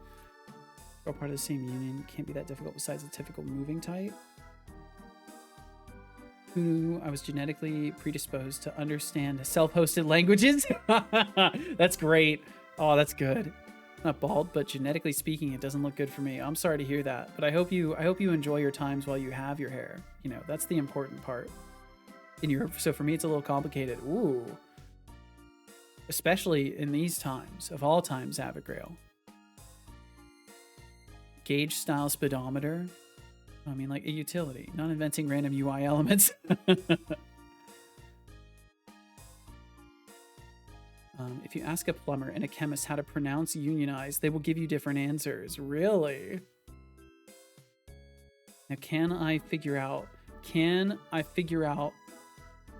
All part of the same union. Can't be that difficult besides the typical moving type. Who knew I was genetically predisposed to understand self-hosted languages? That's great. Oh, that's good. Not bald, but genetically speaking, it doesn't look good for me. I'm sorry to hear that, but I hope you enjoy your times while you have your hair. You know, that's the important part. So for me, it's a little complicated. Ooh. Especially in these times, of all times, Abigail. Gauge style speedometer. I mean, like a utility, not inventing random UI elements. If you ask a plumber and a chemist how to pronounce unionize, they will give you different answers. Really? Now, can I figure out?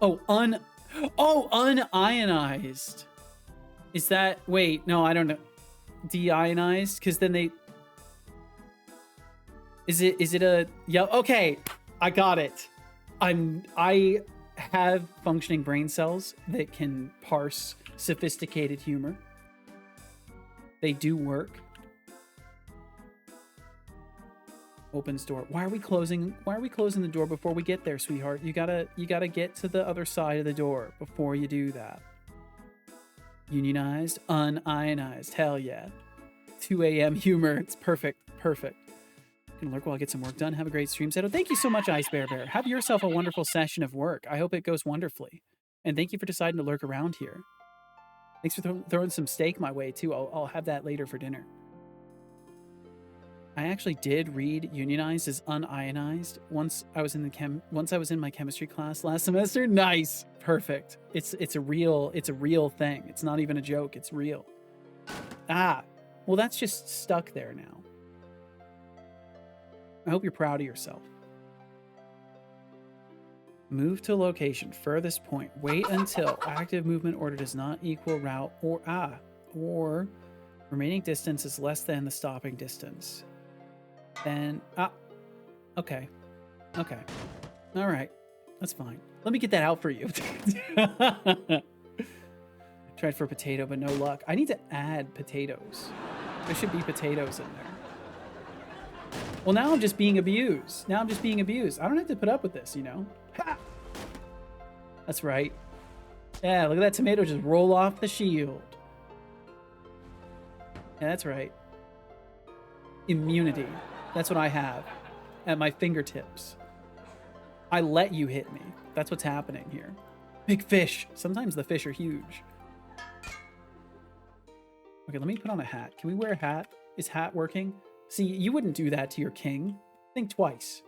Oh, unionized. Is that, wait, no, I don't know. Deionized? Because then they, is it a, yeah, okay, I got it. I have functioning brain cells that can parse sophisticated humor. They do work. Opens door. Why are we closing the door before we get there, sweetheart? You gotta get to the other side of the door before you do that. Unionized, unionized. Hell yeah. 2 a.m. humor. It's perfect. Perfect. Can lurk while I get some work done. Have a great stream, Seto. Thank you so much, Ice Bear Bear. Have yourself a wonderful session of work. I hope it goes wonderfully. And thank you for deciding to lurk around here. Thanks for throwing some steak my way, too. I'll have that later for dinner. I actually did read unionized as unionized once I was in my chemistry class last semester. Nice. Perfect. It's a real thing. It's not even a joke. It's real. Ah. Well, that's just stuck there now. I hope you're proud of yourself. Move to location, furthest point. Wait until active movement order does not equal route or remaining distance is less than the stopping distance. Then, okay. Okay. All right. That's fine. Let me get that out for you. Tried for potato, but no luck. I need to add potatoes. There should be potatoes in there. Well, now I'm just being abused. I don't have to put up with this, you know? Ha! That's right. Yeah, look at that tomato just roll off the shield. Yeah, that's right. Immunity. That's what I have at my fingertips. I let you hit me. That's what's happening here. Big fish. Sometimes the fish are huge. Okay, let me put on a hat. Can we wear a hat? Is hat working? See, you wouldn't do that to your king. Think twice.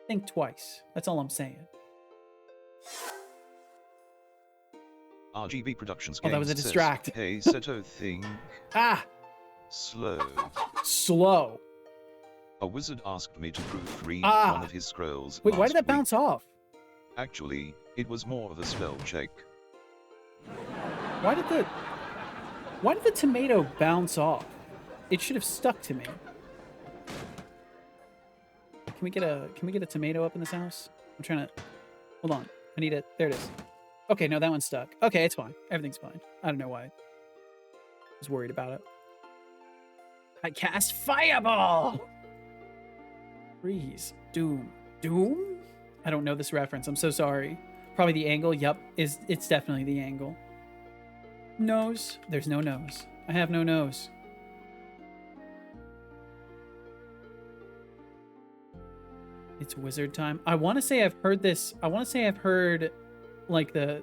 Think twice. That's all I'm saying. RGB Productions. Oh, that was a distract. Hey, Seto, think. Slow. Slow. A wizard asked me to proofread one of his scrolls. Wait, why did that week. bounce off? Actually, it was more of a spell check. Why did the tomato bounce off? It should have stuck to me. Can we get a tomato up in this house? I'm trying to. Hold on. I need it. There it is. Okay, no, that one's stuck. Okay, it's fine. Everything's fine. I don't know why. I was worried about it. I cast Fireball! Freeze. Doom. Doom? I don't know this reference. I'm so sorry. Probably the angle. Yup. It's definitely the angle. Nose. There's no nose. I have no nose. It's wizard time. I want to say I've heard this. I want to say I've heard like the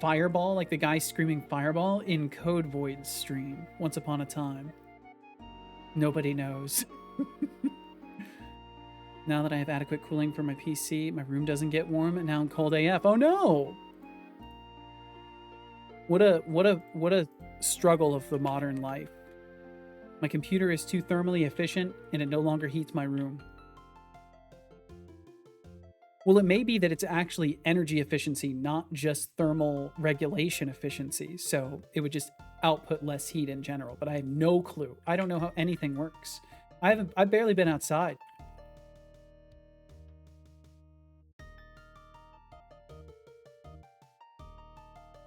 fireball, like the guy screaming fireball in Code Void's stream once upon a time. Nobody knows. Now that I have adequate cooling for my PC, my room doesn't get warm, and now I'm cold AF. Oh no! What a struggle of the modern life. My computer is too thermally efficient, and it no longer heats my room. Well, it may be that it's actually energy efficiency, not just thermal regulation efficiency. So it would just output less heat in general, but I have no clue. I don't know how anything works. I've barely been outside.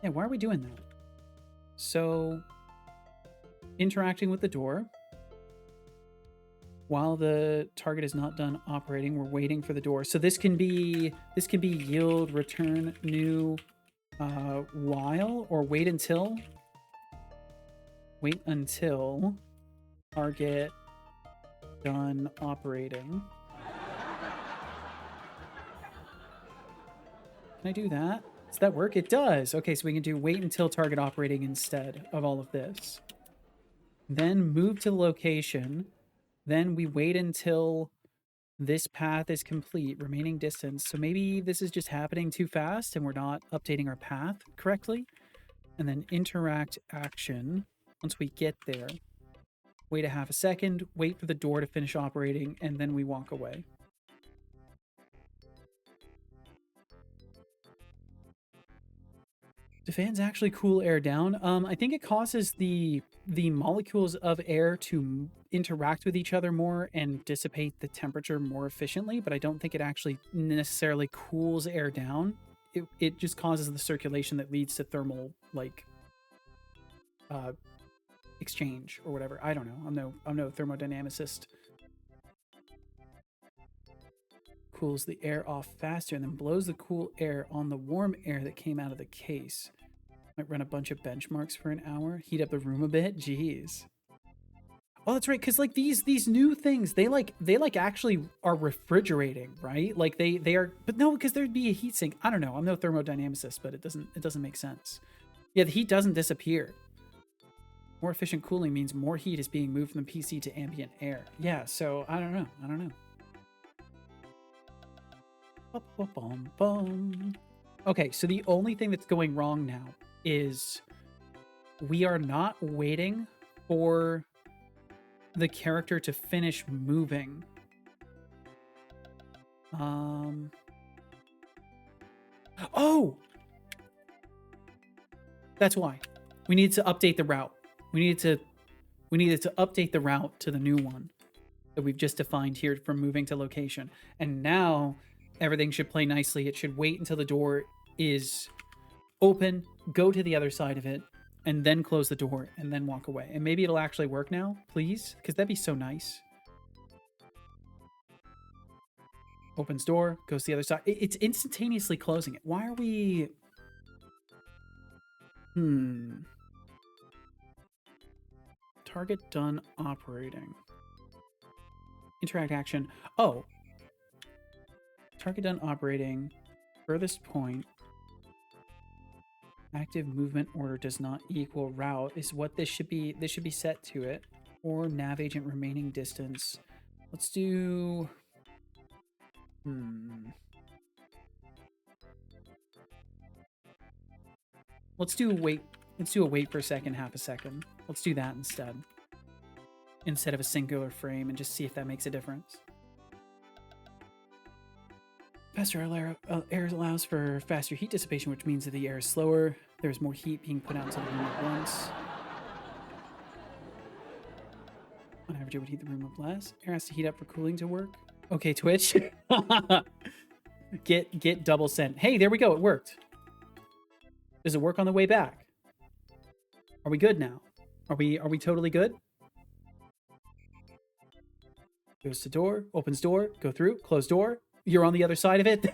Yeah, why are we doing that? So interacting with the door. While the target is not done operating, we're waiting for the door. So this can be yield, return, new, while, or wait until. Wait until target done operating. Can I do that? Does that work? It does. Okay, so we can do wait until target operating instead of all of this. Then move to the location. Then we wait until this path is complete, remaining distance. So maybe this is just happening too fast and we're not updating our path correctly. And then interact action. Once we get there, wait a half a second, wait for the door to finish operating, and then we walk away. Do fans actually cool air down? I think it causes the molecules of air to interact with each other more and dissipate the temperature more efficiently, but I don't think it actually necessarily cools air down. It just causes the circulation that leads to thermal, like, exchange or whatever. I don't know. I'm no thermodynamicist. Cools the air off faster and then blows the cool air on the warm air that came out of the case. Might run a bunch of benchmarks for an hour. Heat up the room a bit. Jeez. Oh, that's right. Cause like these new things, they actually are refrigerating, right? Like they are, but no, because there'd be a heat sink. I don't know. I'm no thermodynamicist, but it doesn't make sense. Yeah, the heat doesn't disappear. More efficient cooling means more heat is being moved from the PC to ambient air. Yeah, so I don't know. Okay, so the only thing that's going wrong now is we are not waiting for the character to finish moving. Oh! That's why. We need to update the route. We needed to update the route to the new one that we've just defined here from moving to location. And now everything should play nicely. It should wait until the door is open, go to the other side of it, and then close the door and then walk away. And maybe it'll actually work now, please, because that'd be so nice. Opens door, goes to the other side. It's instantaneously closing it. Why are we... Target done operating. Interact action. Oh. Target done operating. Furthest point. Active movement order does not equal route is what this should be. This should be set to it. Or nav agent remaining distance. Let's do... Let's do a wait. Let's do a wait for a second, half a second. Let's do that instead of a singular frame, and just see if that makes a difference. Faster air allows for faster heat dissipation, which means that the air is slower. There's more heat being put out into the room at once. On average, it would heat the room up less. Air has to heat up for cooling to work. Okay, Twitch. Get double sent. Hey, there we go. It worked. Does it work on the way back? Are we good now? Are we totally good? Goes to door, opens door, go through, close door. You're on the other side of it.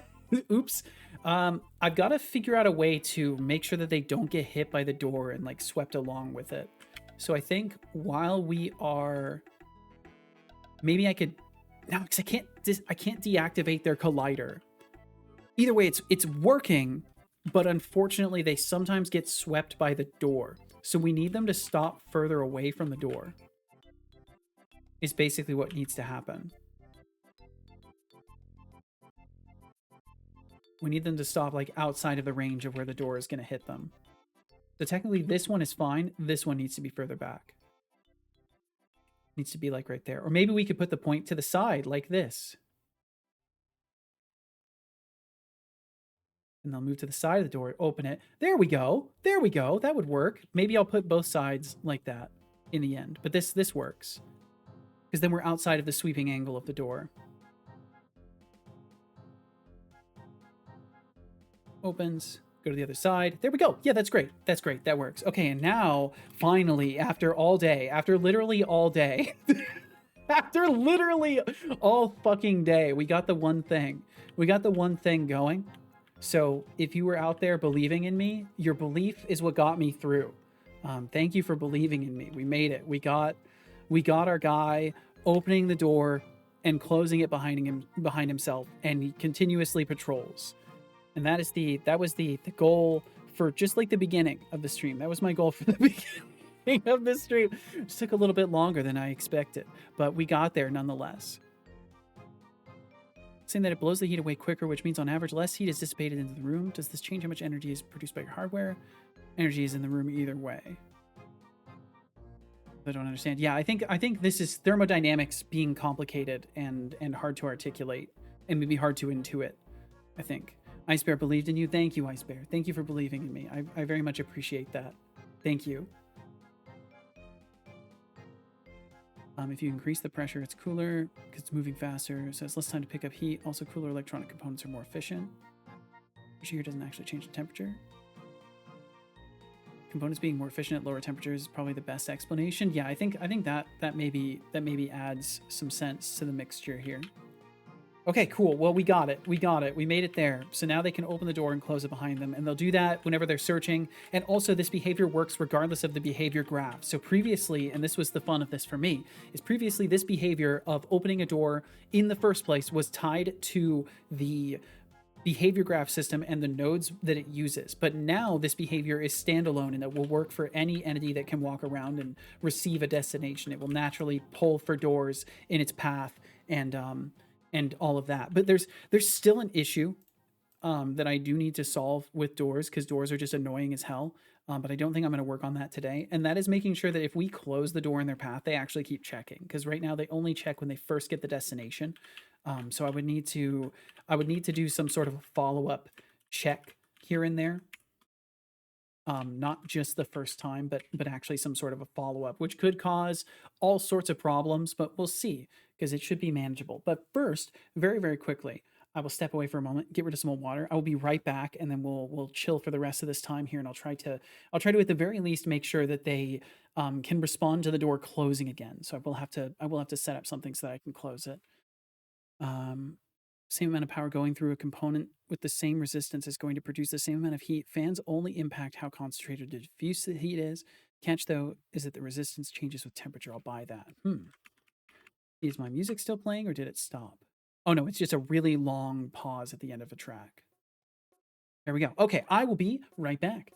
Oops. I've got to figure out a way to make sure that they don't get hit by the door and like swept along with it. So I think while we are, maybe I could now, because I can't deactivate their collider. Either way, it's working, but unfortunately they sometimes get swept by the door. So we need them to stop further away from the door. Is basically what needs to happen. We need them to stop like outside of the range of where the door is going to hit them. So technically this one is fine. This one needs to be further back. Needs to be like right there. Or maybe we could put the point to the side like this. And they'll move to the side of the door, open it. There we go. There we go. That would work. Maybe I'll put both sides like that in the end. But this works. Because then we're outside of the sweeping angle of the door. Opens, go to the other side. There we go. Yeah, that's great. That's great. That works. Okay, and now, finally, after all day, after literally all day, after literally all fucking day, we got the one thing. We got the one thing going. So if you were out there believing in me, your belief is what got me through. Thank you for believing in me. We made it. We got our guy opening the door and closing it behind himself, and he continuously patrols. And that was the goal for just like the beginning of the stream. That was my goal for the beginning of the stream. It just took a little bit longer than I expected, but we got there nonetheless. Saying that it blows the heat away quicker, which means on average less heat is dissipated into the room. Does this change how much energy is produced by your hardware? Energy is in the room either way. I don't understand. Yeah, I think this is thermodynamics being complicated and hard to articulate and maybe hard to intuit, I think. Ice Bear believed in you. Thank you, Ice Bear. Thank you for believing in me. I very much appreciate that. Thank you. If you increase the pressure, it's cooler because it's moving faster, so it's less time to pick up heat. Also, cooler electronic components are more efficient. Pressure here doesn't actually change the temperature. Components being more efficient at lower temperatures is probably the best explanation. Yeah, I think that maybe adds some sense to the mixture here. Okay, cool. Well, we got it. We made it there. So now they can open the door and close it behind them, and they'll do that whenever they're searching. And also, this behavior works regardless of the behavior graph. So previously, and this was the fun of this for me, is previously this behavior of opening a door in the first place was tied to the behavior graph system and the nodes that it uses. But now this behavior is standalone, and it will work for any entity that can walk around and receive a destination. It will naturally pull for doors in its path and all of that. But there's still an issue that I do need to solve with doors, because doors are just annoying as hell. But I don't think I'm going to work on that today. And that is making sure that if we close the door in their path, they actually keep checking. Because right now they only check when they first get the destination. So I would need to do some sort of a follow-up check here and there. Not just the first time, but actually some sort of a follow-up, which could cause all sorts of problems, but we'll see, because it should be manageable. But first, very, very quickly, I will step away for a moment, get rid of some more water. I will be right back, and then we'll chill for the rest of this time here, and I'll try to at the very least make sure that they can respond to the door closing again. So I will have to set up something so that I can close it. Same amount of power going through a component with the same resistance is going to produce the same amount of heat. Fans only impact how concentrated or diffuse the heat is. Catch, though, is that the resistance changes with temperature. I'll buy that. Is my music still playing, or did it stop? Oh, no, it's just a really long pause at the end of a track. There we go. Okay, I will be right back.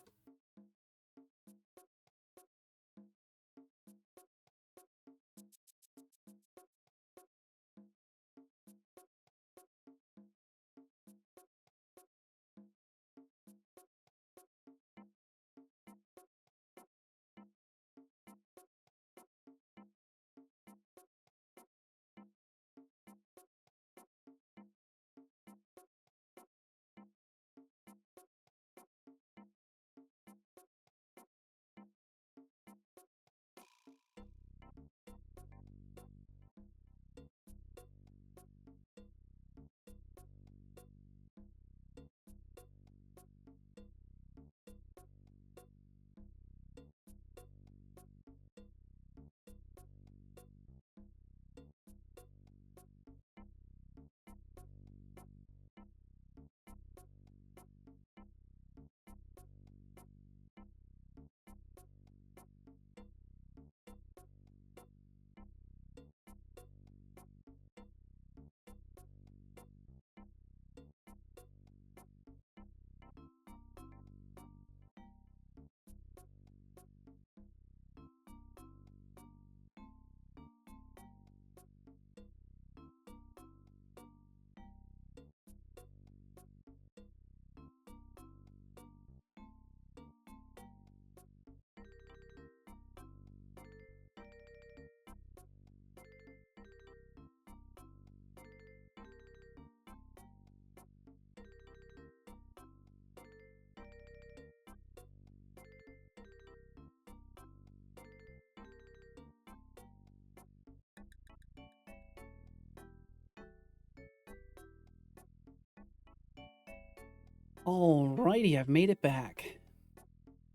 Alrighty, I've made it back.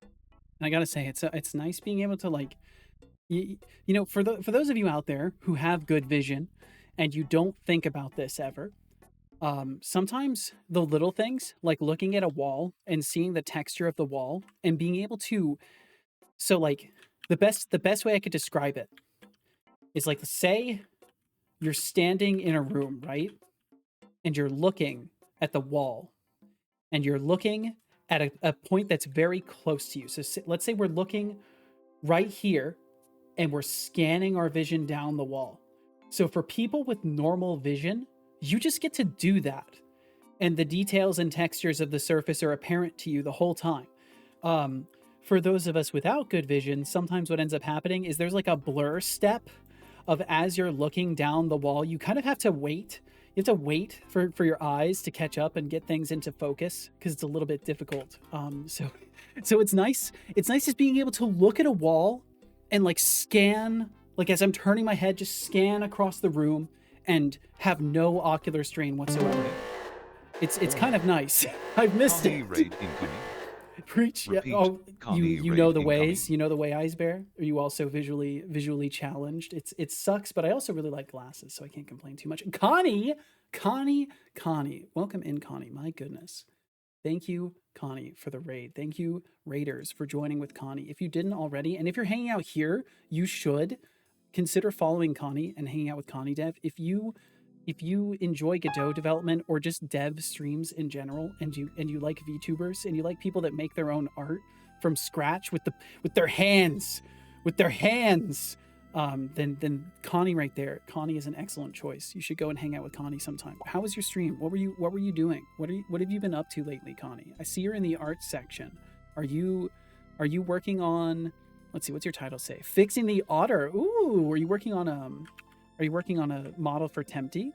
And I gotta say, it's nice being able to, like, you know, for those of you out there who have good vision and you don't think about this ever, sometimes the little things, like looking at a wall and seeing the texture of the wall and being able to, so like the best way I could describe it is, like, say you're standing in a room, right? And you're looking at the wall, and you're looking at a point that's very close to you. So let's say we're looking right here and we're scanning our vision down the wall. So for people with normal vision, you just get to do that. And the details and textures of the surface are apparent to you the whole time. For those of us without good vision, sometimes what ends up happening is there's like a blur step of, as you're looking down the wall, you kind of have to wait. You have to wait for your eyes to catch up and get things into focus, because it's a little bit difficult. So it's nice. It's nice just being able to look at a wall and, like, scan, like, as I'm turning my head, just scan across the room and have no ocular strain whatsoever. It's kind of nice. I've missed it. Raid incoming. Preach. Yeah. Repeat, Oh, Connie you know raid the incoming. ways. You know the way, Ice Bear. Are you also visually challenged? It sucks, but I also really like glasses, so I can't complain too much. Connie. Welcome in, Connie. My goodness. Thank you, Connie, for the raid. Thank you, Raiders, for joining with Connie. If you didn't already, and if you're hanging out here, you should consider following Connie and hanging out with Connie Dev. If you enjoy Godot development or just dev streams in general, and you like VTubers and you like people that make their own art from scratch with their hands, then Connie right there. Connie is an excellent choice. You should go and hang out with Connie sometime. How was your stream? What were you doing? What have you been up to lately, Connie? I see you're in the art section. Are you working on, let's see, what's your title say? Fixing the otter. Ooh, are you working on a model for Tempty?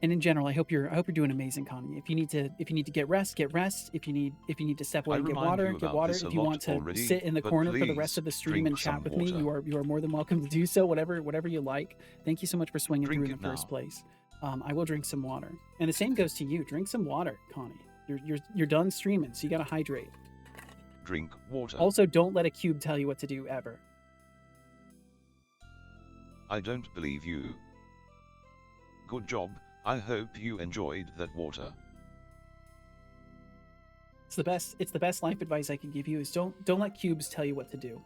And in general, I hope you're doing amazing, Connie. If you need to get rest, get rest. If you need to step away and get water, get water. If you want to sit in the corner for the rest of the stream and chat with me, you are more than welcome to do so. Whatever you like. Thank you so much for swinging through in the first place. I will drink some water. And the same goes to you. Drink some water, Connie. You're done streaming, so you gotta hydrate. Drink water. Also, don't let a cube tell you what to do ever. I don't believe you. Good job. I hope you enjoyed that water. It's the best life advice I can give you is don't let cubes tell you what to do.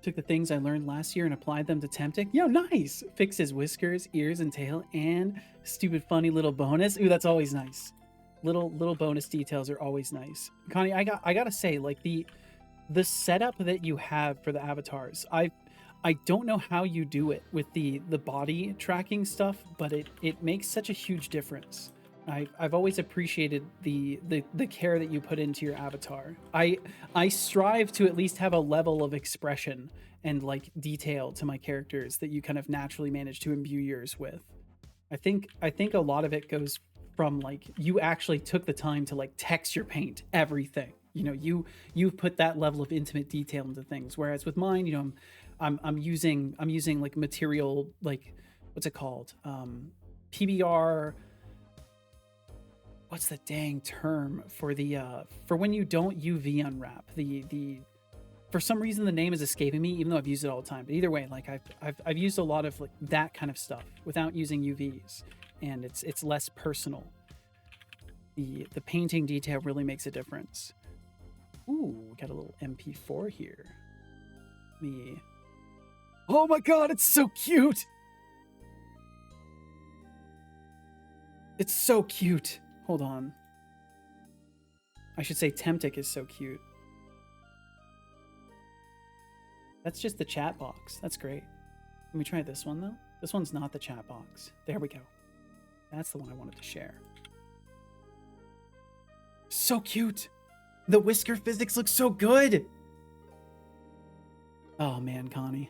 Took the things I learned last year and applied them to Temptic. Yo, nice! Fix his whiskers, ears, and tail, and stupid funny little bonus. Ooh, that's always nice. Little bonus details are always nice. Connie, I gotta say, like the setup that you have for the avatars, I don't know how you do it with the body tracking stuff, but it makes such a huge difference. I've always appreciated the care that you put into your avatar. I strive to at least have a level of expression and like detail to my characters that you kind of naturally manage to imbue yours with. I think a lot of it goes from like you actually took the time to like texture paint everything. You know, you've put that level of intimate detail into things. Whereas with mine, you know, I'm using like material, like what's it called? PBR. What's the dang term for the for when you don't UV unwrap? The for some reason the name is escaping me, even though I've used it all the time. But either way, like I've used a lot of like that kind of stuff without using UVs, and it's less personal. The painting detail really makes a difference. Ooh, we got a little MP4 here. Oh my god, it's so cute! It's so cute. Hold on. I should say Temptic is so cute. That's just the chat box. That's great. Let me try this one though. This one's not the chat box. There we go. That's the one I wanted to share. So cute. The whisker physics look so good. Oh man, Connie.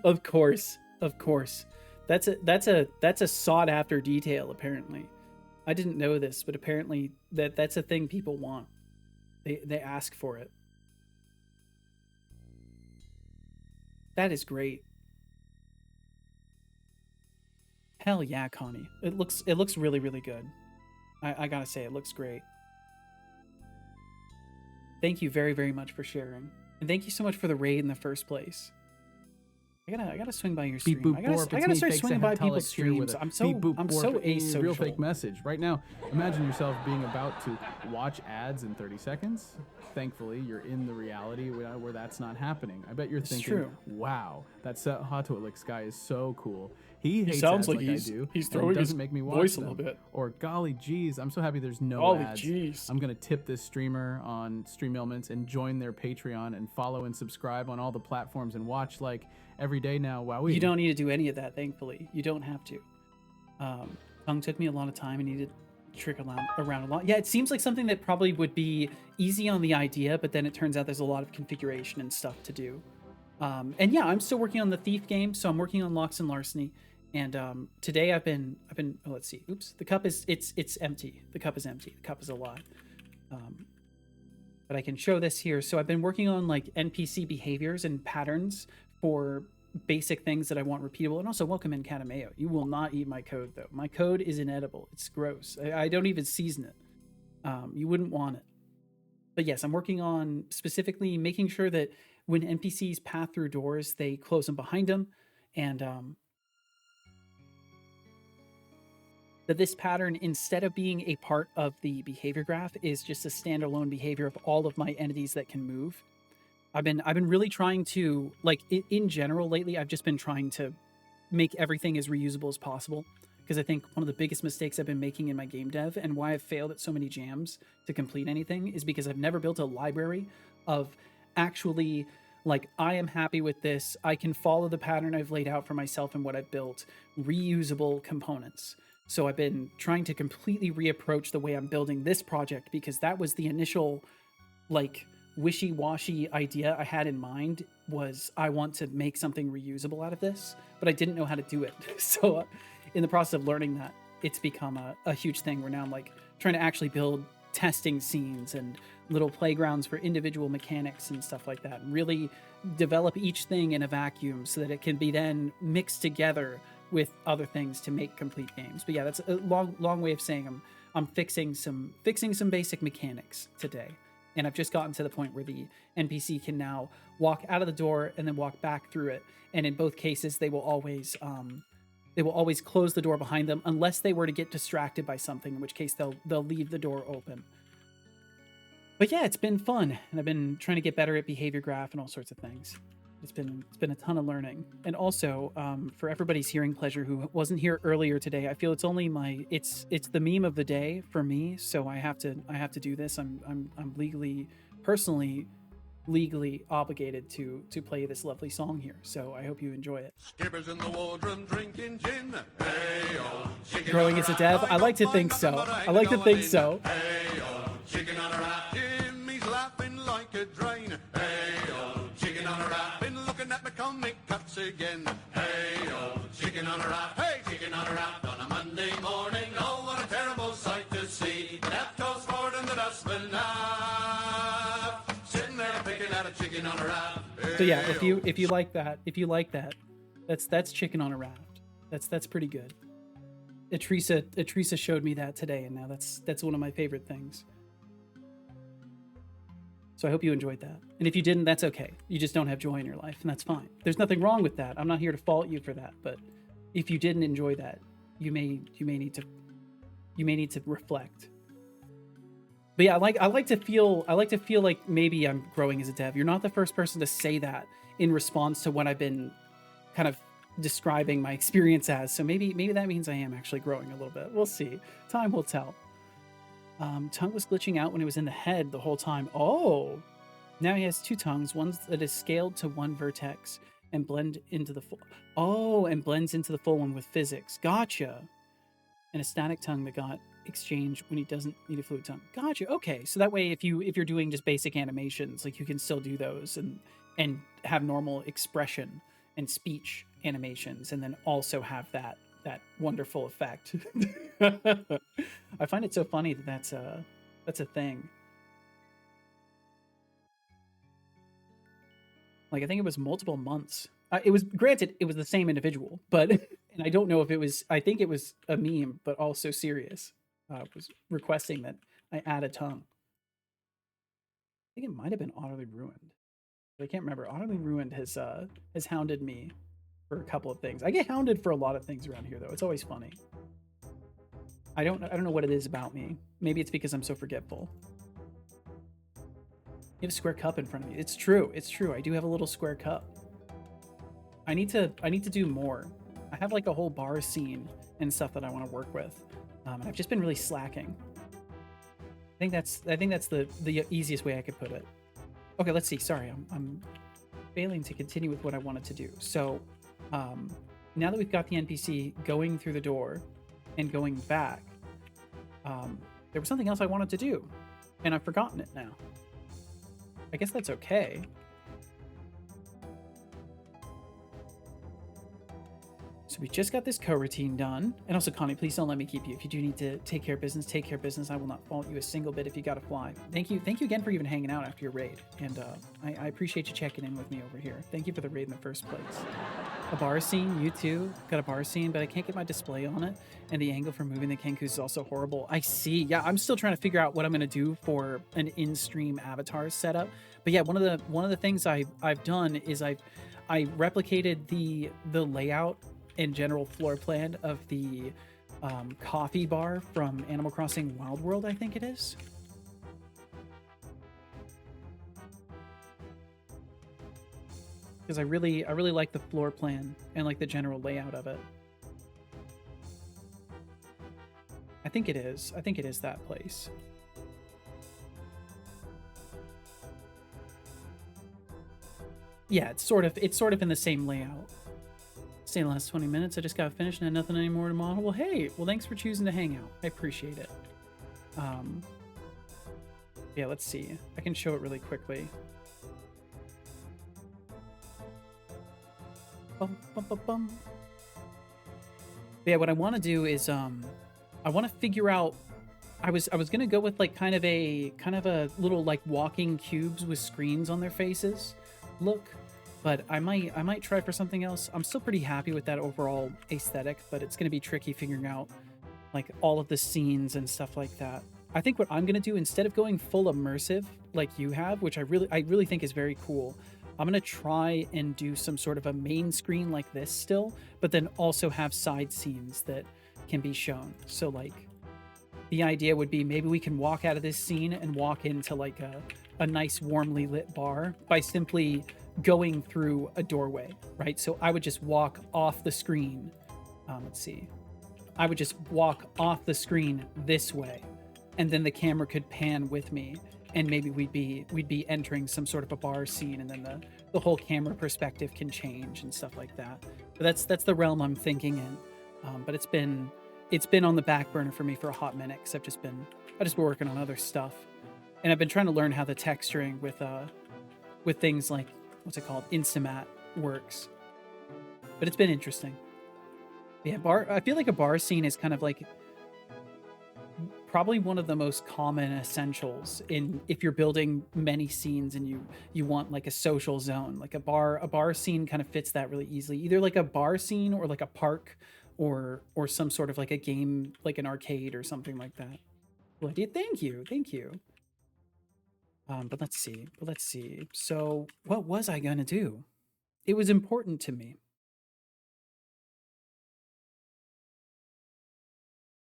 Of course. That's a sought after detail apparently. I didn't know this, but apparently that's a thing people want. They ask for it. That is great. Hell yeah, Connie. It looks really, really good. I gotta say, it looks great. Thank you very, very much for sharing. And thank you so much for the raid in the first place. I gotta swing by your stream. I gotta start swinging by people's streams. I'm so asocial. Real fake message right now. Imagine yourself being about to watch ads in 30 seconds. Thankfully, you're in the reality where that's not happening. I bet you're thinking, "Wow, that Hotolix guy is so cool. He hates sounds ads like I do. He's throwing his make me watch voice them." a little bit. Or golly geez, I'm so happy there's no Golly ads. geez. I'm gonna tip this streamer on Stream Elements and join their Patreon and follow and subscribe on all the platforms and watch like every day now. Wow, you don't need to do any of that. Thankfully, you don't have to. Tongue took me a lot of time and needed to trick around a lot. Yeah, it seems like something that probably would be easy on the idea, but then it turns out there's a lot of configuration and stuff to do. And yeah, I'm still working on the Thief game, so I'm working on Locks and Larceny. And today I've been oh, let's see. Oops, the cup is it's empty. The cup is empty. The cup is alive. but I can show this here. So I've been working on like NPC behaviors and patterns for basic things that I want repeatable. And also, welcome in Katameo. You will not eat my code though. My code is inedible. It's gross. I don't even season it. You wouldn't want it. But yes, I'm working on specifically making sure that when NPCs pass through doors, they close them behind them, and that this pattern, instead of being a part of the behavior graph, is just a standalone behavior of all of my entities that can move. I've been really trying to, like, in general lately, I've just been trying to make everything as reusable as possible, because I think one of the biggest mistakes I've been making in my game dev, and why I've failed at so many jams to complete anything, is because I've never built a library of actually, like, I am happy with this, I can follow the pattern I've laid out for myself and what I've built, reusable components. So I've been trying to completely reapproach the way I'm building this project, because that was the initial, like, wishy-washy idea I had in mind, was I want to make something reusable out of this, but I didn't know how to do it. So in the process of learning that, it's become a huge thing where now I'm like trying to actually build testing scenes and little playgrounds for individual mechanics and stuff like that, and really develop each thing in a vacuum so that it can be then mixed together with other things to make complete games. But yeah, that's a long way of saying I'm fixing some basic mechanics today. And I've just gotten to the point where the NPC can now walk out of the door and then walk back through it. And in both cases, they will always close the door behind them unless they were to get distracted by something, in which case they'll leave the door open. But yeah, it's been fun, and I've been trying to get better at behavior graph and all sorts of things. It's been a ton of learning. And also, for everybody's hearing pleasure who wasn't here earlier today, I feel it's only it's the meme of the day for me, so I have to do this. I'm personally legally obligated to play this lovely song here. So I hope you enjoy it. Skippers in the wardroom drinking gin. Hey-oh, chicken Growing on as a a dev, rack. I like to think so. I like to think so. Hey-oh, chicken on a rack. Jimmy's laughing like a drain. Hey-oh, chicken on a rack. Been looking at my comic cuts again. Hey-oh, chicken on a rack. Hey, chicken on a rack on a Monday morning. Oh, what a terrible sight to see. That goes forward in the dustbin now. Sitting there picking at a chicken on a rack. So yeah, if you like that, that's chicken on a raft. That's pretty good. Atrisa showed me that today, and now that's one of my favorite things. So I hope you enjoyed that. And if you didn't, that's okay. You just don't have joy in your life, and that's fine. There's nothing wrong with that. I'm not here to fault you for that. But if you didn't enjoy that, you may need to reflect. But yeah, I like to feel like maybe I'm growing as a dev. You're not the first person to say that in response to what I've been kind of describing my experience as. So maybe that means I am actually growing a little bit. We'll see. Time will tell. Tongue was glitching out when it was in the head the whole time. Oh, now he has two tongues. One that is scaled to one vertex and blends into the full one with physics. Gotcha. And a static tongue that got exchanged when he doesn't need a fluid tongue. Gotcha. Okay, so that way, if you're doing just basic animations, like, you can still do those and have normal expression and speech animations, and then also have that wonderful effect. I find it so funny that that's a thing. Like, I think it was multiple months. It was, granted, it was the same individual, but and I don't know if it was. I think it was a meme, but also serious. Was requesting that I add a tongue. I think it might have been Utterly Ruined, but I can't remember. Utterly Ruined has hounded me for a couple of things. I get hounded for a lot of things around here, though. It's always funny. I don't know what it is about me. Maybe it's because I'm so forgetful. You have a square cup in front of me. It's true. It's true. I do have a little square cup. I need to do more. I have like a whole bar scene and stuff that I want to work with. And I've just been really slacking. I think that's the easiest way I could put it. Okay, let's see. Sorry, I'm failing to continue with what I wanted to do. So now that we've got the NPC going through the door and going back, there was something else I wanted to do, and I've forgotten it now. I guess that's okay. So we just got this coroutine done. And also, Connie, please don't let me keep you. If you do need to take care of business, take care of business. I will not fault you a single bit if you gotta fly. Thank you again for even hanging out after your raid. And I appreciate you checking in with me over here. Thank you for the raid in the first place. A bar scene, you too. Got a bar scene, but I can't get my display on it. And the angle for moving the Kenkus is also horrible. I see. Yeah, I'm still trying to figure out what I'm gonna do for an in-stream avatar setup. But yeah, one of the things I've done is I replicated the layout and general floor plan of the coffee bar from Animal Crossing Wild World, I think it is. Because I really like the floor plan and like the general layout of it. I think it is that place. Yeah, it's sort of in the same layout. Stay the last 20 minutes. I just got finished and had nothing anymore to model. Well, hey, thanks for choosing to hang out. I appreciate it. Yeah, let's see. I can show it really quickly. Bum, bum, bum, bum. Yeah, what I want to do is I want to figure out. I was gonna go with like kind of a little like walking cubes with screens on their faces look, but I might try for something else. I'm still pretty happy with that overall aesthetic, but it's gonna be tricky figuring out like all of the scenes and stuff like that. I think what I'm gonna do, instead of going full immersive like you have, which I really think is very cool, I'm gonna try and do some sort of a main screen like this still, but then also have side scenes that can be shown. So like the idea would be maybe we can walk out of this scene and walk into like a nice warmly lit bar by simply going through a doorway, right? So I would just walk off the screen. Let's see. I would just walk off the screen this way, and then the camera could pan with me, and maybe we'd be entering some sort of a bar scene, and then the whole camera perspective can change and stuff like that. But that's the realm I'm thinking in. But it's been on the back burner for me for a hot minute because I've just been working on other stuff, and I've been trying to learn how the texturing with things like, what's it called, Instamat works. But it's been interesting. Yeah, I feel like a bar scene is kind of like probably one of the most common essentials if you're building many scenes and you want like a social zone. Like a bar scene kind of fits that really easily. Either like a bar scene or like a park or some sort of like a game, like an arcade or something like that. Well, thank you. But let's see. So what was I gonna do? It was important to me.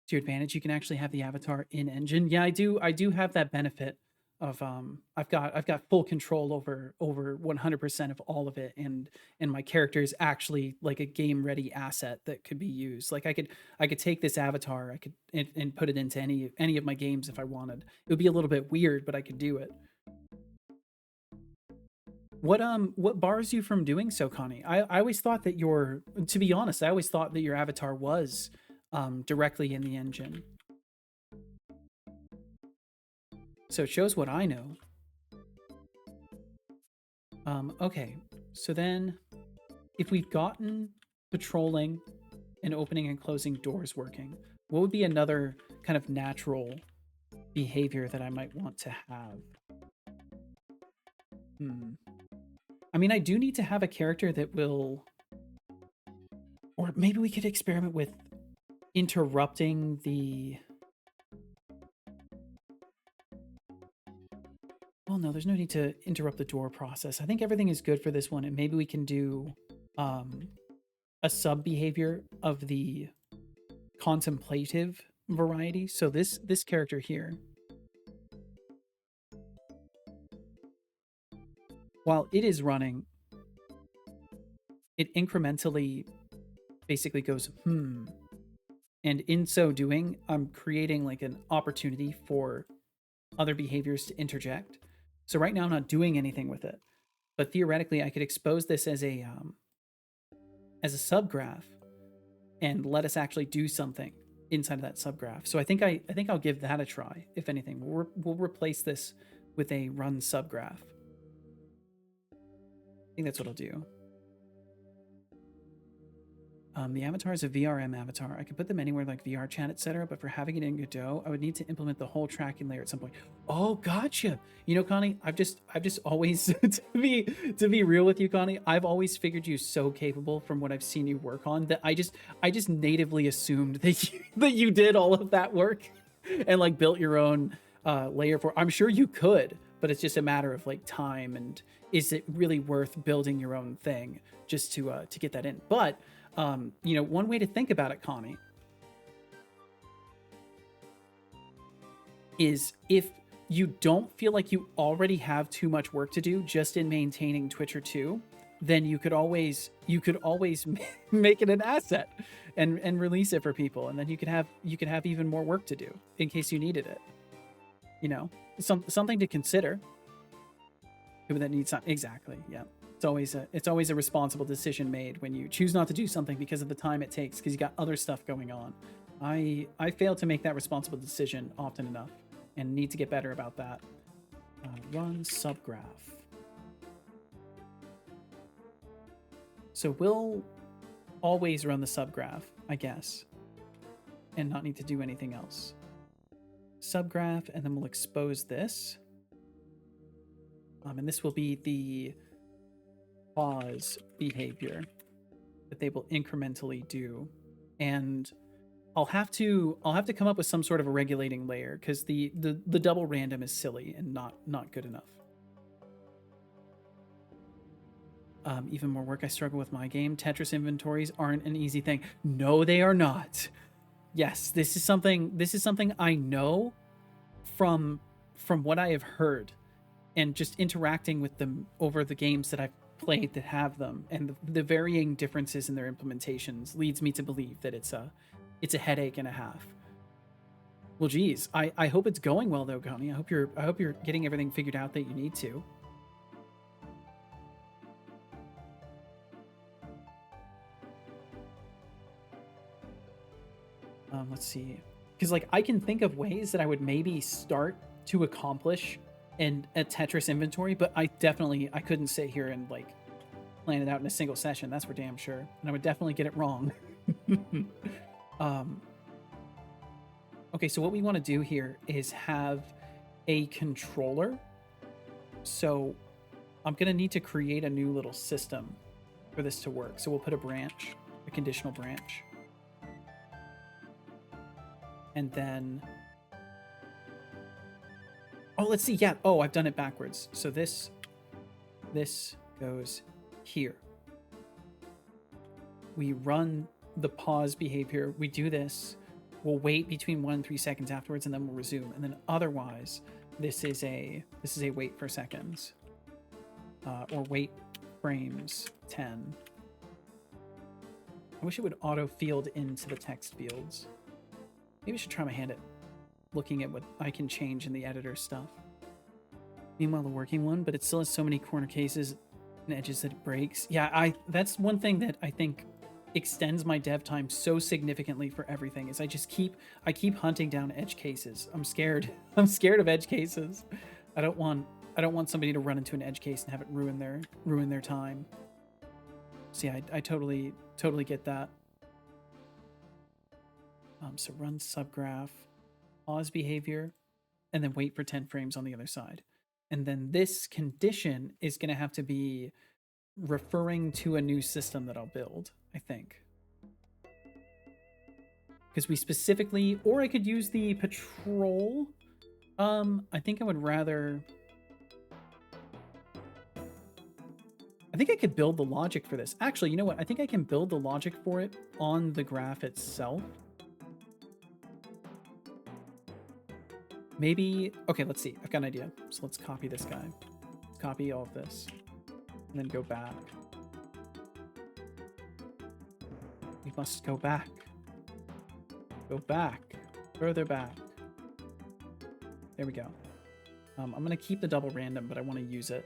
To your advantage, you can actually have the avatar in engine. Yeah, I do have that benefit of I've got full control over 100% of all of it, and my character is actually like a game ready asset that could be used. Like I could take this avatar, and put it into any of my games if I wanted. It would be a little bit weird, but I could do it. What bars you from doing so, Connie? I always thought that to be honest, I always thought that your avatar was directly in the engine. So it shows what I know. Okay, so then if we've gotten patrolling and opening and closing doors working, what would be another kind of natural behavior that I might want to have? I mean, I do need to have a character that will, or maybe we could experiment with interrupting the, well, no, there's no need to interrupt the door process. I think everything is good for this one, and maybe we can do a sub behavior of the contemplative variety. So this character here, while it is running, it incrementally basically goes and in so doing, I'm creating like an opportunity for other behaviors to interject. So right now I'm not doing anything with it, but theoretically I could expose this as a subgraph and let us actually do something inside of that subgraph. So I think I'll give that a try. If anything, we'll replace this with a run subgraph. I think that's what I'll do. The avatar is a VRM avatar. I could put them anywhere like VR chat, etc. But for having it in Godot, I would need to implement the whole tracking layer at some point. Oh, gotcha. You know, Connie, I've just always to be real with you, Connie, I've always figured you so capable from what I've seen you work on that I just natively assumed that you did all of that work and like built your own layer for. I'm sure you could, but it's just a matter of like time and is it really worth building your own thing just to get that in. But you know, one way to think about it, Connie, is if you don't feel like you already have too much work to do just in maintaining Twitcher 2, then you could always make it an asset and release it for people, and then you could have even more work to do in case you needed it. You know, something to consider. That needs some, exactly, yeah. It's always a responsible decision made when you choose not to do something because of the time it takes because you got other stuff going on. I fail to make that responsible decision often enough and need to get better about that. Run subgraph. So we'll always run the subgraph, I guess, and not need to do anything else. Subgraph, and then we'll expose this. And this will be the pause behavior that they will incrementally do. And I'll have to come up with some sort of a regulating layer because the double random is silly and not good enough. Even more work. I struggle with my game. Tetris inventories aren't an easy thing. No, they are not. Yes, this is something I know from what I have heard and just interacting with them over the games that I've played that have them, and the varying differences in their implementations leads me to believe that it's a headache and a half. Well, geez, I hope it's going well though, Connie. I hope you're getting everything figured out that you need to. Let's see, because like I can think of ways that I would maybe start to accomplish a Tetris inventory, but I couldn't sit here and like plan it out in a single session. That's for damn sure, and I would definitely get it wrong. Okay, so what we want to do here is have a controller. So I'm gonna need to create a new little system for this to work. So we'll put a conditional branch. And then, oh, let's see. Yeah. Oh, I've done it backwards. So this goes here. We run the pause behavior. We do this. We'll wait between 1 and 3 seconds afterwards, and then we'll resume. And then otherwise, this is a wait for seconds, or wait frames 10. I wish it would auto field into the text fields. Maybe I should try my hand at looking at what I can change in the editor stuff. Meanwhile, the working one, but it still has so many corner cases and edges that it breaks. Yeah, that's one thing that I think extends my dev time so significantly for everything is I keep hunting down edge cases. I'm scared. I'm scared of edge cases. I don't want somebody to run into an edge case and have it ruin their time. So yeah, I totally get that. So run subgraph, pause behavior, and then wait for 10 frames on the other side. And then this condition is going to have to be referring to a new system that I'll build, I think. Because we specifically, or I could use the patrol. I think I would rather... I think I could build the logic for this. Actually, you know what? I think I can build the logic for it on the graph itself. Maybe, okay, let's see. I've got an idea. So let's copy this guy. Let's copy all of this. And then go back. We must go back. Go back. Further back. There we go. I'm going to keep the double random, but I want to use it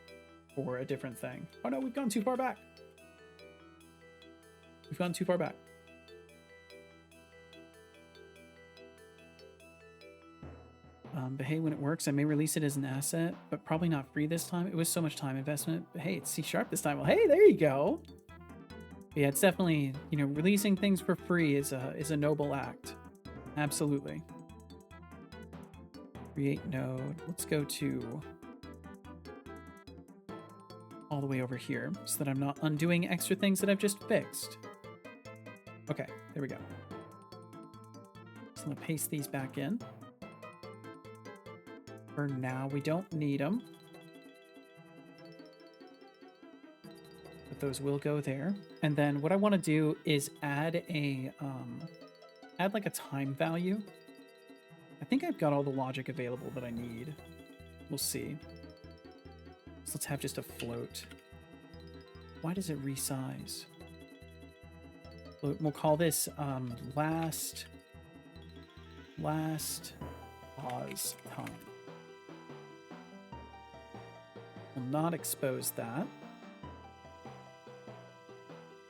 for a different thing. Oh no, we've gone too far back. We've gone too far back. But hey, when it works, I may release it as an asset, but probably not free this time. It was so much time investment. But hey, it's C# this time. Well, hey, there you go. Yeah, it's definitely, you know, releasing things for free is a noble act. Absolutely. Create node. Let's go to all the way over here so that I'm not undoing extra things that I've just fixed. Okay, there we go. So I'm gonna paste these back in. For now, we don't need them. But those will go there. And then what I want to do is add like a time value. I think I've got all the logic available that I need. We'll see. So let's have just a float. Why does it resize? We'll call this last pause time. We'll not expose that.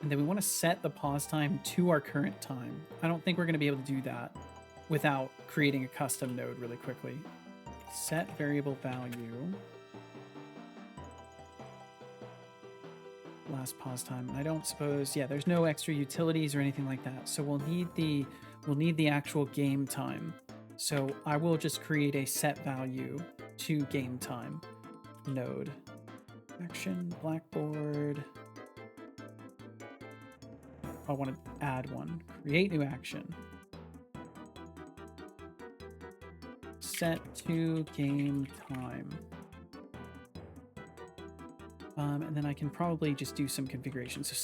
And then we want to set the pause time to our current time. I don't think we're going to be able to do that without creating a custom node really quickly. Set variable value. Last pause time. I don't suppose, yeah, there's no extra utilities or anything like that. So we'll need the actual game time. So I will just create a set value to game time node. Action, Blackboard. I want to add one. Create new action. Set to game time. And then I can probably just do some configuration. So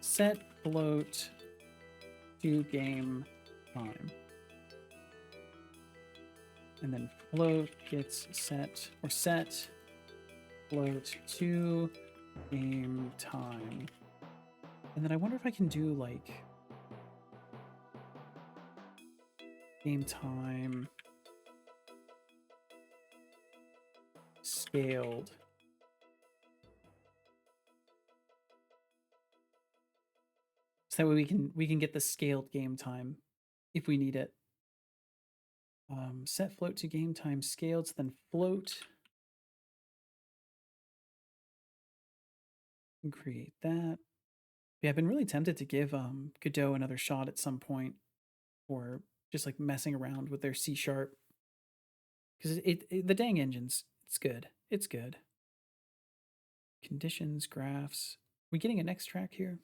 set float to game time. And then float gets set, or set float to game time. And then I wonder if I can do like game time scaled. So that way we can get the scaled game time if we need it. Set float to game time scaled, so then float. And create that. Yeah, I've been really tempted to give Godot another shot at some point, or just like messing around with their C#, because the dang engine's it's good. It's good. Conditions, graphs. We getting an X track here?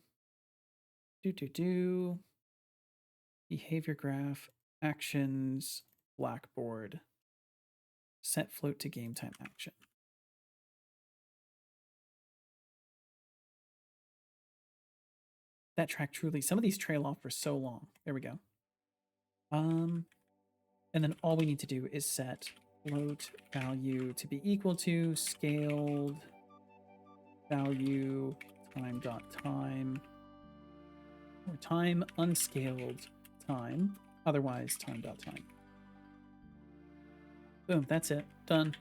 Behavior graph, actions, Blackboard. Set float to game time action. That track truly, some of these trail off for so long. There we go. And then all we need to do is set float value to be equal to scaled value time.time or time unscaled time, otherwise time.time. Boom, that's it. Done.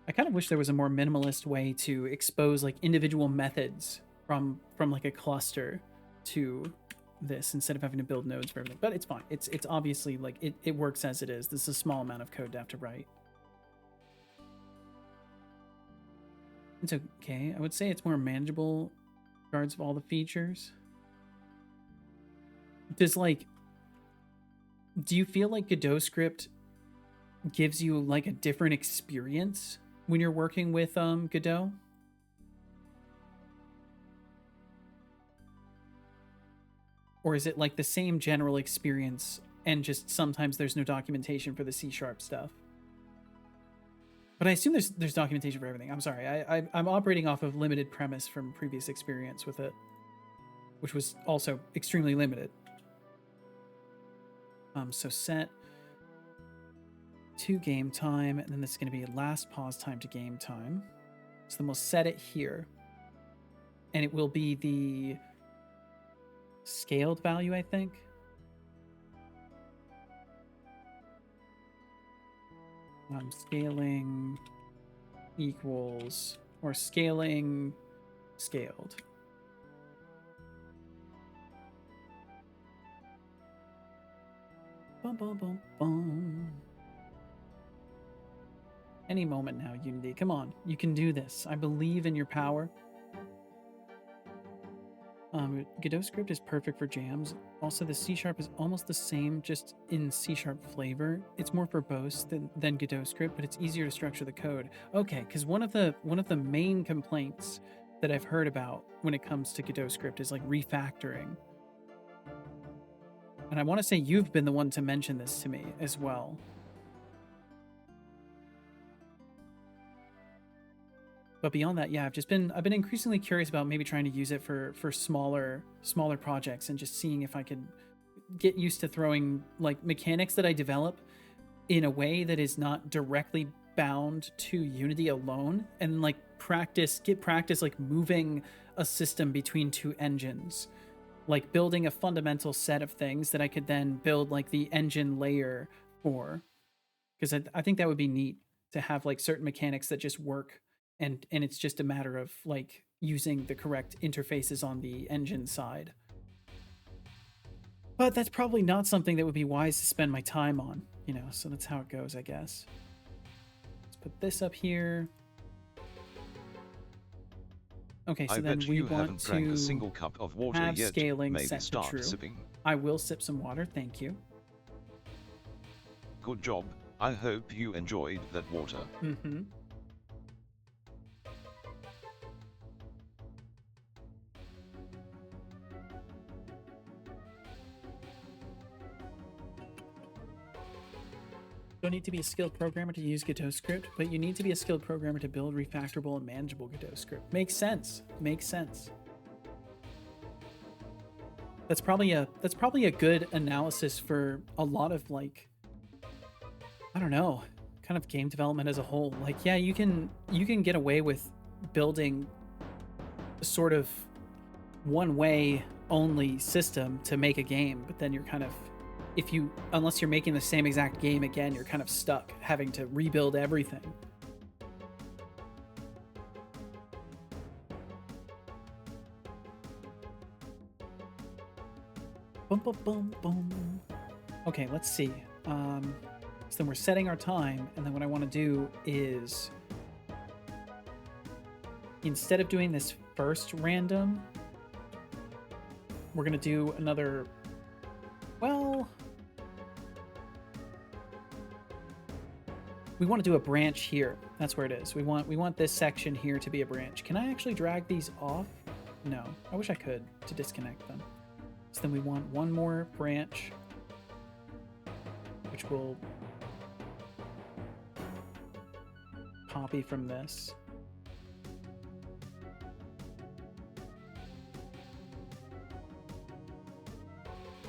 I kind of wish there was a more minimalist way to expose like individual methods from like a cluster to this instead of having to build nodes for everything. But it's fine. It's obviously like it works as it is. This is a small amount of code to have to write. It's okay. I would say it's more manageable regards of all the features. Do you feel like Godot script gives you like a different experience when you're working with Godot? Or is it like the same general experience and just sometimes there's no documentation for the C# stuff? But I assume there's documentation for everything. I'm sorry. I'm operating off of limited premise from previous experience with it, which was also extremely limited. So set to game time, and then this is going to be last pause time to game time. So then we'll set it here, and it will be the scaled value, I think. Scaling equals, or scaling scaled. Bum, bum, bum, bum. Any moment now, Unity. Come on, you can do this. I believe in your power. Godot script is perfect for jams. Also, the C# is almost the same, just in C# flavor. It's more verbose than Godot script, but it's easier to structure the code. Okay, because one of the main complaints that I've heard about when it comes to Godot script is like refactoring. And I want to say you've been the one to mention this to me as well. But beyond that, yeah, I've been increasingly curious about maybe trying to use it for smaller projects and just seeing if I could get used to throwing like mechanics that I develop in a way that is not directly bound to Unity alone, and like get practice like moving a system between two engines, like building a fundamental set of things that I could then build like the engine layer for, because I think that would be neat to have like certain mechanics that just work. And it's just a matter of like using the correct interfaces on the engine side. But that's probably not something that would be wise to spend my time on, you know, so that's how it goes, I guess. Let's put this up here. Okay, so I then bet we you want haven't drank to a single cup of water have yet. scaling Maybe set to start true. sipping. I will sip some water, thank you. Good job. I hope you enjoyed that water. Mm-hmm. Don't need to be a skilled programmer to use Godot script, but you need to be a skilled programmer to build refactorable and manageable Godot script. Makes sense. Makes sense. That's probably a good analysis for a lot of like, I don't know, kind of game development as a whole. Like, yeah, you can get away with building a sort of one way only system to make a game, but then you're kind of, unless you're making the same exact game again, you're kind of stuck having to rebuild everything. Boom, boom, boom, boom. Okay, let's see. So then we're setting our time, and then what I want to do is, instead of doing this first random, we're going to do another, well, we want to do a branch here. That's where it is. We want this section here to be a branch. Can I actually drag these off? No. I wish I could to disconnect them. So then we want one more branch, which will copy from this.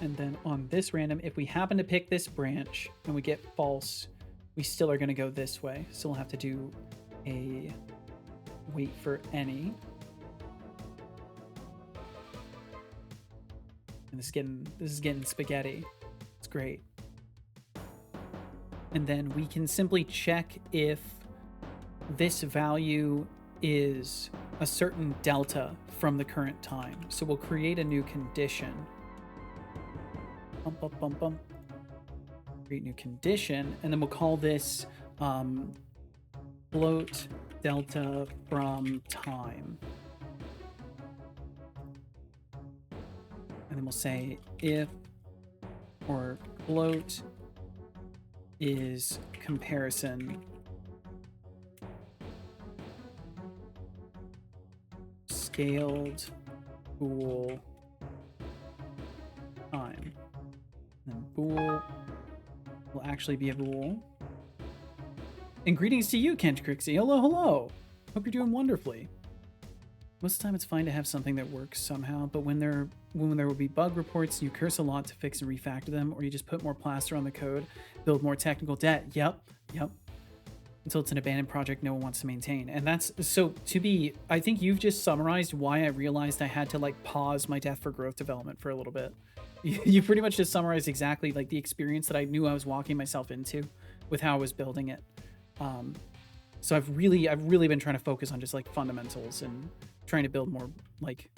And then on this random, if we happen to pick this branch and we get false, we still are going to go this way. So we'll have to do a wait for any. And this is getting spaghetti. It's great. And then we can simply check if this value is a certain delta from the current time. So we'll create a new condition. Bump, bump, bump, bump. Create new condition, and then we'll call this float delta from time. And then we'll say if or float is comparison scaled bool time. And then bool will actually be a bool. And greetings to you, Kent Crixie. Hello, hello. Hope you're doing wonderfully. Most of the time it's fine to have something that works somehow, but when there will be bug reports, you curse a lot to fix and refactor them, or you just put more plaster on the code, build more technical debt. Yep. Until it's an abandoned project no one wants to maintain. And that's, so I think you've just summarized why I realized I had to like pause my Death for Growth development for a little bit. You pretty much just summarized exactly like the experience that I knew I was walking myself into with how I was building it. So I've really been trying to focus on just like fundamentals and trying to build more like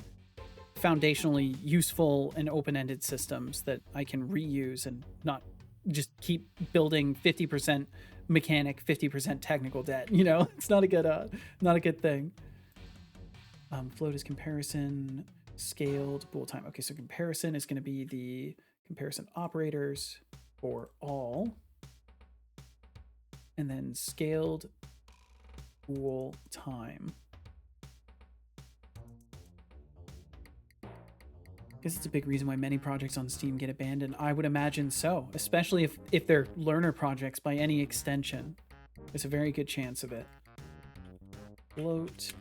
foundationally useful and open-ended systems that I can reuse and not just keep building 50% mechanic, 50% technical debt. You know, it's not a good thing. Float is comparison, scaled, bool time. Okay, so comparison is going to be the comparison operators for all, and then scaled bool time. I guess it's a big reason why many projects on Steam get abandoned. I would imagine so, especially if they're learner projects by any extension. There's a very good chance of it. Float.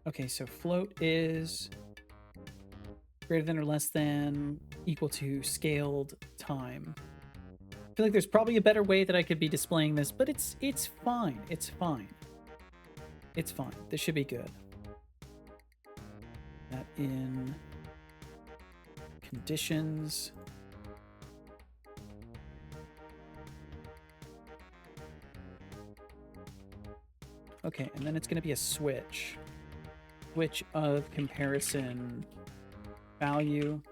Okay, so float is greater than or less than equal to scaled time. I feel like there's probably a better way that I could be displaying this, but it's fine. It's fine. It's fine. This should be good. That in conditions. Okay, and then it's going to be a switch of comparison value.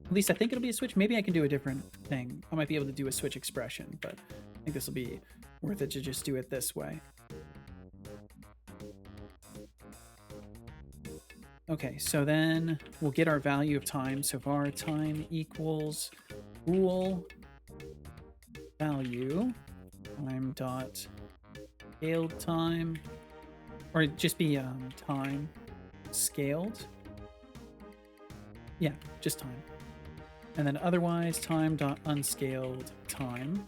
At least I think it'll be a switch. Maybe I can do a different thing. I might be able to do a switch expression, but I think this will be worth it to just do it this way. Okay, so then we'll get our value of time. So var time equals bool value time dot scaled time, or it'd just be time scaled. Yeah, just time. And then otherwise time dot unscaled time.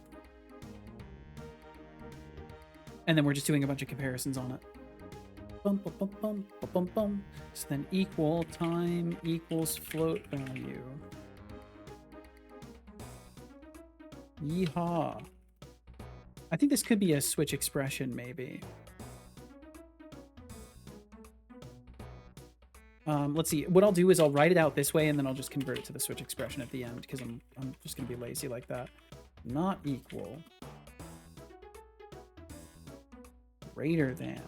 And then we're just doing a bunch of comparisons on it. Bum, bum, bum, bum, bum, bum, bum. So then equal time equals float value. Yeehaw. I think this could be a switch expression, maybe. Let's see. What I'll do is I'll write it out this way, and then I'll just convert it to the switch expression at the end, because I'm just going to be lazy like that. Not equal. Greater than.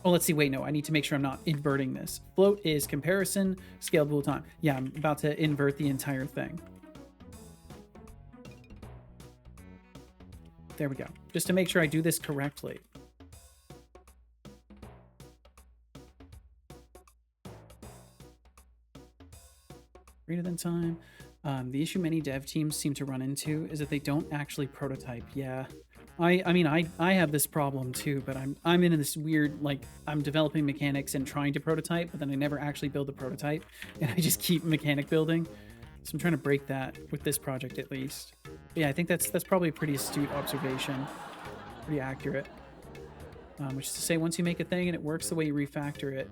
Oh, let's see. Wait, no. I need to make sure I'm not inverting this. Float is comparison, scaled bool time. Yeah, I'm about to invert the entire thing. There we go. Just to make sure I do this correctly. Greater than time. The issue many dev teams seem to run into is that they don't actually prototype. Yeah. I mean, I have this problem too, but I'm in this weird, like, I'm developing mechanics and trying to prototype, but then I never actually build the prototype, and I just keep mechanic building. So I'm trying to break that with this project at least. But yeah, I think that's probably a pretty astute observation, pretty accurate. Which is to say, once you make a thing and it works the way you refactor it,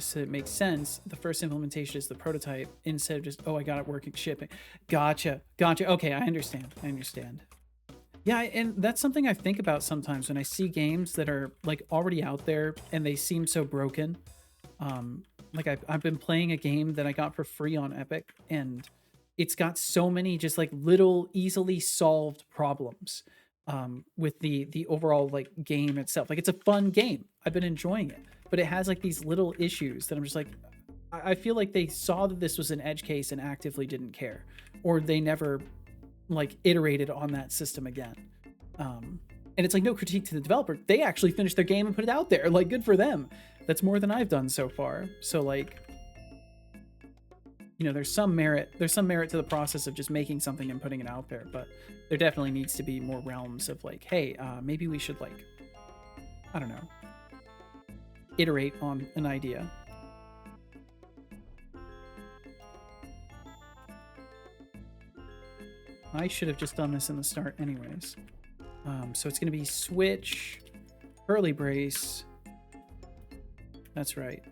so it makes sense, the first implementation is the prototype instead of just, oh, I got it working, shipping. Gotcha. Okay, I understand. Yeah, and that's something I think about sometimes when I see games that are like already out there and they seem so broken. Like I've been playing a game that I got for free on Epic, and it's got so many just like little easily solved problems with the overall like game itself. Like it's a fun game. I've been enjoying it, but it has like these little issues that I'm just like, I feel like they saw that this was an edge case and actively didn't care, or they never like iterated on that system again. And it's like no critique to the developer. They actually finished their game and put it out there. Like, good for them. That's more than I've done so far. So like, you know, there's some merit to the process of just making something and putting it out there, but there definitely needs to be more realms of like, hey, maybe we should like, I don't know, iterate on an idea. I should have just done this in the start anyways. So it's going to be switch, curly brace. That's right.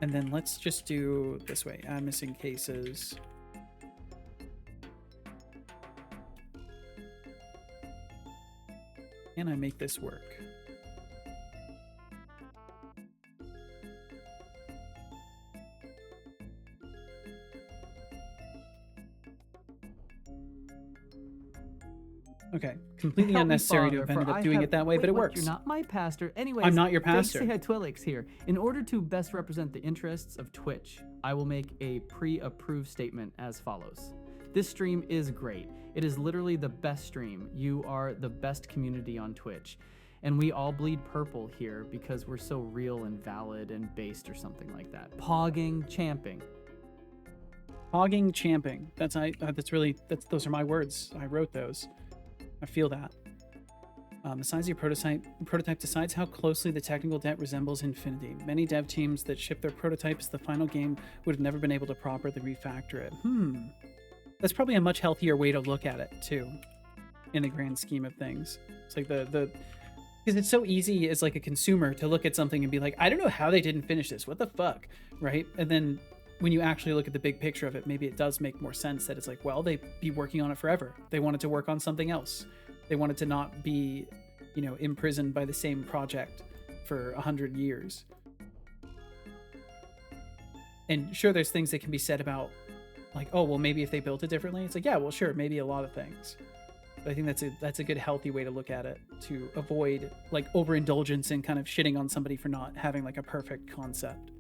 And then let's just do this way. Add missing cases. Can I make this work? Okay, completely Help me, unnecessary to Father, have for ended up I doing have- it that way, Wait, but it what? works. You're not my pastor. Anyways, I'm not your pastor. Fake Twilix here. In order to best represent the interests of Twitch, I will make a pre-approved statement as follows. This stream is great. It is literally the best stream. You are the best community on Twitch. And we all bleed purple here because we're so real and valid and based or something like that. Pogging, champing. Hogging, champing. That's those are my words. I wrote those. I feel that. The size of your prototype decides how closely the technical debt resembles Infinity. Many dev teams that ship their prototypes to the final game would have never been able to properly refactor it. That's probably a much healthier way to look at it too, in the grand scheme of things. It's like because it's so easy as like a consumer to look at something and be like, I don't know how they didn't finish this. What the fuck, right? And then when you actually look at the big picture of it, maybe it does make more sense that it's like, well, they'd be working on it forever. They wanted to work on something else. They wanted to not be, imprisoned by the same project for 100 years. And sure, there's things that can be said about, like, oh, well, maybe if they built it differently. It's like, yeah, well, sure, maybe a lot of things. But I think that's a good, healthy way to look at it, to avoid, like, overindulgence and kind of shitting on somebody for not having, like, a perfect concept.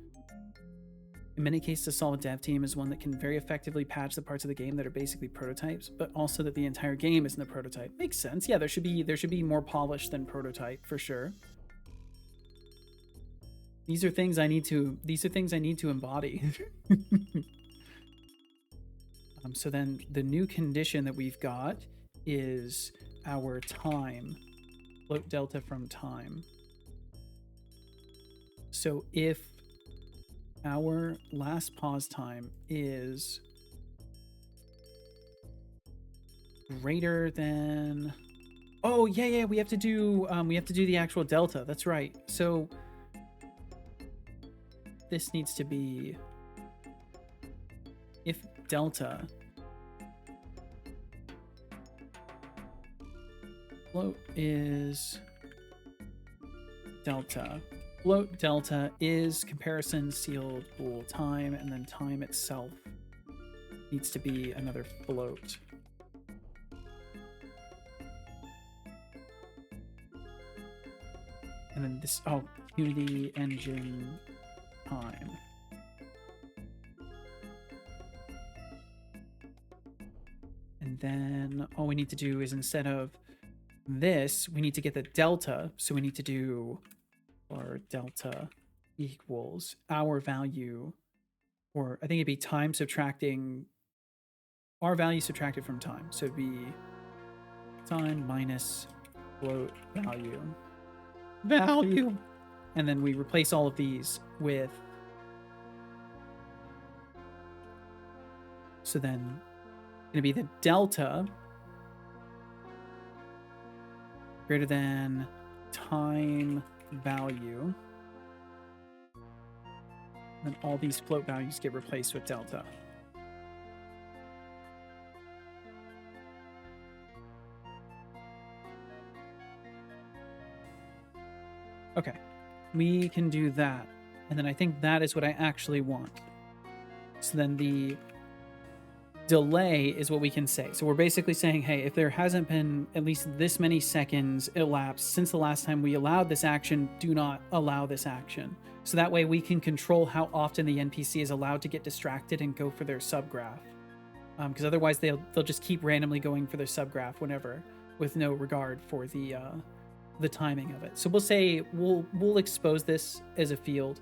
In many cases, a solid dev team is one that can very effectively patch the parts of the game that are basically prototypes, but also that the entire game isn't a prototype. Makes sense. Yeah, there should be more polish than prototype for sure. These are things I need to embody. So then the new condition that we've got is our time. Float delta from time. So if our last pause time is greater than, oh yeah, we have to do the actual delta. That's right. So this needs to be, if delta float is delta. Float delta is comparison sealed bool time, and then time itself needs to be another float. And then this, Unity engine time. And then all we need to do is, instead of this, we need to get the delta. So we need to do our delta equals our value, or I think it'd be time subtracting our value subtracted from time. So it'd be time minus float value. And then we replace all of these with, so then it's gonna be the delta greater than time value, and then all these float values get replaced with delta. Okay, we can do that, and then I think that is what I actually want. So then the delay is what we can say. So we're basically saying, hey, if there hasn't been at least this many seconds elapsed since the last time we allowed this action, do not allow this action. So that way we can control how often the NPC is allowed to get distracted and go for their subgraph. Because otherwise they'll just keep randomly going for their subgraph whenever, with no regard for the timing of it. So we'll say we'll expose this as a field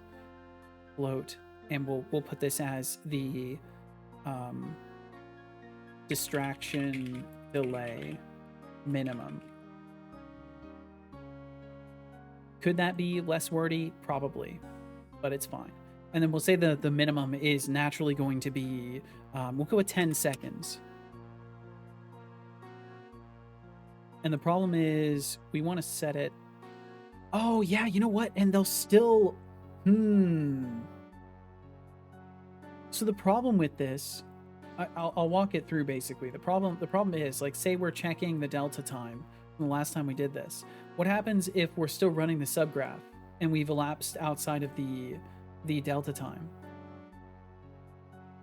float, and we'll put this as the distraction delay minimum. Could that be less wordy? Probably, but it's fine. And then we'll say the minimum is naturally going to be, we'll go with 10 seconds. And the problem is we want to set it, oh yeah, you know what? And they'll still, So the problem with this, I'll walk it through basically. The problem is, like, say we're checking the delta time from the last time we did this. What happens if we're still running the subgraph and we've elapsed outside of the delta time?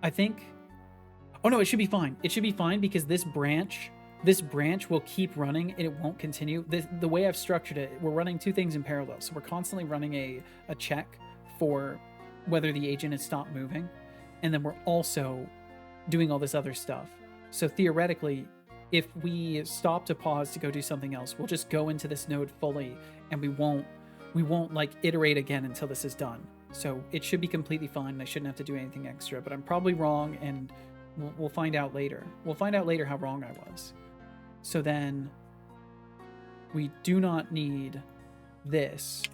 I think, oh no, it should be fine. It should be fine because this branch this branch will keep running and it won't continue. The way I've structured it, we're running two things in parallel. So we're constantly running a check for whether the agent has stopped moving. And then we're also doing all this other stuff. So theoretically, if we stop to pause to go do something else, we'll just go into this node fully and we won't like iterate again until this is done. So it should be completely fine. I shouldn't have to do anything extra, but I'm probably wrong, and we'll find out later. We'll find out later how wrong I was. So then we do not need this.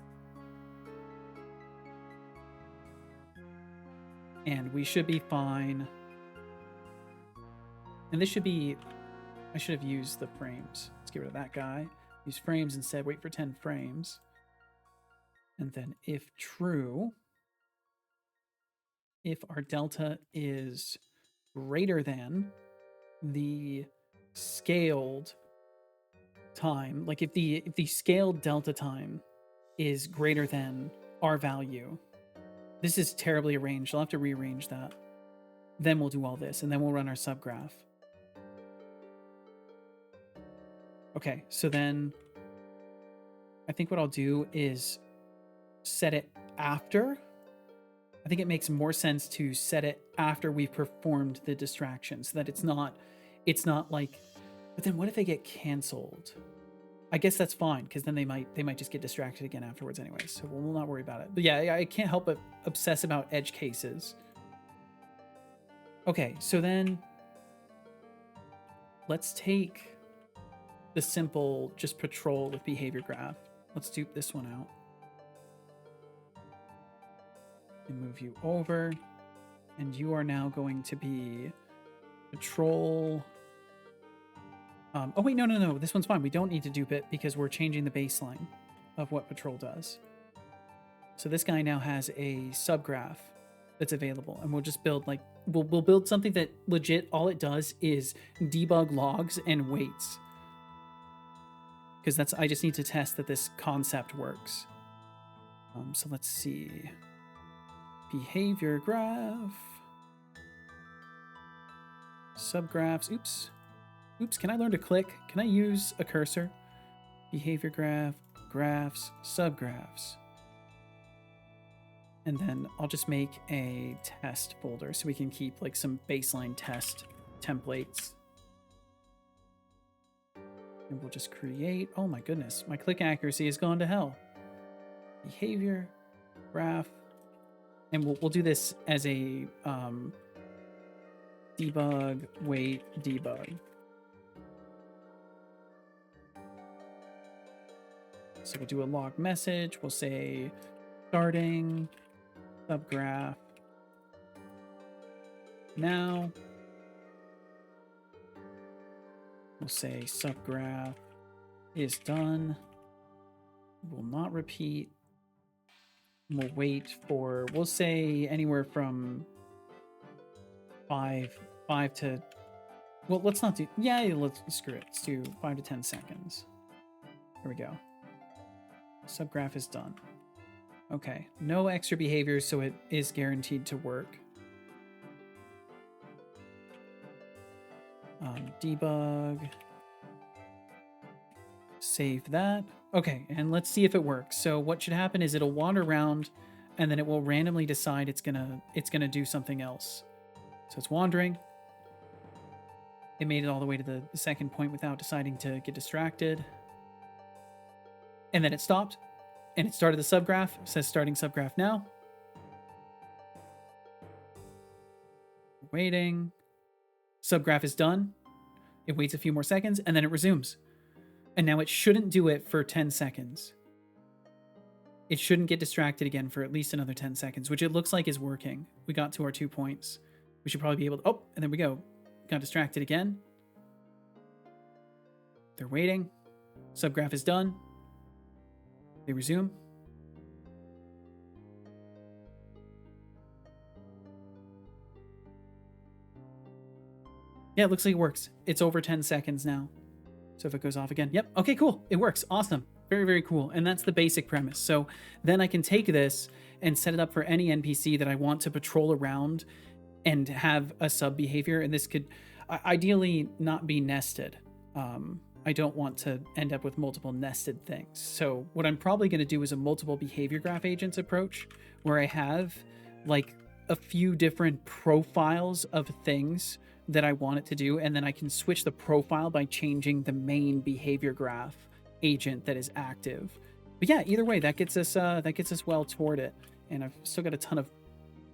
And we should be fine. And this should be, I should have used the frames. Let's get rid of that guy. Use frames instead, wait for 10 frames. And then if true, if our delta is greater than the scaled time, like if the scaled delta time is greater than our value, this is terribly arranged. I'll have to rearrange that. Then we'll do all this, and then we'll run our subgraph. Okay, so then I think what I'll do is set it after. I think it makes more sense to set it after we've performed the distraction, so that it's not like, but then what if they get canceled? I guess that's fine, because then they might just get distracted again afterwards anyway, so we'll not worry about it. But yeah, I can't help but obsess about edge cases. Okay, so then let's take the simple just patrol with behavior graph. Let's dupe this one out. And move you over. And you are now going to be patrol. Oh wait, no. This one's fine. We don't need to dupe it because we're changing the baseline of what patrol does. So this guy now has a subgraph that's available, and we'll just build like, we'll build something that legit all it does is debug logs and waits. Because I just need to test that this concept works. So let's see. Behavior graph. Subgraphs. Oops, can I learn to click? Can I use a cursor? Behavior graph, graphs, subgraphs. And then I'll just make a test folder so we can keep like some baseline test templates. And we'll just create, oh my goodness, my click accuracy has gone to hell. Behavior, graph, and we'll do this as a debug, wait, debug. So we'll do a log message, we'll say starting subgraph now. We'll say subgraph is done. We'll not repeat. We'll wait for, we'll say anywhere from 5 to, well, let's not do, yeah, let's screw it. Let's do 5 to 10 seconds. Here we go. Subgraph is done. Okay, no extra behaviors, so it is guaranteed to work. Debug. Save that. Okay, and let's see if it works. So what should happen is it'll wander around, and then it will randomly decide it's gonna do something else. So it's wandering. It made it all the way to the second point without deciding to get distracted. And then it stopped, and it started the subgraph. It says starting subgraph now. Waiting. Subgraph is done. It waits a few more seconds, and then it resumes. And now it shouldn't do it for 10 seconds. It shouldn't get distracted again for at least another 10 seconds, which it looks like is working. We got to our 2 points. We should probably be able to, oh, and there we go. Got distracted again. They're waiting. Subgraph is done. They resume. Yeah, it looks like it works. It's over 10 seconds now. So if it goes off again, yep. Okay, cool. It works. Awesome. Very, very cool. And that's the basic premise. So then I can take this and set it up for any NPC that I want to patrol around and have a sub behavior. And this could ideally not be nested. I don't want to end up with multiple nested things. So what I'm probably going to do is a multiple behavior graph agents approach, where I have like a few different profiles of things that I want it to do, and then I can switch the profile by changing the main behavior graph agent that is active. But yeah, either way, that gets us well toward it. And I've still got a ton of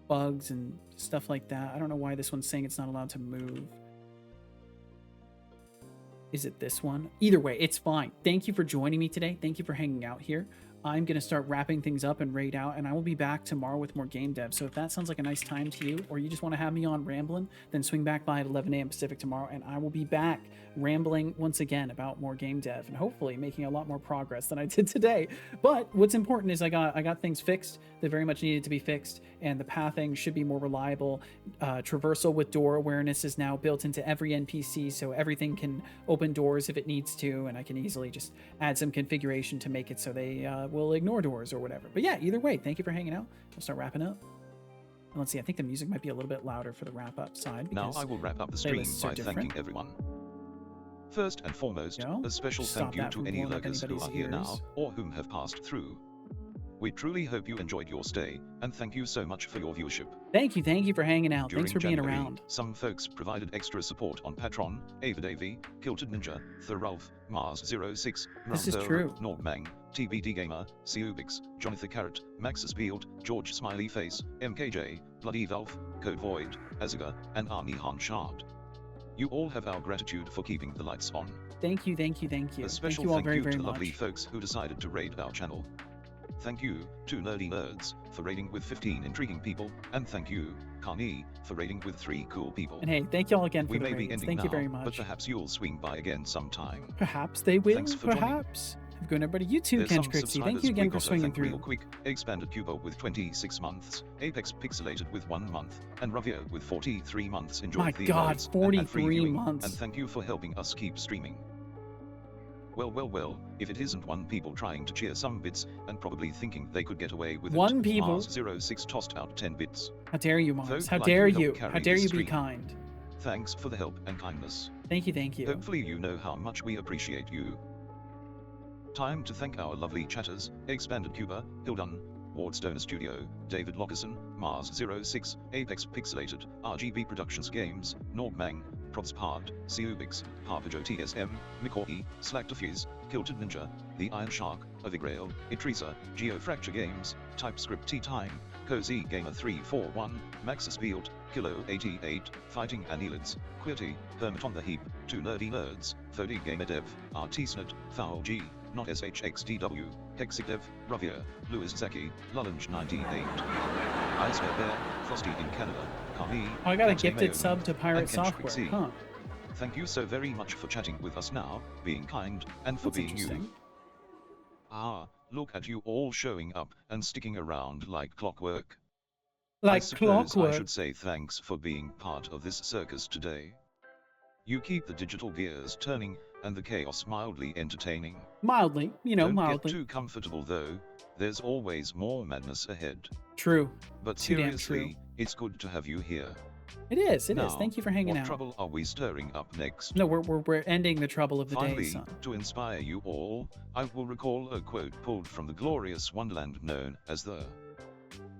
bugs and stuff like that. I don't know why this one's saying it's not allowed to move. Is it this one? Either way, it's fine. Thank you for joining me today. Thank you for hanging out here. I'm going to start wrapping things up and raid out, and I will be back tomorrow with more game dev. So if that sounds like a nice time to you, or you just want to have me on rambling, then swing back by at 11 a.m. Pacific tomorrow, and I will be back rambling once again about more game dev and hopefully making a lot more progress than I did today. But what's important is I got things fixed that very much needed to be fixed, and the pathing should be more reliable. Traversal with door awareness is now built into every NPC, so everything can open doors if it needs to, and I can easily just add some configuration to make it so they will ignore doors or whatever. But yeah, either way, thank you for hanging out. We'll start wrapping up. And let's see, I think the music might be a little bit louder for the wrap up side. Now I will wrap up the stream by thanking everyone. First and foremost, a special thank you to any lurkers who are here now, or whom have passed through. We truly hope you enjoyed your stay, and thank you so much for your viewership. Thank you for hanging out. During Thanks for January, being around. Some folks provided extra support on Patreon: Avadavi, Kilted Ninja, Thorulf, Mars06, This is true. Nordmang, TBD Gamer, Cubix, Jonathan Carrot, Maxis Field, George Smiley Face, MKJ, Bloody Valve, Code Void, Azaga, and Arnie Han Shard. You all have our gratitude for keeping the lights on. Thank you. A special thank you all thank very, you very to much. lovely folks who decided to raid our channel. Thank you to Nerdy Nerds for raiding with 15 intriguing people, and thank you, Carney, for raiding with 3 cool people. And hey, thank you all again for We the may be raids. ending Thank now, you very much. but perhaps you'll swing by again sometime. Perhaps they will. Thanks for joining. Perhaps. Have a good night, everybody. You too, There's Kench some Crixie. Thank subscribers you again we for gotta swinging thank through. real quick. Expanded Cubo with 26 months, Apex Pixelated with 1 month, and Ravio with 43 months. Enjoy My the God, nerds and have free 43 viewing, months. And thank you for helping us keep streaming. Well, if it isn't one people trying to cheer some bits, and probably thinking they could get away with One it, people? Mars06 tossed out 10 bits. How dare you, Mars? Folk How like dare you help you? carry How dare the you be stream. kind? Thanks for the help and kindness. Thank you. Hopefully you know how much we appreciate you. Time to thank our lovely chatters: Expanded Cuba, Hildun, Wardstone Studio, David Lockerson, Mars06, Apex Pixelated, RGB Productions Games, Nordmang, Propspard, Cubix, Harpajo TSM, Mikori, Slackdefuse, Kilted Ninja, The Iron Shark, Avigrail, Itrisa, Geofracture Games, TypeScript Tea Time, Cozy Gamer 341, Maxis Field, Kilo 88, Fighting Annelids, Quirty, Hermit on the Heap, 2 Nerdy Nerds, Fody Gamer Dev, RTSNet, Foul G, Not SHXDW, Hexidev, Ravia, Louis Zaki, Lullange 98, Ice Bear, Frosty in Canada, Carney, Oh, I got a Kente gifted Mayoman, sub to Pirate and Kench Software. Quixie. Huh. Thank you so very much for chatting with us now, being kind, and for That's being interesting. you. Ah, look at you all showing up and sticking around like clockwork. I Like suppose clockwork. I should say thanks for being part of this circus today. You keep the digital gears turning, and the chaos mildly entertaining. Mildly, Don't mildly. get too comfortable though, there's always more madness ahead. True. But Too damn seriously, it's good to have you here. It is. Now, Thank you for hanging what out. trouble are we stirring up next? No, we're ending the trouble of the day, Finally, son. to inspire you all, I will recall a quote pulled from the glorious wonderland known as the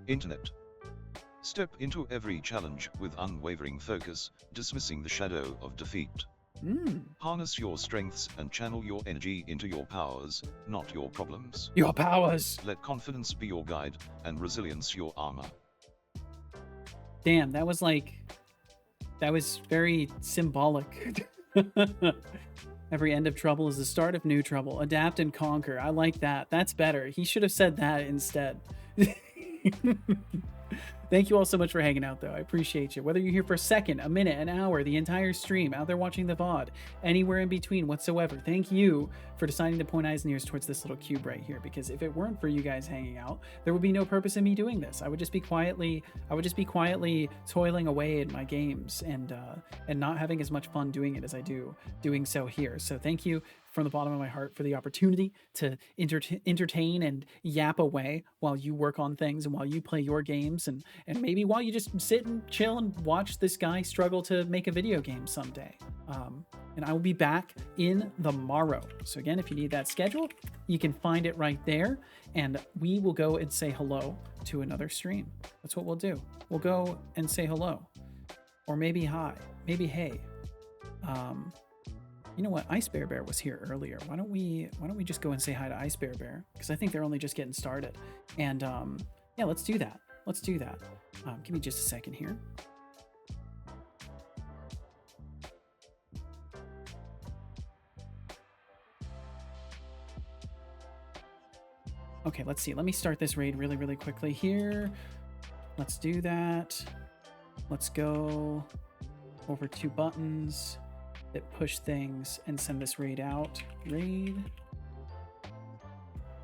Internet. Step into every challenge with unwavering focus, dismissing the shadow of defeat. Harness your strengths and channel your energy into your powers, not your problems. Your powers. Let confidence be your guide, and resilience your armor. Damn, that was very symbolic. Every end of trouble is the start of new trouble. Adapt and conquer. I like that. That's better. He should have said that instead. Thank you all so much for hanging out, though. I appreciate you. Whether you're here for a second, a minute, an hour, the entire stream, out there watching the VOD, anywhere in between whatsoever, thank you for deciding to point eyes and ears towards this little cube right here. Because if it weren't for you guys hanging out, there would be no purpose in me doing this. I would just be quietly toiling away at my games and not having as much fun doing it as I do doing so here. So thank you from the bottom of my heart for the opportunity to entertain and yap away while you work on things and while you play your games, and maybe while you just sit and chill and watch this guy struggle to make a video game someday. And I will be back in the morrow. So again, if you need that schedule, you can find it right there, and we will go and say hello to another stream. That's what we'll do. We'll go and say hello, or maybe hi, maybe hey. You know what? Ice Bear Bear was here earlier. Why don't we just go and say hi to Ice Bear Bear? Because I think they're only just getting started. And yeah, let's do that. Let's do that. Give me just a second here. Okay, let's see. Let me start this raid really, really quickly here. Let's do that. Let's go over 2 buttons that push things and send this raid out. Raid.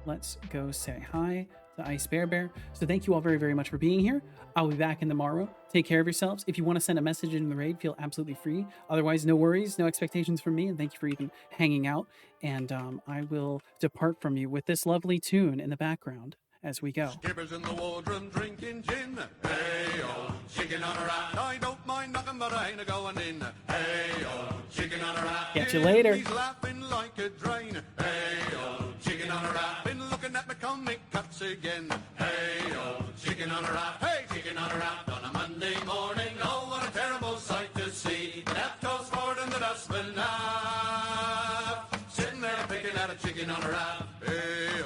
Let's go say hi to Ice Bear Bear. So thank you all very, very much for being here. I'll be back in the morrow. Take care of yourselves. If you want to send a message in the raid, feel absolutely free. Otherwise, no worries, no expectations from me. And thank you for even hanging out. And I will depart from you with this lovely tune in the background as we go. Skippers in the wardroom drinking gin. Hey-oh, chicken on a rack. I don't mind knocking, but I ain't a-going in. Hey-oh, chicken on a rack. Catch you later. He's laughing like a drain. Hey-oh, chicken on a rack. Been looking at my comic cuts again. Hey-oh, chicken on a rack. Hey, chicken on a rack on a Monday morning. Oh, what a terrible sight to see. That goes forward in the dustbin now. Sitting there picking at a chicken on a rack.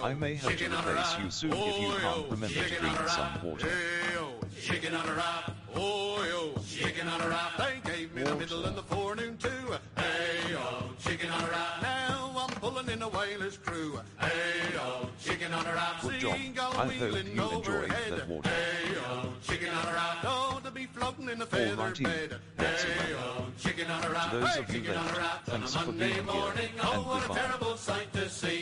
I may have to replace you soon if you can't remember to drink some water. Chicken on a wrap, oh, chicken on a wrap. They gave me the middle and the forenoon too. Hey, oh, chicken on a wrap. Now I'm pulling in a whaler's crew. Hey, oh, chicken on a wrap. Good job. I hope you enjoyed that water. Hey, oh, chicken on a wrap. Oh, to be floating in a feather bed. That's hey, enough. oh, chicken on a wrap. To those Hey, of you chicken on a left, wrap. thanks On a for Monday being here, morning, and oh, what a goodbye. terrible sight to see.